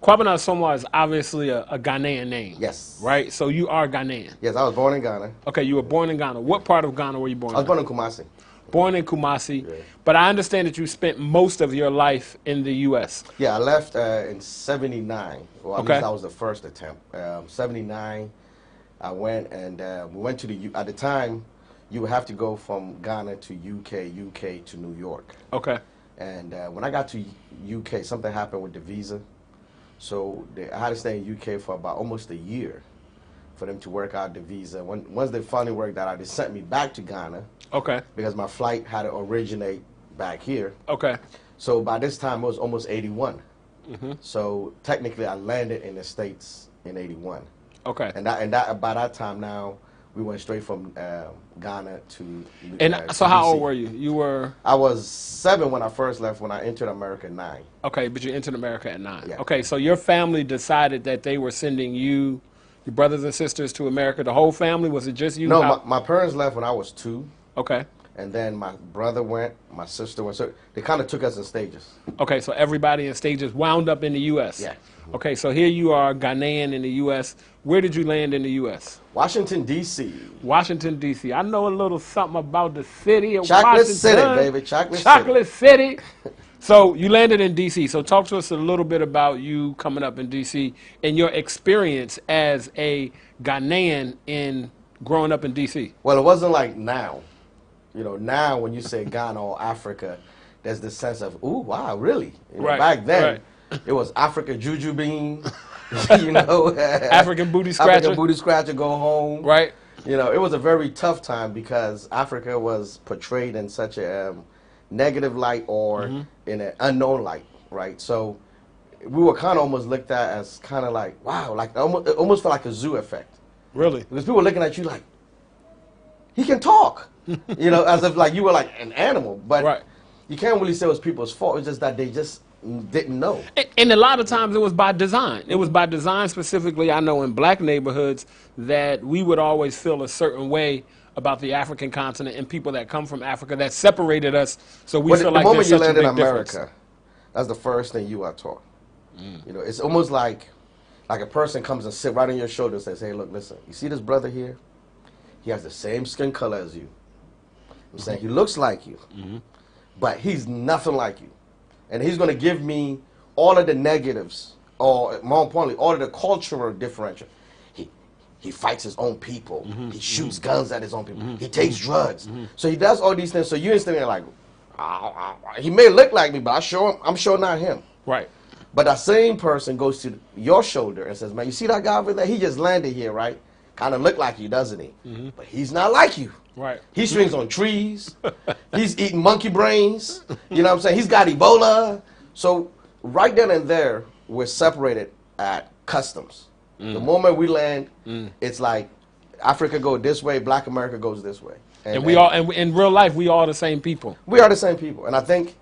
Kwabena Asomwa is obviously a Ghanaian name. Yes. Right? So you are Ghanaian. Yes, I was born in Ghana. Okay, you were born in Ghana. What part of Ghana were you born in? I was born in Kumasi. Born in Kumasi. Yeah. But I understand that you spent most of your life in the U.S. Yeah, I left in 79. Well, at least that was the first attempt. 79, I went and we went to the, at the time, you would have to go from Ghana to UK to New York. Okay. And when I got to UK, something happened with the visa. So I had to stay in UK for about almost a year for them to work out the visa. Once they finally worked out, they sent me back to Ghana. Okay. Because my flight had to originate back here. Okay. So by this time, it was almost 81. Mm-hmm. So technically, I landed in the States in 81. Okay. And by that time now, we went straight from Ghana to. And so, how old were you? You were. I was 7 when I first left. When I entered America, 9. Okay, but you entered America at 9. Yeah. Okay, so your family decided that they were sending you, your brothers and sisters, to America. The whole family? Was it just you? No, my parents left when I was 2. Okay. And then my brother went, my sister went. So they kind of took us in stages. Okay, so everybody in stages wound up in the U.S. Yeah. Okay, so here you are, Ghanaian in the U.S. Where did you land in the U.S.? Washington, D.C. Washington, D.C. I know a little something about the city of Chocolate Washington. City, baby. Chocolate City. So you landed in D.C. So talk to us a little bit about you coming up in D.C. and your experience as a Ghanaian in growing up in D.C. Well, it wasn't like now. You know, now when you say Ghana or Africa, there's this sense of, ooh, wow, really? You know, Right, back then, right. it was Africa Juju Bean, you know. African booty scratcher. African booty scratcher, go home. Right. You know, it was a very tough time because Africa was portrayed in such a negative light or in an unknown light, right? So we were kind of almost looked at as kind of like, wow, like it almost felt like a zoo effect. Really? Because people were looking at you like, he can talk. You know, as if like you were like an animal. But you can't really say it was people's fault. It's just that they just didn't know. And a lot of times it was by design. It was by design specifically, I know in black neighborhoods, that we would always feel a certain way about the African continent and people that come from Africa that separated us. So we feel like there's such a big difference. The moment you land in America, that's the first thing you are taught. You know, it's almost like a person comes and sit right on your shoulder and says, hey, look, listen, you see this brother here? He has the same skin color as you. I'm saying he looks like you, but he's nothing like you. And he's going to give me all of the negatives, or more importantly, all of the cultural differential. He fights his own people. He shoots guns at his own people. He takes drugs. So he does all these things. So you instantly are like, he may look like me, but I'm sure not him. Right. But that same person goes to your shoulder and says, man, you see that guy over there? He just landed here, right? Kind of look like you, doesn't he? But he's not like you. Right. He swings on trees. He's eating monkey brains. You know what I'm saying? He's got Ebola. So right then and there, we're separated at customs. The moment we land, it's like Africa goes this way, Black America goes this way. And we all, and in real life, we all the same people. We are the same people. And I think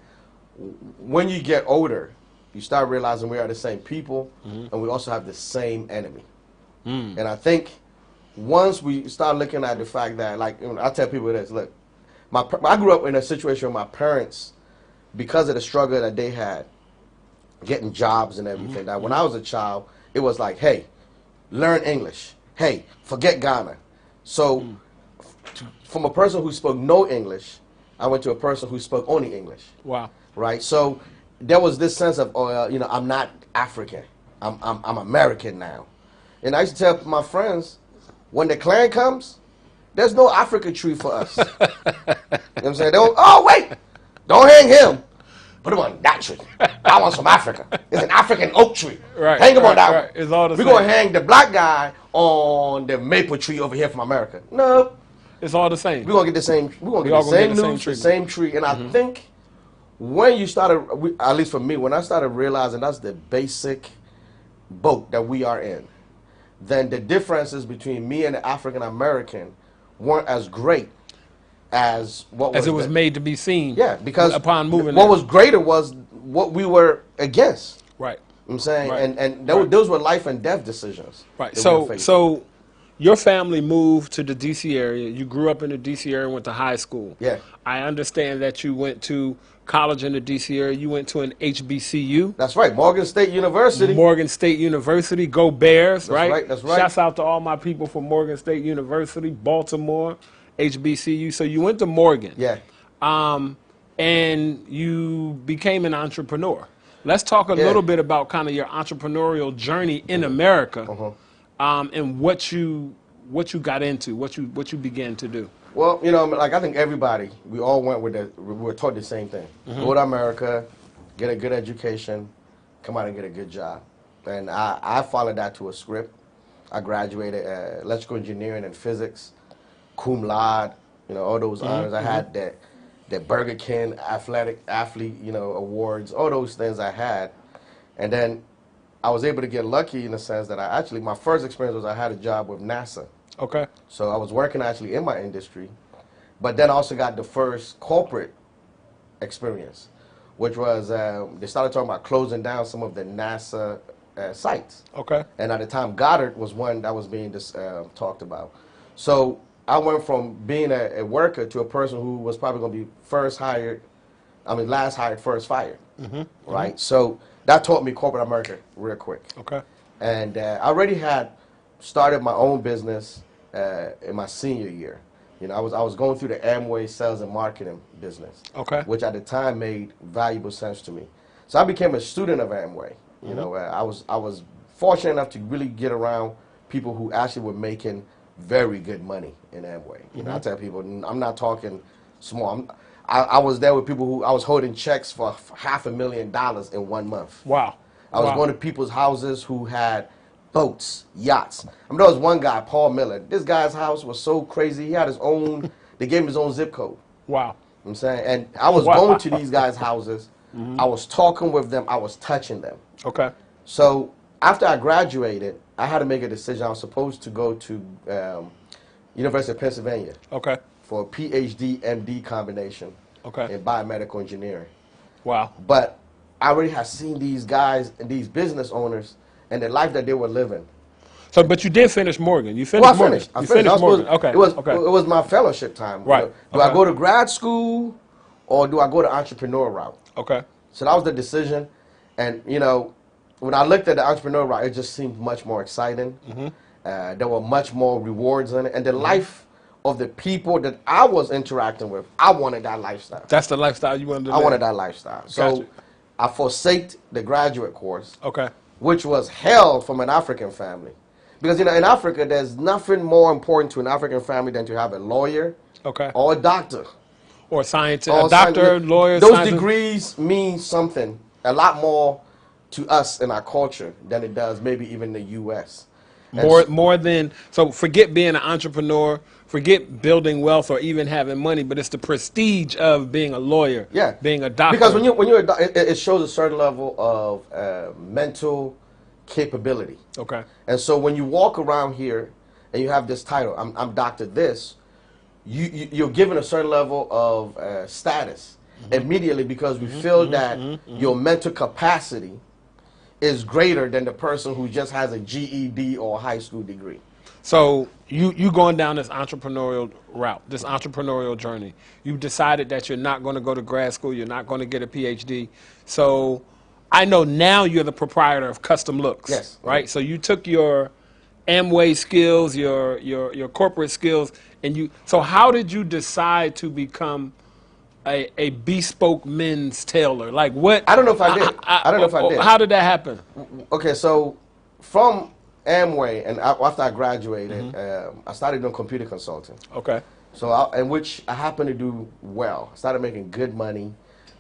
when you get older, you start realizing we are the same people, and we also have the same enemy. And I think once we start looking at the fact that, like, you know, I tell people this, look, I grew up in a situation where my parents, because of the struggle that they had, getting jobs and everything, that when I was a child, it was like, hey, learn English. Hey, forget Ghana. So from a person who spoke no English, I went to a person who spoke only English. Wow. Right? So there was this sense of, you know, I'm not African. I'm American now. And I used to tell my friends, when the Klan comes, there's no Africa tree for us. You know what I'm saying? Oh, wait, don't hang him. Put him on that tree. I want some Africa. It's an African oak tree. Right, hang him on that one. It's all the We're same. going to hang the black guy on the maple tree over here from America. No. It's all the same. We're going to get the same. We're going to get the same news, the same tree. And I think when you started, at least for me, when I started realizing that's the basic boat that we are in, then the differences between me and the African American weren't as great as what was it was made to be seen. Yeah, because upon moving what was greater was what we were against. Right. I'm saying, Right. and those were life and death decisions. Right. that we were facing. Your family moved to the D.C. area. You grew up in the D.C. area and went to high school. Yeah. I understand that you went to college in the D.C. area. You went to an HBCU. That's right, Morgan State University. Morgan State University. Go Bears, That's right, that's right. Shouts out to all my people from Morgan State University, Baltimore, HBCU. So you went to Morgan. Yeah. And you became an entrepreneur. Let's talk a little bit about kind of your entrepreneurial journey in America, and what you got into, what you began to do. Well, you know, like I think everybody, we all went with that. We were taught the same thing: go to America, get a good education, come out and get a good job. And I followed that to a script. I graduated electrical engineering and physics, cum laude. You know, all those honors. I had that Burger King athlete, you know, awards, all those things I had. And then I was able to get lucky in the sense that my first experience was I had a job with NASA. Okay. So I was working actually in my industry, but then I also got the first corporate experience, which was they started talking about closing down some of the NASA sites. Okay. And at the time, Goddard was one that was being talked about. So I went from being a worker to a person who was probably going to be last hired, first fired. Right? So that taught me corporate America real quick. Okay. And I already had started my own business in my senior year. You know, I was going through the Amway sales and marketing business. Okay. Which at the time made valuable sense to me. So I became a student of Amway. You know, I was fortunate enough to really get around people who actually were making very good money in Amway. You know, I tell people, I'm not talking small. I was there with people who I was holding checks for $500,000 in 1 month. Wow. I was going to people's houses who had boats, yachts. I mean, there was one guy, Paul Miller. This guy's house was so crazy. He had his own, they gave him his own zip code. Wow. You know what I'm saying? And I was going to these guys' houses. I was talking with them. I was touching them. Okay. So after I graduated, I had to make a decision. I was supposed to go to University of Pennsylvania. Okay. For a PhD, MD combination. Okay. In biomedical engineering. Wow. But I already had seen these guys and these business owners and the life that they were living. So, but you did finish Morgan. You finished Morgan. I finished Morgan. Okay. It was my fellowship time. Right. Do I go to grad school or do I go the entrepreneur route? Okay. So that was the decision. And, you know, when I looked at the entrepreneur route, it just seemed much more exciting. There were much more rewards in it. And the life of the people that I was interacting with, I wanted that lifestyle. That's the lifestyle you wanted to live? I wanted that lifestyle. So Gotcha. I forsaked the graduate course. Okay. Which was hell from an African family. Because, you know, in Africa, there's nothing more important to an African family than to have a lawyer or a doctor. Or a scientist, a doctor, lawyer, Those scientist. degrees mean something, a lot more to us in our culture than it does maybe even the U.S. More than, so forget being an entrepreneur, forget building wealth or even having money, but it's the prestige of being a lawyer, being a doctor. Because when you're a doctor, it shows a certain level of mental capability. Okay. And so when you walk around here and you have this title, I'm Dr. This, you're given a certain level of status immediately because we feel that your mental capacity is greater than the person who just has a GED or a high school degree. So you going down this entrepreneurial route, this entrepreneurial journey. You decided that you're not going to go to grad school, you're not going to get a PhD. So I know now you're the proprietor of Custom Looks. Yes. Right? So you took your Amway skills, your corporate skills, and so how did you decide to become a bespoke men's tailor? Like what? I don't know if I did. I don't know if I did. How did that happen? Okay, so from Amway and after I graduated, I started doing computer consulting. Okay. So in which I happened to do well. I started making good money.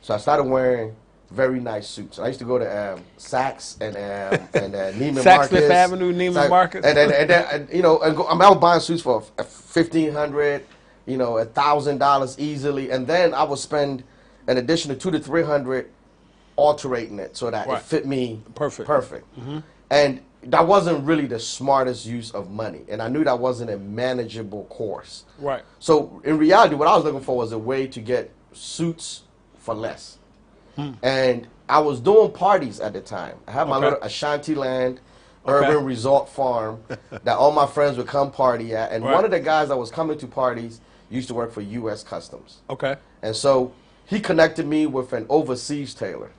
So I started wearing very nice suits. I used to go to Saks and Neiman Saks Marcus. Fifth Avenue, Neiman Marcus. And you know, I was buying suits for $1,500, you know, $1,000 easily, and then I would spend an additional $200 to $300 alterating it so that it fit me perfect. And that wasn't really the smartest use of money, and I knew that wasn't a manageable course. Right. So in reality, what I was looking for was a way to get suits for less. And I was doing parties at the time. I had my Okay. little Ashanti land, Okay. urban resort farm that all my friends would come party at. And Right. one of the guys that was coming to parties used to work for U.S. Customs. Okay. And so he connected me with an overseas tailor.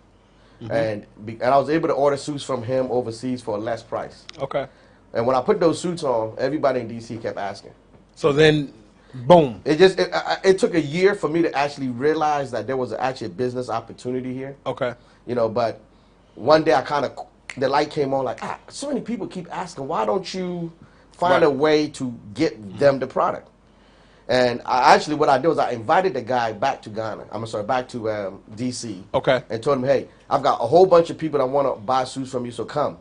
And I was able to order suits from him overseas for a less price. Okay. And when I put those suits on, everybody in D.C. kept asking. So then, boom. It took a year for me to actually realize that there was actually a business opportunity here. Okay. You know, but one day the light came on like, so many people keep asking, why don't you find a way to get them the product? And what I did was I invited the guy back to Ghana. Back to D.C. Okay. And told him, hey, I've got a whole bunch of people that want to buy suits from you, so come.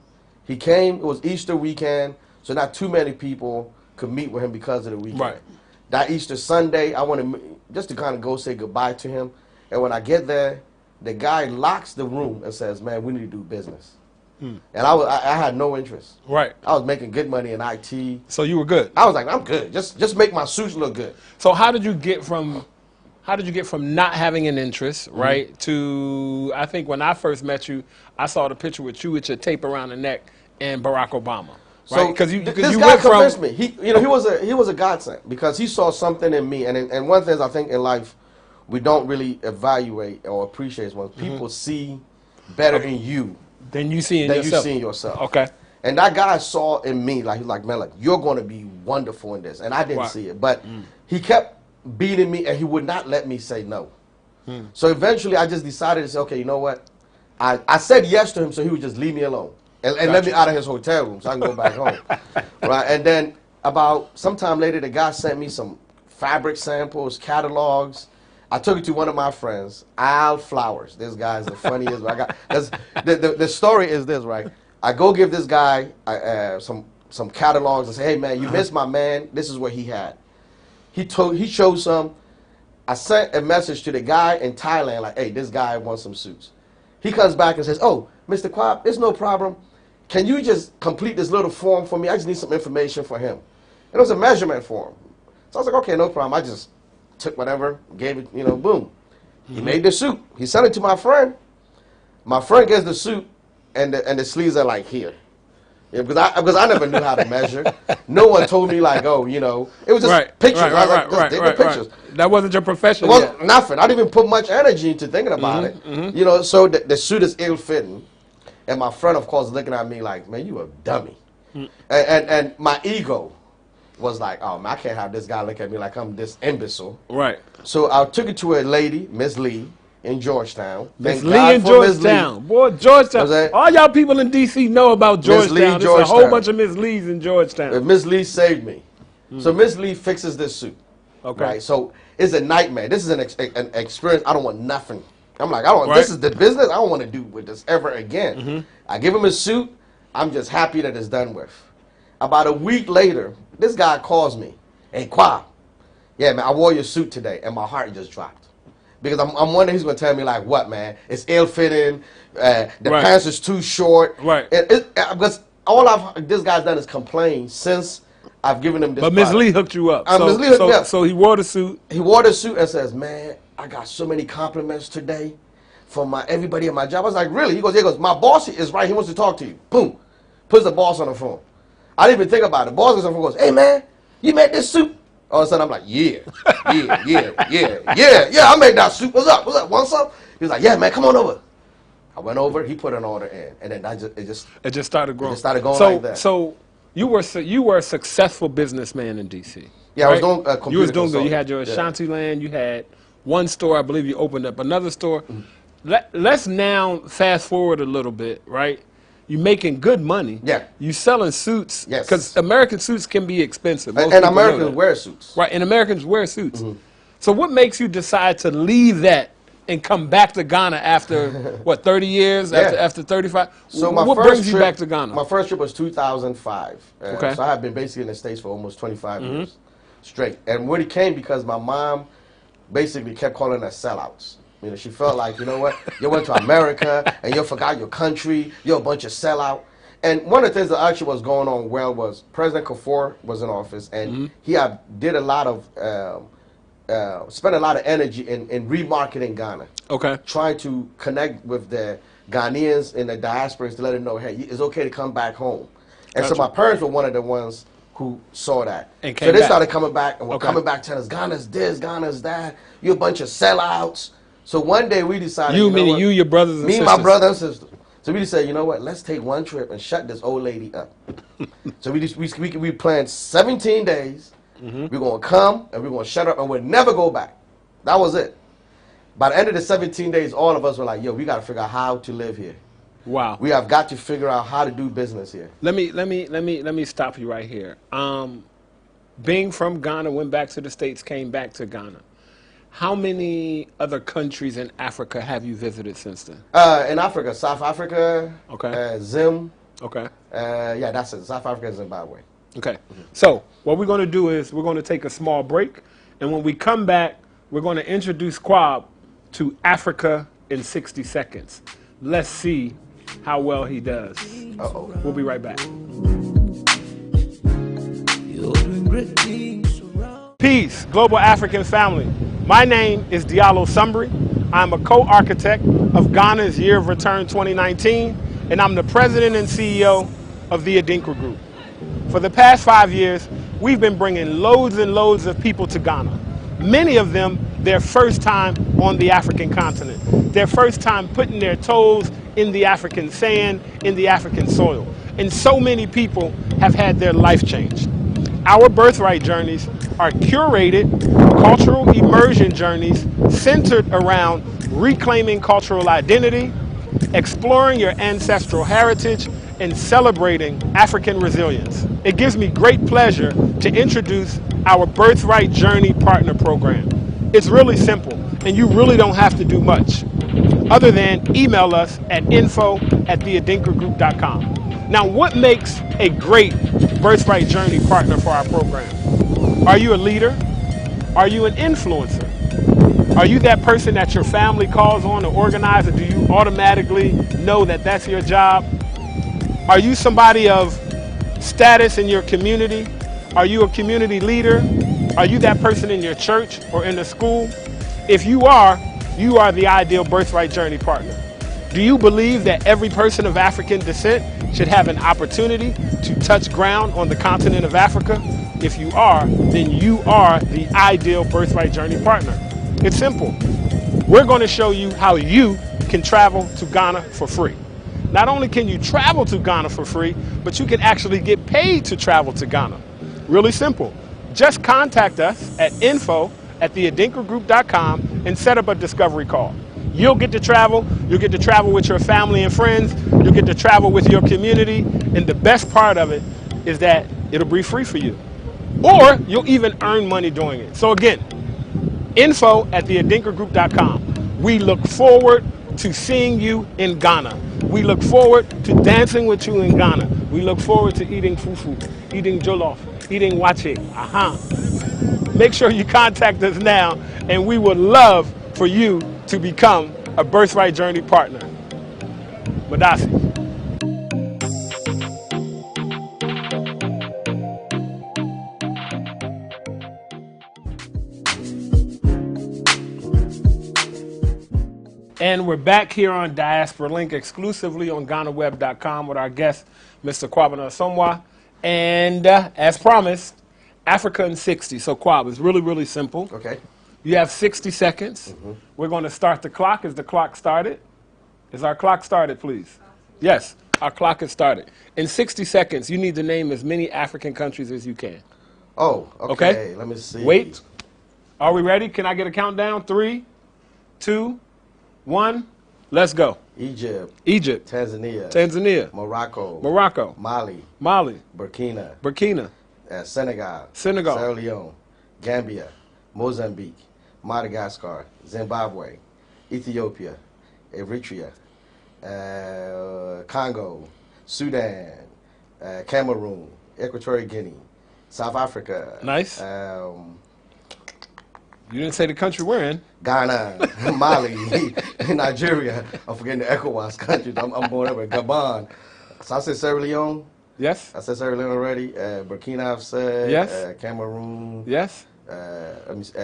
He came. It was Easter weekend, so not too many people could meet with him because of the weekend. Right. That Easter Sunday, I wanted just to kind of go say goodbye to him. And when I get there, the guy locks the room and says, man, we need to do business. And I had no interest. Right. I was making good money in IT. So you were good. I was like, I'm good. Just make my suits look good. So how did you get from not having an interest, right, to, I think when I first met you, I saw the picture with you with your tape around the neck and Barack Obama. Right? So you this guy went convinced me. He was a godsend because he saw something in me. And one thing I think in life we don't really evaluate or appreciate is when people see better in you than you see in yourself. Okay. And that guy saw in me, like, he's like, man, you're going to be wonderful in this. And I didn't see it. But he kept beating me, and he would not let me say no. So eventually, I just decided to say, okay, you know what? I said yes to him so he would just leave me alone and let me out of his hotel room so I can go back home. Right? And then about sometime later, the guy sent me some fabric samples, catalogs. I took it to one of my friends, Al Flowers. This guy's the funniest. The story is this, right? I go give this guy some catalogs and say, hey, man, you missed my man. This is what he had. He showed some. I sent a message to the guy in Thailand, like, hey, this guy wants some suits. He comes back and says, oh, Mr. Kwab, it's no problem. Can you just complete this little form for me? I just need some information for him. And it was a measurement form. So I was like, okay, no problem. I just took whatever, gave it, boom. He made the suit. He sent it to my friend. My friend gets the suit, and the sleeves are like here. Yeah, because I never knew how to measure. No one told me like, oh, it was just pictures. Pictures. That wasn't your profession. It wasn't nothing. I didn't even put much energy into thinking about it. So the suit is ill-fitting, and my friend, of course, looking at me like, man, you a dummy. And my ego was like, oh man, I can't have this guy look at me like I'm this imbecile. Right. So I took it to a lady, Miss Lee, in Georgetown. Miss Lee in Georgetown. Boy, Georgetown. All y'all people in D.C. know about Georgetown. There's a whole bunch of Miss Lees in Georgetown. Miss Lee saved me. So Miss Lee fixes this suit. Okay. Right? So it's a nightmare. This is an experience. I don't want nothing. I'm like, this is the business. I don't want to do with this ever again. I give him a suit. I'm just happy that it's done with. About a week later, this guy calls me. Hey, Kwab. Yeah, man, I wore your suit today, and my heart just dropped. Because I'm wondering he's going to tell me, like, what, man? It's ill-fitting. The pants is too short. Right. Because all this guy's done is complain since I've given him this But Miss Lee hooked you up. Miss Lee hooked me up. So he wore the suit. He wore the suit and says, man, I got so many compliments today from everybody at my job. I was like, really? He goes, my boss is right. He wants to talk to you. Boom. Puts the boss on the phone. I didn't even think about it. The boss goes on the phone and goes, hey, man, you made this suit? All of a sudden, I'm like, yeah, I made that suit. What's up? Want some? He was like, yeah, man, come on over. I went over. He put an order in, and then it just started growing. It just started going like that. So you were a successful businessman in D.C. Yeah, right? I was doing computer You was doing good. You had your yeah. Ashanti land. You had one store. I believe you opened up another store. Let's now fast forward a little bit, right? You're making good money. Yeah. You selling suits. Yes. Because American suits can be expensive. And Americans wear suits. Right, and Americans wear suits. So what makes you decide to leave that and come back to Ghana after, what, 30 years? Yeah. After 35? So what brings you back to Ghana? My first trip was 2005. Okay. So I had been basically in the States for almost 25 years straight. And when it came because my mom basically kept calling us sellouts. She felt like, you know what, you went to America and you forgot your country, you're a bunch of sellout. And one of the things that actually was going on was President Kufuor was in office, and he did a lot of, spent a lot of energy in remarketing Ghana. Okay. Trying to connect with the Ghanaians in the diaspora is to let them know, hey, it's okay to come back home. And so my parents were one of the ones who saw that. And so they back. started coming back and were coming back telling us, Ghana's this, Ghana's that. You're a bunch of sellouts. So one day we decided, meaning you, your brothers and me sisters. and my brother and sister. So we decided, you know what? Let's take one trip and shut this old lady up. So we planned 17 days. We're going to come and we're going to shut up and we'll never go back. That was it. By the end of the 17 days, all of us were like, yo, we got to figure out how to live here. Wow. We have got to figure out how to do business here. Let me stop you right here. Being from Ghana, went back to the States, came back to Ghana. How many other countries in Africa have you visited since then? In Africa, South Africa, Zim. Okay. Yeah, that's it. South Africa and Zimbabwe. Okay. So what we're going to do is we're going to take a small break. And when we come back, we're going to introduce Kwab to Africa in 60 seconds. Let's see how well he does. Uh-oh. We'll be right back. Peace, global African family. My name is Diallo Sumbri. I'm a co-architect of Ghana's Year of Return 2019, and I'm the president and CEO of the Adinkra Group. For the past 5 years, we've been bringing loads and loads of people to Ghana. Many of them, their first time on the African continent. Their first time putting their toes in the African sand, in the African soil. And so many people have had their life changed. Our birthright journeys are curated cultural immersion journeys centered around reclaiming cultural identity, exploring your ancestral heritage, and celebrating African resilience. It gives me great pleasure to introduce our Birthright Journey Partner Program. It's really simple, and you really don't have to do much, other than email us at info@theadinkragroup.com. Now, what makes a great Birthright Journey partner for our program? Are you a leader? Are you an influencer? Are you that person that your family calls on to organize, or do you automatically know that that's your job? Are you somebody of status in your community? Are you a community leader? Are you that person in your church or in the school? If you are the ideal Birthright Journey partner. Do you believe that every person of African descent should have an opportunity to touch ground on the continent of Africa? If you are, then you are the ideal Birthright Journey partner. It's simple. We're going to show you how you can travel to Ghana for free. Not only can you travel to Ghana for free, but you can actually get paid to travel to Ghana. Really simple. Just contact us at info@theadinkragroup.com and set up a discovery call. You'll get to travel with your family and friends, you'll get to travel with your community, and the best part of it is that it'll be free for you. Or you'll even earn money doing it. So again, info@theadinkragroup.com. We look forward to seeing you in Ghana. We look forward to dancing with you in Ghana. We look forward to eating fufu, eating jollof, eating wache. Make sure you contact us now, and we would love for you to become a Birthright Journey partner. Madasi. And we're back here on Diaspora Link exclusively on GhanaWeb.com with our guest, Mr. Kwabena Asomwa. And as promised, Africa in 60. So Kwab, it's really, really simple. Okay. You have 60 seconds. We're going to start the clock. Is the clock started? Is our clock started, please? Yes, our clock is started. In 60 seconds, you need to name as many African countries as you can. Oh, okay. Let me see. Wait. Are we ready? Can I get a countdown? 3, 2, 1. Let's go. Egypt. Tanzania. Morocco. Mali. Burkina. Senegal. Sierra Leone. Gambia. Mozambique. Madagascar. Zimbabwe. Ethiopia. Eritrea. Congo. Sudan. Cameroon. Equatorial Guinea. South Africa. Nice. You didn't say the country we're in. Ghana, Mali, Nigeria. I'm forgetting the ECOWAS countries. I'm going over Gabon. So I said Sierra Leone. Yes. I said Sierra Leone already. Burkina, I've said. Yes. Cameroon. Yes.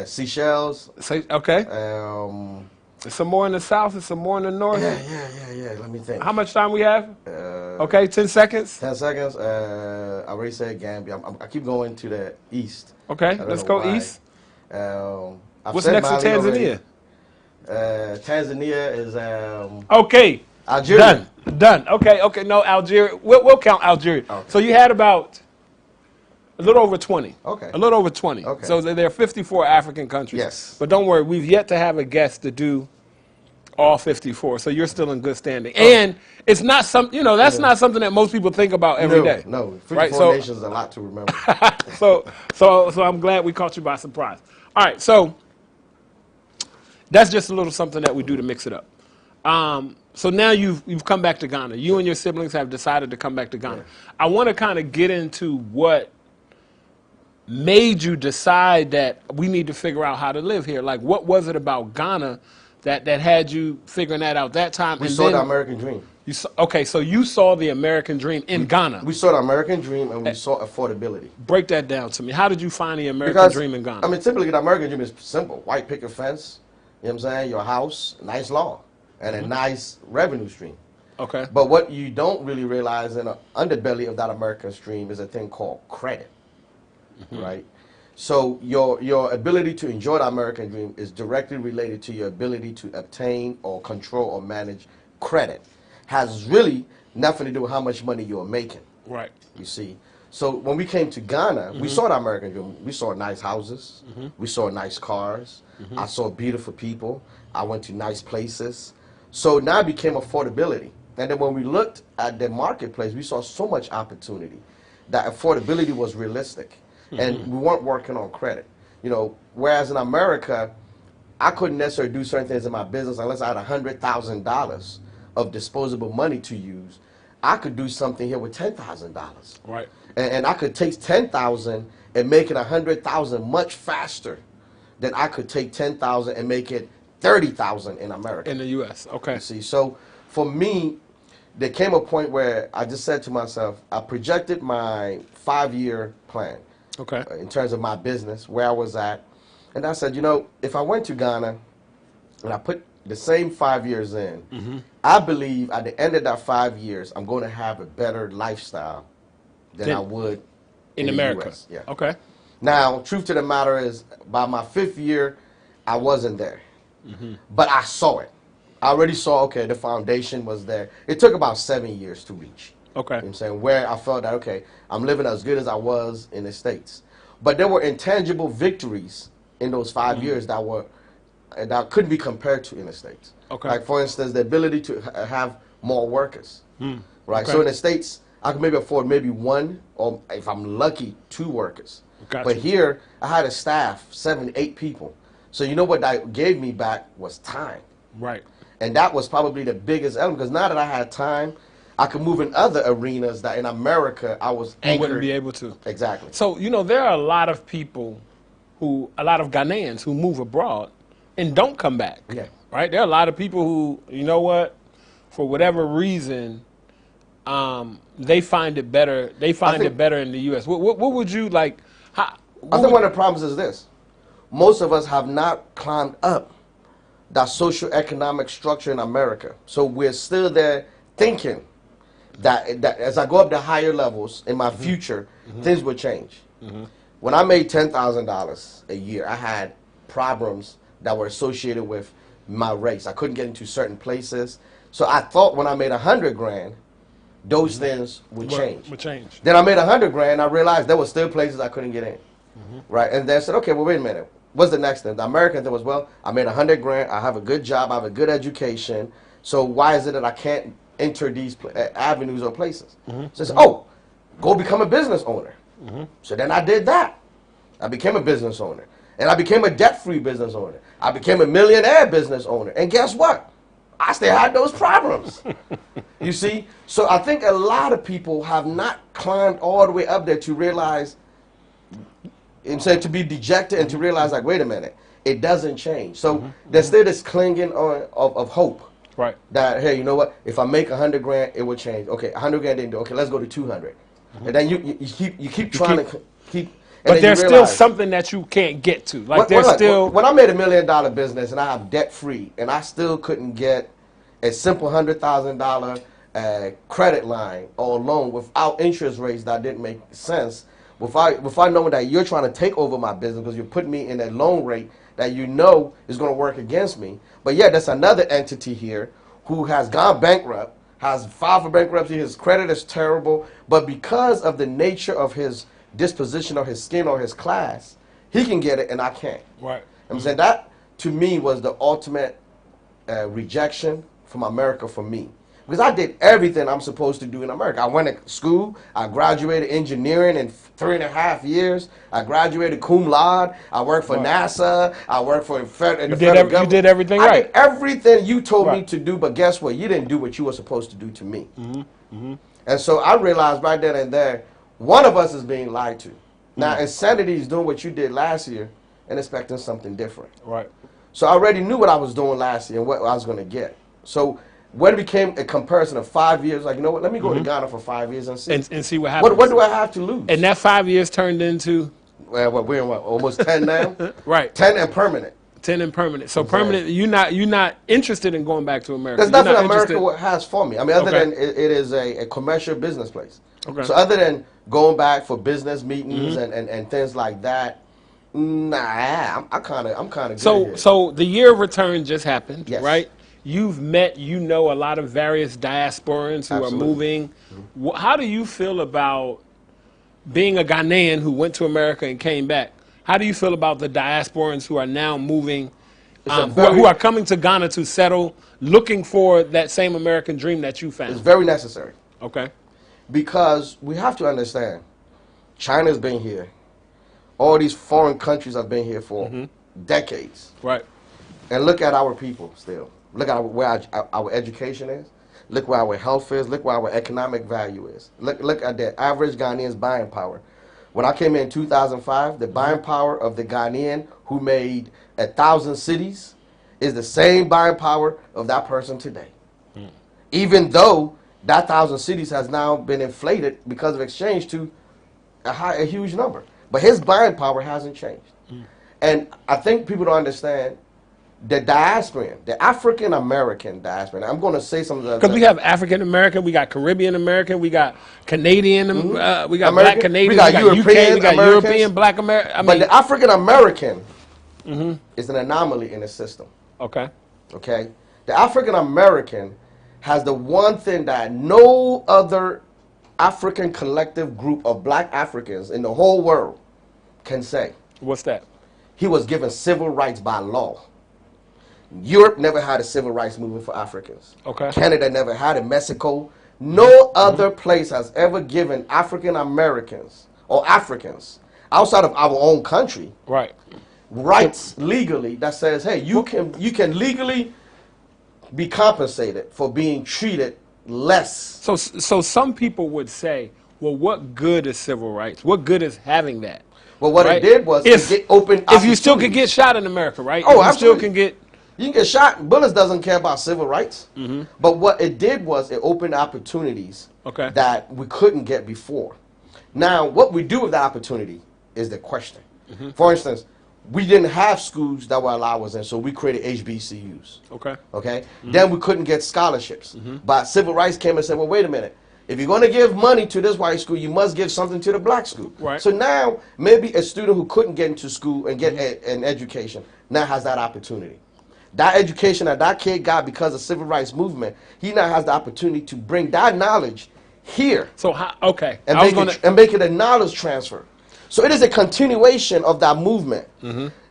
Seychelles. Okay. There's some more in the south, there's some more in the north. Yeah. Let me think. How much time we have? Okay, 10 seconds. 10 seconds. I already said Gambia. I keep going to the east. Okay, let's go east. What's next to Tanzania? Tanzania is okay. Algeria. Done. Okay. No, Algeria. We'll count Algeria. Okay. So you had about a little over 20. Okay. A little over 20. Okay. So there are 54 African countries. Yes. But don't worry, we've yet to have a guest to do all 54. So you're still in good standing. And it's not that's not something that most people think about every day. No. 54 right? nations is a lot to remember. So I'm glad we caught you by surprise. All right, so that's just a little something that we do to mix it up. So now you've come back to Ghana. You and your siblings have decided to come back to Ghana. Yeah. I want to kind of get into what made you decide that we need to figure out how to live here. Like, what was it about Ghana that had you figuring that out that time? We saw the American dream. So you saw the American dream in Ghana. We saw the American dream and we saw affordability. Break that down to me. How did you find the American dream in Ghana? I mean, typically the American dream is simple. White picket fence, you know what I'm saying, your house, nice lawn, and a nice revenue stream. Okay. But what you don't really realize in the underbelly of that American stream is a thing called credit, right? So your ability to enjoy the American dream is directly related to your ability to obtain or control or manage credit. Has really nothing to do with how much money you're making. Right. You see. So when we came to Ghana, we saw the American dream. We saw nice houses. We saw nice cars. I saw beautiful people. I went to nice places. So now it became affordability. And then when we looked at the marketplace, we saw so much opportunity that affordability was realistic. And we weren't working on credit. You know, whereas in America, I couldn't necessarily do certain things in my business unless I had $100,000 of disposable money to use. I could do something here with $10,000. Right. And I could take $10,000 and make it $100,000 much faster than I could take $10,000 and make it $30,000 in America. In the U.S. Okay. You see, so for me, there came a point where I just said to myself, I projected my 5-year plan. Okay. In terms of my business, where I was at, and I said, you know, if I went to Ghana and I put the same 5 years in, I believe at the end of that 5 years, I'm going to have a better lifestyle than I would in America. US. Yeah. Okay. Now, truth to the matter is, by my 5th year, I wasn't there. But I saw it. I already saw, okay, the foundation was there. It took about 7 years to reach. Okay. You know what I'm saying? Where I felt that, okay, I'm living as good as I was in the States. But there were intangible victories in those 5 years that couldn't be compared to in the States. Okay. Like, for instance, the ability to have more workers. Right? Okay. So in the States, I could maybe afford maybe 1, or if I'm lucky, 2 workers. Gotcha. But here, I had a staff, 7, 8 people. So you know what that gave me back was time. Right. And that was probably the biggest element, because now that I had time, I could move in other arenas that in America I was anchored. You wouldn't be able to. Exactly. So, you know, there are a lot of people a lot of Ghanaians who move abroad and don't come back. Yeah. Right? There are a lot of people who, you know what, for whatever reason, they find it better. They find it better in the U.S. What would you like? I think one of the problems is this. Most of us have not climbed up that socio-economic structure in America. So we're still there thinking that as I go up to higher levels in my future, things will change. When I made $10,000 a year, I had problems that were associated with my race. I couldn't get into certain places. So I thought when I made 100 grand, those things would change. Then I made 100 grand, I realized there were still places I couldn't get in. Right? And then I said, okay, well, wait a minute. What's the next thing? The American thing was, well, I made 100 grand, I have a good job, I have a good education, so why is it that I can't enter these avenues or places? So I said, oh, go become a business owner. So then I did that. I became a business owner. And I became a debt-free business owner. I became a millionaire business owner. And guess what? I still had those problems. You see? So I think a lot of people have not climbed all the way up there to realize, instead to be dejected and to realize, like, wait a minute, it doesn't change. So there's still this clinging on of hope. Right. That, hey, you know what? If I make 100 grand, it will change. Okay, 100 grand didn't do. Okay, let's go to 200. And then you keep trying to keep. But there's still something that you can't get to. Like there's still. When I made $1 million business and I have debt free, and I still couldn't get a simple $100,000 credit line or loan without interest rates that didn't make sense. Without knowing that you're trying to take over my business because you're putting me in a loan rate that you know is going to work against me. But yeah, there's another entity here who has gone bankrupt, has filed for bankruptcy, his credit is terrible, but because of the nature of his disposition or his skin or his class, he can get it and I can't. Right. I'm saying that to me was the ultimate rejection from America for me. Because I did everything I'm supposed to do in America. I went to school. I graduated engineering in 3.5 years. I graduated cum laude. I worked for NASA. I worked for the federal government. You did everything right. I did everything you told me to do, but guess what? You didn't do what you were supposed to do to me. And so I realized right then and there, one of us is being lied to. Now, insanity is doing what you did last year and expecting something different. Right. So I already knew what I was doing last year and what I was going to get. So when it became a comparison of 5 years, like, you know what, let me go to Ghana for 5 years and see. And see what happens. What do I have to lose? And that 5 years turned into? Well, we're in almost 10 now? Right. 10 and permanent. 10 and permanent. So permanent, you're not interested in going back to America. There's nothing America has for me. I mean, other than it is a commercial business place. Okay. So other than going back for business meetings and things like that, nah, I'm kind of good here. So the year of return just happened, right? You've met, a lot of various diasporans who are moving. How do you feel about being a Ghanaian who went to America and came back? How do you feel about the diasporans who are now moving, who are coming to Ghana to settle, looking for that same American dream that you found? It's very necessary. Okay. Because we have to understand, China's been here. All these foreign countries have been here for decades. Right. And look at our people still. Look at where our education is. Look where our health is. Look where our economic value is. Look at the average Ghanaian's buying power. When I came in 2005, the buying power of the Ghanaian who made 1,000 cities is the same buying power of that person today. Even though that 1,000 cities has now been inflated because of exchange to a huge number. But his buying power hasn't changed. And I think people don't understand the diaspora, the African American diaspora. I'm going to say some of the. Because we have African American, we got Caribbean American, we got Canadian, we got Black Canadian, we got UK, we got European Black American. But the African American is an anomaly in the system. Okay. Okay. The African American has the one thing that no other African collective group of Black Africans in the whole world can say. What's that? He was given civil rights by law. Europe never had a civil rights movement for Africans. Okay. Canada never had it. Mexico. No other place has ever given African Americans or Africans outside of our own country rights legally that says, hey, you can legally be compensated for being treated less. So some people would say, well, what good is civil rights? What good is having that? Well, what it did was it opened if you still can get shot in America, right? Oh, if you still can get. You can get shot. Bullets doesn't care about civil rights. But what it did was it opened opportunities that we couldn't get before. Now, what we do with that opportunity is the question. For instance, we didn't have schools that would allow us in, so we created HBCUs. Okay. Then we couldn't get scholarships. But civil rights came and said, well, wait a minute. If you're going to give money to this white school, you must give something to the black school. Right. So now, maybe a student who couldn't get into school and get an education now has that opportunity. That education that kid got because of civil rights movement, he now has the opportunity to bring that knowledge here. So how, okay. And make it a knowledge transfer. So it is a continuation of that movement.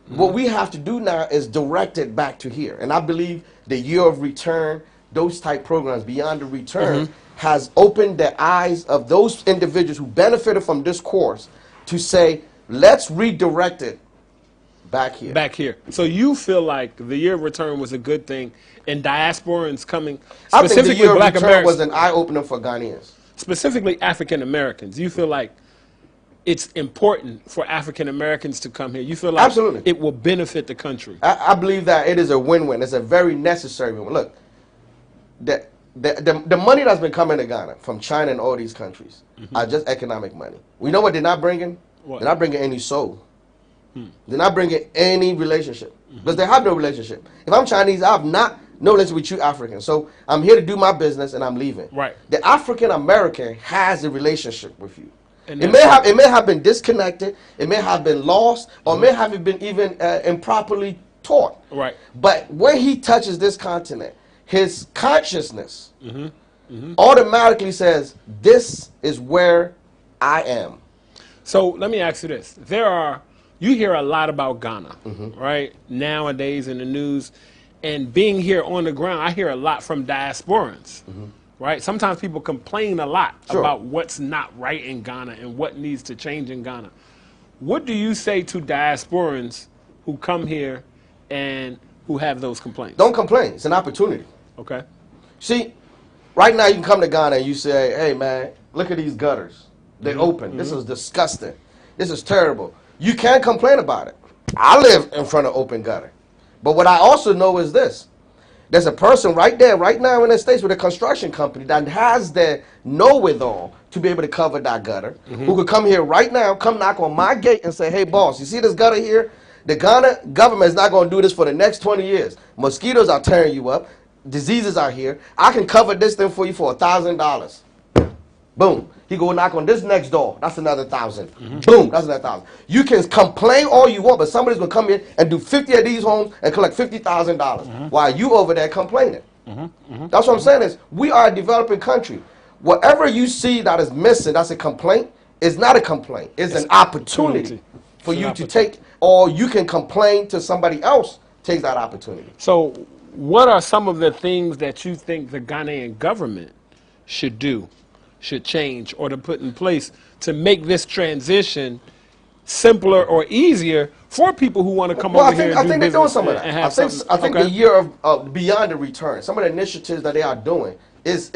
What we have to do now is direct it back to here. And I believe the year of return, those type programs, Beyond the Return, has opened the eyes of those individuals who benefited from this course to say, let's redirect it back here. Back here. So you feel like the year of return was a good thing, and diasporans coming, I think the year Black of return Americans, was an eye-opener for Ghanaians. Specifically African Americans. You feel like it's important for African Americans to come here. You feel like Absolutely. It will benefit the country. I believe that it is a win-win. It's a very necessary win. Look, the money that's been coming to Ghana from China and all these countries are just economic money. We know what they're not bringing? They're not bringing any soul. They're not bringing any relationship because they have no relationship. If I'm Chinese, I have no relationship with you Africans. So I'm here to do my business and I'm leaving. Right. The African American has a relationship with you. And It may have been disconnected. It may have been lost, or may have been even improperly taught. Right. But when he touches this continent, his consciousness automatically says, "This is where I am." So let me ask you this: you hear a lot about Ghana, right? Nowadays in the news, and being here on the ground, I hear a lot from diasporans. Right? Sometimes people complain a lot about what's not right in Ghana and what needs to change in Ghana. What do you say to diasporans who come here and who have those complaints? Don't complain. It's an opportunity. Okay. See, right now you can come to Ghana and you say, "Hey man, look at these gutters. They're open. This is disgusting. This is terrible." You can't complain about it. I live in front of open gutter. But what I also know is this. There's a person right there, right now in the States with a construction company that has the know-it-all to be able to cover that gutter, who could come here right now, come knock on my gate and say, "Hey, boss, you see this gutter here? The Ghana government is not going to do this for the next 20 years. Mosquitoes are tearing you up. Diseases are here. I can cover this thing for you for $1,000. Boom. He go knock on this next door. That's another $1,000. Boom. That's another $1,000. You can complain all you want, but somebody's gonna come here and do 50 of these homes and collect $50,000 while you over there complaining. That's what I'm saying is we are a developing country. Whatever you see that is missing, that's a complaint. It's not a complaint. It's an opportunity for you to take, or you can complain to somebody else. Take that opportunity. So, what are some of the things that you think the Ghanaian government should do, should change, or to put in place to make this transition simpler or easier for people who want to come over here and do business? I think they're doing some of that. I think okay. the year of Beyond the Return, some of the initiatives that they are doing is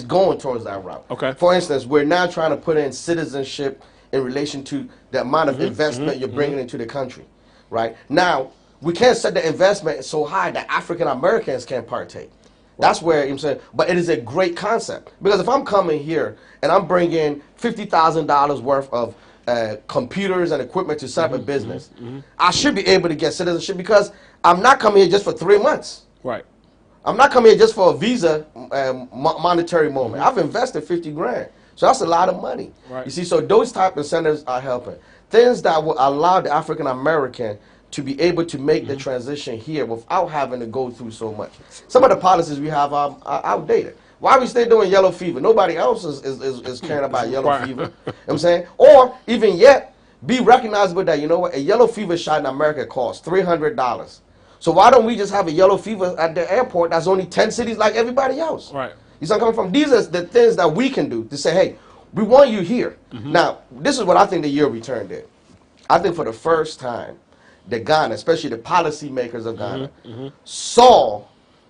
going towards that route. Okay. For instance, we're now trying to put in citizenship in relation to the amount of investment you're bringing into the country. Right? Now, we can't set the investment so high that African Americans can't partake. That's where I'm saying, but it is a great concept, because if I'm coming here and I'm bringing $50,000 worth of computers and equipment to set up a business, I should be able to get citizenship, because I'm not coming here just for 3 months. Right. I'm not coming here just for a visa monetary moment. I've invested 50 grand, so that's a lot of money. Right. You see, so those type of incentives are helping. Things that will allow the African American to be able to make the transition here without having to go through so much. Some of the policies we have are outdated. Why are we still doing yellow fever? Nobody else is caring about yellow fever. You know what I'm saying? Or even yet, be recognizable that, you know what, a yellow fever shot in America costs $300. So why don't we just have a yellow fever at the airport that's only 10 cities like everybody else? Right. You see where I'm coming from? These are the things that we can do to say, hey, we want you here. Now, this is what I think the year return did. I think for the first time, the Ghana, especially the policymakers of Ghana, saw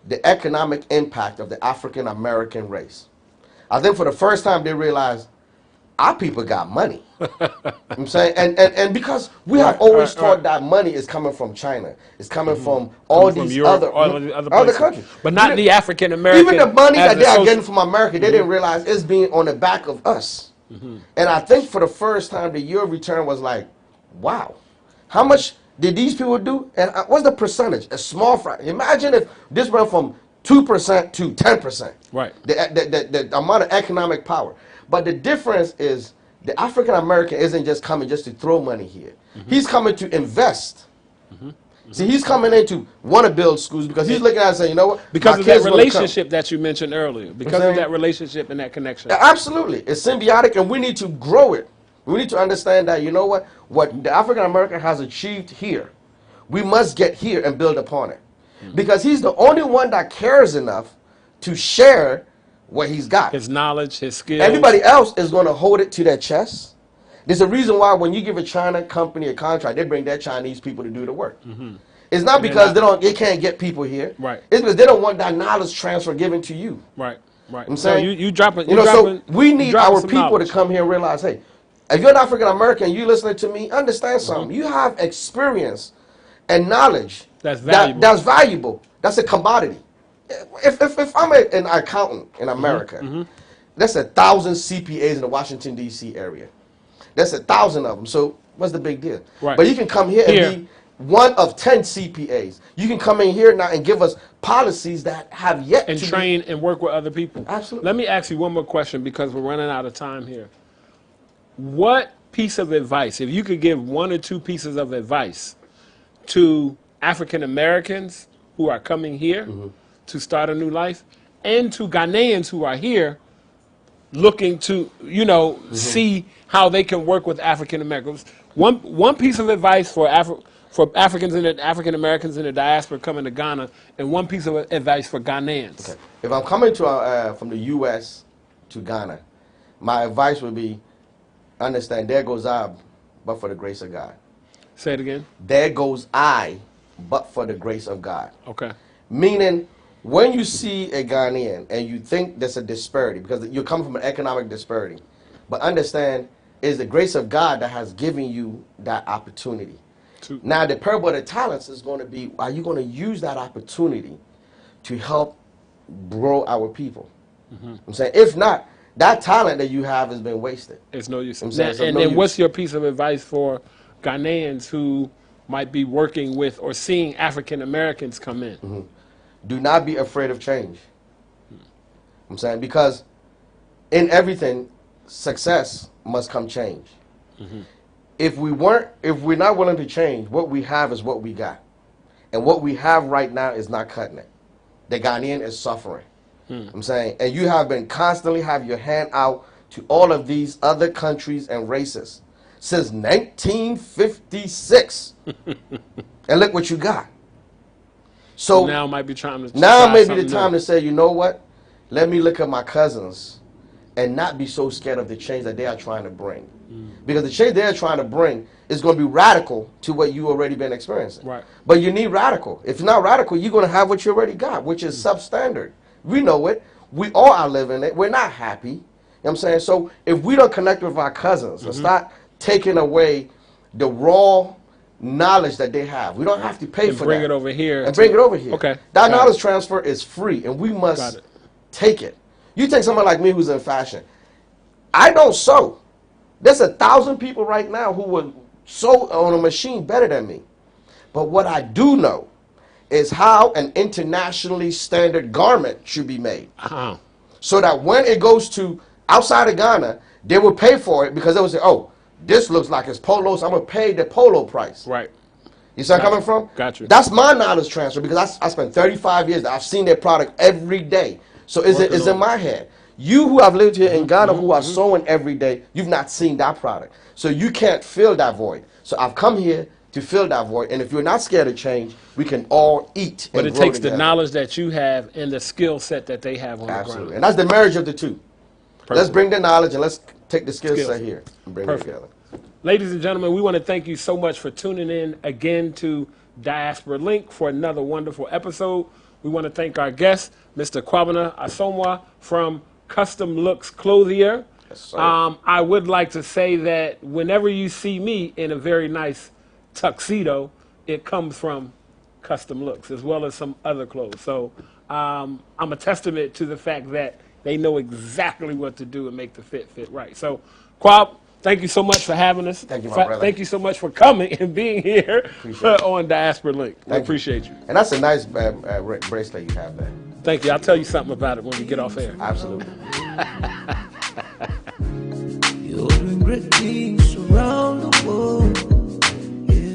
the economic impact of the African American race. I think for the first time they realized our people got money. You know what I'm saying? And because we have always thought that money is coming from China, it's coming from all these Europe, other countries. But not the African American. Even the money that they are getting from America, they didn't realize it's being on the back of us. And I think for the first time, the year of return was like, wow, how much did these people do? And what's the percentage? A small fraction. Imagine if this went from 2% to 10%. Right. The amount of economic power. But the difference is the African American isn't just coming just to throw money here. He's coming to invest. See, he's coming in to want to build schools because he's looking at it and saying, you know what? Because of that relationship that you mentioned earlier. Because of that relationship and that connection. Absolutely. It's symbiotic, and we need to grow it. We need to understand that, you know what the African American has achieved here, we must get here and build upon it. Because he's the only one that cares enough to share what he's got. His knowledge, his skills. Everybody else is going to hold it to their chest. There's a reason why when you give a China company a contract, they bring their Chinese people to do the work. It's not because they can't get people here. Right. It's because they don't want that knowledge transfer given to you. Right. Right. I'm saying, so you dropping. So we need our people to come here and realize, hey, if you're an African American, you listening to me, understand something. You have experience and knowledge that's valuable. That's valuable. That's a commodity. If I'm an accountant in America, that's 1,000 CPAs in the Washington, D.C. area. That's 1,000 of them. So What's the big deal? Right. But you can come here and be one of 10 CPAs. You can come in here now and give us policies that have yet and to train and work with other people. Absolutely. Let me ask you one more question because we're running out of time here. What piece of advice, if you could give one or two pieces of advice to African Americans who are coming here to start a new life, and to Ghanaians who are here looking to, see how they can work with African Americans. One piece of advice for Africans and African Americans in the diaspora coming to Ghana, and one piece of advice for Ghanaians. Okay. If I'm coming to from the U.S. to Ghana, my advice would be, understand, there goes I, but for the grace of God. Say it again. There goes I, but for the grace of God. Okay. Meaning, when you see a Ghanaian and you think there's a disparity, because you're coming from an economic disparity, but understand, it's the grace of God that has given you that opportunity. Now, the parable of the talents is going to be, are you going to use that opportunity to help grow our people? I'm saying, if not, that talent that you have has been wasted. It's no use. I'm saying, And then what's your piece of advice for Ghanaians who might be working with or seeing African Americans come in? Do not be afraid of change. I'm saying, because in everything, success must come change. If we're not willing to change, what we have is what we got. And what we have right now is not cutting it. The Ghanaian is suffering. I'm saying, and you have been constantly have your hand out to all of these other countries and races since 1956. And look what you got. So now might be trying to now may be the time to say, you know what? Let me look at my cousins and not be so scared of the change that they are trying to bring. Because the change they're trying to bring is going to be radical to what you already been experiencing. Right. But you need radical. If it's not radical, you're going to have what you already got, which is substandard. We know it. We all are living it. We're not happy. You know what I'm saying? So if we don't connect with our cousins and start taking away the raw knowledge that they have, we don't have to pay for that. Bring it over here. And bring it over here. Okay. That knowledge transfer is free, and we must take it. You take someone like me who's in fashion. I don't sew. There's 1,000 people right now who would sew on a machine better than me. But what I do know is how an internationally standard garment should be made. So that when it goes to outside of Ghana, they will pay for it because they will say, oh, this looks like it's polo, so I'm going to pay the polo price. Right. You see where I'm coming from? Gotcha. That's my knowledge transfer because I spent 35 years. I've seen their product every day. So it's in my head. You who have lived here in Ghana who are sewing every day, you've not seen that product. So you can't fill that void. So I've come here to fill that void. And if you're not scared of change, we can all eat and But it grow takes together. the knowledge that you have and the skill set that they have on the Absolutely. ground. And that's the marriage of the two. Perfect. Let's bring the knowledge and let's take the skill set here and bring it together. Ladies and gentlemen, we want to thank you so much for tuning in again to Diaspora Link for another wonderful episode. We want to thank our guest, Mr. Kwabena Asomwa from Custom Looks Clothier. Yes, I would like to say that whenever you see me in a very nice tuxedo, it comes from Custom Looks as well as some other clothes. So I'm a testament to the fact that they know exactly what to do and make the fit right. So Kwab, thank you so much for having us. Thank you, my brother. Thank you so much for coming and being here on Diaspora Link. We appreciate you. And that's a nice bracelet you have there. Thank you. I'll tell you something about it when we get off air. Absolutely. You're doing great things around the world.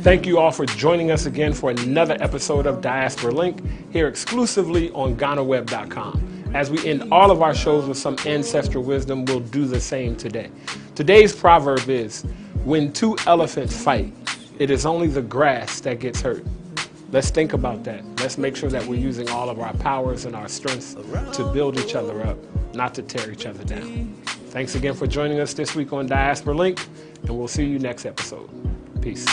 Thank you all for joining us again for another episode of Diaspora Link here exclusively on GhanaWeb.com. As we end all of our shows with some ancestral wisdom, we'll do the same today. Today's proverb is, when two elephants fight, it is only the grass that gets hurt. Let's think about that. Let's make sure that we're using all of our powers and our strengths to build each other up, not to tear each other down. Thanks again for joining us this week on Diaspora Link, and we'll see you next episode. Peace.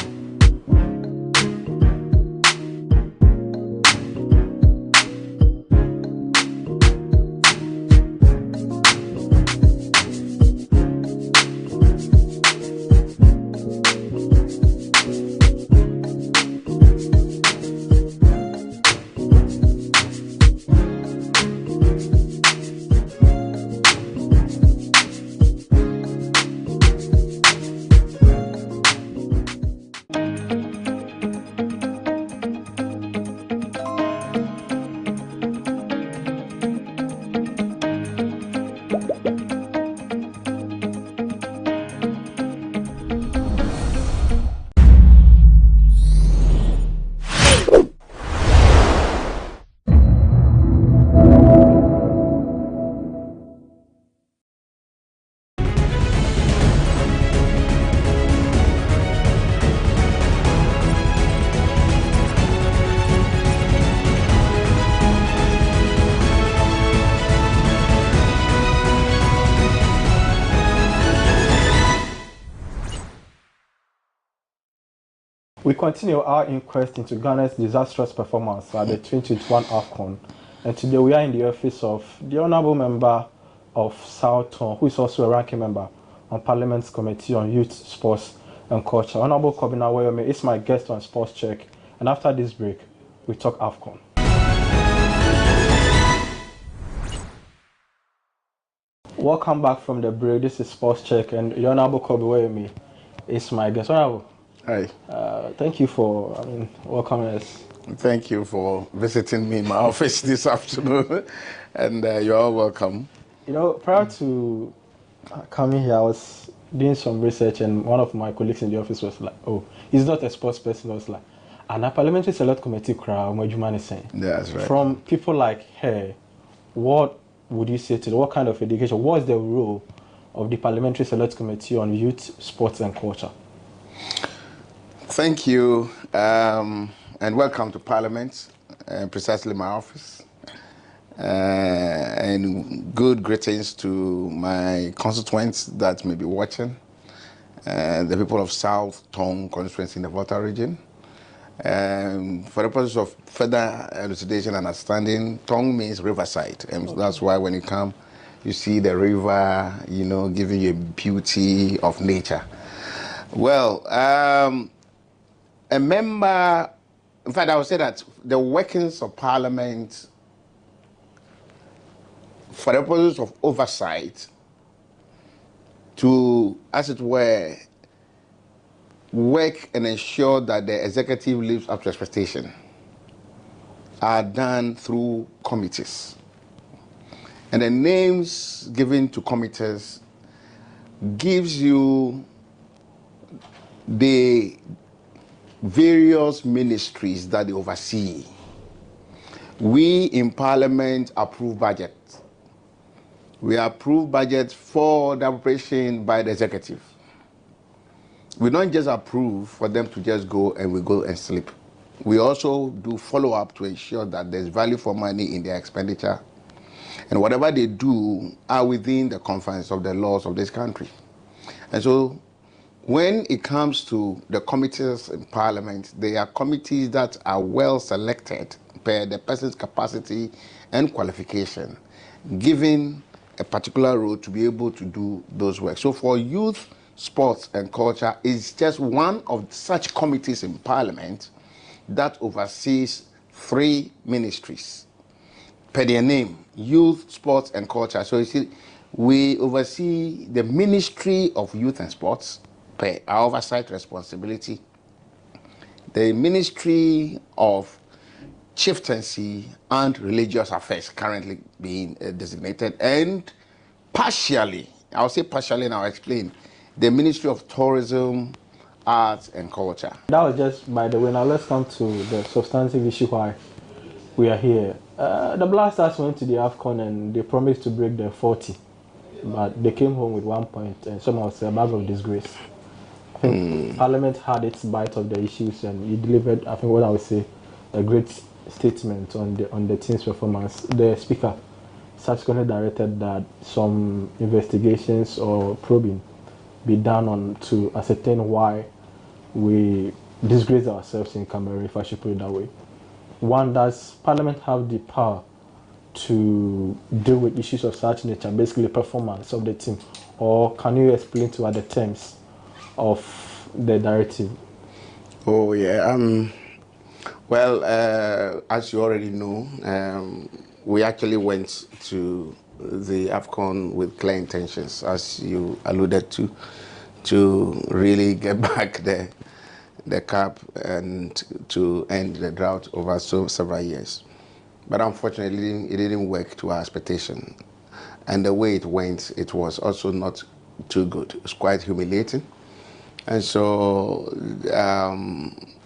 We continue our inquest into Ghana's disastrous performance at the 2021 AFCON. And today we are in the office of the Honorable Member of Southton, who is also a ranking member on Parliament's Committee on Youth, Sports and Culture. Honorable Kobina Weyome is my guest on Sports Check. And after this break, we talk AFCON. Welcome back from the break. This is Sports Check, and the Honorable Kobina Weyome is my guest. Honorable. Hi. Thank you for welcoming us. Thank you for visiting me in my office this afternoon, and you're all welcome. You know, prior to coming here, I was doing some research, and one of my colleagues in the office was like, "Oh, he's not a sports person." I was like, "And a parliamentary select committee crowd, what saying?" That's right. From people like her, what would you say to them? What kind of education? What is the role of the Parliamentary Select Committee on Youth, Sports and Culture? Thank you, and welcome to Parliament, precisely my office. And good greetings to my constituents that may be watching, the people of South Tongue constituency in the Volta region. For the purpose of further elucidation and understanding, Tongue means riverside, and that's why when you come, you see the river, you know, giving you a beauty of nature. Well, a member, in fact, I would say that the workings of Parliament, for the purpose of oversight, to, as it were, work and ensure that the executive lives up to expectation, are done through committees. And the names given to committees gives you the various ministries that they oversee. We in Parliament approve budget. We approve budget for the operation by the executive. We don't just approve for them to just go and we go and sleep. We also do follow-up to ensure that there's value for money in their expenditure. And whatever they do are within the confines of the laws of this country. And so when it comes to the committees in Parliament, they are committees that are well selected per the person's capacity and qualification, given a particular role to be able to do those work. So for youth, sports and culture is just one of such committees in Parliament that oversees 3 ministries per their name: youth, sports and culture. So you see, we oversee the Ministry of Youth and Sports per our oversight responsibility, the Ministry of Chieftaincy and Religious Affairs currently being designated, and partially, I'll say partially and I'll explain, the Ministry of Tourism, Arts and Culture. That was just by the way. Now let's come to the substantive issue why we are here. The Blasters went to the AFCON and they promised to break the 40, but they came home with 1 point and somehow it's a bag of disgrace. I think Parliament had its bite of the issues and you delivered, I think what I would say, a great statement on the team's performance. The Speaker subsequently directed that some investigations or probing be done on to ascertain why we disgrace ourselves in Cameroon, if I should put it that way. One, does Parliament have the power to deal with issues of such nature, basically performance of the team, or can you explain to us the terms of the directive? Oh yeah, well, as you already know, we actually went to the AFCON with clear intentions, as you alluded to really get back the cup and to end the drought over several years. But unfortunately, it didn't work to our expectation. And the way it went, it was also not too good. It was quite humiliating. And so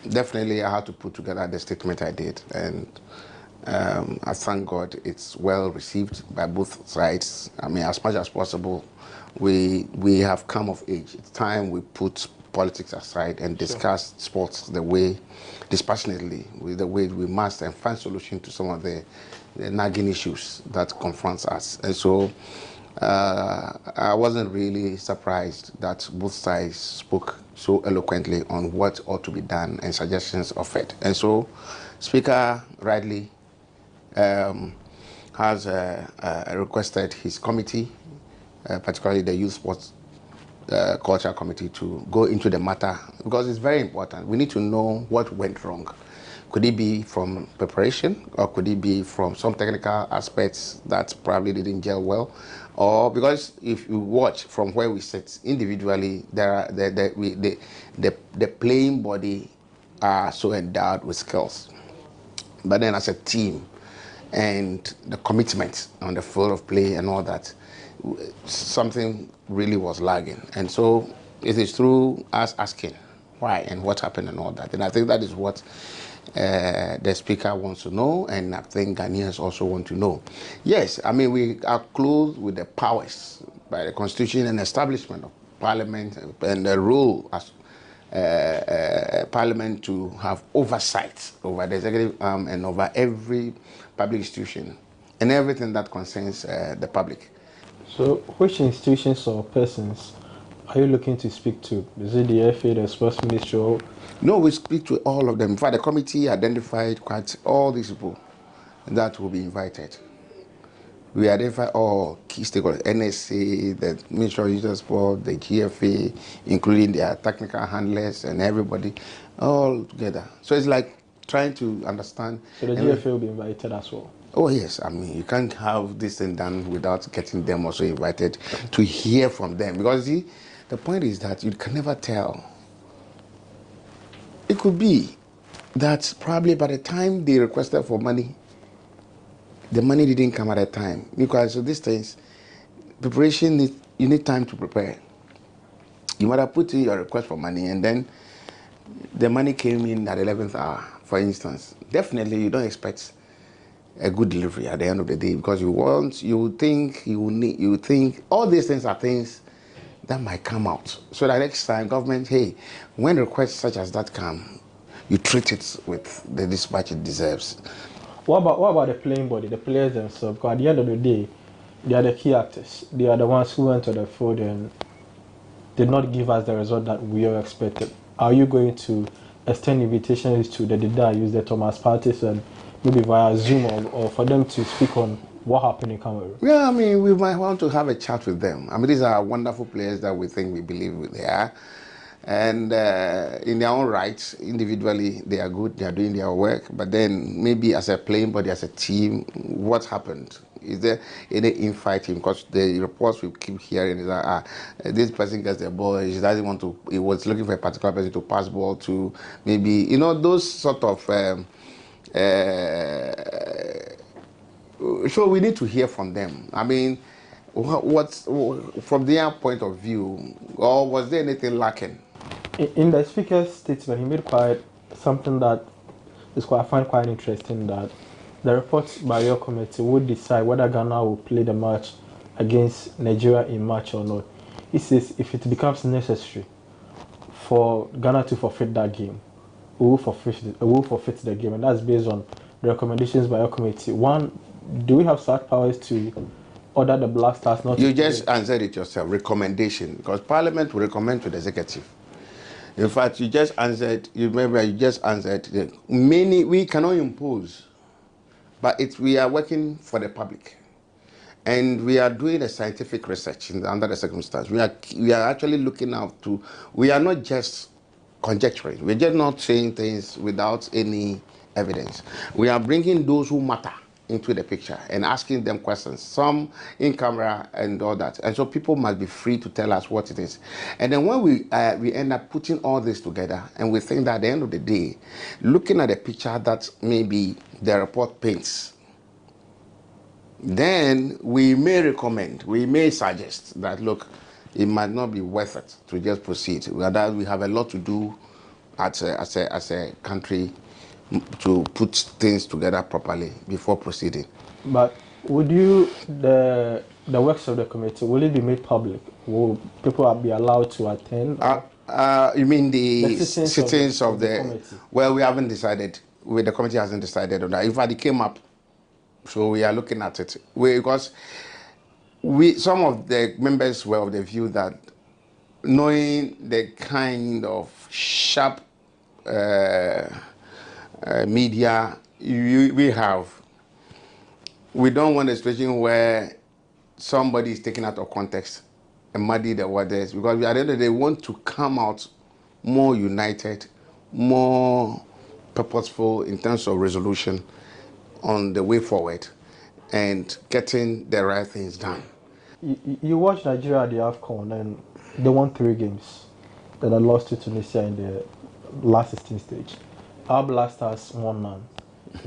definitely I had to put together the statement I did. And I thank God it's well received by both sides. I mean, as much as possible, we have come of age. It's time we put politics aside and discuss sports the way, dispassionately, with the way we must, and find solution to some of the nagging issues that confronts us. And so I wasn't really surprised that both sides spoke so eloquently on what ought to be done and suggestions offered. And so, Speaker rightly has requested his committee, particularly the Youth Sports Culture Committee, to go into the matter, because it's very important. We need to know what went wrong. Could it be from preparation, or could it be from some technical aspects that probably didn't gel well? Or because if you watch from where we sit individually, there are the playing body are so endowed with skills, but then as a team and the commitment on the field of play and all that, something really was lagging. And so it is through us asking why and what happened and all that. And I think that is what the Speaker wants to know, and I think Ghanaians also want to know. Yes, I mean, we are clothed with the powers by the Constitution and establishment of Parliament and the role as Parliament to have oversight over the executive arm and over every public institution and everything that concerns the public. So, which institutions or persons are you looking to speak to? Is it the FA, the Sports Ministry? Or? No, we speak to all of them. In fact, the committee identified quite all these people that will be invited. We identify all key stakeholders, NSA, the Ministry of Youth and Sport, the GFA, including their technical handlers and everybody, all together. So it's like trying to understand. So the GFA will be invited as well? Oh yes, I mean, you can't have this thing done without getting them also invited to hear from them. Because see, the point is that you can never tell. It could be that probably by the time they requested for money, the money didn't come at a time. Because of these things, preparation, you need time to prepare. You might have put in your request for money and then the money came in at the 11th hour, for instance. Definitely you don't expect a good delivery at the end of the day, because you think all these things are things that might come out. So that next time government, hey, when requests such as that come, you treat it with the dispatch it deserves. What about the playing body, the players themselves? Because at the end of the day, they are the key actors. They are the ones who went to the field and did not give us the result that we all expected. Are you going to extend invitations to the Dida, use the Thomas parties, and maybe via Zoom or for them to speak on what happened in Cameroon? Yeah, I mean, we might want to have a chat with them. I mean, these are wonderful players that we believe they are. And in their own rights, individually, they are good, they are doing their work. But then maybe as a playing body, as a team, what happened? Is there any infighting? Because the reports we keep hearing is that this person gets the ball, he doesn't want to, he was looking for a particular person to pass ball to, maybe, those sort of... so we need to hear from them. I mean, what's from their point of view, or was there anything lacking? In the Speaker's statement, he made quite something that I find quite interesting, that the report by your committee would decide whether Ghana will play the match against Nigeria in March or not. He says if it becomes necessary for Ghana to forfeit that game, we will forfeit the game, and that's based on the recommendations by your committee. One, do we have such powers to order the Black Stars not to play? You just answered it yourself, recommendation, because Parliament will recommend to the executive. In fact, you just answered, many, we cannot impose, but we are working for the public. And we are doing a scientific research under the circumstance. We are actually looking out to, we are not just conjecturing. We're just not saying things without any evidence. We are bringing those who matter into the picture and asking them questions, some in camera and all that. And so people must be free to tell us what it is. And then when we end up putting all this together, and we think that at the end of the day, looking at the picture that maybe the report paints, then we may recommend, we may suggest that, look, it might not be worth it to just proceed. That we have a lot to do as a country to put things together properly before proceeding. But would you, the works of the committee, will it be made public? Will people be allowed to attend? You mean the sittings of the committee? Well, we haven't decided. The committee hasn't decided on that. In fact, it came up, so we are looking at it. Because some of the members were of the view that knowing the kind of sharp media we have, we don't want a situation where somebody is taken out of context and muddy the waters, because at the end of the day, we want to come out more united, more purposeful in terms of resolution on the way forward and getting the right things done. You watched Nigeria at the AFCON and they won 3 games. Then they lost to Tunisia in the last 16 stage. Our Blasters won none,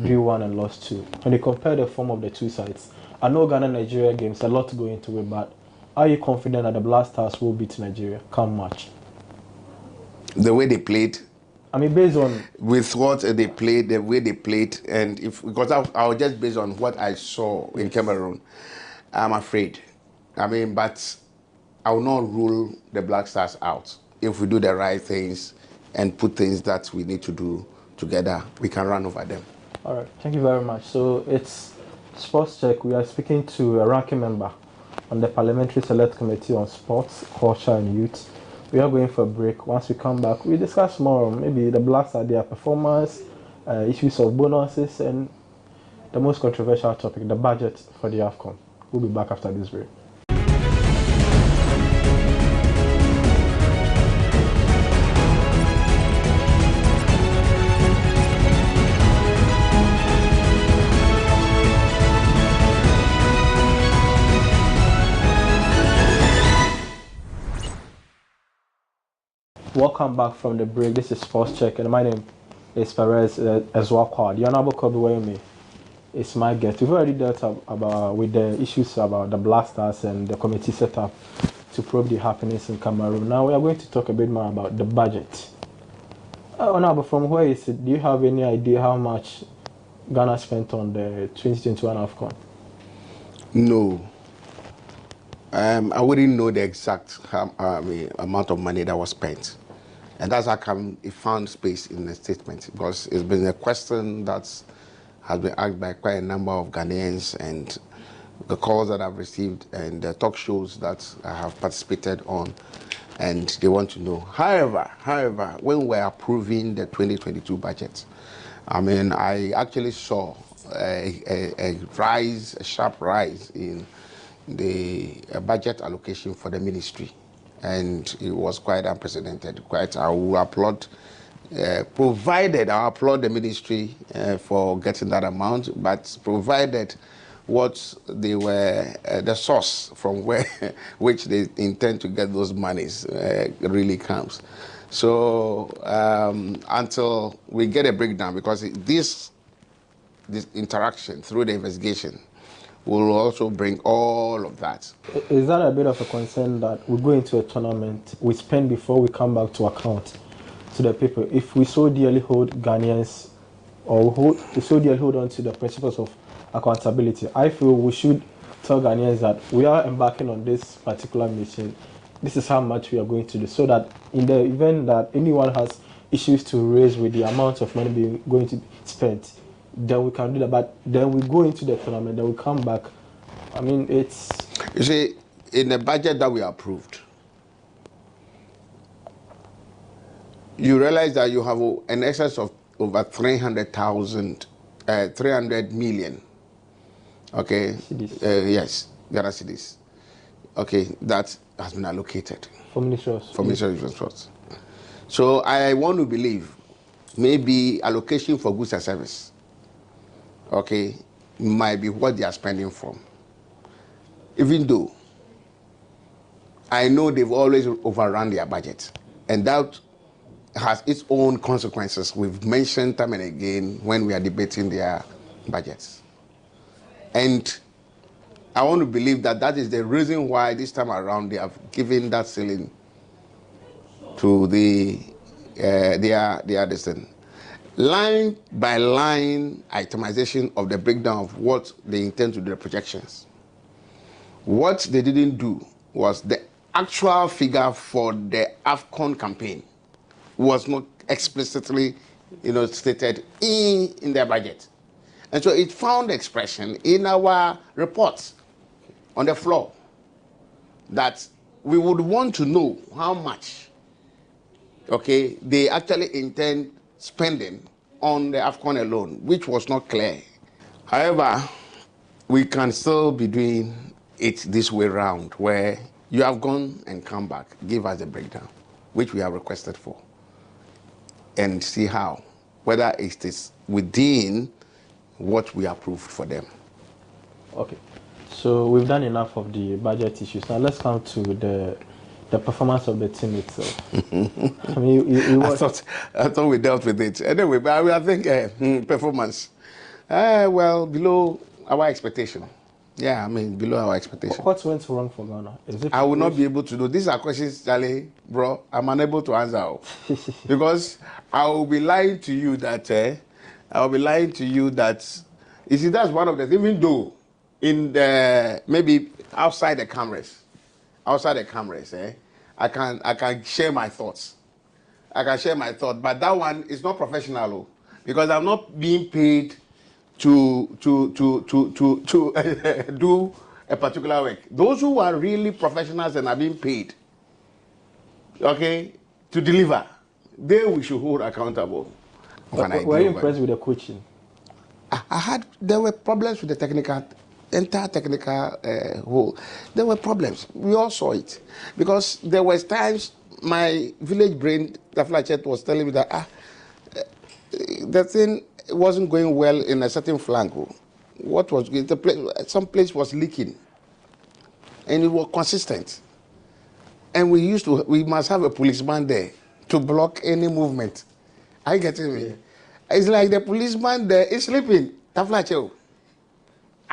drew 1 and lost 2. When you compare the form of the two sides, I know Ghana-Nigeria games, a lot to go into it, but are you confident that the Blasters will beat Nigeria come March? The way they played, I mean, based on with what they played, the way they played, and because I was just based on what I saw in Cameroon, I'm afraid. I mean, but I will not rule the Black Stars out. If we do the right things and put things that we need to do together, we can run over them. All right, thank you very much. So it's Sports Check. We are speaking to a ranking member on the Parliamentary Select Committee on Sports, Culture and Youth. We are going for a break. Once we come back, we discuss more on maybe the Blacks and their performance, issues of bonuses, and the most controversial topic, the budget for the AFCON. We'll be back after this break. Welcome back from the break. This is Sports Check, and my name is Perez Ezwakwa. The Honorable Kobe Wayme is my guest. We've already dealt with the issues about the Blasters and the committee set up to probe the happenings in Cameroon. Now we are going to talk a bit more about the budget. Honorable, from where is it? Do you have any idea how much Ghana spent on the 2021 AFCON? No. I wouldn't know the exact amount of money that was spent. And that's how come it found space in the statement, because it's been a question that has been asked by quite a number of Ghanaians, and the calls that I've received and the talk shows that I have participated on, and they want to know. However, when we're approving the 2022 budget, I mean, I actually saw a sharp rise in the budget allocation for the ministry, and it was quite unprecedented. I will applaud, I applaud the ministry for getting that amount, but provided what they were, the source from which they intend to get those monies really comes. So until we get a breakdown, because this interaction through the investigation will also bring all of that. Is that a bit of a concern that we go into a tournament, we spend before we come back to account to the people? If we so dearly hold Ghanaians, or we so dearly hold on to the principles of accountability, I feel we should tell Ghanaians that we are embarking on this particular mission. This is how much we are going to do, so that in the event that anyone has issues to raise with the amount of money going to be spent, then we can do that. But then we go into the tournament, then we come back. I mean, it's... You see, in the budget that we approved, you realize that you have an excess of over 300 million. Okay? Yes, Ghana cedis. Okay, that has been allocated. For Ministry of Sports. So I want to believe maybe allocation for goods and service, okay, might be what they are spending from. Even though I know they've always overrun their budget, and that has its own consequences. We've mentioned time and again when we are debating their budgets. And I want to believe that that is the reason why this time around they have given that ceiling to their destiny. Line by line itemization of the breakdown of what they intend to do, the projections. What they didn't do was the actual figure for the AFCON campaign was not explicitly, stated in their budget. And so it found expression in our reports on the floor that we would want to know how much, okay, they actually intend spending on the AFCON alone, which was not clear. However, we can still be doing it this way round, where you have gone and come back, give us a breakdown, which we have requested for, and see how, whether it is within what we approved for them. Okay, so we've done enough of the budget issues. Now let's come to the performance of the team itself. I mean, I thought we dealt with it. Anyway, but I think performance, well, below our expectation. Yeah, I mean, below our expectation. What went wrong for Ghana? Is it I will not be able to do. These are questions, Charlie, bro, I'm unable to answer. Because I will be lying to you that, you see, that's one of the, even though in the, maybe outside the cameras, I can share my thoughts. But that one is not professional, because I'm not being paid to do a particular work. Those who are really professionals and are being paid, okay, to deliver, we should hold accountable. Were you impressed with the coaching? There were problems with the entire technical whole. There were problems. We all saw it. Because there was times my village brain, Taflachet, was telling me that the thing wasn't going well in a certain flank. What was some place was leaking, and it was consistent. And we must have a policeman there to block any movement. Are you getting me? Yeah. It's like the policeman there is sleeping. Taflachet.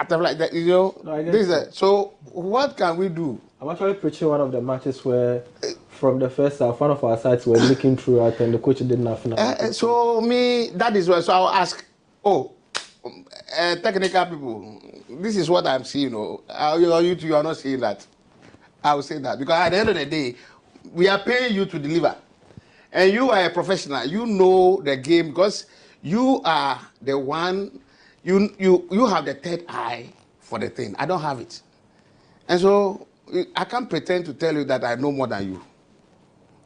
Like that, you know. No, so what can we do? I'm actually preaching one of the matches where, from the first half, one of our sides were leaking throughout, and the coach didn't have enough. So that is why. So I'll ask, technical people, this is what I'm seeing. You are not seeing that. I will say that, because at the end of the day, we are paying you to deliver, and you are a professional. You know the game, because you are the one. You have the third eye for the thing. I don't have it. And so I can't pretend to tell you that I know more than you.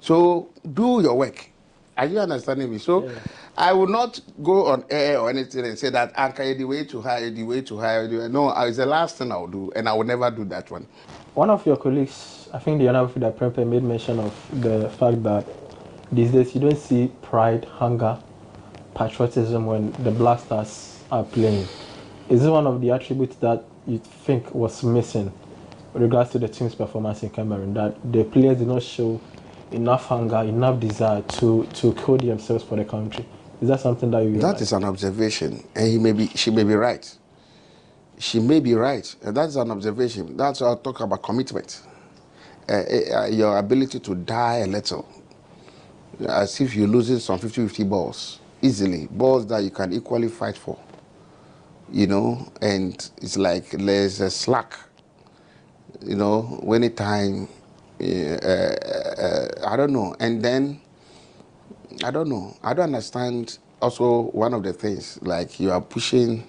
So do your work. Are you understanding me? So yeah. I will not go on air or anything and say that Anka, the way to hire, the way to hire. No, it's the last thing I will do, and I will never do that one. One of your colleagues, I think the Honorable Frida Prempe, made mention of the fact that these days you don't see pride, hunger, patriotism when the Black Stars are playing. Is it one of the attributes that you think was missing with regards to the team's performance in Cameroon, that the players did not show enough hunger, enough desire to kill themselves for the country? Is that something that you... That is an observation, and she may be right. She may be right, and that's an observation. That's why I talk about commitment. Your ability to die a little, as if you're losing some 50-50 balls, easily, balls that you can equally fight for. You know, and it's like there's a slack, you know, anytime, I don't know. And then, I don't know. I don't understand also one of the things, like you are pushing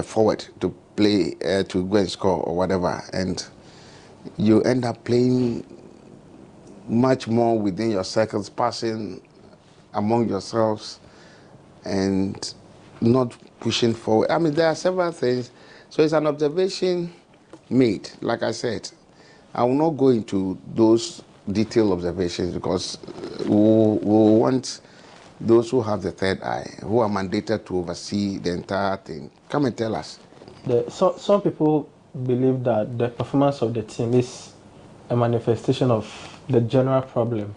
forward to play, to go and score or whatever, and you end up playing much more within your circles, passing among yourselves, and not pushing forward. I mean, there are several things. So it's an observation made. Like I said, I will not go into those detailed observations, because we want those who have the third eye, who are mandated to oversee the entire thing, come and tell us. Some people believe that the performance of the team is a manifestation of the general problem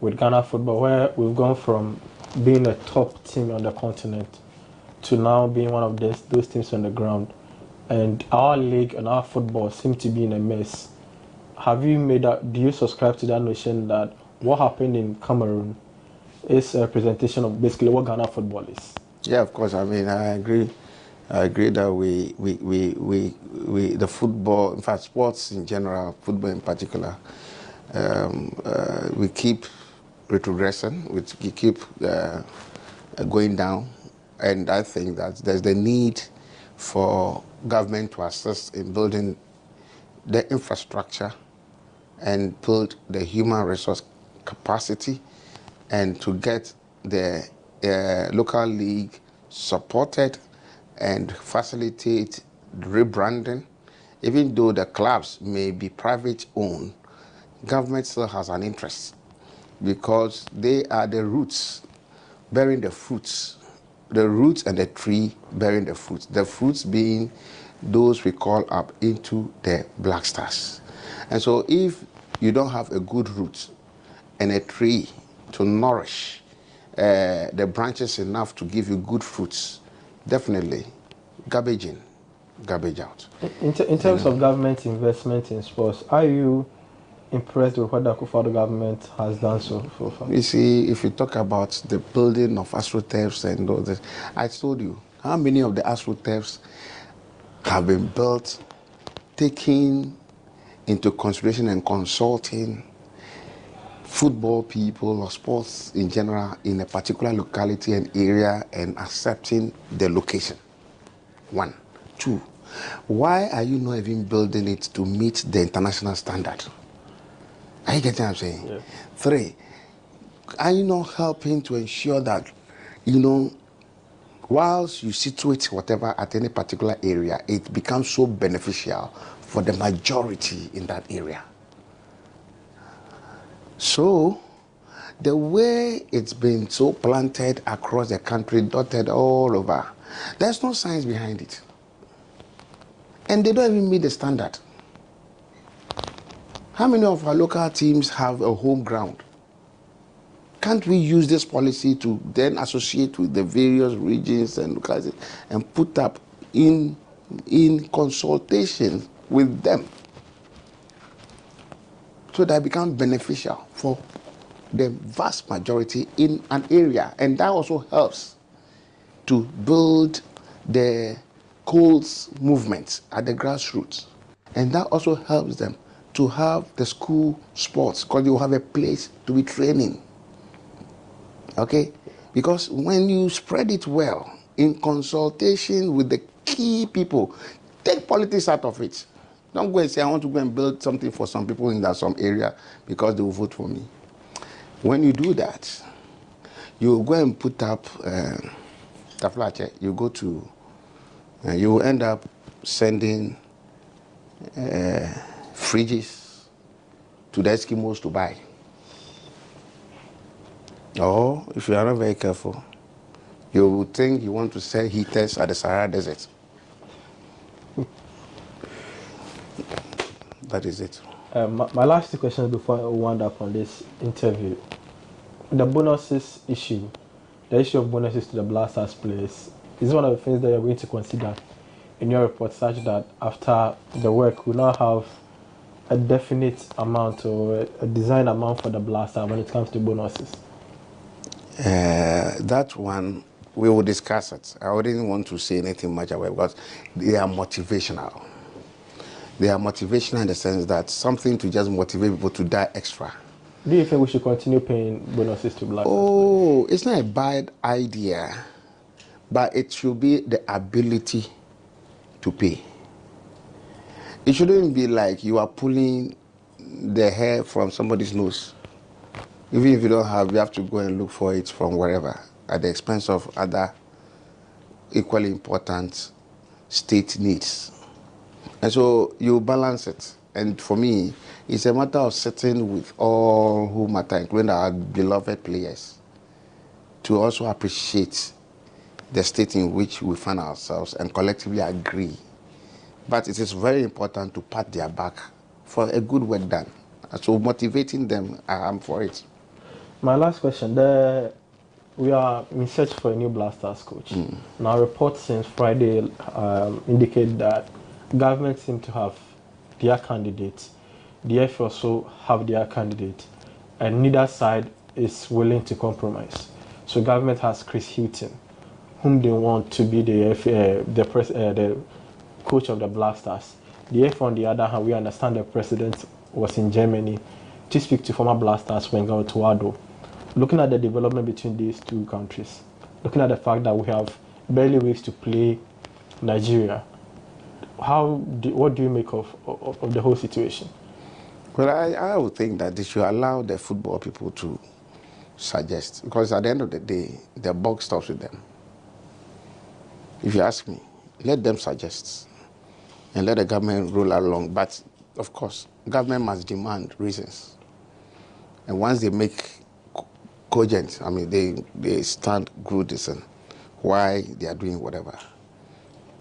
with Ghana football, where we've gone from being a top team on the continent to now being one of those teams on the ground, and our league and our football seem to be in a mess. Have you do you subscribe to that notion that what happened in Cameroon is a representation of basically what Ghana football is? Yeah, of course. I mean, I agree. I agree that we the football, in fact, sports in general, football in particular, we keep retrogressing, we keep going down. And I think that there's the need for government to assist in building the infrastructure and build the human resource capacity, and to get the local league supported and facilitate rebranding. Even though the clubs may be private owned, government still has an interest because they are the roots bearing the fruits, the roots and the tree bearing the fruits, the fruits being those we call up into the Black Stars. And so if you don't have a good root and a tree to nourish the branches enough to give you good fruits, definitely garbage in, garbage out. In terms of government investment in sports, are you impressed with what the Akufo-Addo government has done so far? You see, if you talk about the building of AstroTurfs and all this, I told you how many of the AstroTurfs have been built, taking into consideration and consulting football people or sports in general in a particular locality and area and accepting the location. 1. 2, why are you not even building it to meet the international standard? Are you getting what I'm saying? Yeah. 3, are you not helping to ensure that, whilst you situate whatever at any particular area, it becomes so beneficial for the majority in that area? So, the way it's been so planted across the country, dotted all over, there's no science behind it. And they don't even meet the standard. How many of our local teams have a home ground? Can't we use this policy to then associate with the various regions and localities and put up in consultation with them so that it becomes beneficial for the vast majority in an area? And that also helps to build the schools movement at the grassroots. And that also helps them to have the school sports, because they will have a place to be training. Okay? Because when you spread it well, in consultation with the key people, take politics out of it. Don't go and say, I want to go and build something for some people in that some area because they will vote for me. When you do that, you go and put up Taflache, you go to, you will end up sending fridges to the Eskimos to buy. Or, if you are not very careful, you will think you want to sell heaters at the Sahara Desert. That is it. My last 2 questions before I wind up on this interview. The bonuses issue, the issue of bonuses to the Black Stars players, is one of the things that you're going to consider in your report, such that after the work, we now have a definite amount or a design amount for the Black Stars when it comes to bonuses? That one, we will discuss it. I wouldn't want to say anything much about it because they are motivational. They are motivational in the sense that something to just motivate people to die extra. Do you think we should continue paying bonuses to Black Stars? Oh, it's not a bad idea, but it should be the ability to pay. It shouldn't be like you are pulling the hair from somebody's nose. Even if you don't have, you have to go and look for it from wherever, at the expense of other equally important state needs. And so you balance it. And for me, it's a matter of sitting with all who matter, including our beloved players, to also appreciate the state in which we find ourselves and collectively agree. But it is very important to pat their back for a good work done. So motivating them, I'm for it. My last question, we are in search for a new Black Stars coach. Now, reports since Friday indicate that government seem to have their candidate, the FA also have their candidate, and neither side is willing to compromise. So government has Chris Hilton, whom they want to be the coach of the Black Stars. The FA, on the other hand, we understand the president was in Germany to speak to former Black Stars Wenger Tuado. Looking at the development between these two countries, looking at the fact that we have barely weeks to play Nigeria, what do you make of the whole situation? Well, I would think that they should allow the football people to suggest, because at the end of the day, the buck stops with them. If you ask me, let them suggest and let the government roll along. But of course, government must demand reasons. And once they make cogent, I mean, they stand good reason why they are doing whatever.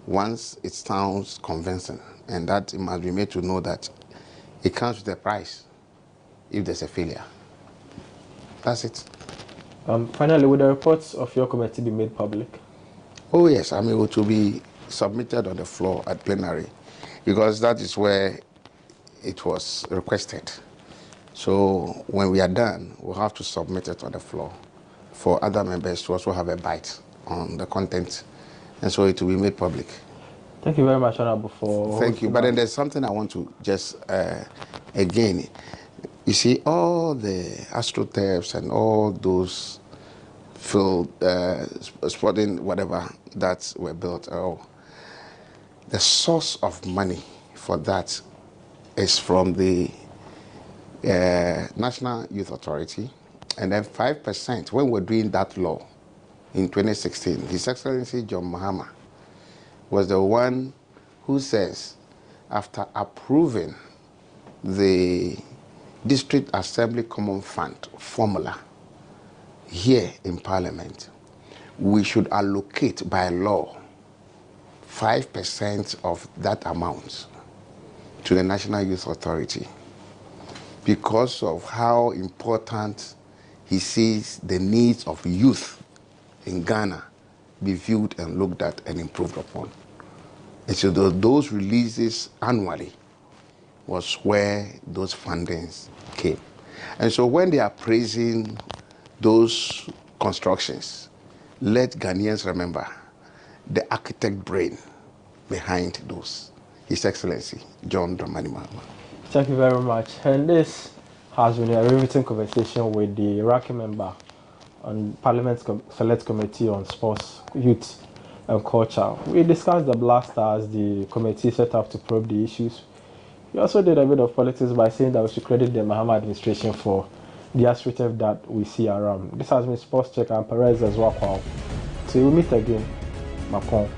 Once it sounds convincing, and that it must be made to know that it comes with a price if there's a failure. That's it. Finally, will the reports of your committee be made public? Oh yes, I mean, it will be submitted on the floor at plenary, because that is where it was requested. So when we are done, we'll have to submit it on the floor for other members to also have a bite on the content, and so it will be made public. Thank you very much, Honorable, for... Thank you. But then there's something I want to just, again, you see, all the astroturfs and all those field, sporting whatever that were built, the source of money for that is from the National Youth Authority, and then 5%, when we're doing that law in 2016, His Excellency John Mahama was the one who says, after approving the District Assembly Common Fund formula here in Parliament, we should allocate by law 5% of that amount to the National Youth Authority, because of how important he sees the needs of youth in Ghana be viewed and looked at and improved upon. And so those releases annually was where those fundings came. And so when they are praising those constructions, let Ghanaians remember the architect brain behind those, His Excellency John Dramani Mahama. Thank you very much. And this has been a riveting conversation with the ranking member on Parliament's Select Committee on Sports, Youth and Culture. We discussed the Black Stars, the committee set up to probe the issues. We also did a bit of politics by saying that we should credit the Mahama administration for the assertive that we see around. This has been Sports Check and Perez as well. So we'll meet again. Macron.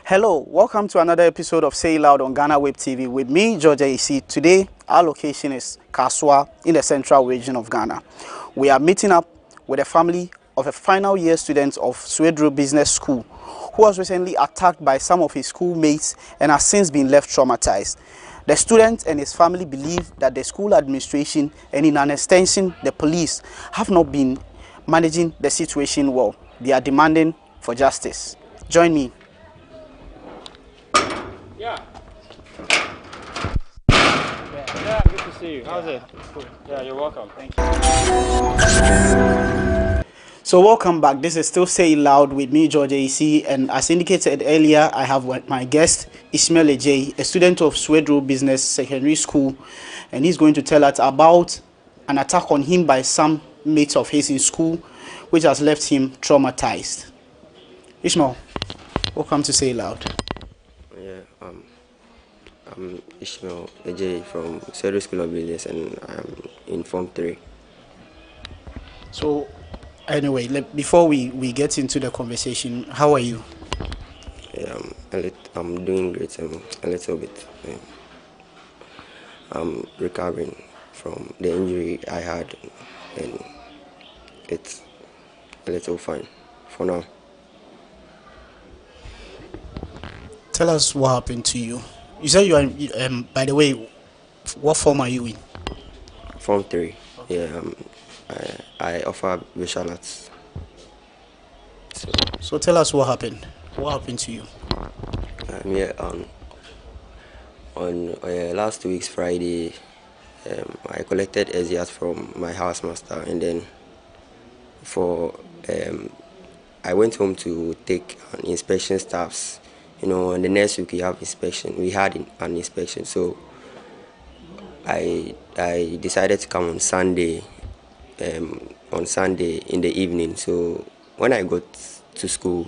Hello, welcome to another episode of Say Loud on GhanaWeb TV with me, George AC. Today, our location is Kaswa in the central region of Ghana. We are meeting up with a family of a final year student of Swedru Business School who was recently attacked by some of his schoolmates and has since been left traumatized. The student and his family believe that the school administration and in an extension, the police have not been managing the situation well. They are demanding for justice. Join me. Yeah, good to see you. How's it? Cool. Yeah, you're welcome. Thank you. So welcome back. This is still Say Loud with me, George AC, and as indicated earlier, I have my guest, Ishmael Ejay, a student of Swedru Business Secondary School, and he's going to tell us about an attack on him by some mates of his in school, which has left him traumatized. Ishmael, welcome to Say Loud. Yeah, I'm Ishmael Ejay from Swedru School of Business, and I'm in Form 3. So, anyway, before we get into the conversation, how are you? Yeah, I'm doing great. A little bit. I'm recovering from the injury I had, and it's a little fine for now. Tell us what happened to you. You said you are, by the way, what form are you in? Form 3. Yeah, I I offer visual arts. So tell us what happened. What happened to you? Yeah, on last week's Friday, I collected SEAs from my housemaster, and then I went home to take an inspection staffs. On the next week we have inspection. We had an inspection, so I decided to come on Sunday. On Sunday in the evening. So when I got to school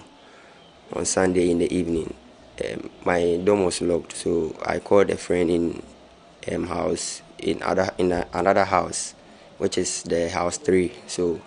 on Sunday in the evening, my door was locked. So I called a friend in house in another house, which is the house 3. So